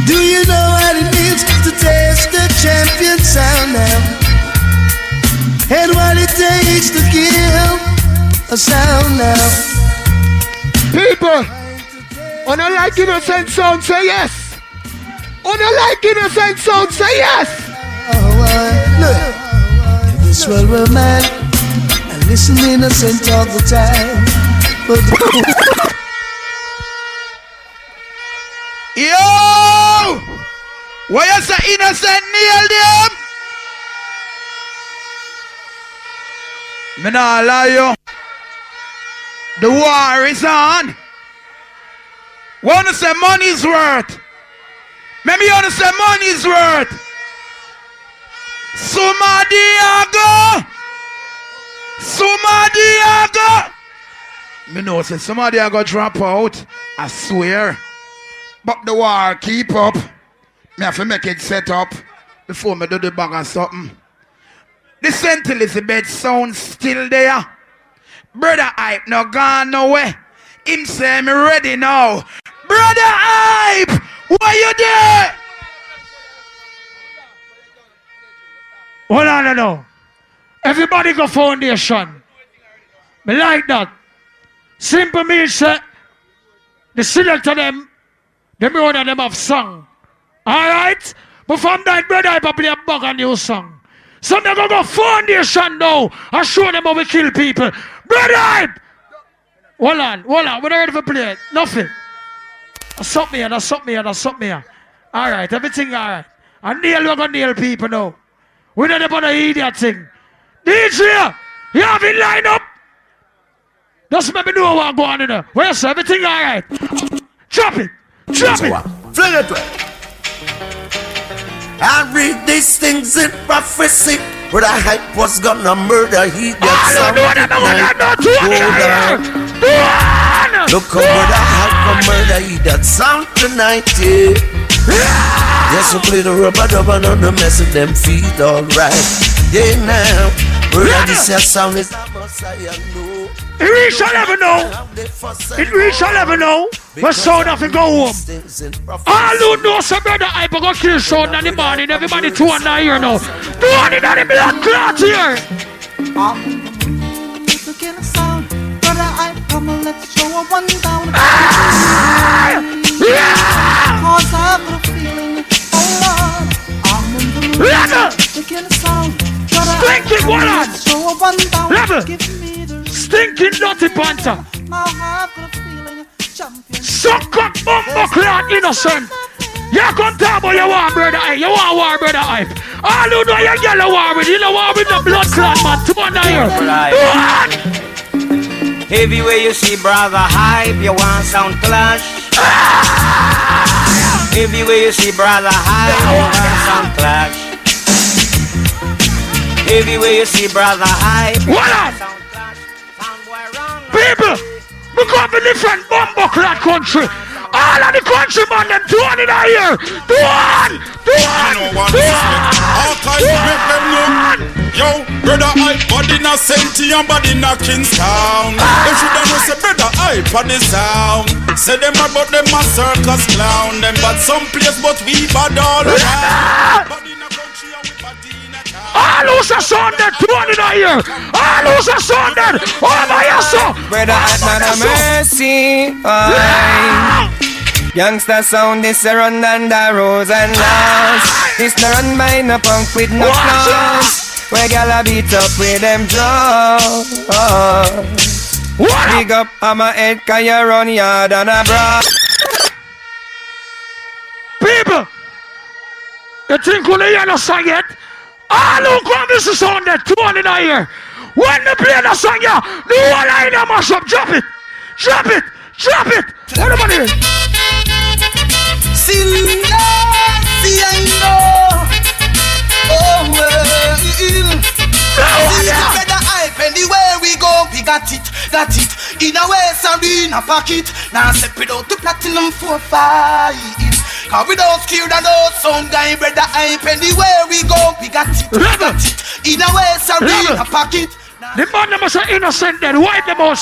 Do you know what it means to taste the champion sound now? And what it takes to give a sound now? People, on a like innocent sound, say yes. On a like innocent sound, say yes. Look, in this world we're mad and listen innocent all the time. But yo! Why is the innocent nail them? Me nah lie you. The war is on. Wanna say money's worth? Maybe you wanna say money's worth. Sumadiago. Me know say somebody are gonna drop out. I swear. But the war keep up. Me have to make it set up before me do the bag or something. The St. Elizabeth sound still there. Bredda Hype no gone nowhere. Him say me ready now. Bredda Hype! Why you there? Hold on now. Everybody go foundation. Me like that. Simple means say the selector them own and them have song. Alright? But from that Bredda Hype play a bug a new song. So they go foundation now and show them how we kill people. Bredda Hype! Hold on. We're not ready for play it. Nothing. That's something here. Alright, everything alright. And we're gonna nail people now. We're not about to idiot thing. DJ, you have it lined up? Just let me know what's going on in there. Where's everything alright? Drop it. Fling it way. I read these things in prophecy. Where the hype was gonna murder, he got something. Look how where the hype gonna murder, he got sound tonight, yeah. Yes, we play the rubber dub and on the mess of them feet, alright. Yeah, now, where this your sound is a Messiah, no. We shall never know. We shall never know. We're sound off and go home. All who know some Bredda Hype are going to kill sound in the morning. Everybody 2 and 9 here now. 2 and 9 blood clot here. Bredda Hype, come and let's show a one down. Cause I've got a feeling, oh Lord, I'm in the mood. Taking a sound. Stinking water. Stinking dirty Panther. Suck up bumbo clot innocent. You come talk about your war, Bredda Hype. You want war, Bredda Hype. All who know you get a war with. You know war with the blood clot, man. 2 and 9 here. Everywhere you see Brother Hype, you want sound clash. Everywhere you see Brother Hype, you want sound clash. Everywhere you see Brother Hype. What up? People, we come from different bumbo clot country. All of the country man, them 2 and 9 here. 2 and 2 Yo, Bredda Hype, body na Senti and body na Kingstown. They should have know say Bredda Hype for the sound. Say them about them a circus clown. Them bad some place but we bad all around. All who's a Sunday, 2 and 9 here. All who's a Sunday, over here so. Bredda Hype man a mercy. Youngster sound, this a run down the roads and laws. This no run by no punk with no claws. Where gala beat up with them jaws. Big up on my head, can you run yard and a bra. People, you think we'll hear the song yet? All who come this is on that 2 and 9 here. When they play the song, yeah, the whole line of mash up, drop it. What about it? See, I know. Oh, well. Bredda Hype, anywhere we go, we got it. In a way, sorry, in a pocket. Now step it out to platinum 4-5. Cause we don't scare the no sound guy. Bredda Hype, anywhere we go, we got it. In a way, sorry, in a pocket. The man them are innocent then. Wipe them out.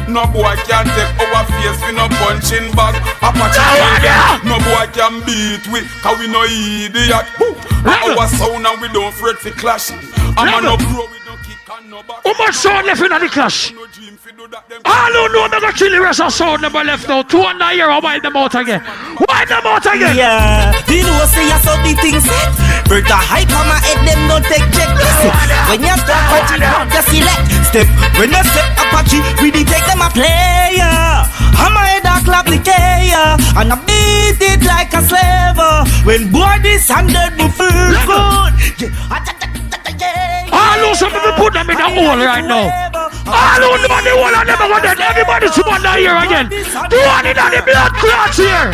No boy can take our face, we no punching bag. No boy can beat we, cause we no idiot. Our sound and we don't fret for clash. I'm no pro, we don't kick and no back. How much sound left in the clash? All who know me go kill the rest of sound number left now. 2 and 9 here, I'll wipe them out again. Yeah, you know say you saw the things set. Bredda Hype on my head, them don't take check. When you start watching, you select step. When you step Apache, we take them a player. On my head I clap the K-ya, and I beat it like a slave. When boy this 100 me feel good. All who some people put them in the hole right now. All who know the hole and never go dead. Everybody 2 and 9 here again. 2 and 9 the blood clots here.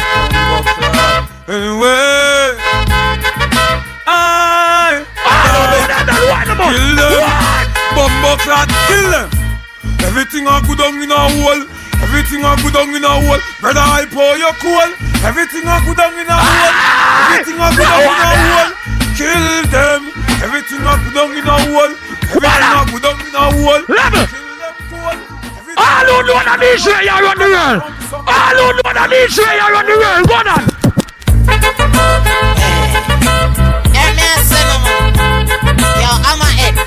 clot, kill them. Everything I good on in a hole. Everything I good on in a hole. Bredda Hype, oh, you cool. Everything I good on in a hole. Everything I good on in a hole. Kill them. Everything I good on in a hole. Everything I good on in a hole. All who know that this way you run the world. All who know that this way you run the world. Go on. Yo, I'm a head.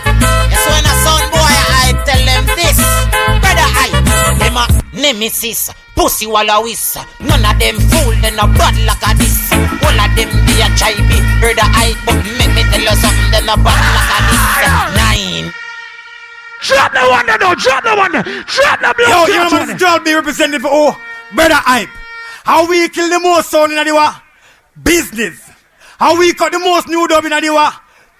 It's when a son boy I tell them this. Bredda Hype, them a nemesis. Pussy wallowis. None of them fool, they no bad like a this. All of them be a chibi. Bredda Hype, but make me tell you something, they no bad like a this. 9. Drop the one there, drop the one there. Drop the blood. Yo, you know what job be represented for oh, Bredda Hype. How we kill the most sound in the war? Business. How we cut the most new dub in the war?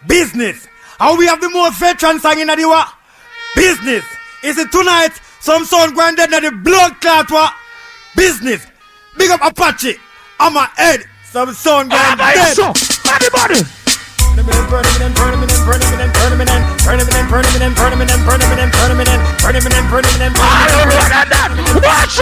Business. How we have the most veteran song in the war? Business. Is it tonight? Some sound grounded in the blood clot war? Business. Big up Apache. I'm a head. Some sound grounded. Everybody. Watch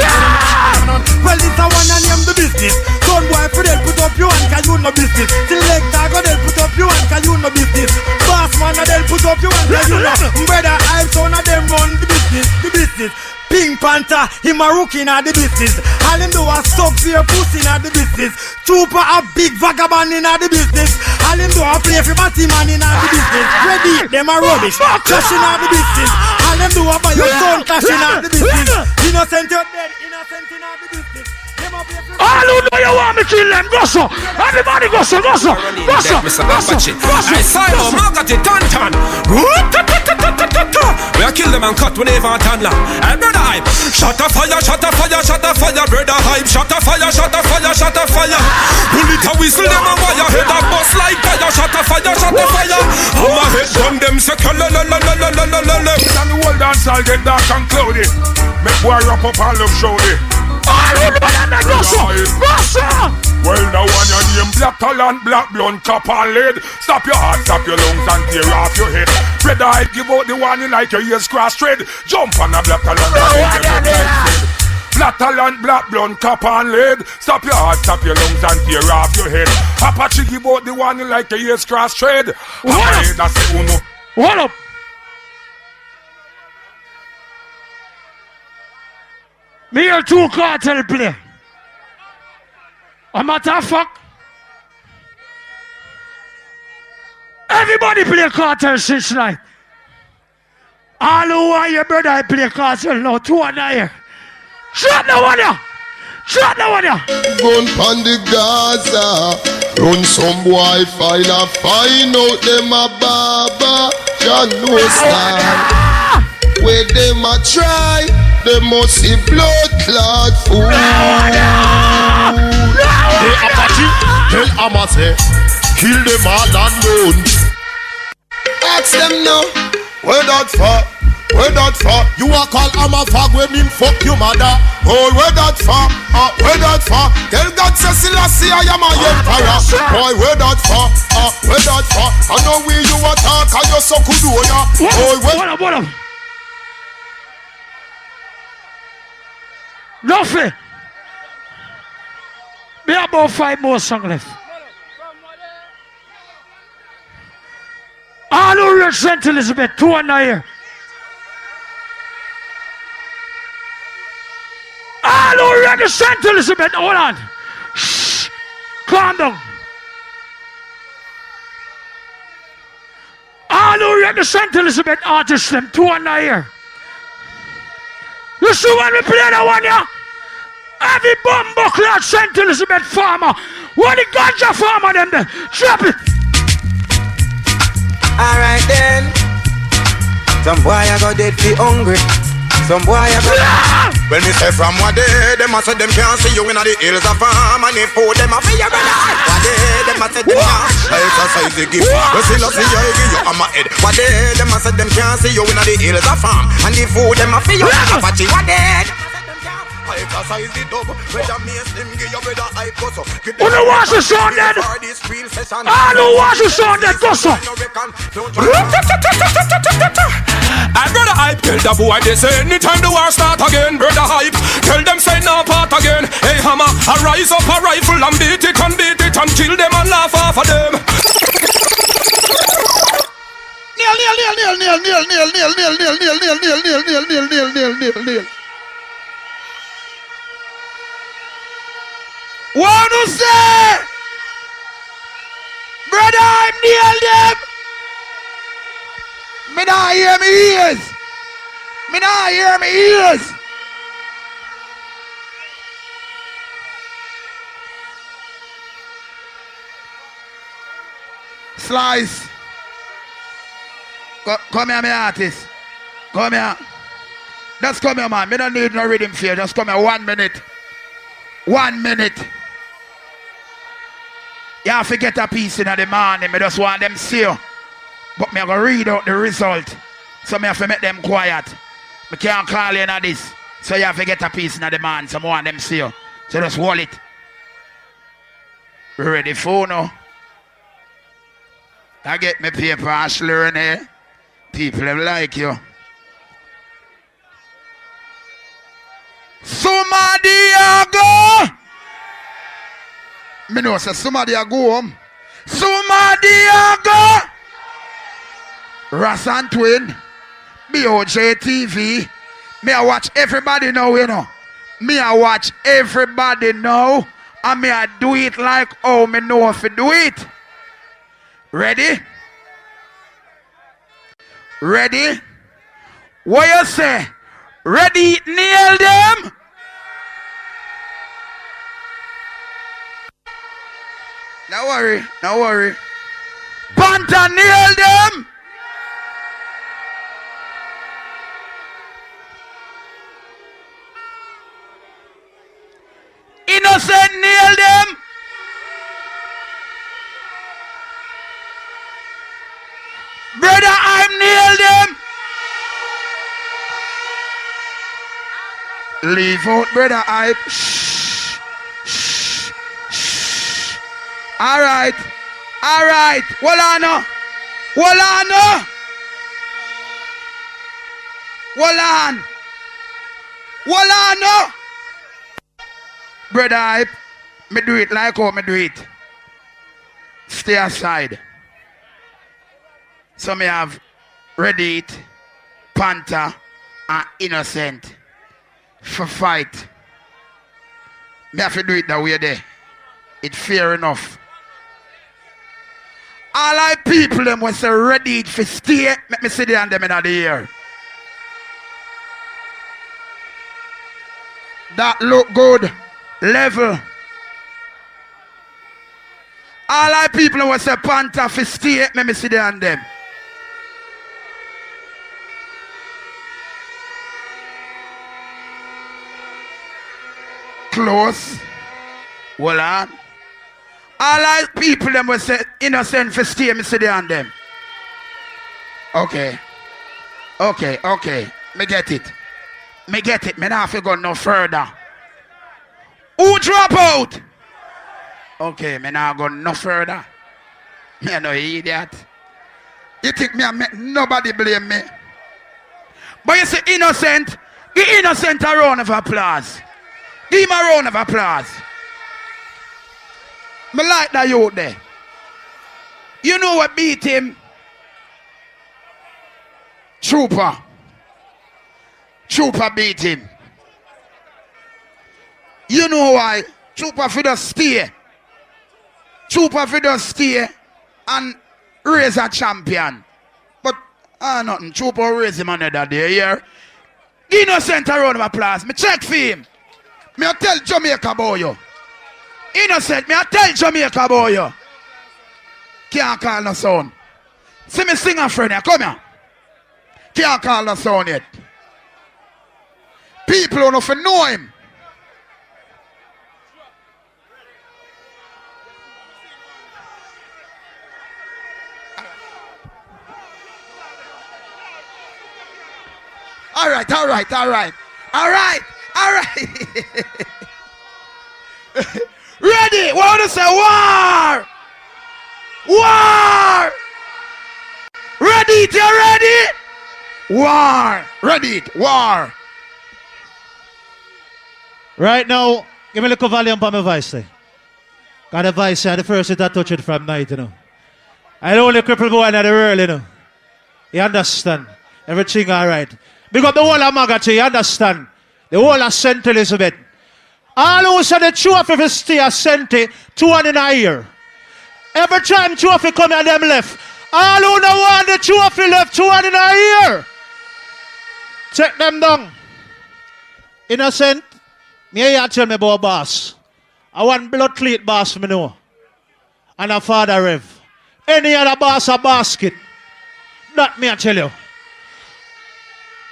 out! Well, it's a one and name the business. Son boy, for them put up your hand, cause you no business. Selector, go them put up your hand, cause you no business. Boss man, they'll put up your hand, cause you no. Bredda Hype, son of them run the business, the business. Pink Panther, him a rookie in the business. All him do a suck for your pussy in the business. Trooper a big vagabond in the business. All him do a play for batty man in the business. Ready, them a rubbish, trash in the business. All them do a buy your son cash in the business. Innocent you're dead, innocent in the business. All who know you want me kill them, go so. Everybody go so, go so. Go so, go so, go so. I saw you, Margaret, Tantan. We a kill them and cut when they even turn long. Hey, Bredda Hype. Shut a fire, shut a fire, shut a fire. Bredda Hype. Shut a fire, shut a fire, shut a fire. Bullet a whistle them and wire. Head a bust like fire. Shut a fire, shut a fire. I'm a head gun them second. And the whole dance I'll get dark and cloudy. Make boy wrap up all of showdy. Well, now on your name, black talent, black blonde, cap and lead. Stop your heart, stop your lungs and tear off your head. Bredda Hype, give out the warning like your ears cross thread. Jump on a black talent, black talent, black blonde, cap and lead. Stop your heart, stop your lungs and tear off your head. Apache give out the warning like your ears cross thread. What up? Me hear two cartel play. A matter of fact, everybody play cartel since night. All who want your brother I play cartel now, 2 and a year. Shut the one here. Shut the one here. Gun pon the Gaza. Run some boy file a find out them a baba. John no style. Where them a try, they must see blood clot food. Hey Apache, tell Amase, kill them all and run. Ask them now, where that for? Where that for? You a call Amafag when him fuck your mother. Oh, where that for? Where that for? Tell God say Selassie I am a emperor. Boy, where that for? Where that for? I know where you attack and you so could do ya. Oh, where? What up? Nothing. We have about 5 more songs left. All who reach St. Elizabeth, 2 and a year. All who reach St. Elizabeth, hold on. Shh. Calm down. All who reach St. Elizabeth artists, them 2 and a year. You see when we play that one, yeah? Every bumbo clad St. Elizabeth farmer. What the ganja farmer them there? Drop it. Alright then. Some boy I go dead fi hungry. Some boy I go When me say from what day, them a say them can't see you in the hills of farm. And if food them a fi your brother. What day, them a say them can't exercise the gift. We still a see you, give you on my head. What day, them a say them can't see you in the hills of farm. And if food them a fi your Apache. What day, I exercise the dub. Where the mace them give your brother hype go so. Who the wash the sound then? All who wash the sound then go so. And Bredda Hype tell the boy they say anytime the war start again. Bredda Hype tell them say no part again. Hey hammer, I rise up a rifle and beat it and kill them and laugh off of them. Kneel. What to say? Brother, I'm kneel them. Me not hear me ears. Me not hear me ears. Slice. Come here, my artist. Come here. Just come here, man. Me don't need no rhythm for you. Just come here. 1 minute. 1 minute. You have to get a piece in the morning. I just want them see you. But me have to read out the result. So me have to make them quiet. I can't call you in this. So you have to get a piece in the morning. So I want them see you. So just hold it. Ready for now? I get my paper Ashley Renee. People them like you. Somebody a go. Me know say somebody a go home. Somebody a go. Ras and Twin. BOJ TV. Me a watch everybody now, you know. Me a watch everybody now. And me a do it like how me know if to do it. Ready? Ready? What you say? Ready? Nail them? No worry, no worry. Panther, nail them? Innocent, nail them? Brother, I'm nail them. Leave out Bredda Hype. Shh. Shh. Shh. Alright. Alright. Hold on. Bredda Hype. Me do it like how me do it. Stay aside. So me have Ready It, Panther, and Innocent for fight. Me have to do it that way there. It's fair enough. All I people them was ready for stay. Let me sit there and them in the air. That look good. Level. All I people was a Panther for stay. Let me sit there and them. Close. Hold on. All I people them was say Innocent for stay. Me sit there and them. Okay. Me get it. Me not have to go no further. Who drop out? Okay, me not go no further. Me no idiot. You think me and nobody blame me? But you say Innocent. Give Innocent a round of applause. Give him a round of applause. Me like that youth there. You know what beat him? Trooper beat him. You know why? Trooper for the stay. And raise a champion. But nothing. Trooper raise him another day here. Innocent a round of applause. Me check for him. Me I tell Jamaica about you. Innocent, me I tell Jamaica about you. Can't call no sound. See me sing a friend here. Come here. Can't call no sound yet. People don't know know him. All right. Alright. Ready? What to say? War! War! Ready? You ready? War! Ready? War! Right now, give me a little volume for my voice. Got the voice, the first that touch it from night, you know. I don't only cripple boy in the world, you know. You understand? Everything all right. Because the whole of Magachi, you understand? The whole of St. Elizabeth. All who say the trophy will stay a centi, 2 in a year. Every time trophy come and them left. All who don't want the trophy left, 2 in a year. Check them down. Innocent, me here tell me about boss. I want blood cleat boss me know. And a father rev. Any other boss a basket. That me I tell you.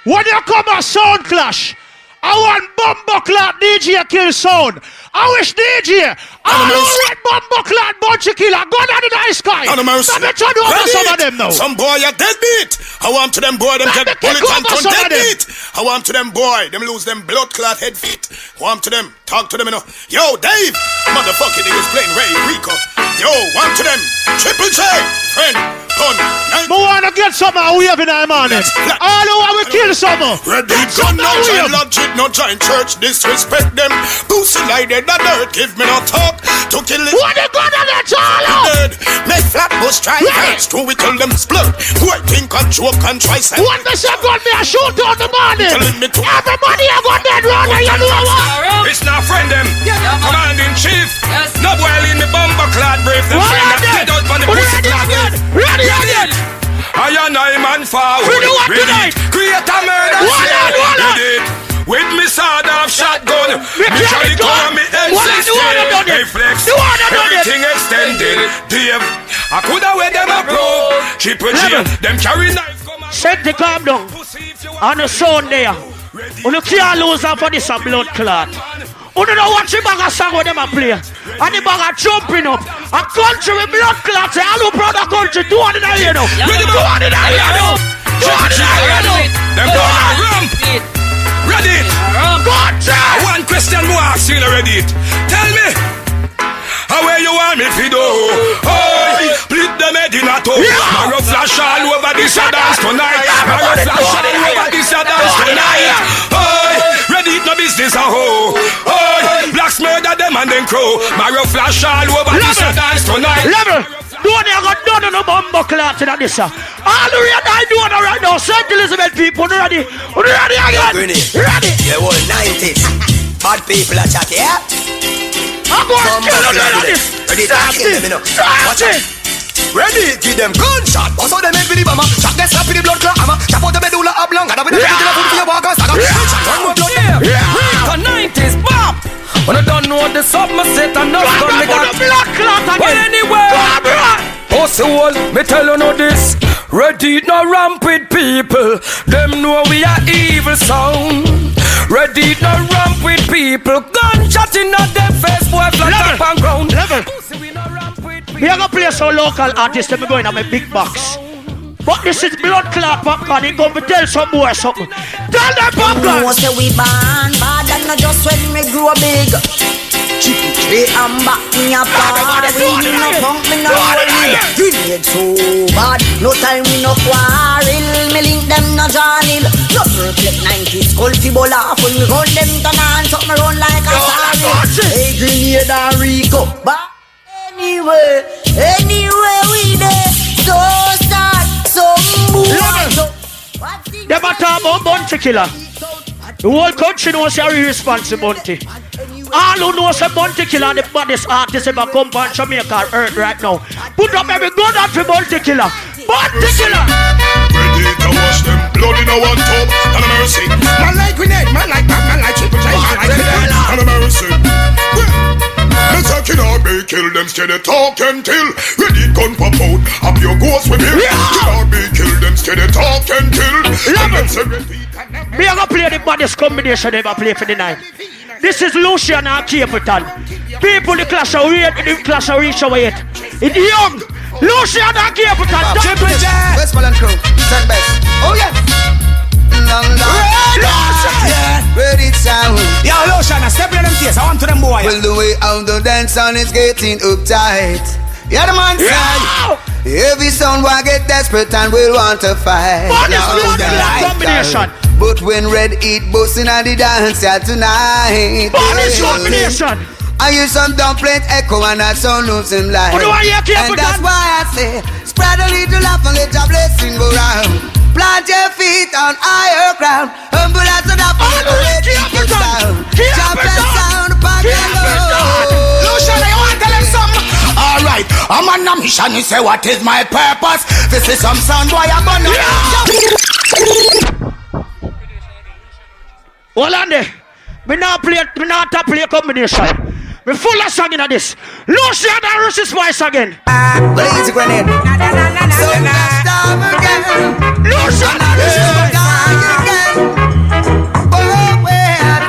When you come a sound clash, I want Bumbleclot DJ kill sound. I wish DJ, I want Bumbleclot bunch of killer. Go down in the sky. Let me turn over some of them now. Some boy are deadbeat. I want to them boy, them get bullet and turn deadbeat. I want to them boy, them lose them blood clot head feet. I want to them, talk to them, you know. Yo, Dave, motherfucking niggas playing Ray Rico. Yo, want to them, Triple J, friend. I wanna get some wave in the morning. All who want to kill some. Ready, gun, no giant logic, no giant church, disrespect them. Pussy like dead, the dirt, give me no talk to kill it. What you gonna let all dead, make flat bus try hands, true we tell them split. Who I think I joke and try say. What the second me a shoot on the morning? Everybody I got dead run, you know what? It's not friend them, commanding chief. No boy in the bomber clad brave, them friend that get out on the pussy clad. Ready again. I and I man forward. Ready. Create a murder scene. Ready. With me sword off shotgun. Me carry gun me M16. Hey flex. Everything extended. Dave, I coulda wear them a pro. Triple G. Them carry knife. Set the calm down. On the sound there. You can't lose out for this a blood clot. You don't know what the bag of song with them a play. And the bag of jumping up. A country with blood clots. All who proud of country, 200 a year now. 200 a year now. 200 a year now. Them gonna ramp. Ready? One question more ask you already. Tell me. How where you want me to do? Oh, split them head in a toe. Marrow flash all over this a dance tonight. Marrow flash all over this a dance tonight. Oh, ready no business a hoe. Oh, blacks murder them and then crow. Marrow flash all over this a dance tonight. Level. Don't you got done on the Bumbleclot in this? All the ready I do right now. St. Elizabeth people, ready? Ready again? Ready? The whole 90s. Bad people are chatting, yeah? I'm going to kill them on this. Ready to kill them, you know. Watch it. Ready, give them gunshot. Bust out them head with the bomber. Shot them slap with the blood clot hammer. Chop out the medulla oblongata. With the put in a foot for your walker saga. One more blood there. The 90s, bop. When I don't know the sub, I set and not done me got blood clot again. But anyway, pussy wall, me tell you know this. Ready no ramp with people. Them know we are evil sound. Ready no ramp with people. Gunshot in at them face, boy, flat up on ground. We are gonna play some local artists that me going on my big box. But this is blood clot popcorn. It gonna tell some boy something. Tell them popcorn. No say we ban bad and not just when me grow big. Chippy I'm back me a party. Me no punk, me no worry. Grenade so bad, no time me no quarrel. Me link them no Johnny. No perfect 90s, culty ball off when me run them turn on. Something me run like a sorry. Hey grenade and Rico, but anyway we there. So start, so move. Them a talk about bounty killer. The whole country knows you're irresponsible. All who knows a bounty killer and the baddest artist ever come from Jamaica earth right now. Put up every gun out for bounty killer. Bounty killer. Ready to wash them blood in a one tub. And a mercy. Man like grenade, man like that, man like Triple J, man like grenade. And a mercy. Let's take it out, they kill them, steady talk and kill. Ready gun pop out, up your ghost with him. Kill out, they kill them, steady talk and kill. And let's repeat. We are gonna play the baddest combination they ever play for the night. This is Lucian and Capleton. People the clash of weight, the clash of reach away. It's young. Lucian and Capleton. Triple J. Westmoreland crew. Stand best. Oh yeah. Ready sound. Yo, Lotion, step in them tears. I want to them boy. Well, the way out the dance on is getting uptight. Yeah, the man said. Every sound will get desperate and will want to fight. Combination. But when Red Heat busting at the dance tonight. Combination. I hear some dumpling echo and that sound losing light. And that's why I say, spread a little laugh and let your blessing go round. Plant your feet on higher ground. Humble as an apple, let it keep sound. Jump and sound, back and low. Lucian, you want to tell him something? Alright, I'm on a mission. You say, what is my purpose? This is some sound boy I'm gonna Hold on there. Me not play a combination. Me full of song in this. Lucian and Russian Spice again. Blaze grenade. So stop again. Lucian and Russian Spice. Oh, well,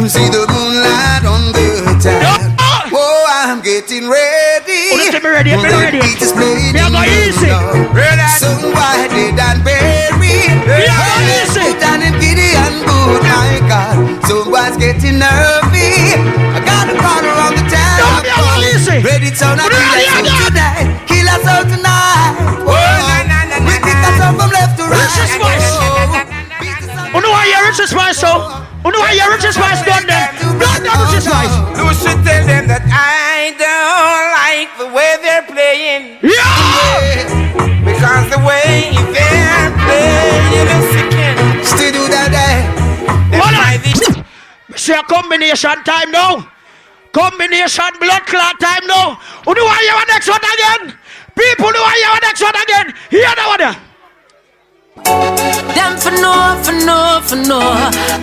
see the moonlight on the town. Oh, I'm getting ready. Ready. Beat is playing. Me go easy. So widely and buried. Easy. Down in Gideon boot, my God. So what's getting nervy? I got a corner on the town. Ready to not kill us out tonight. Kill us out tonight. We kick us out from left to right. You know why you're Richard Spice, so? You know why you're Richard Spice done there? Not Richard Spice. You should tell them that I don't like the way they're playing. Yeah! Because the way they're playing is sickening. Still do that there. See a combination time now. Combination blood clot time now. You know why you're next one again? People know why you're next one again. Hear that one there. Them for no.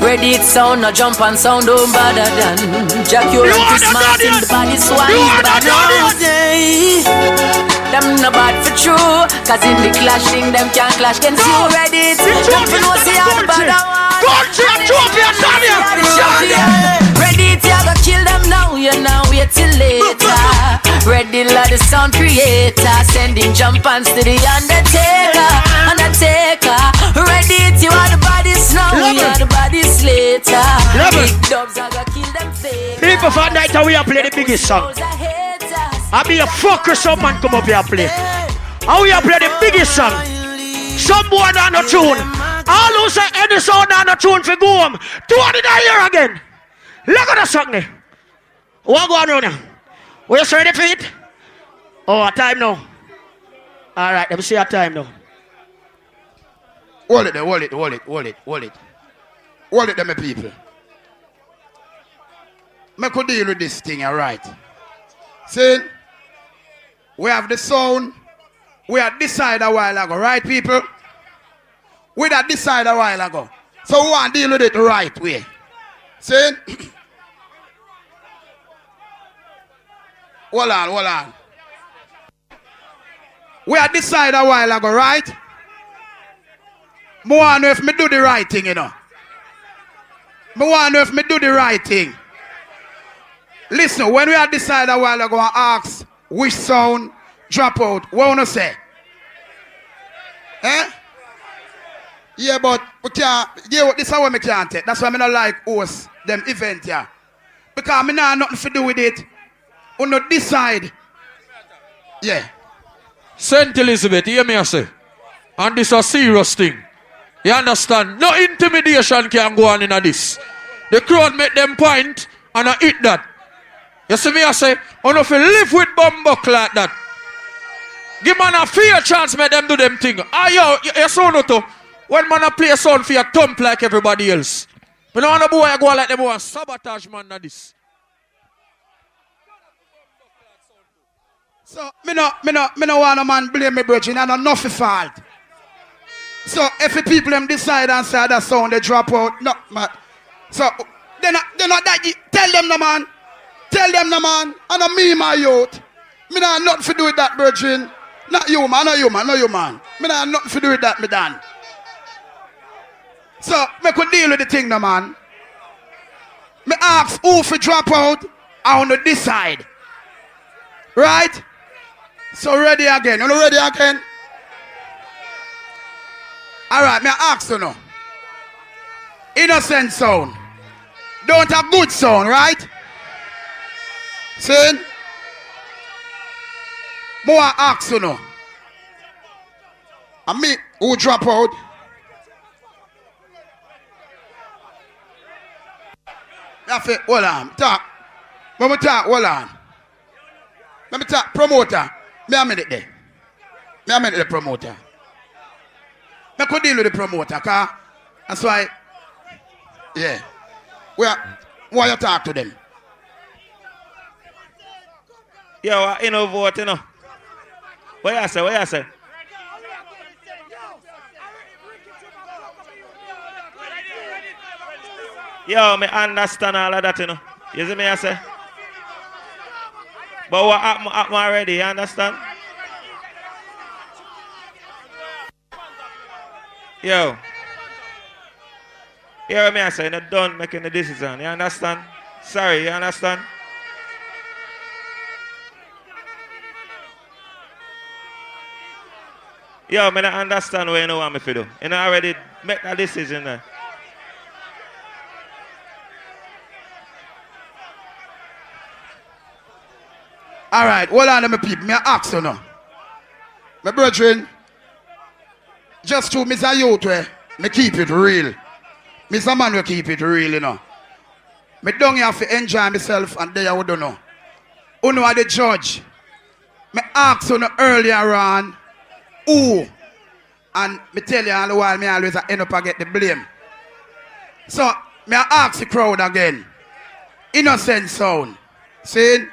Ready it sound, no jump and sound don't bother than Jack you and Christmas in the body swine. But no day. Them no bad for true. Cause in the clashing, them can't clash. Can see you ready it. Them for no see how the bad one. Ready it, you go kill them now. You now wait till later. Ready like the sound creator. Sending jump pants to the Undertaker. Ready it, you are the bodies now. You are the bodies later. Big dubs are gonna kill them fake. People for night we are play the biggest song. I be a fucker, some man come up here and play. And we are play the biggest song. Some boy on a tune. All who say any sound on a tune for go home. 200 a year again. Look at the song there. What go on now? We are ready for it? Oh, time now. Alright, let me see our time now. Hold it there, hold it. Hold it there, my people. I could deal with this thing, alright. See? We have the sound. We had decided a while ago, right, people? We had decided a while ago. So we want to deal with it the right way. See? Hold on. We had decided a while ago, right? I want to know if me do the right thing, you know. I want to know if me do the right thing. Listen, when we had decided a while ago and ask which sound drop out, what want to say? Eh? Yeah, but we can't. Yeah, this is what we can't take. That's why I don't like host them event here. Because I don't have nothing to do with it. We not decide. Yeah. St. Elizabeth, hear me I say. And this is a serious thing. You understand? No intimidation can go on in this. The crowd make them point and I hit that. You see me I say, on if you live with bumbuck like that. Give man a fair chance make them do them thing. You saw no to. When man a play a sound for your thump like everybody else. We don't want a boy go like them boy sabotage man na this. So, me no want a man blame me, brethren, and enough fault. So, if the people them decide and say that sound they drop out, no, man. So, they're not that. Tell them the man. And a me, my youth. Me not nothing to do with that, brethren. Not you, man. Me not nothing to do with that, me dan. So, me could deal with the thing, no man. Me ask who for drop out, I want to decide. Right? So ready again. You know ready again? Alright, me ask you now. Innocent sound. Don't have good sound, right? See? More ask you now. And me who drop out. Hold on, talk. When we talk, hold on. Let me talk, promoter. Me a minute there. Me a minute the promoter. Me could deal with the promoter, cause that's why. Yeah. Why you talk to them? Yo, you know vote, you know. What you say? What you say? Yo, me understand all of that, you know. You see me, I say? But what happen already, you understand? Yo. You hear me, I say? You're not done making the decision, you understand? Sorry, you understand? Yo, me don't understand what you know want me to do. You know already make that decision there. Alright, hold on, my people. Me ask you now. My brethren, just to Mr. Youth, me keep it real. Mr. Man will keep it real, you know. Me don't have to enjoy myself and there I would don't know. Who know the judge? Me ask you earlier on, who? And me tell you all the while, me always end up and get the blame. So, me ask the crowd again. Innocent sound. See?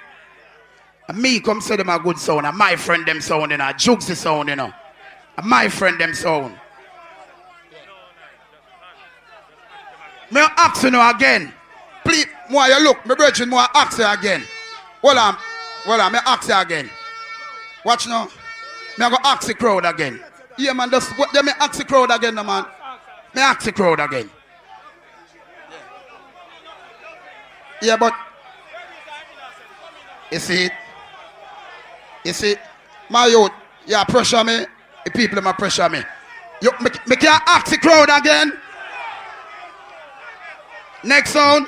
And me come say them a good sound, and my friend them sound, you know, Jugsy sound, you know. And my friend them sound. Me ask you now again. Please, more you look, my brethren, more ask you again. Hold on, me ask you again. Watch now. Me go ask the crowd again. Yeah, man, just what me ask the crowd again, no, man. Me ask the crowd again. Yeah, but you see it? You see, my youth, you pressure me, the people might pressure me. Me can't ask the crowd again. Next sound.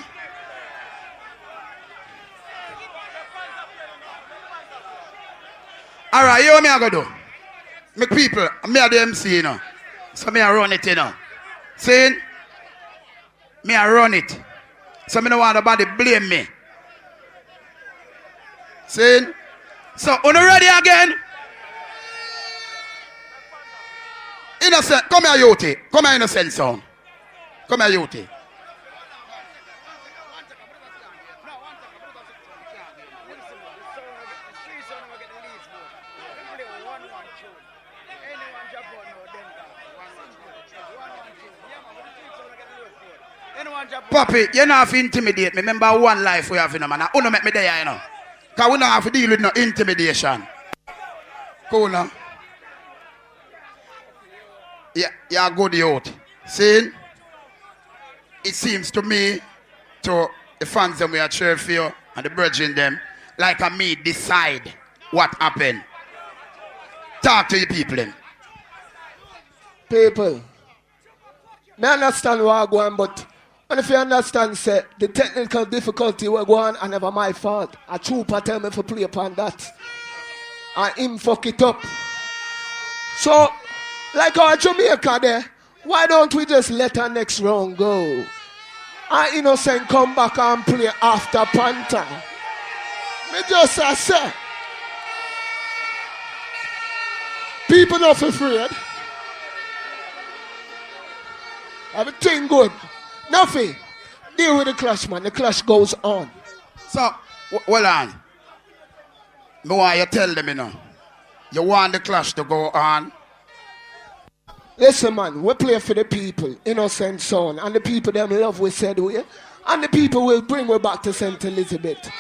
Alright, you know what me I go do? Me people, me are the MC, you know. So me I run it, you know. See? Me I run it. So me don't want nobody blame me. See? So, are you ready again? Innocent, come here, Youthie. Come here, innocent sound. Come here, Youthie. Papi, you don't have to intimidate me. Remember one life we have in a man. I don't make me there, you know. Because we don't have to deal with no intimidation. Cool now. Yeah, you're good youth. See? It seems to me, to the fans that we are cheering for you and the brethren them, like a me decide what happened. Talk to your people then. People, I understand what I go on, but and if you understand, say, the technical difficulty will go on and never my fault. A trooper tell me to play upon that. And him fuck it up. So, like our Jamaica there, why don't we just let our next round go? And Innocent come back and play after Panther. Me just say, people not afraid. Everything good. Nothing. Deal with the clash, man. The clash goes on. So, hold on. Me want you tell them, you know. You want the clash to go on? Listen, man. We play for the people. Innocent son. And the people them love we said we. And the people will bring we back to St. Elizabeth.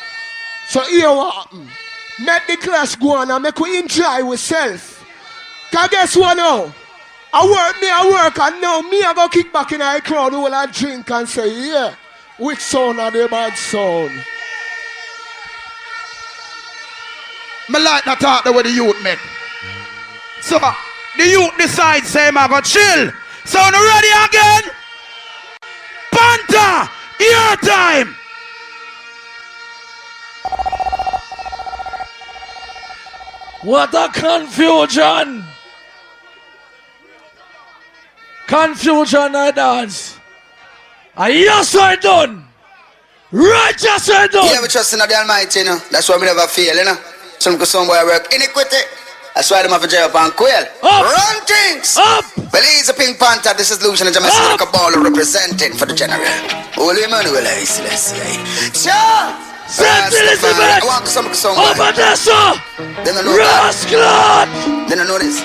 So here what happen. Make the clash go on and make we enjoy ourselves. Because guess what now? I work, and now me I go kick back in the crowd who will drink and say, yeah, which sound are the bad sound? Me like that talk with the youth, man. So, the youth decide, say, I go chill. So now ready again? Panther, your time. What a confusion! Confusion I dance. And yes I done. Righteous I done. Yeah, we trust in the Almighty, you know. That's why we never fail, you know. Some boy work iniquity. That's why they have to jail up and quail. Run things! Up! Well, he's a Pink Panther. This is Lucian and Jamaica Cabal representing for the general. Holy Emmanuel, let's see. Sure! Saint Elizabeth! I want some song. Over there, sir! Then I know Rascal! Then I know this.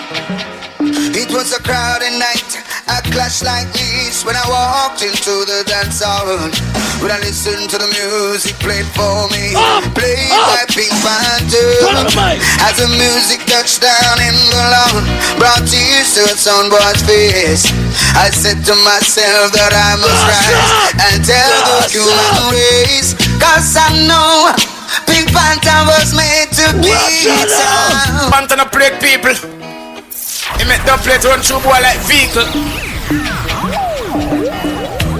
It was a crowded night, a clash like this when I walked into the dance hall. When I listened to the music played for me, played by Pink Panther. As the music touched down in the lawn, brought tears to a soundboy's face. I said to myself that I must rise and tell the human race, 'cause I know Pink Panther was made to be sound. Panther no break people. He make them play to run through boy like vehicle.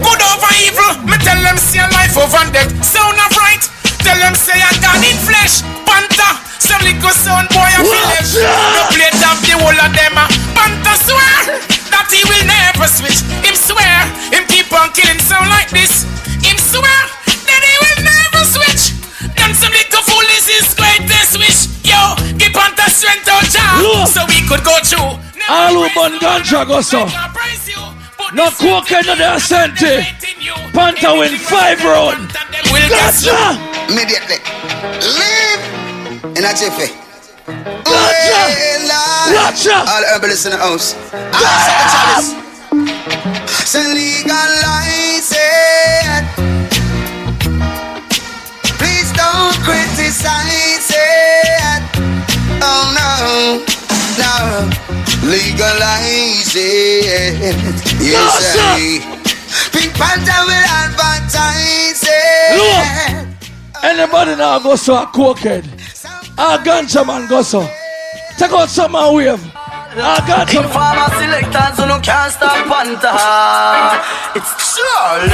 Good over evil. Me tell them see a life over death. Sound of right. Tell them say I got in flesh. Panther. Some little sound boy a village. No play down the whole of them. Panther swear that he will never switch. Him swear. Him keep on killing sound like this. Him swear that he will never switch. Them some little fool is his greatest wish. Yo, give Panther strength out job so we could go through. All who burn ganja go so. No cocaine no they sent it. Panther win 5 rounds. Ganja! Immediately. Live in a jiffy. Gotcha! All herbalists in the house. So legalize it. Please don't criticize it. Oh no, no. Legalize it. Yes, sir. Pink Panther will advertise it. Anybody now go so a cokehead? A ganja man go so. Take out some and wave. I got some farmer selectors who no can't stop Panther. It's Charlie.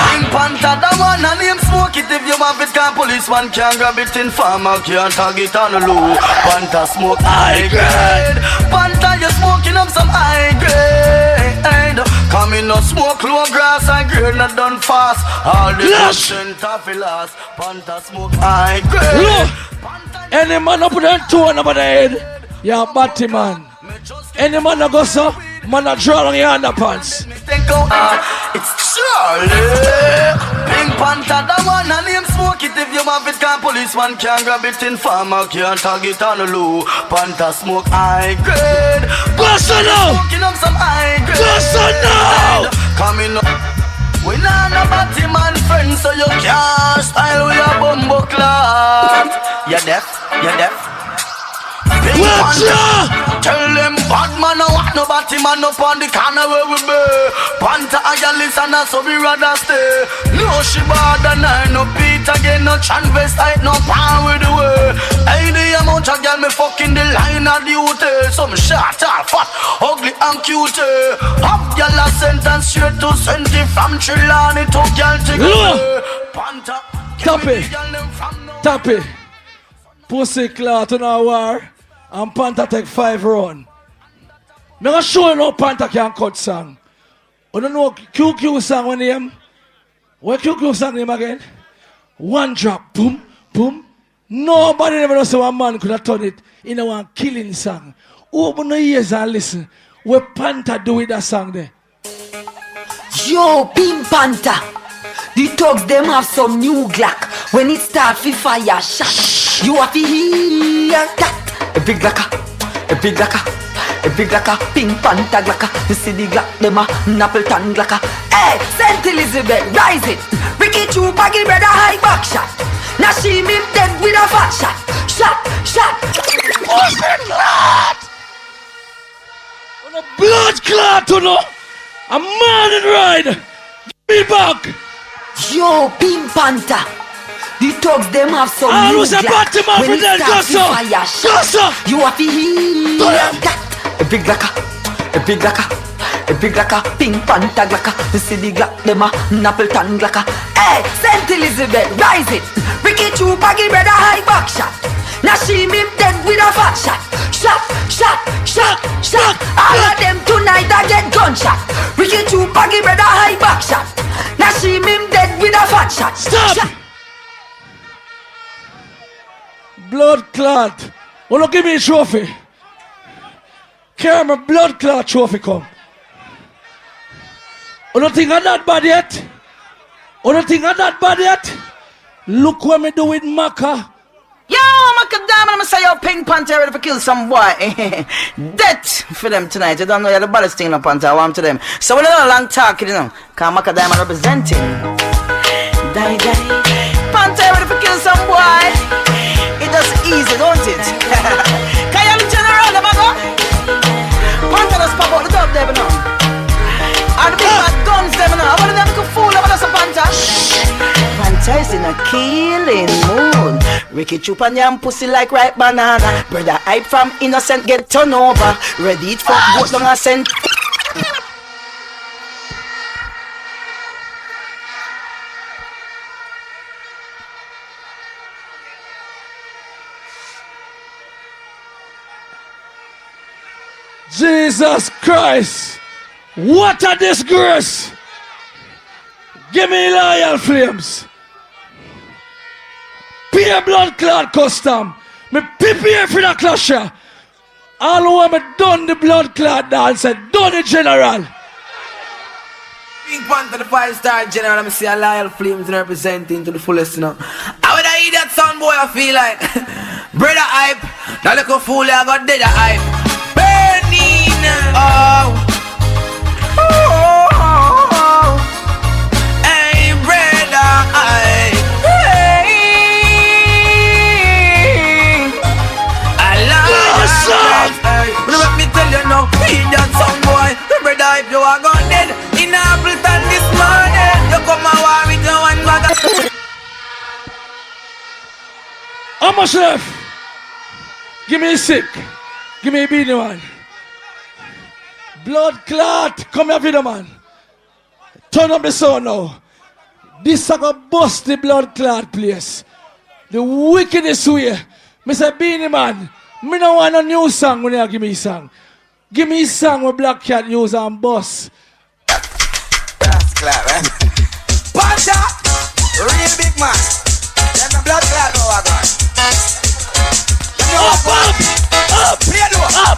King Panther, the one and him smoke it. If you want it, can policeman can't grab it. In farmer can't tag it on the low. Panther smoke high grade. Panther, you smoking up some high grade. Come in no smoke low grass and grade not done fast. All the percent of the last. Panther smoke high grade. Any man up with that two on the head. Yeah, batty man. Any man that goes so, man that draw on your underpants. It's Charlie. Pink Panther, the one and him smoke it. If you have it, can policeman can't grab it. In farmer can't tag it on the low. Panther smoke high grade. Panther now. Smoking up some high grade. Panther now. Coming up. We not no batty man friend, so you can't style with your bumbo clock. You're deaf, you're deaf. Tell them bad man no want no batty man up on the corner where we be. Panther and your listener so we rather stay. No she bad and I no beat again, no transvestite, no power with the way. Hey the amount of girl me fucking the line of duty. Some short or fat, ugly and cute. Have girl a sentence straight to 20 from Trelawney to girl to Panther. Tap it. Pussy clout on our war. And Panther take 5 rounds. I'm going to show you no Panther can cut song. You don't know QQ song when name? What QQ song name again? One drop, boom, boom. Nobody never knows how a man could have done it in a one killing song. Open the ears and listen. What Panther do with that song there? Yo, Pink Panther. The thugs them have some new Glock. When it start fi fire shot, you have to hear that. A big glocka, a big glocka, a big glocka, Pink Panther glocka. You see the glock, them a Appleton glocka. Hey, Saint Elizabeth, rise it. Ricky Chupa give Bredda Hype back shot. Now she me dead with a fat shot. Shot. What's the clot? On a blood clot, you know. A man in ride. Give me back. Yo, Pink Panther. The thugs them have some new Glock. When it starts to fire shot, you have to hear that. A big glocka, a big glocka, a Big like a Pink Panther glacka. You see the glock, them a Appleton glacka. Hey, Saint Elizabeth, rise it. Ricky Chupa give Bredda Hype back shot. Now she him dead with a fat shot. Shot, shot, shot, shot. All of them tonight I get gunshot. Ricky Chupa give Bredda Hype back shot. Now she him dead with a fat shot. Stop! Shot. Blood clot. Oh, look, give me a trophy. Carry my blood clot trophy come. Oh, don't think I'm not bad yet. Oh, don't think I'm not bad yet. Look what me do with Maka. Yo, Macadam, I'm say yo, Pink Panther ready to kill some boy. Death for them tonight. You don't know you're the baddest thing in the Panther. I want to them. So we don't know long talk, you know. Cause Macadam representing. Die, die. Panther ready to kill some boy. It just easy, don't it? Can you general them go? Panther just pop out the top there, you know. And the big bad guns them, you know. One of them could fool over us a Panther. Panther is in a killing mood. Ricky Chupa yam pussy like ripe banana. Bredda Hype from innocent get turned over. Ready it for both long a sent. Jesus Christ! What a disgrace! Give me loyal flames. Pure blood clot custom. Me prepare for the clasher. All who me done the blood clot dance and done it general. Pink Panther, the 5-star general, let me see a loyal flames representing to the fullest, you know. How would I hear that sound boy, I feel like? Bredda Hype, that little fool, I got dead hype. Burning, oh. Hey, Bredda Hype. Let me tell you now, he that song boy. Bredda Hype, you are gone dead. In Appleton this morning, you come and war with your one bag. How much left? Give me a sick. Give me a beanie man. Blood clot. Come here, video man. Turn up the sound now. This is gonna bust the blood clot place. The wickedest way. Mr. Beanie man. Me no want a new song when you give me a song. Give me a song with Black Cat use and boss. That's clear, man. Panther, real big man. Then the blood clot over God. Up, play it up.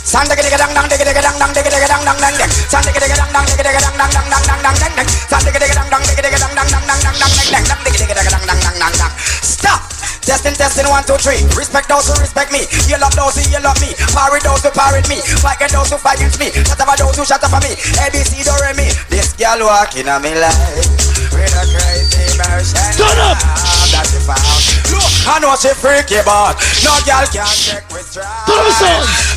San digga digga dang dang digga digga dang dang digga digga dang dang dang dang. San digga digga dang dang digga digga dang dang dang dang dang dang dang dang. San digga digga dang dang digga digga dang dang dang dang dang dang dang dang digga digga dang dang dang dang dang. Stop. Testing, 1, 2, 3. Respect those who respect me. You love those who you love me. Parry those who parry me. Fight against those who fight against me. Shut up for those who shut up for me. ABC, do re mi. This girl walking on me life with a crazy version. Turn up. That she found. Look, I know she freaky, but no girl can check with stride.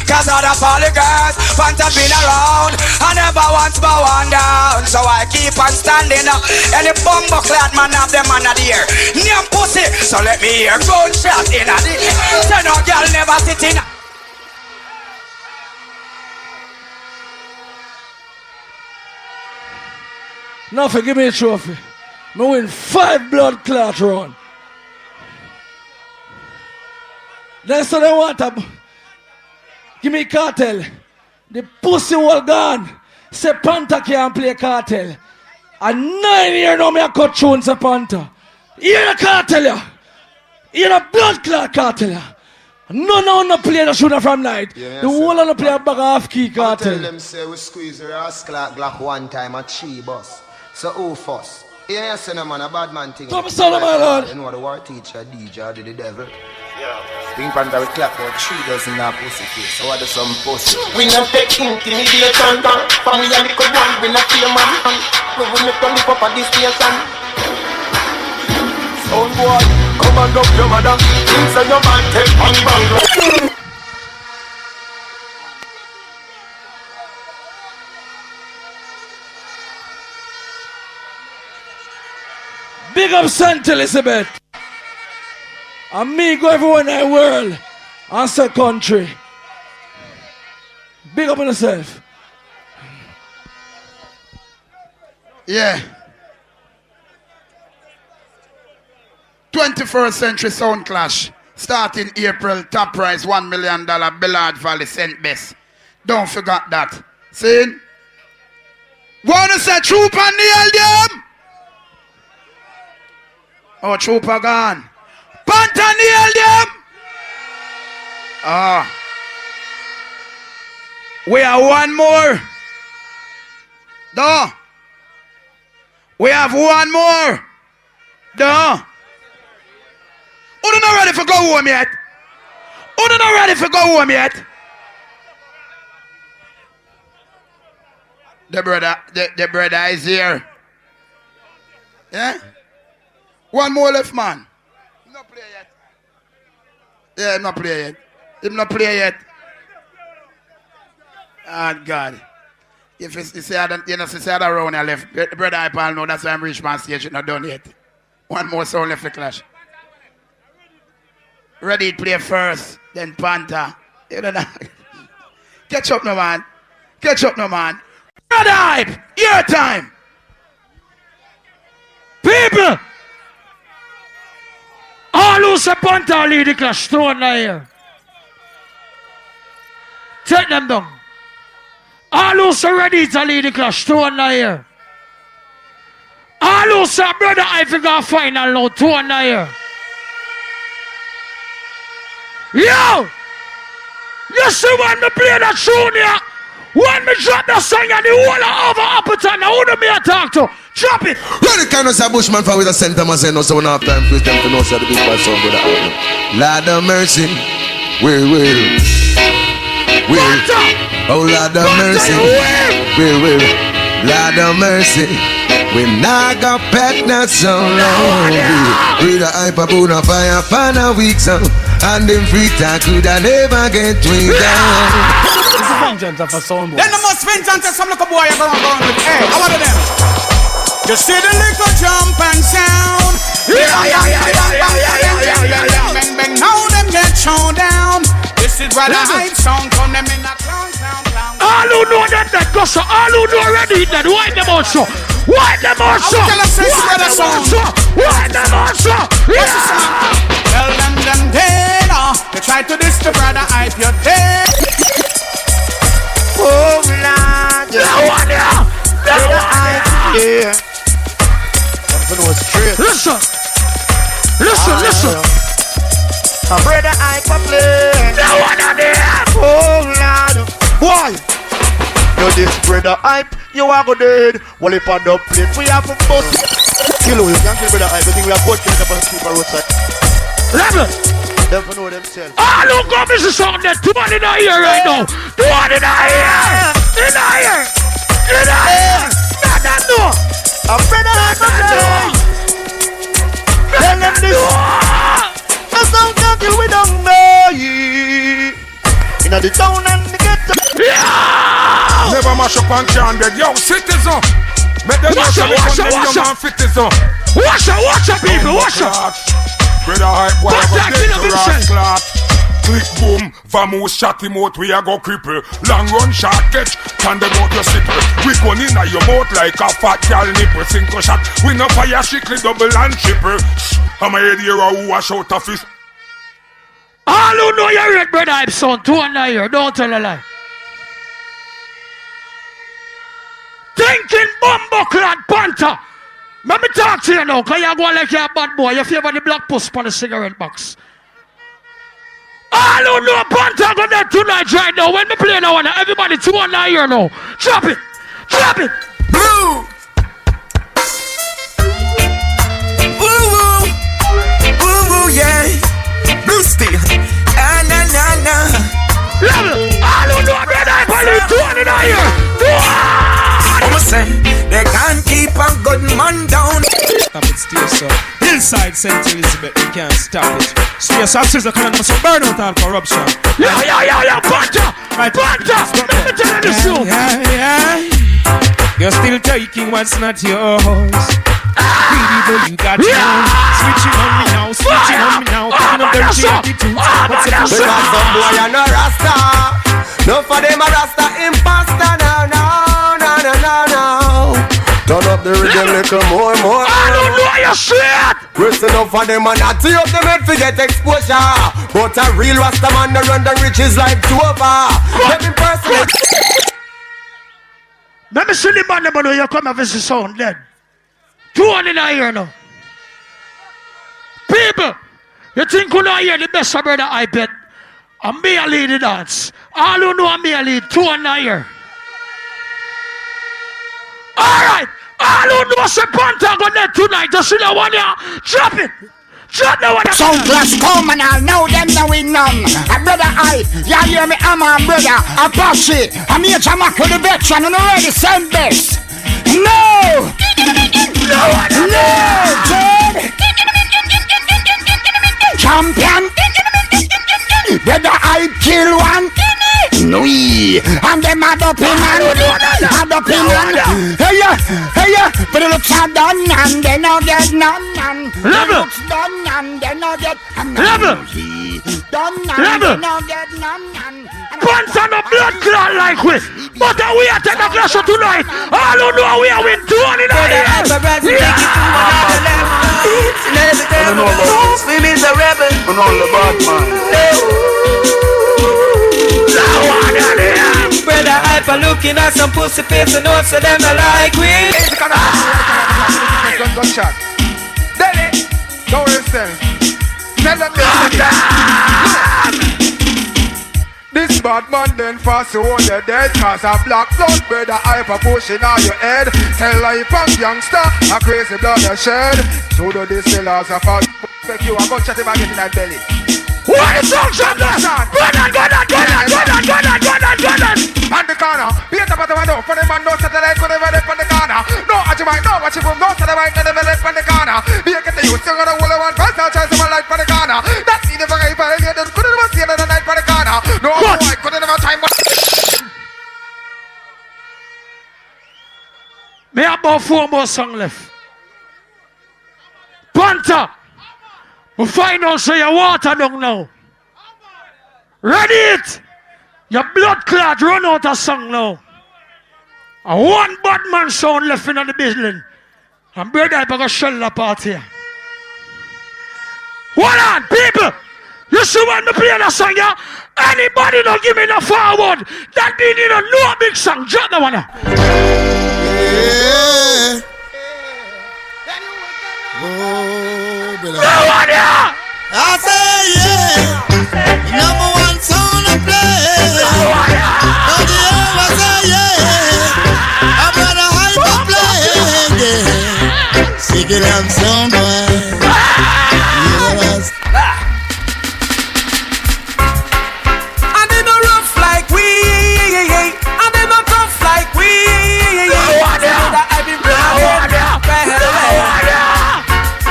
Cause all the poly girls want to been around. I never once bow one down. So I keep on standing up. Any bumbo clad man have them under the air. Name pussy. So let me hear gunshot in a the air. So no girl never sit in. Now forgive me a trophy. Me win 5 blood clot round. Then so they want to give me cartel. The pussy all gone. Say Panther can't play cartel. And 9 years now me a cut tunes a Panther. Hear the cartel ya. Hear the blood clot cartel ya. No play the shooter from night. Yeah, the whole of the play a bag of half-key cartel. Tell them say we squeeze the rascal Glock one time at Chi bus. So who first? Yeah, say no man, a bad man thing. Come son of my lord. You know the war teacher, DJ, do the devil. Yeah. Pink Panther will clap for 3 dozen that pussy face. So what do some pussy? We not take intimidation down. From we a little one, we not fear man. We will make them live up at this station. Sound boy, come and up your mother. Inside your man, take on bang. Big up St. Elizabeth. And me go everywhere in the world. And say country. Big up on yourself. Yeah. 21st Century Sound Clash. Starting April, top prize $1 million, Ballard Valley, St. Bess. Don't forget that. See? Wanna say Trooper nail them? Oh, Trooper gone. Panther nail them? Ah. We have one more. No. We have one more. No. Who not ready for go home yet? Who not ready for go home yet? The brother is here. Yeah? One more left, man. Him not play yet. Yeah, him not play yet. Him not play yet. Oh, God. If you see other, you know, see other round I left. Bredda Hype, I know that's why I'm reached my stage. It's not done yet. One more sound left for clash. Ready to play first, then Panther. You know that. Catch up, no man. Catch up, no man. Bredda Hype, your time. People, all who say Panther lead the clash, throw in the air. Take them down. All who say ready to lead the clash, throw in the air. All who say Bredda Hype got final now, throw in the air. Yo! You see when me play that tune here? When me drop that song and the whole over Appleton, who do me I talk to? Drop it! Well, the kind of say Bushman for with a sentiment and say no, so we don't have time for them to know say the big bad song with the album. Lord of mercy, will. Oh, Lord of mercy, will. Lord of mercy. We not got back not so long. Bredda Hype a put a fire for a week so. And them free time could I never get me down. This is vengeance of a sound boy. Then the most vengeance of some little boy going with. Hey, how about them? You see the little jump and sound. Bang, bang, now them get shown down. This is Bredda Hype sound from them in a clown. All who know that go so, all who know already that, wipe them out so. Wipe them out so. Wipe them out so. Tell them dead. They try to diss the Bredda Hype, you're dead. Oh, Lord. Bredda Hype, yeah. Listen. Bredda Hype a play. Oh, Lord. Boy. You this Bredda Hype, you are go dead. Well, if I don't play, we have a bust. Kill you can't kill Bredda Hype. I think we have both killed up on people roadside. Level. Them for know themselves. Ah, look up, this is something that two one in the ear right now. Two one in the ear. In the ear. Not that door. A Bredda Hype a play. Tell them this. A sound can't kill we don't know. In the town and the ghetto. Never mash up and can't beg. Yo, citizen. Make them wash up. Watch up, people. Watch up. Bredda Hype, whatever they do, rascal. Click boom, vamos shot him out, we a go cripple. Long run, short catch, turn them out your slipper. We gun in your mouth like a fat gal nipple. Single shot, we no fire strictly double and triple. I'm a head here who wash out of his. All who know you read Bredda Hype son, two and a year, don't tell a lie. Thinking bumbuckler Panther. Let me talk to you now, because you go like you're a bad boy. You favor the black puss on the cigarette box. All who know Panther go there tonight right now. When me play now, everybody 2 and a year now. Drop it. Blue. Woo, yeah. Blue steel. Na. Level. All who know Bredda Hype, I need 2 and a year. I'ma say, they can't keep a good man down. Stop it, stay so. Hillside, St. Elizabeth, you can't stop it. Stay so, scissor, can must burn out all corruption. Yo, Panther! Panther! Let me tell you the truth. Yeah. You're still taking what's not yours. Greedy, but you got yours. Switching on me now. Picking up them 82. Because some boy are no Rasta. No for them a Rasta little more. I don't know your shit. Rest enough for them and not see up them head to get exposure. But a real Rasta man that run the riches like Tova. Let me personally. Let me see the man them know you come and visit sound dead. 2 in a year now. People, you think you know hear the best of Bredda Hype yet? And me a lead the dance. All who know me a lead 2 in a year. Alright, all who know say Panther go there tonight. Just see the one here. Drop it. Drop the one here. Sound class come and I'll know them no win none. A Bredda Hype, you hear me, I'm a brother. Apache, I'm here to make with the veteran and already send best. No! No, Jed! Champion! Bredda Hype kill one! No, and them add up in Hey, but it looks done and they no get none. Level! Done and they no get Level! Done and they no get none. Panther no blood clot like we. But we are taking a clash tonight. All who know we are win 2 in a year. Swim is a rebel. Bredda Hype looking at some pussy pips and know so them not like we. Gunshot. Delhi, don't listen. Tell them this bad man then fast to hold the dead. Cause a black blood Bredda Hype pushing on your head. Tell life and youngster a crazy blood a shed. So do this sellers a fast. Fuck you, I'm gonna chat him again in that belly. What is song shot there? Go on. On the corner, Peter Patamano, for the man, no satellite, whatever left on the corner. No, as you might know, what you from, no satellite, never left on the corner. Be a get the youth, still gonna hold one, first, I'll try some light for the corner. That's the very very good, couldn't ever see another night for the corner. No, I couldn't ever time. Me have about 4 more songs left. Panther, we find out so your water down now. Ready it? Your blood clot run out of song now. And one bad man sound left in the building. And Bredda Hype got shell the party. Hold on, people. You see when me play the song, yeah? Anybody don't give me the forward. That means you don't know a big song. Drop the one. Yeah. Oh, Bredda Hype. I say yeah. Number 1 song to play. Don't you ever say yeah. I'm Bredda Hype to play. Yeah. Sick it up, song boy. Yes. And they no rough like we. And they no tough like we. Bredda Hype in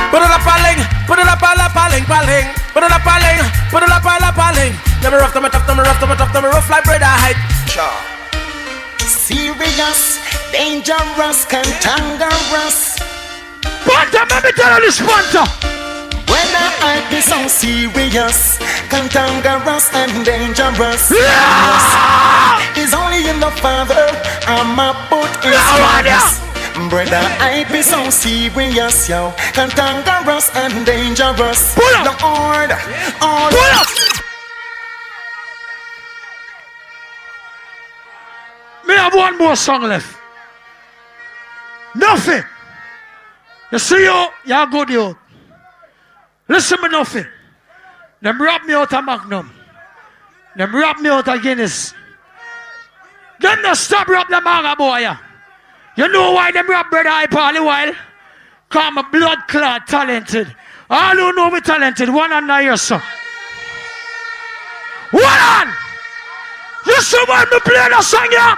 put it up a ling, put it up a paling. Put it up a paling. Them rough, them rough like Bredda Hype. Serious, dangerous, cantankerous. Panther, let me tell you this, Panther. Bredda Hype is so serious, cantankerous and dangerous. He's only in the Father, I'm a put his promise. Bredda Hype is so serious, yo, cantankerous and dangerous. Pull up! The order. Pull up! Me have 1 more song left. Nothing. You see you're good, you. Listen me, nothing. Them rob me out of Magnum. Them rob me out of Guinness. Them not stop rob the manga boy, yeah. You know why them rob Bredda Hype all the while? Cause I'm a blood clot talented. All who know me talented, 1 and 9 years, sir. Hold on! You see when me play the song, yeah?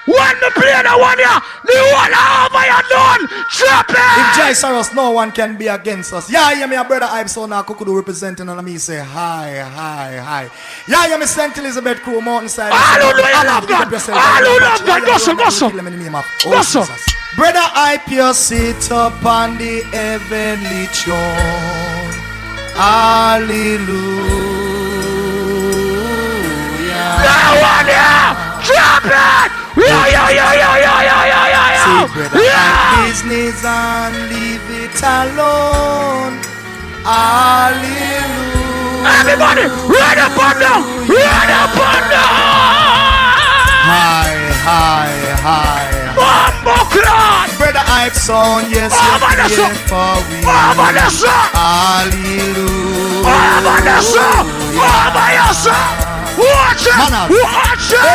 When me play the one, yeah? The one over you done! Drop it! If Jai Saros, no one can be against us. Yeah, yeah, me a Bredda Hype, so now Kukudu representing and me say hi. Yeah, yeah, me St. Elizabeth Crew, Mountainside. All who know you love God! All who love God! Go so! Bredda Hype, you sit up on the heavenly throne. Hallelujah. That one, yeah! Drop it! Yeah. see Bredda Hype business and leave it alone. Hallelujah. Everybody, right up on down. Right up on down. High. Buckland. Bredda Hype sound, yes, you're here for we. Hallelujah. Watch it! Watch it!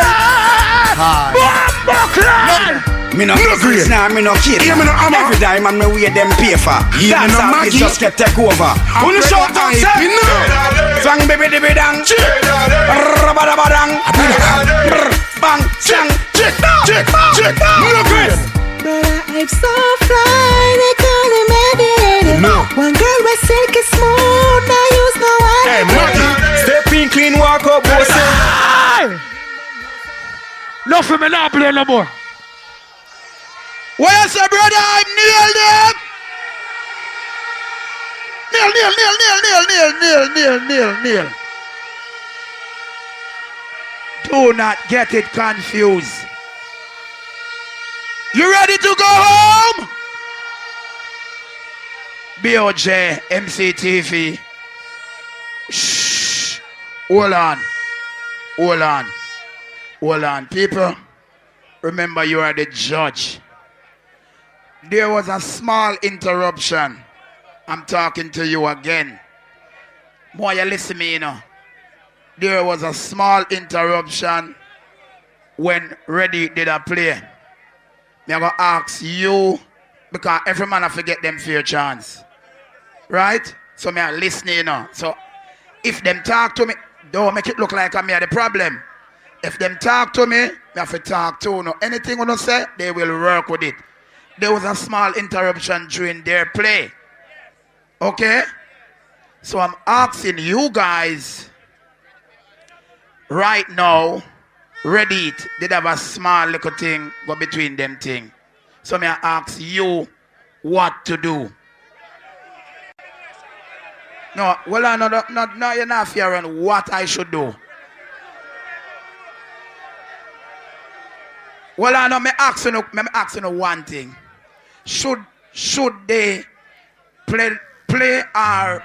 Buckland. Me no business now, me no kid. Every time man me wear them paper. Dance out is just get take over. When you shout out, say Swang baby dibby dang. Rabadabadang. Bang, chang, chick. No great. Bredda Hype so fly, they call him mediated. No. One girl was silk is smooth, now use no one. Hey, Maggie, step in clean, walk up, boss. No for me not play no more. Where's the brother? I nailed them. Nail. Do not get it confused. You ready to go home? BOJ, MCTV. Shh. Hold on. People, remember you are the judge. There was a small interruption. I'm talking to you again. Boy, you listen to me, you know. There was a small interruption when Ready did a play. I'm going to ask you, because every man have to get them fair chance. Right? So me are listening, you know. So if them talk to me, don't make it look like I'm the problem. If them talk to me, I have to talk to you. Anything you say, they will work with it. There was a small interruption during their play. Okay? So I'm asking you guys right now, Reddit did have a small little thing go between them thing. So may I ask you what to do? No, well, no, you're not fearing what I should do. Well, I know me asking you one thing. Should they play or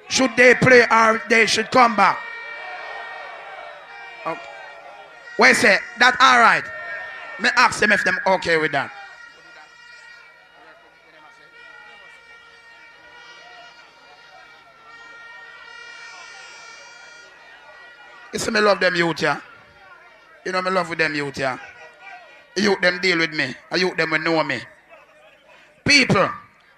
should they play or they should come back? Okay. Wait, say that all right? Me ask them if them okay with that. You see me love them youth, yeah? You know me love with them youth, yeah? You them deal with me. I you them will know me. People,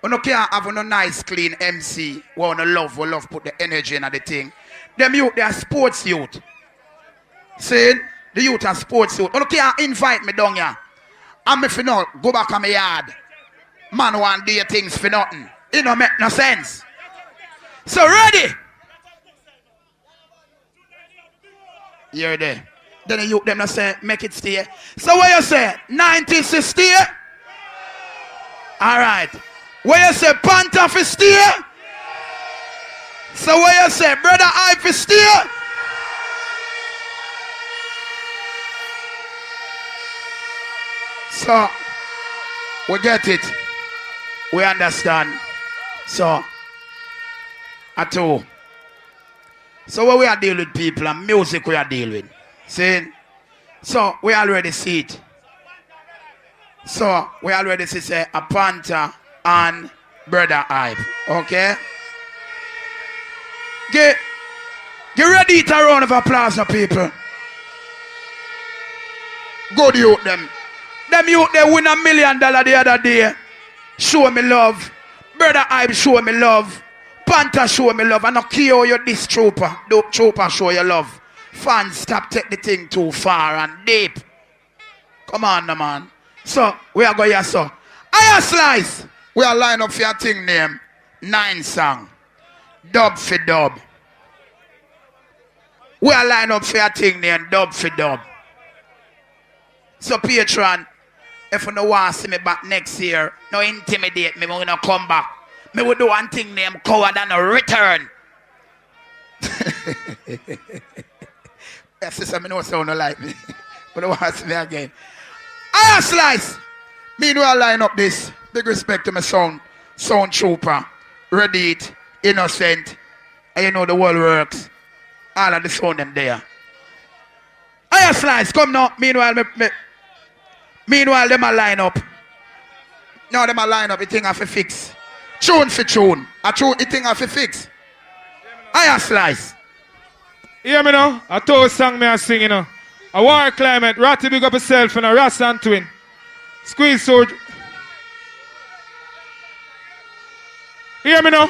you can't have no nice clean MC. We love put the energy in the thing. Them youth, they are sports youth. See? The youth are sports youth. You can't invite me down here. And if you know, go back on my yard. Man want do your things for nothing. It don't make no sense. So ready? You're there. Then the youth them not say, make it stay. So what you say? 90s to stay? Alright. What you say? Panther for stay? So what you say? Bredda Hype for stay? So, we get it. We understand. So, at all. So what we are dealing with people and music we are dealing with. See? So we already see it. So we already see say a Panther and Bredda Hype. Okay? Get ready to round of applause now, people. Good youth them. Them youth they win $1 million the other day. Show me love. Bredda Hype show me love. Panther show me love. I no care you this trooper. The trooper show you love. Fans stop take the thing too far and deep. Come on, no man. So we are going here, so. Higher slice. We are line up for your thing name. 9 song. Dub for dub. We are line up for your thing name. Dub for dub. So Patron, if you don't want to see me back next year, no intimidate me when we don't come back. Me will do one thing named coward and a return. Yes, sister, I know someone don't like me. But don't want to see me again. Higher slice. Meanwhile, line up this. Big respect to my sound trooper. Ready it, innocent. And you know the world works. All of the sound them there. Hiya Slice, come now. Meanwhile, them a line up. Now them a line up, the thing have to fix. Tune for tune. The thing have to fix. Hiya Slice. Hear me now? A toast song me a sing, you know. A war climate, Ratty big up yourself and a Ras and Twin. Squeeze sword. Hear me now?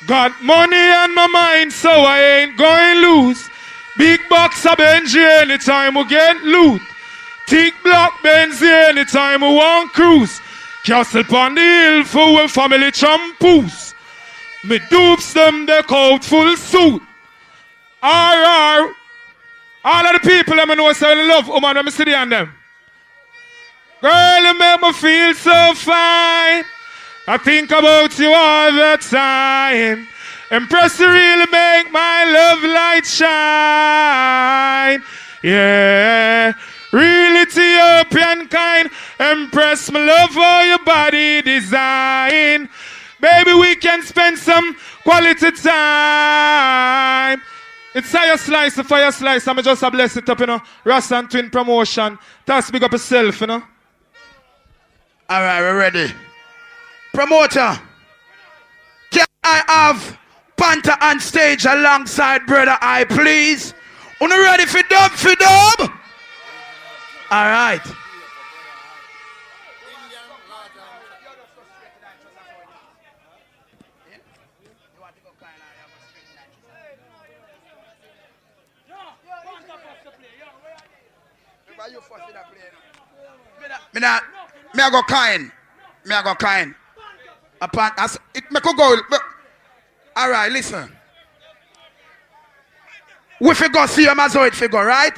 Got money on my mind, so I ain't going loose. Big box of Benji anytime we get loot. Thick block Benzi anytime we want cruise. Castle upon the hill for our family shampoos. Me dupes them deck out full suit. RR. All of the people that I know say I love woman when I see on them. Girl, you make me feel so fine. I think about you all the time. Impress you really make my love light shine. Yeah, really Ethiopian kind. Impress my love for your body design. Baby, we can spend some quality time. It's Fire Slice, the Fire Slice. I'm just a bless it up, you know. Ras and Twin promotion. That's big up yourself, you know. All right, we're ready. Promoter, can I have Panther on stage alongside Bredda Hype, please? Are you ready for dub, All right. Me I go kind. It me could go. All right, listen. We fi go see him as how it fi go, right?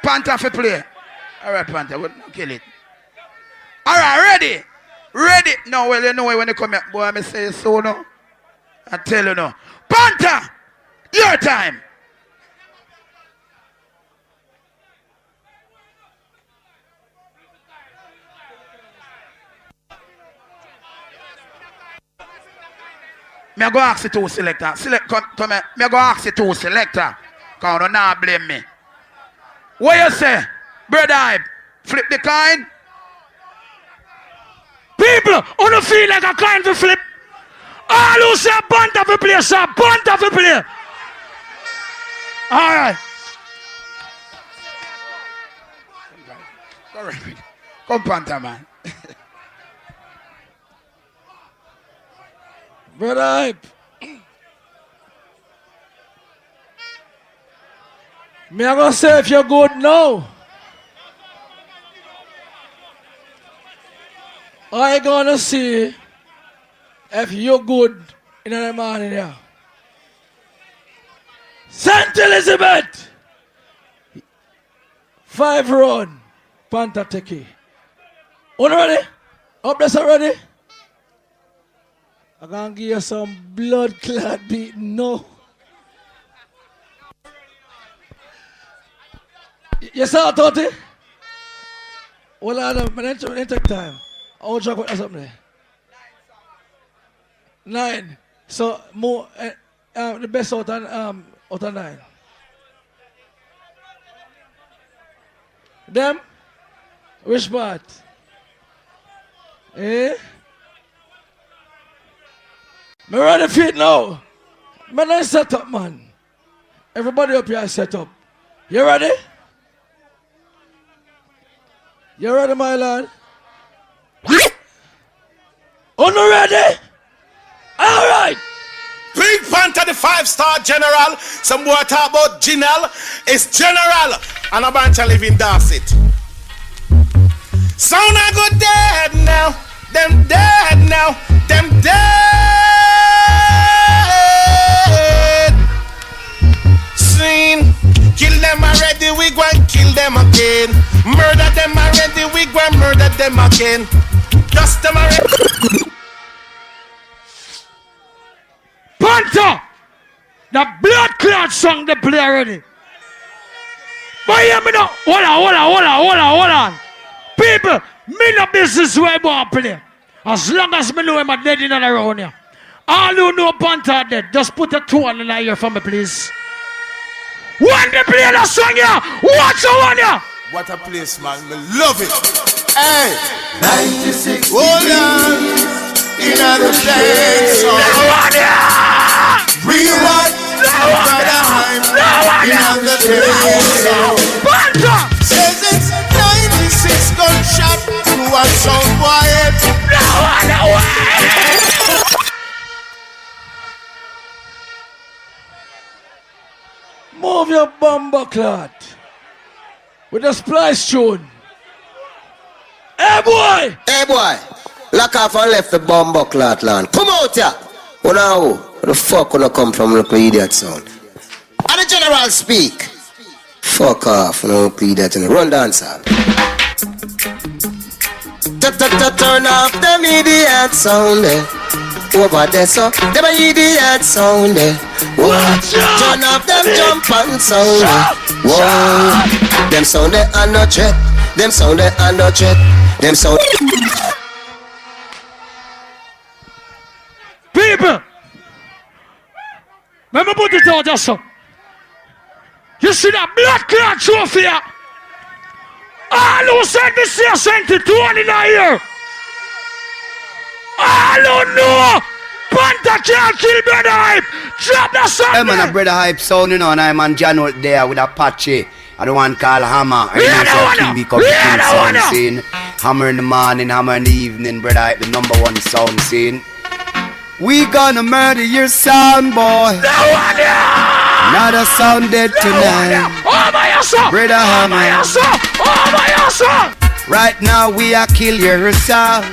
Panther fi play. All right, Panther, we'll kill it. All right, ready. No, well, you know when you come here, boy, I say so no. I tell you no. Panther, your time. Me go ask the two selector. Come here. Me go ask the two selector. Cause you not blame me. What you say? Bredda Hype, flip the coin. People, who don't feel like a coin to flip? All who say Panther for play, sir. Panther for play. All right. Come Panther, man. Bredda Hype. Me I gonna say if you're good now. I gonna see if you're good in the morning here. St. Elizabeth. 5 run. Panther take it. Ready? Up this already? I'm gonna give you some blood clot beating no. You saw Toti? Well, I don't take time. I'll check what something there. 9. So more the best out of 9. Them? Which part? Eh? Me ready fit now. Man, I set up, man. Everybody up here set up. You ready? You ready, my lad? Oh, no ready? All right. Big Panther, the 5-star general. Some boy talk about General. It's General. And a bunch of live in Dorset. Sound I go dead now. Them dead now. Them dead. Seen. Kill them already, we go and kill them again. Murder them already, we go and murder them again. Just them already. Panther! The blood clot song they play already. But hear me now. Hold on. People, me no business where I play. As long as me know him a dead in and around here. All who know Panther dead, just put a tone in the ear for me, please. When they play the song here, watch the one here. What a place, man. Me love it. Hey, 96. Hold on. In other place. Real one. Bredda Hype. In other place. Panther. Says it's 96 gunshot to a sound boy. No way. Move your bumper clot with a splice tune. Hey boy! Hey boy! Lock off and left the bumper clot land. Come out here! Oh now, where the fuck wanna come from, little idiot son? And the general speak. Fuck off, no idiot in the run dance hall. Turn off them idiot sound there. Over there, so them a idiot sound there. Turn off them jump and sound there. Whoa, them sound there and no threat. Them sound there and no threat. Them sound. People, let me put it out just so. You see that blood clot trophy here? All who said this year sent it to one in a year. All who know Panther can't kill Bredda Hype. Drop the song. I'm on a Bredda Hype sound, you know, and I'm on John out there with Apache. I don't want to call Hammer. I know King become the sound scene. Hammer in the morning, Hammer in the evening. Bredda Hype, the #1 sound scene. We gonna murder your sound, boy. Not a sound dead tonight. Oh my ass! Bredda Hammer. Oh my ass! Right now we are kill your sound.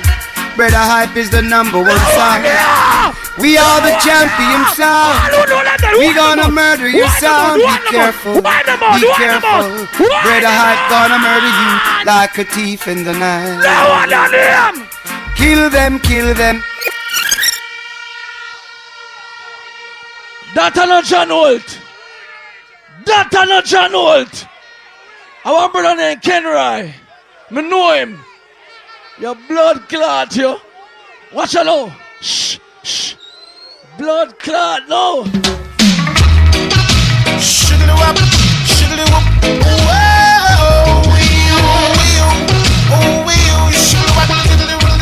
Bredda Hype is the #1 sound. We are the champion sound. We gonna murder your sound. Be careful. Be careful. Bredda Hype gonna murder you like a thief in the night. Kill them, kill them. That not John Holt. That not John Holt. Our brother named Kenry. Me know him. Your blood clot, yo. Watch out now. Shh, shh. Blood clot, no. Shiddly-wop, shiddly-wop. Whoa, wee-oo, shiddly-wop, shiddly-wop.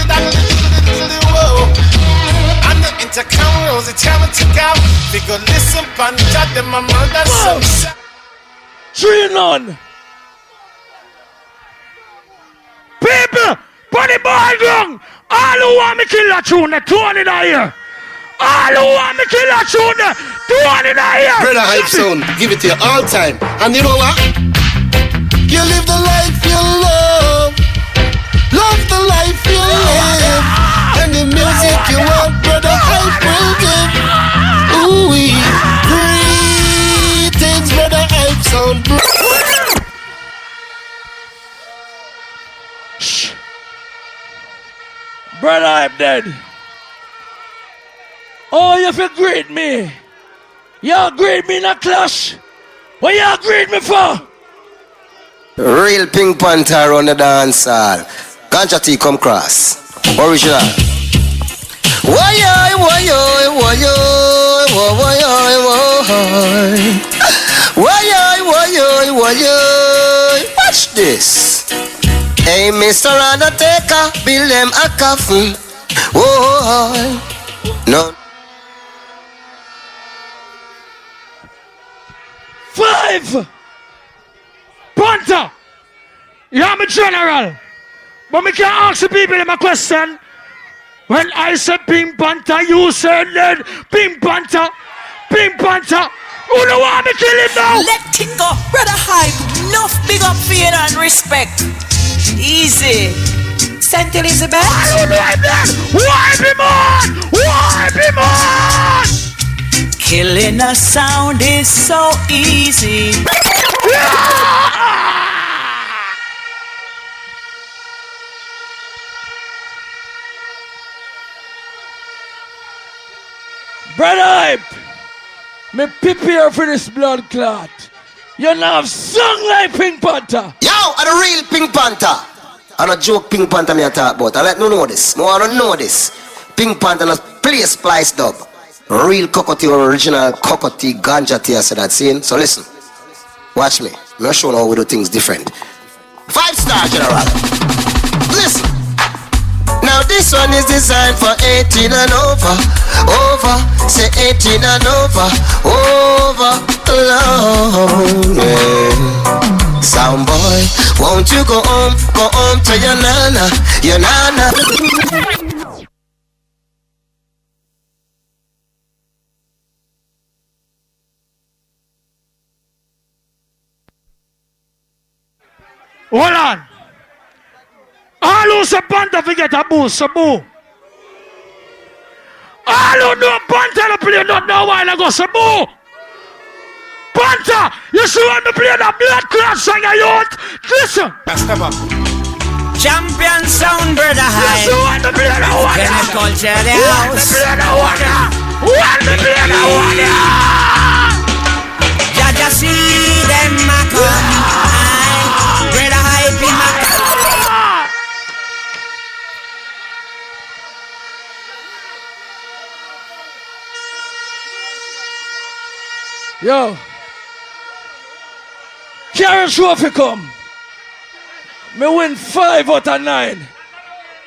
And the intercom rolls, it tell me to go. They go listen, Panther, them a murder some. 3-0. People, put the ball down. All who want me kill that tune, the 2 in the ear. All who want me kill that tune, the 2 in the ear. Bredda Hype sound, give it to you all time. And you know what? You live the life you love. Love the life you live. And the music you want, Bredda Hype will give. Ooh-wee. Greetings, Bredda Hype sound. Shh. Bredda Hype dead. Oh, you feel greet me. You greet me in a clash. What you greet me for? Real Pink Panther on the dance hall. Ganja T come cross. Original. Woyoy, woyoy, woyoy, woyoy, woyoy. Woyoy, woyoy, woyoy. Watch this. Hey, Mr. Undertaker, build them a coffin. Woyoy. No. 5. Panther, you're my general. But me can't ask the people in my question. When I said Pink Panther, you said then Pink Panther. Pink Panther. Who don't want me kill him now? Let it go. Bredda Hype, enough big up fear and respect. Easy. St. Elizabeth. I don't know him then. Wipe him on. Wipe him on. Killing a sound is so easy. Bredda Hype, me prepare for this blood clot. You now have sung like Pink Panther. Yo, I'm the real Pink Panther. I'm a joke Pink Panther me I talk about. I let no know this. No, I don't know this. Pink Panther not play splice dub. Real cockatoo, original cockatoo, ganja tea, I said that scene. So listen. Watch me. I'm not showing how we do things different. 5-star general. Listen. Now this one is designed for 18 and over. Over. Say 18 and over. Over. Alone. Yeah. Sound boy, won't you go home to your nana, your nana. Hold on. All who say Panther forget a boost, so boo. All who know Panther to play not know while ago, so boo. Panther, you see when me play that blood clot song of youth? Listen. Champion sound, Bredda Hype. You see when me play that one? When the culture the house. When me play that one? When me play that one? Jaja see them a come. Bredda Hype in my Yo. Carry trophy come. Me win 5 out of 9.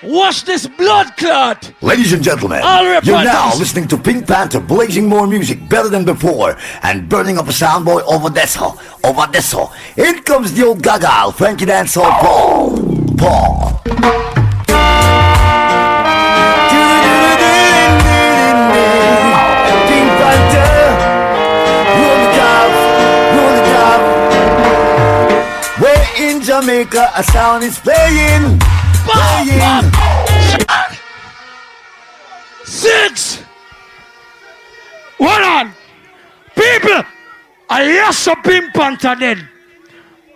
Watch this blood clot. Ladies and gentlemen, you're now listening to Pink Panther, blazing more music better than before and burning up a soundboy over this hole. Over this hole. In comes the old Gaga, Frankie Dancehall Paul. Pink Panther, roll the top, roll the top. We're in Jamaica, a sound is playing. 6. Hold on. People, I hear some Pink Panther then.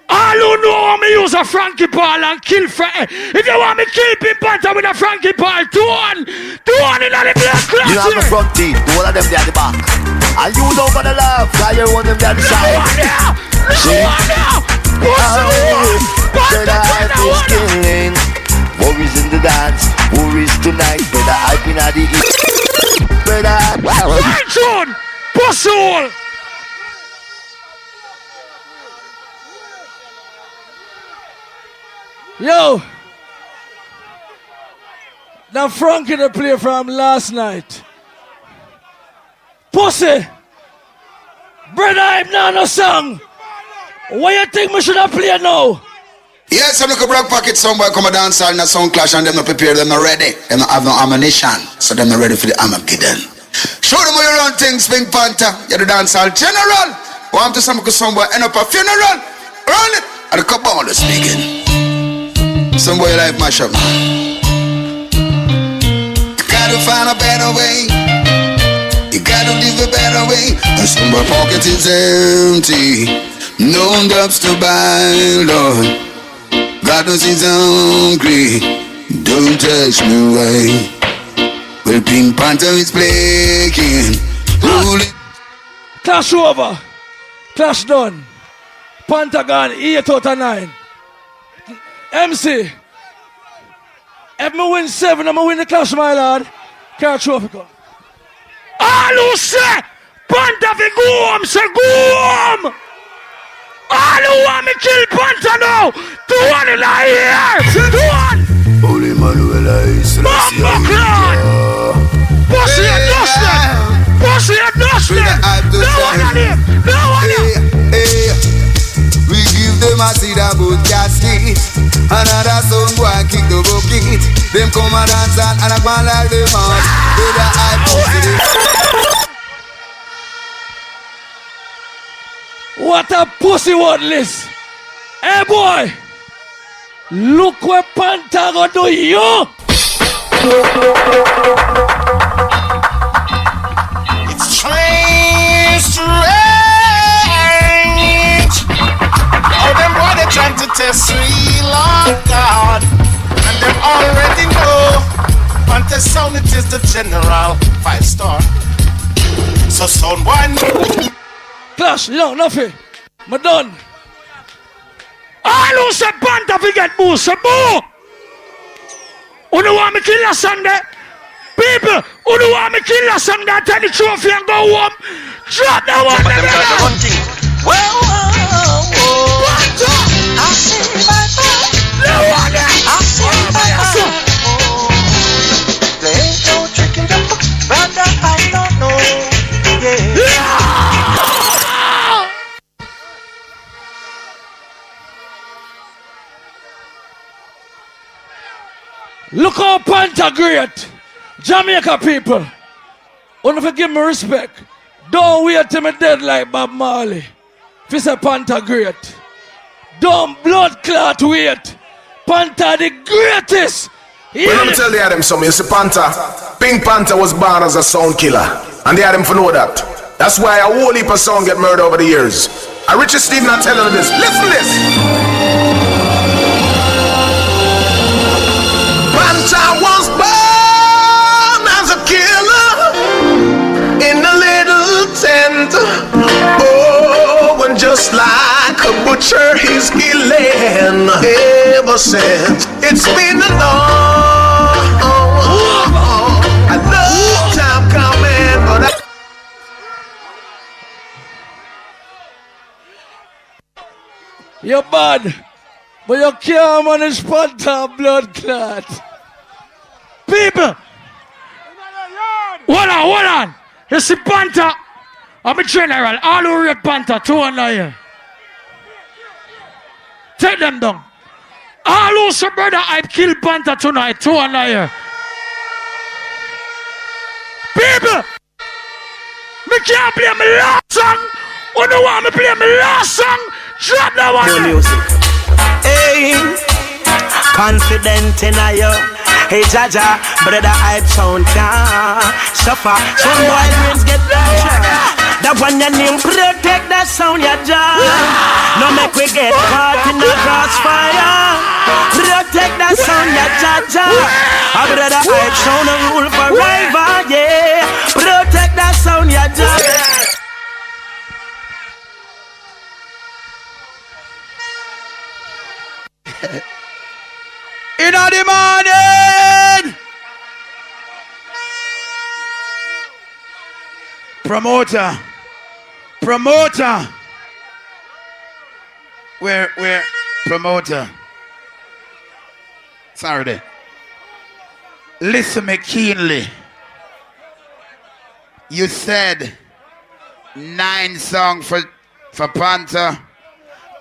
All who know how me use a Frankie Paul and kill if you want me kill Pink Panther with a Frankie Paul, 2 on in the black class. You have the front teeth, the one of them down the back. And you don't gonna laugh, cause you want them down the side. Bredda Hype is killing. Worries in the dance, worries tonight. Bredda Hype in the east. Bredda Hype. Right on, pussy hole. Yo. Now Frankie the play from last night. Pussy. Bredda Hype now no song. What you think we should have played now? Yes, I'm looking black pocket somewhere come a dance in a sound clash and them not prepared, them not ready. Them not have no ammunition. So them not ready for the Armageddon. Show them how you run things, Pink Panther. You're the dancehall general. Want to somewhere end up a funeral. Run it. And the couple on the speaking. Some boy life mash up, man. You gotta find a better way. You gotta live a better way. And some boy pocket is empty. No drops to buy, Lord. God knows he's hungry. Don't touch me away. Well, Pink Panther is playing. Clash over. Clash done. Panther gone 8 out of 9. MC. If me win 7, I'ma win the clash, my lord. Carry trophy come. All who say Panther fi go home, say go home. All who want me kill Panther now, 2 on in the air, 2 on. Holy Manuela is Bumbo clown. Pussy and dusted. Pussy and dusted. No one on him. No one on him. We give them a seed about casket. Another son boy kick the bucket. Them come and dance and I go like them out. Bredda Hype. What a pussy worthless. Hey boy, look what Panther gonna do you. It's strange. All them boy they trying to test Sri Lanka, and them already know. Panther sound it is the general 5-star. So sound one. Clash, yo, nothing. I'm done. All who say Panther forget boo, say boo. Who don't want me kill a song there? People who don't want me kill a song there, take the trophy and go home. Drop that one. There ain't no trick in the book, brother, I don't know. Look how Panther great. Jamaica people. Wanna forgive me respect. Don't wait till me dead like Bob Marley. If it's a Panther great. Don't blood clot wait. Panther the greatest. Yeah. Well, let me tell the Adam something. You see, Panther, Pink Panther was born as a sound killer. And they had him for know that. That's why a whole heap of sound get murdered over the years. And Richard Steve not telling you this. Listen to this. Panther was born as a killer in a little tent. Oh, and just like a butcher, he's killing ever since. It's been a long time coming, but you're bad, but you can't manage Panther blood clot. People, hold on. You see Panther, I'm a general. All who rate Panther, 200 here. Take them down. All who say Bredda Hype kill Panther tonight, 200 here. People, me can't play my last song. Who don't want me play my last song? Drop that one. No music. Hey, confident in you. Hey Jaja, Bredda Hype sound can't suffer. Some boy brains get pressure. That one your name protect that sound ya Jah. No make we get caught in the crossfire. Protect that sound ya Jaja. A Bredda Hype sound a rule forever, yeah. Protect that sound ya Jah. In the morning, promoter, where promoter? Sorry, listen me keenly. You said 9 songs for Panther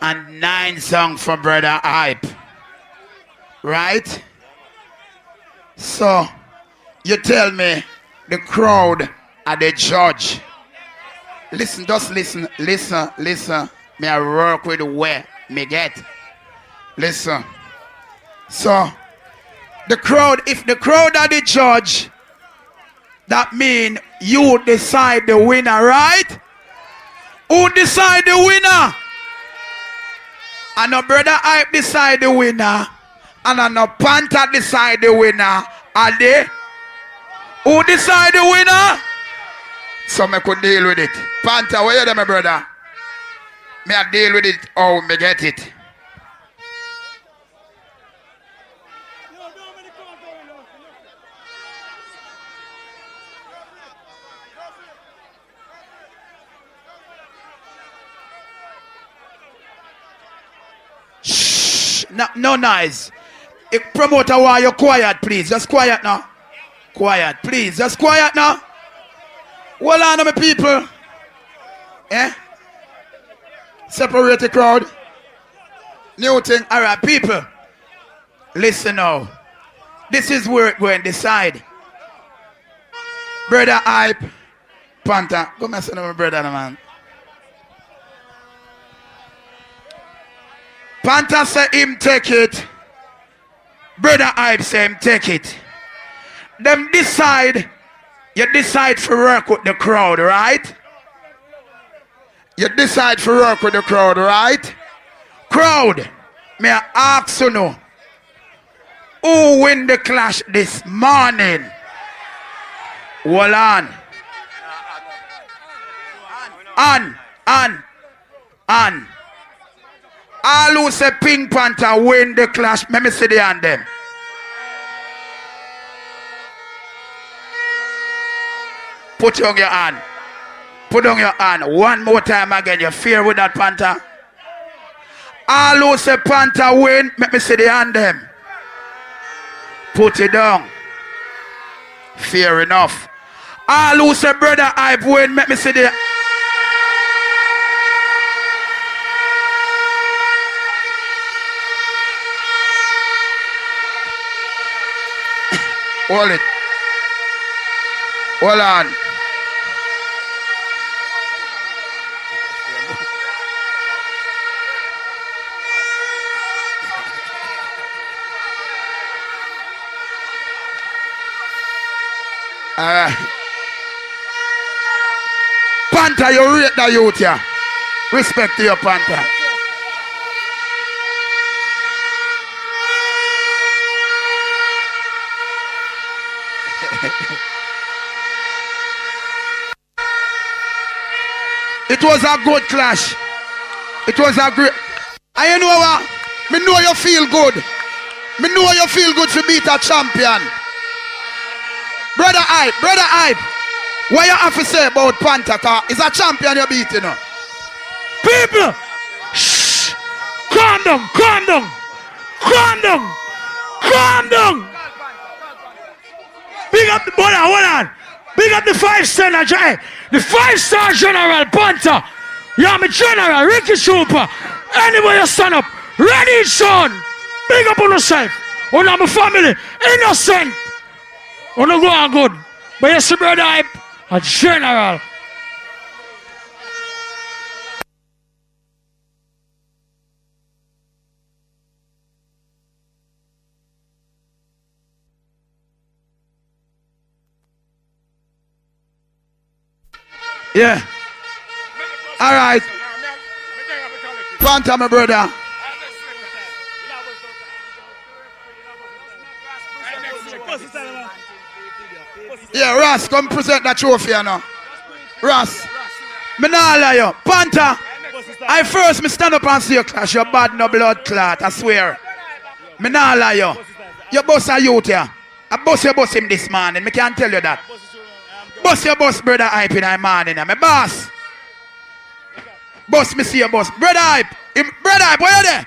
and 9 songs for Bredda Hype. Right? So, you tell me the crowd are the judge. Listen, just listen. Me I work with the way me get. Listen. So, the crowd, if the crowd are the judge, that mean you decide the winner, right? Who decide the winner? And no Bredda Hype decide the winner. And I know Panther decide the winner. Are they? Who decide the winner? So me could deal with it. Panther, where you there, my brother? Me I deal with it. Oh, me get it. Shh. No noise. If promoter, why you quiet, please? Just quiet now. Quiet, please. Just quiet now. Hold on, my people. Eh? Separate the crowd. New thing. All right, people. Listen now. This is where it going to decide. Bredda Hype. Panther. Go mess with my brother, man. Panther say him take it. Bredda Hype say him take it. Them decide. You decide for work with the crowd, right? You decide for work with the crowd, right? Crowd, may I ask you now, who win the clash this morning? Hold on. And all who say Pink Panther win the clash, let me see the hand them. Put on your hand. Put on your hand. One more time again. You fear with that Panther? All who say Panther win, let me see the hand them. Put it down. Fair enough. All who say Bredda Hype win, let me see the... Hold it. Hold on. Panther, you rate the youth here. Respect to your Panther. It was a good clash. It was a great... And you know what? Me know you feel good. Me know you feel good to beat a champion. Bredda Hype. What you have to say about Panther? It's a champion you're beating. People! Shh! Calm down! Big up the... Hold on. Big up the 5-star general. The 5-star general, Panther. You're my general, Ricky Trooper. Anyway, you stand up. Ready, son. Big up on yourself. On my family. Innocent. On the go on good. But you see, Bredda Hype, a general. Yeah. All right. Panther, my brother. Yeah, Ross, come present that trophy now. Ross, me nah lie you. Panther, I first me stand up and see you clash. You're bad no blood clot, I swear. Me nah lie you. You boss a youth here. I boss him this morning. Me can't tell you that. Boss your boss, Bredda Hype in the morning. My boss. Boss, me see your boss. Bredda Hype. Bredda Hype, where you there?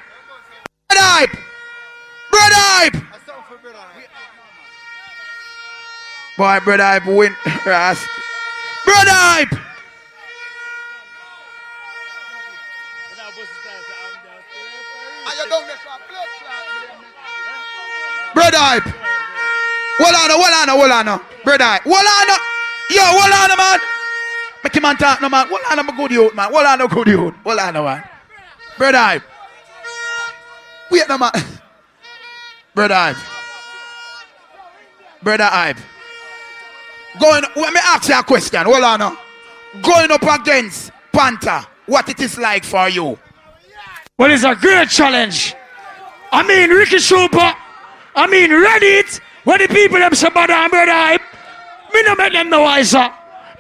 Bredda Hype. Boy, Bredda Hype win. Bredda Hype. Bredda Hype. Hold on. Bredda Hype. Hold on. Yo, hold on, man. Make him talk, no, man. Hold on, I'm a good youth, man. Hold on, man. Bredda Hype. Wait, no, man. Bredda Hype. Let me ask you a question. Hold on now. Going up against Panther, what it is like for you? Well, it's a great challenge. I mean, Ricky Trooper. I mean, Reddit. Where the people them say Bredda and Bredda Hype. Me no make them no wiser.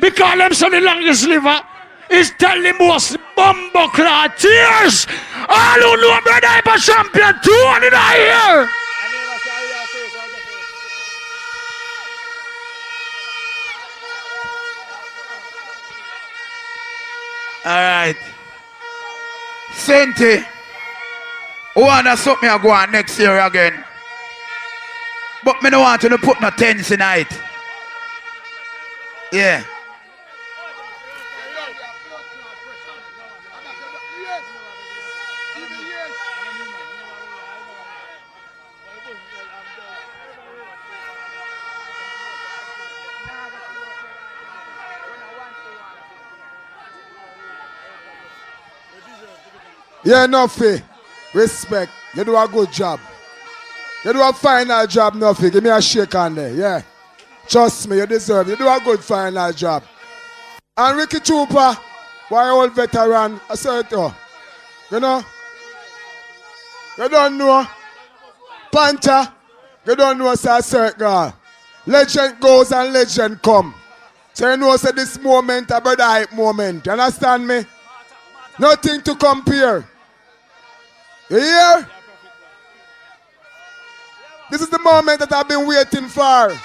Because them say the longest liver is telling most bumbo clad tears. All who know Bredda Hype a champion 200 a year. Alright. Senti. Who wanna suck me a go on next year again? But me no want to put no tens in it. Yeah. Yeah, Nuffy. Respect. You do a good job. You do a final job, Nuffy. Give me a shake on there. Yeah. Trust me, you deserve it. You do a good final job. And Ricky Trooper, why old veteran, I said it all. You know? You don't know. Panther, you don't know, say a certain girl. Legend goes and legend come. So you know, say this moment, a Bredda Hype moment. You understand me? Nothing to compare. You hear? This is the moment that I've been waiting for.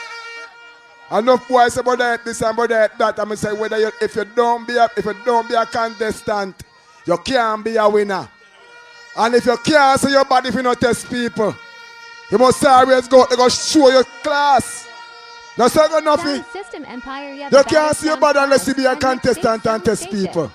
Enough boys say brother this and brother that. I'm gonna say whether you, if you don't be a contestant, you can't be a winner. And if you can't see your body if you not test people, you must always go show your class. That's not nothing. System Empire, you can't see your body unless you be a contestant and test people.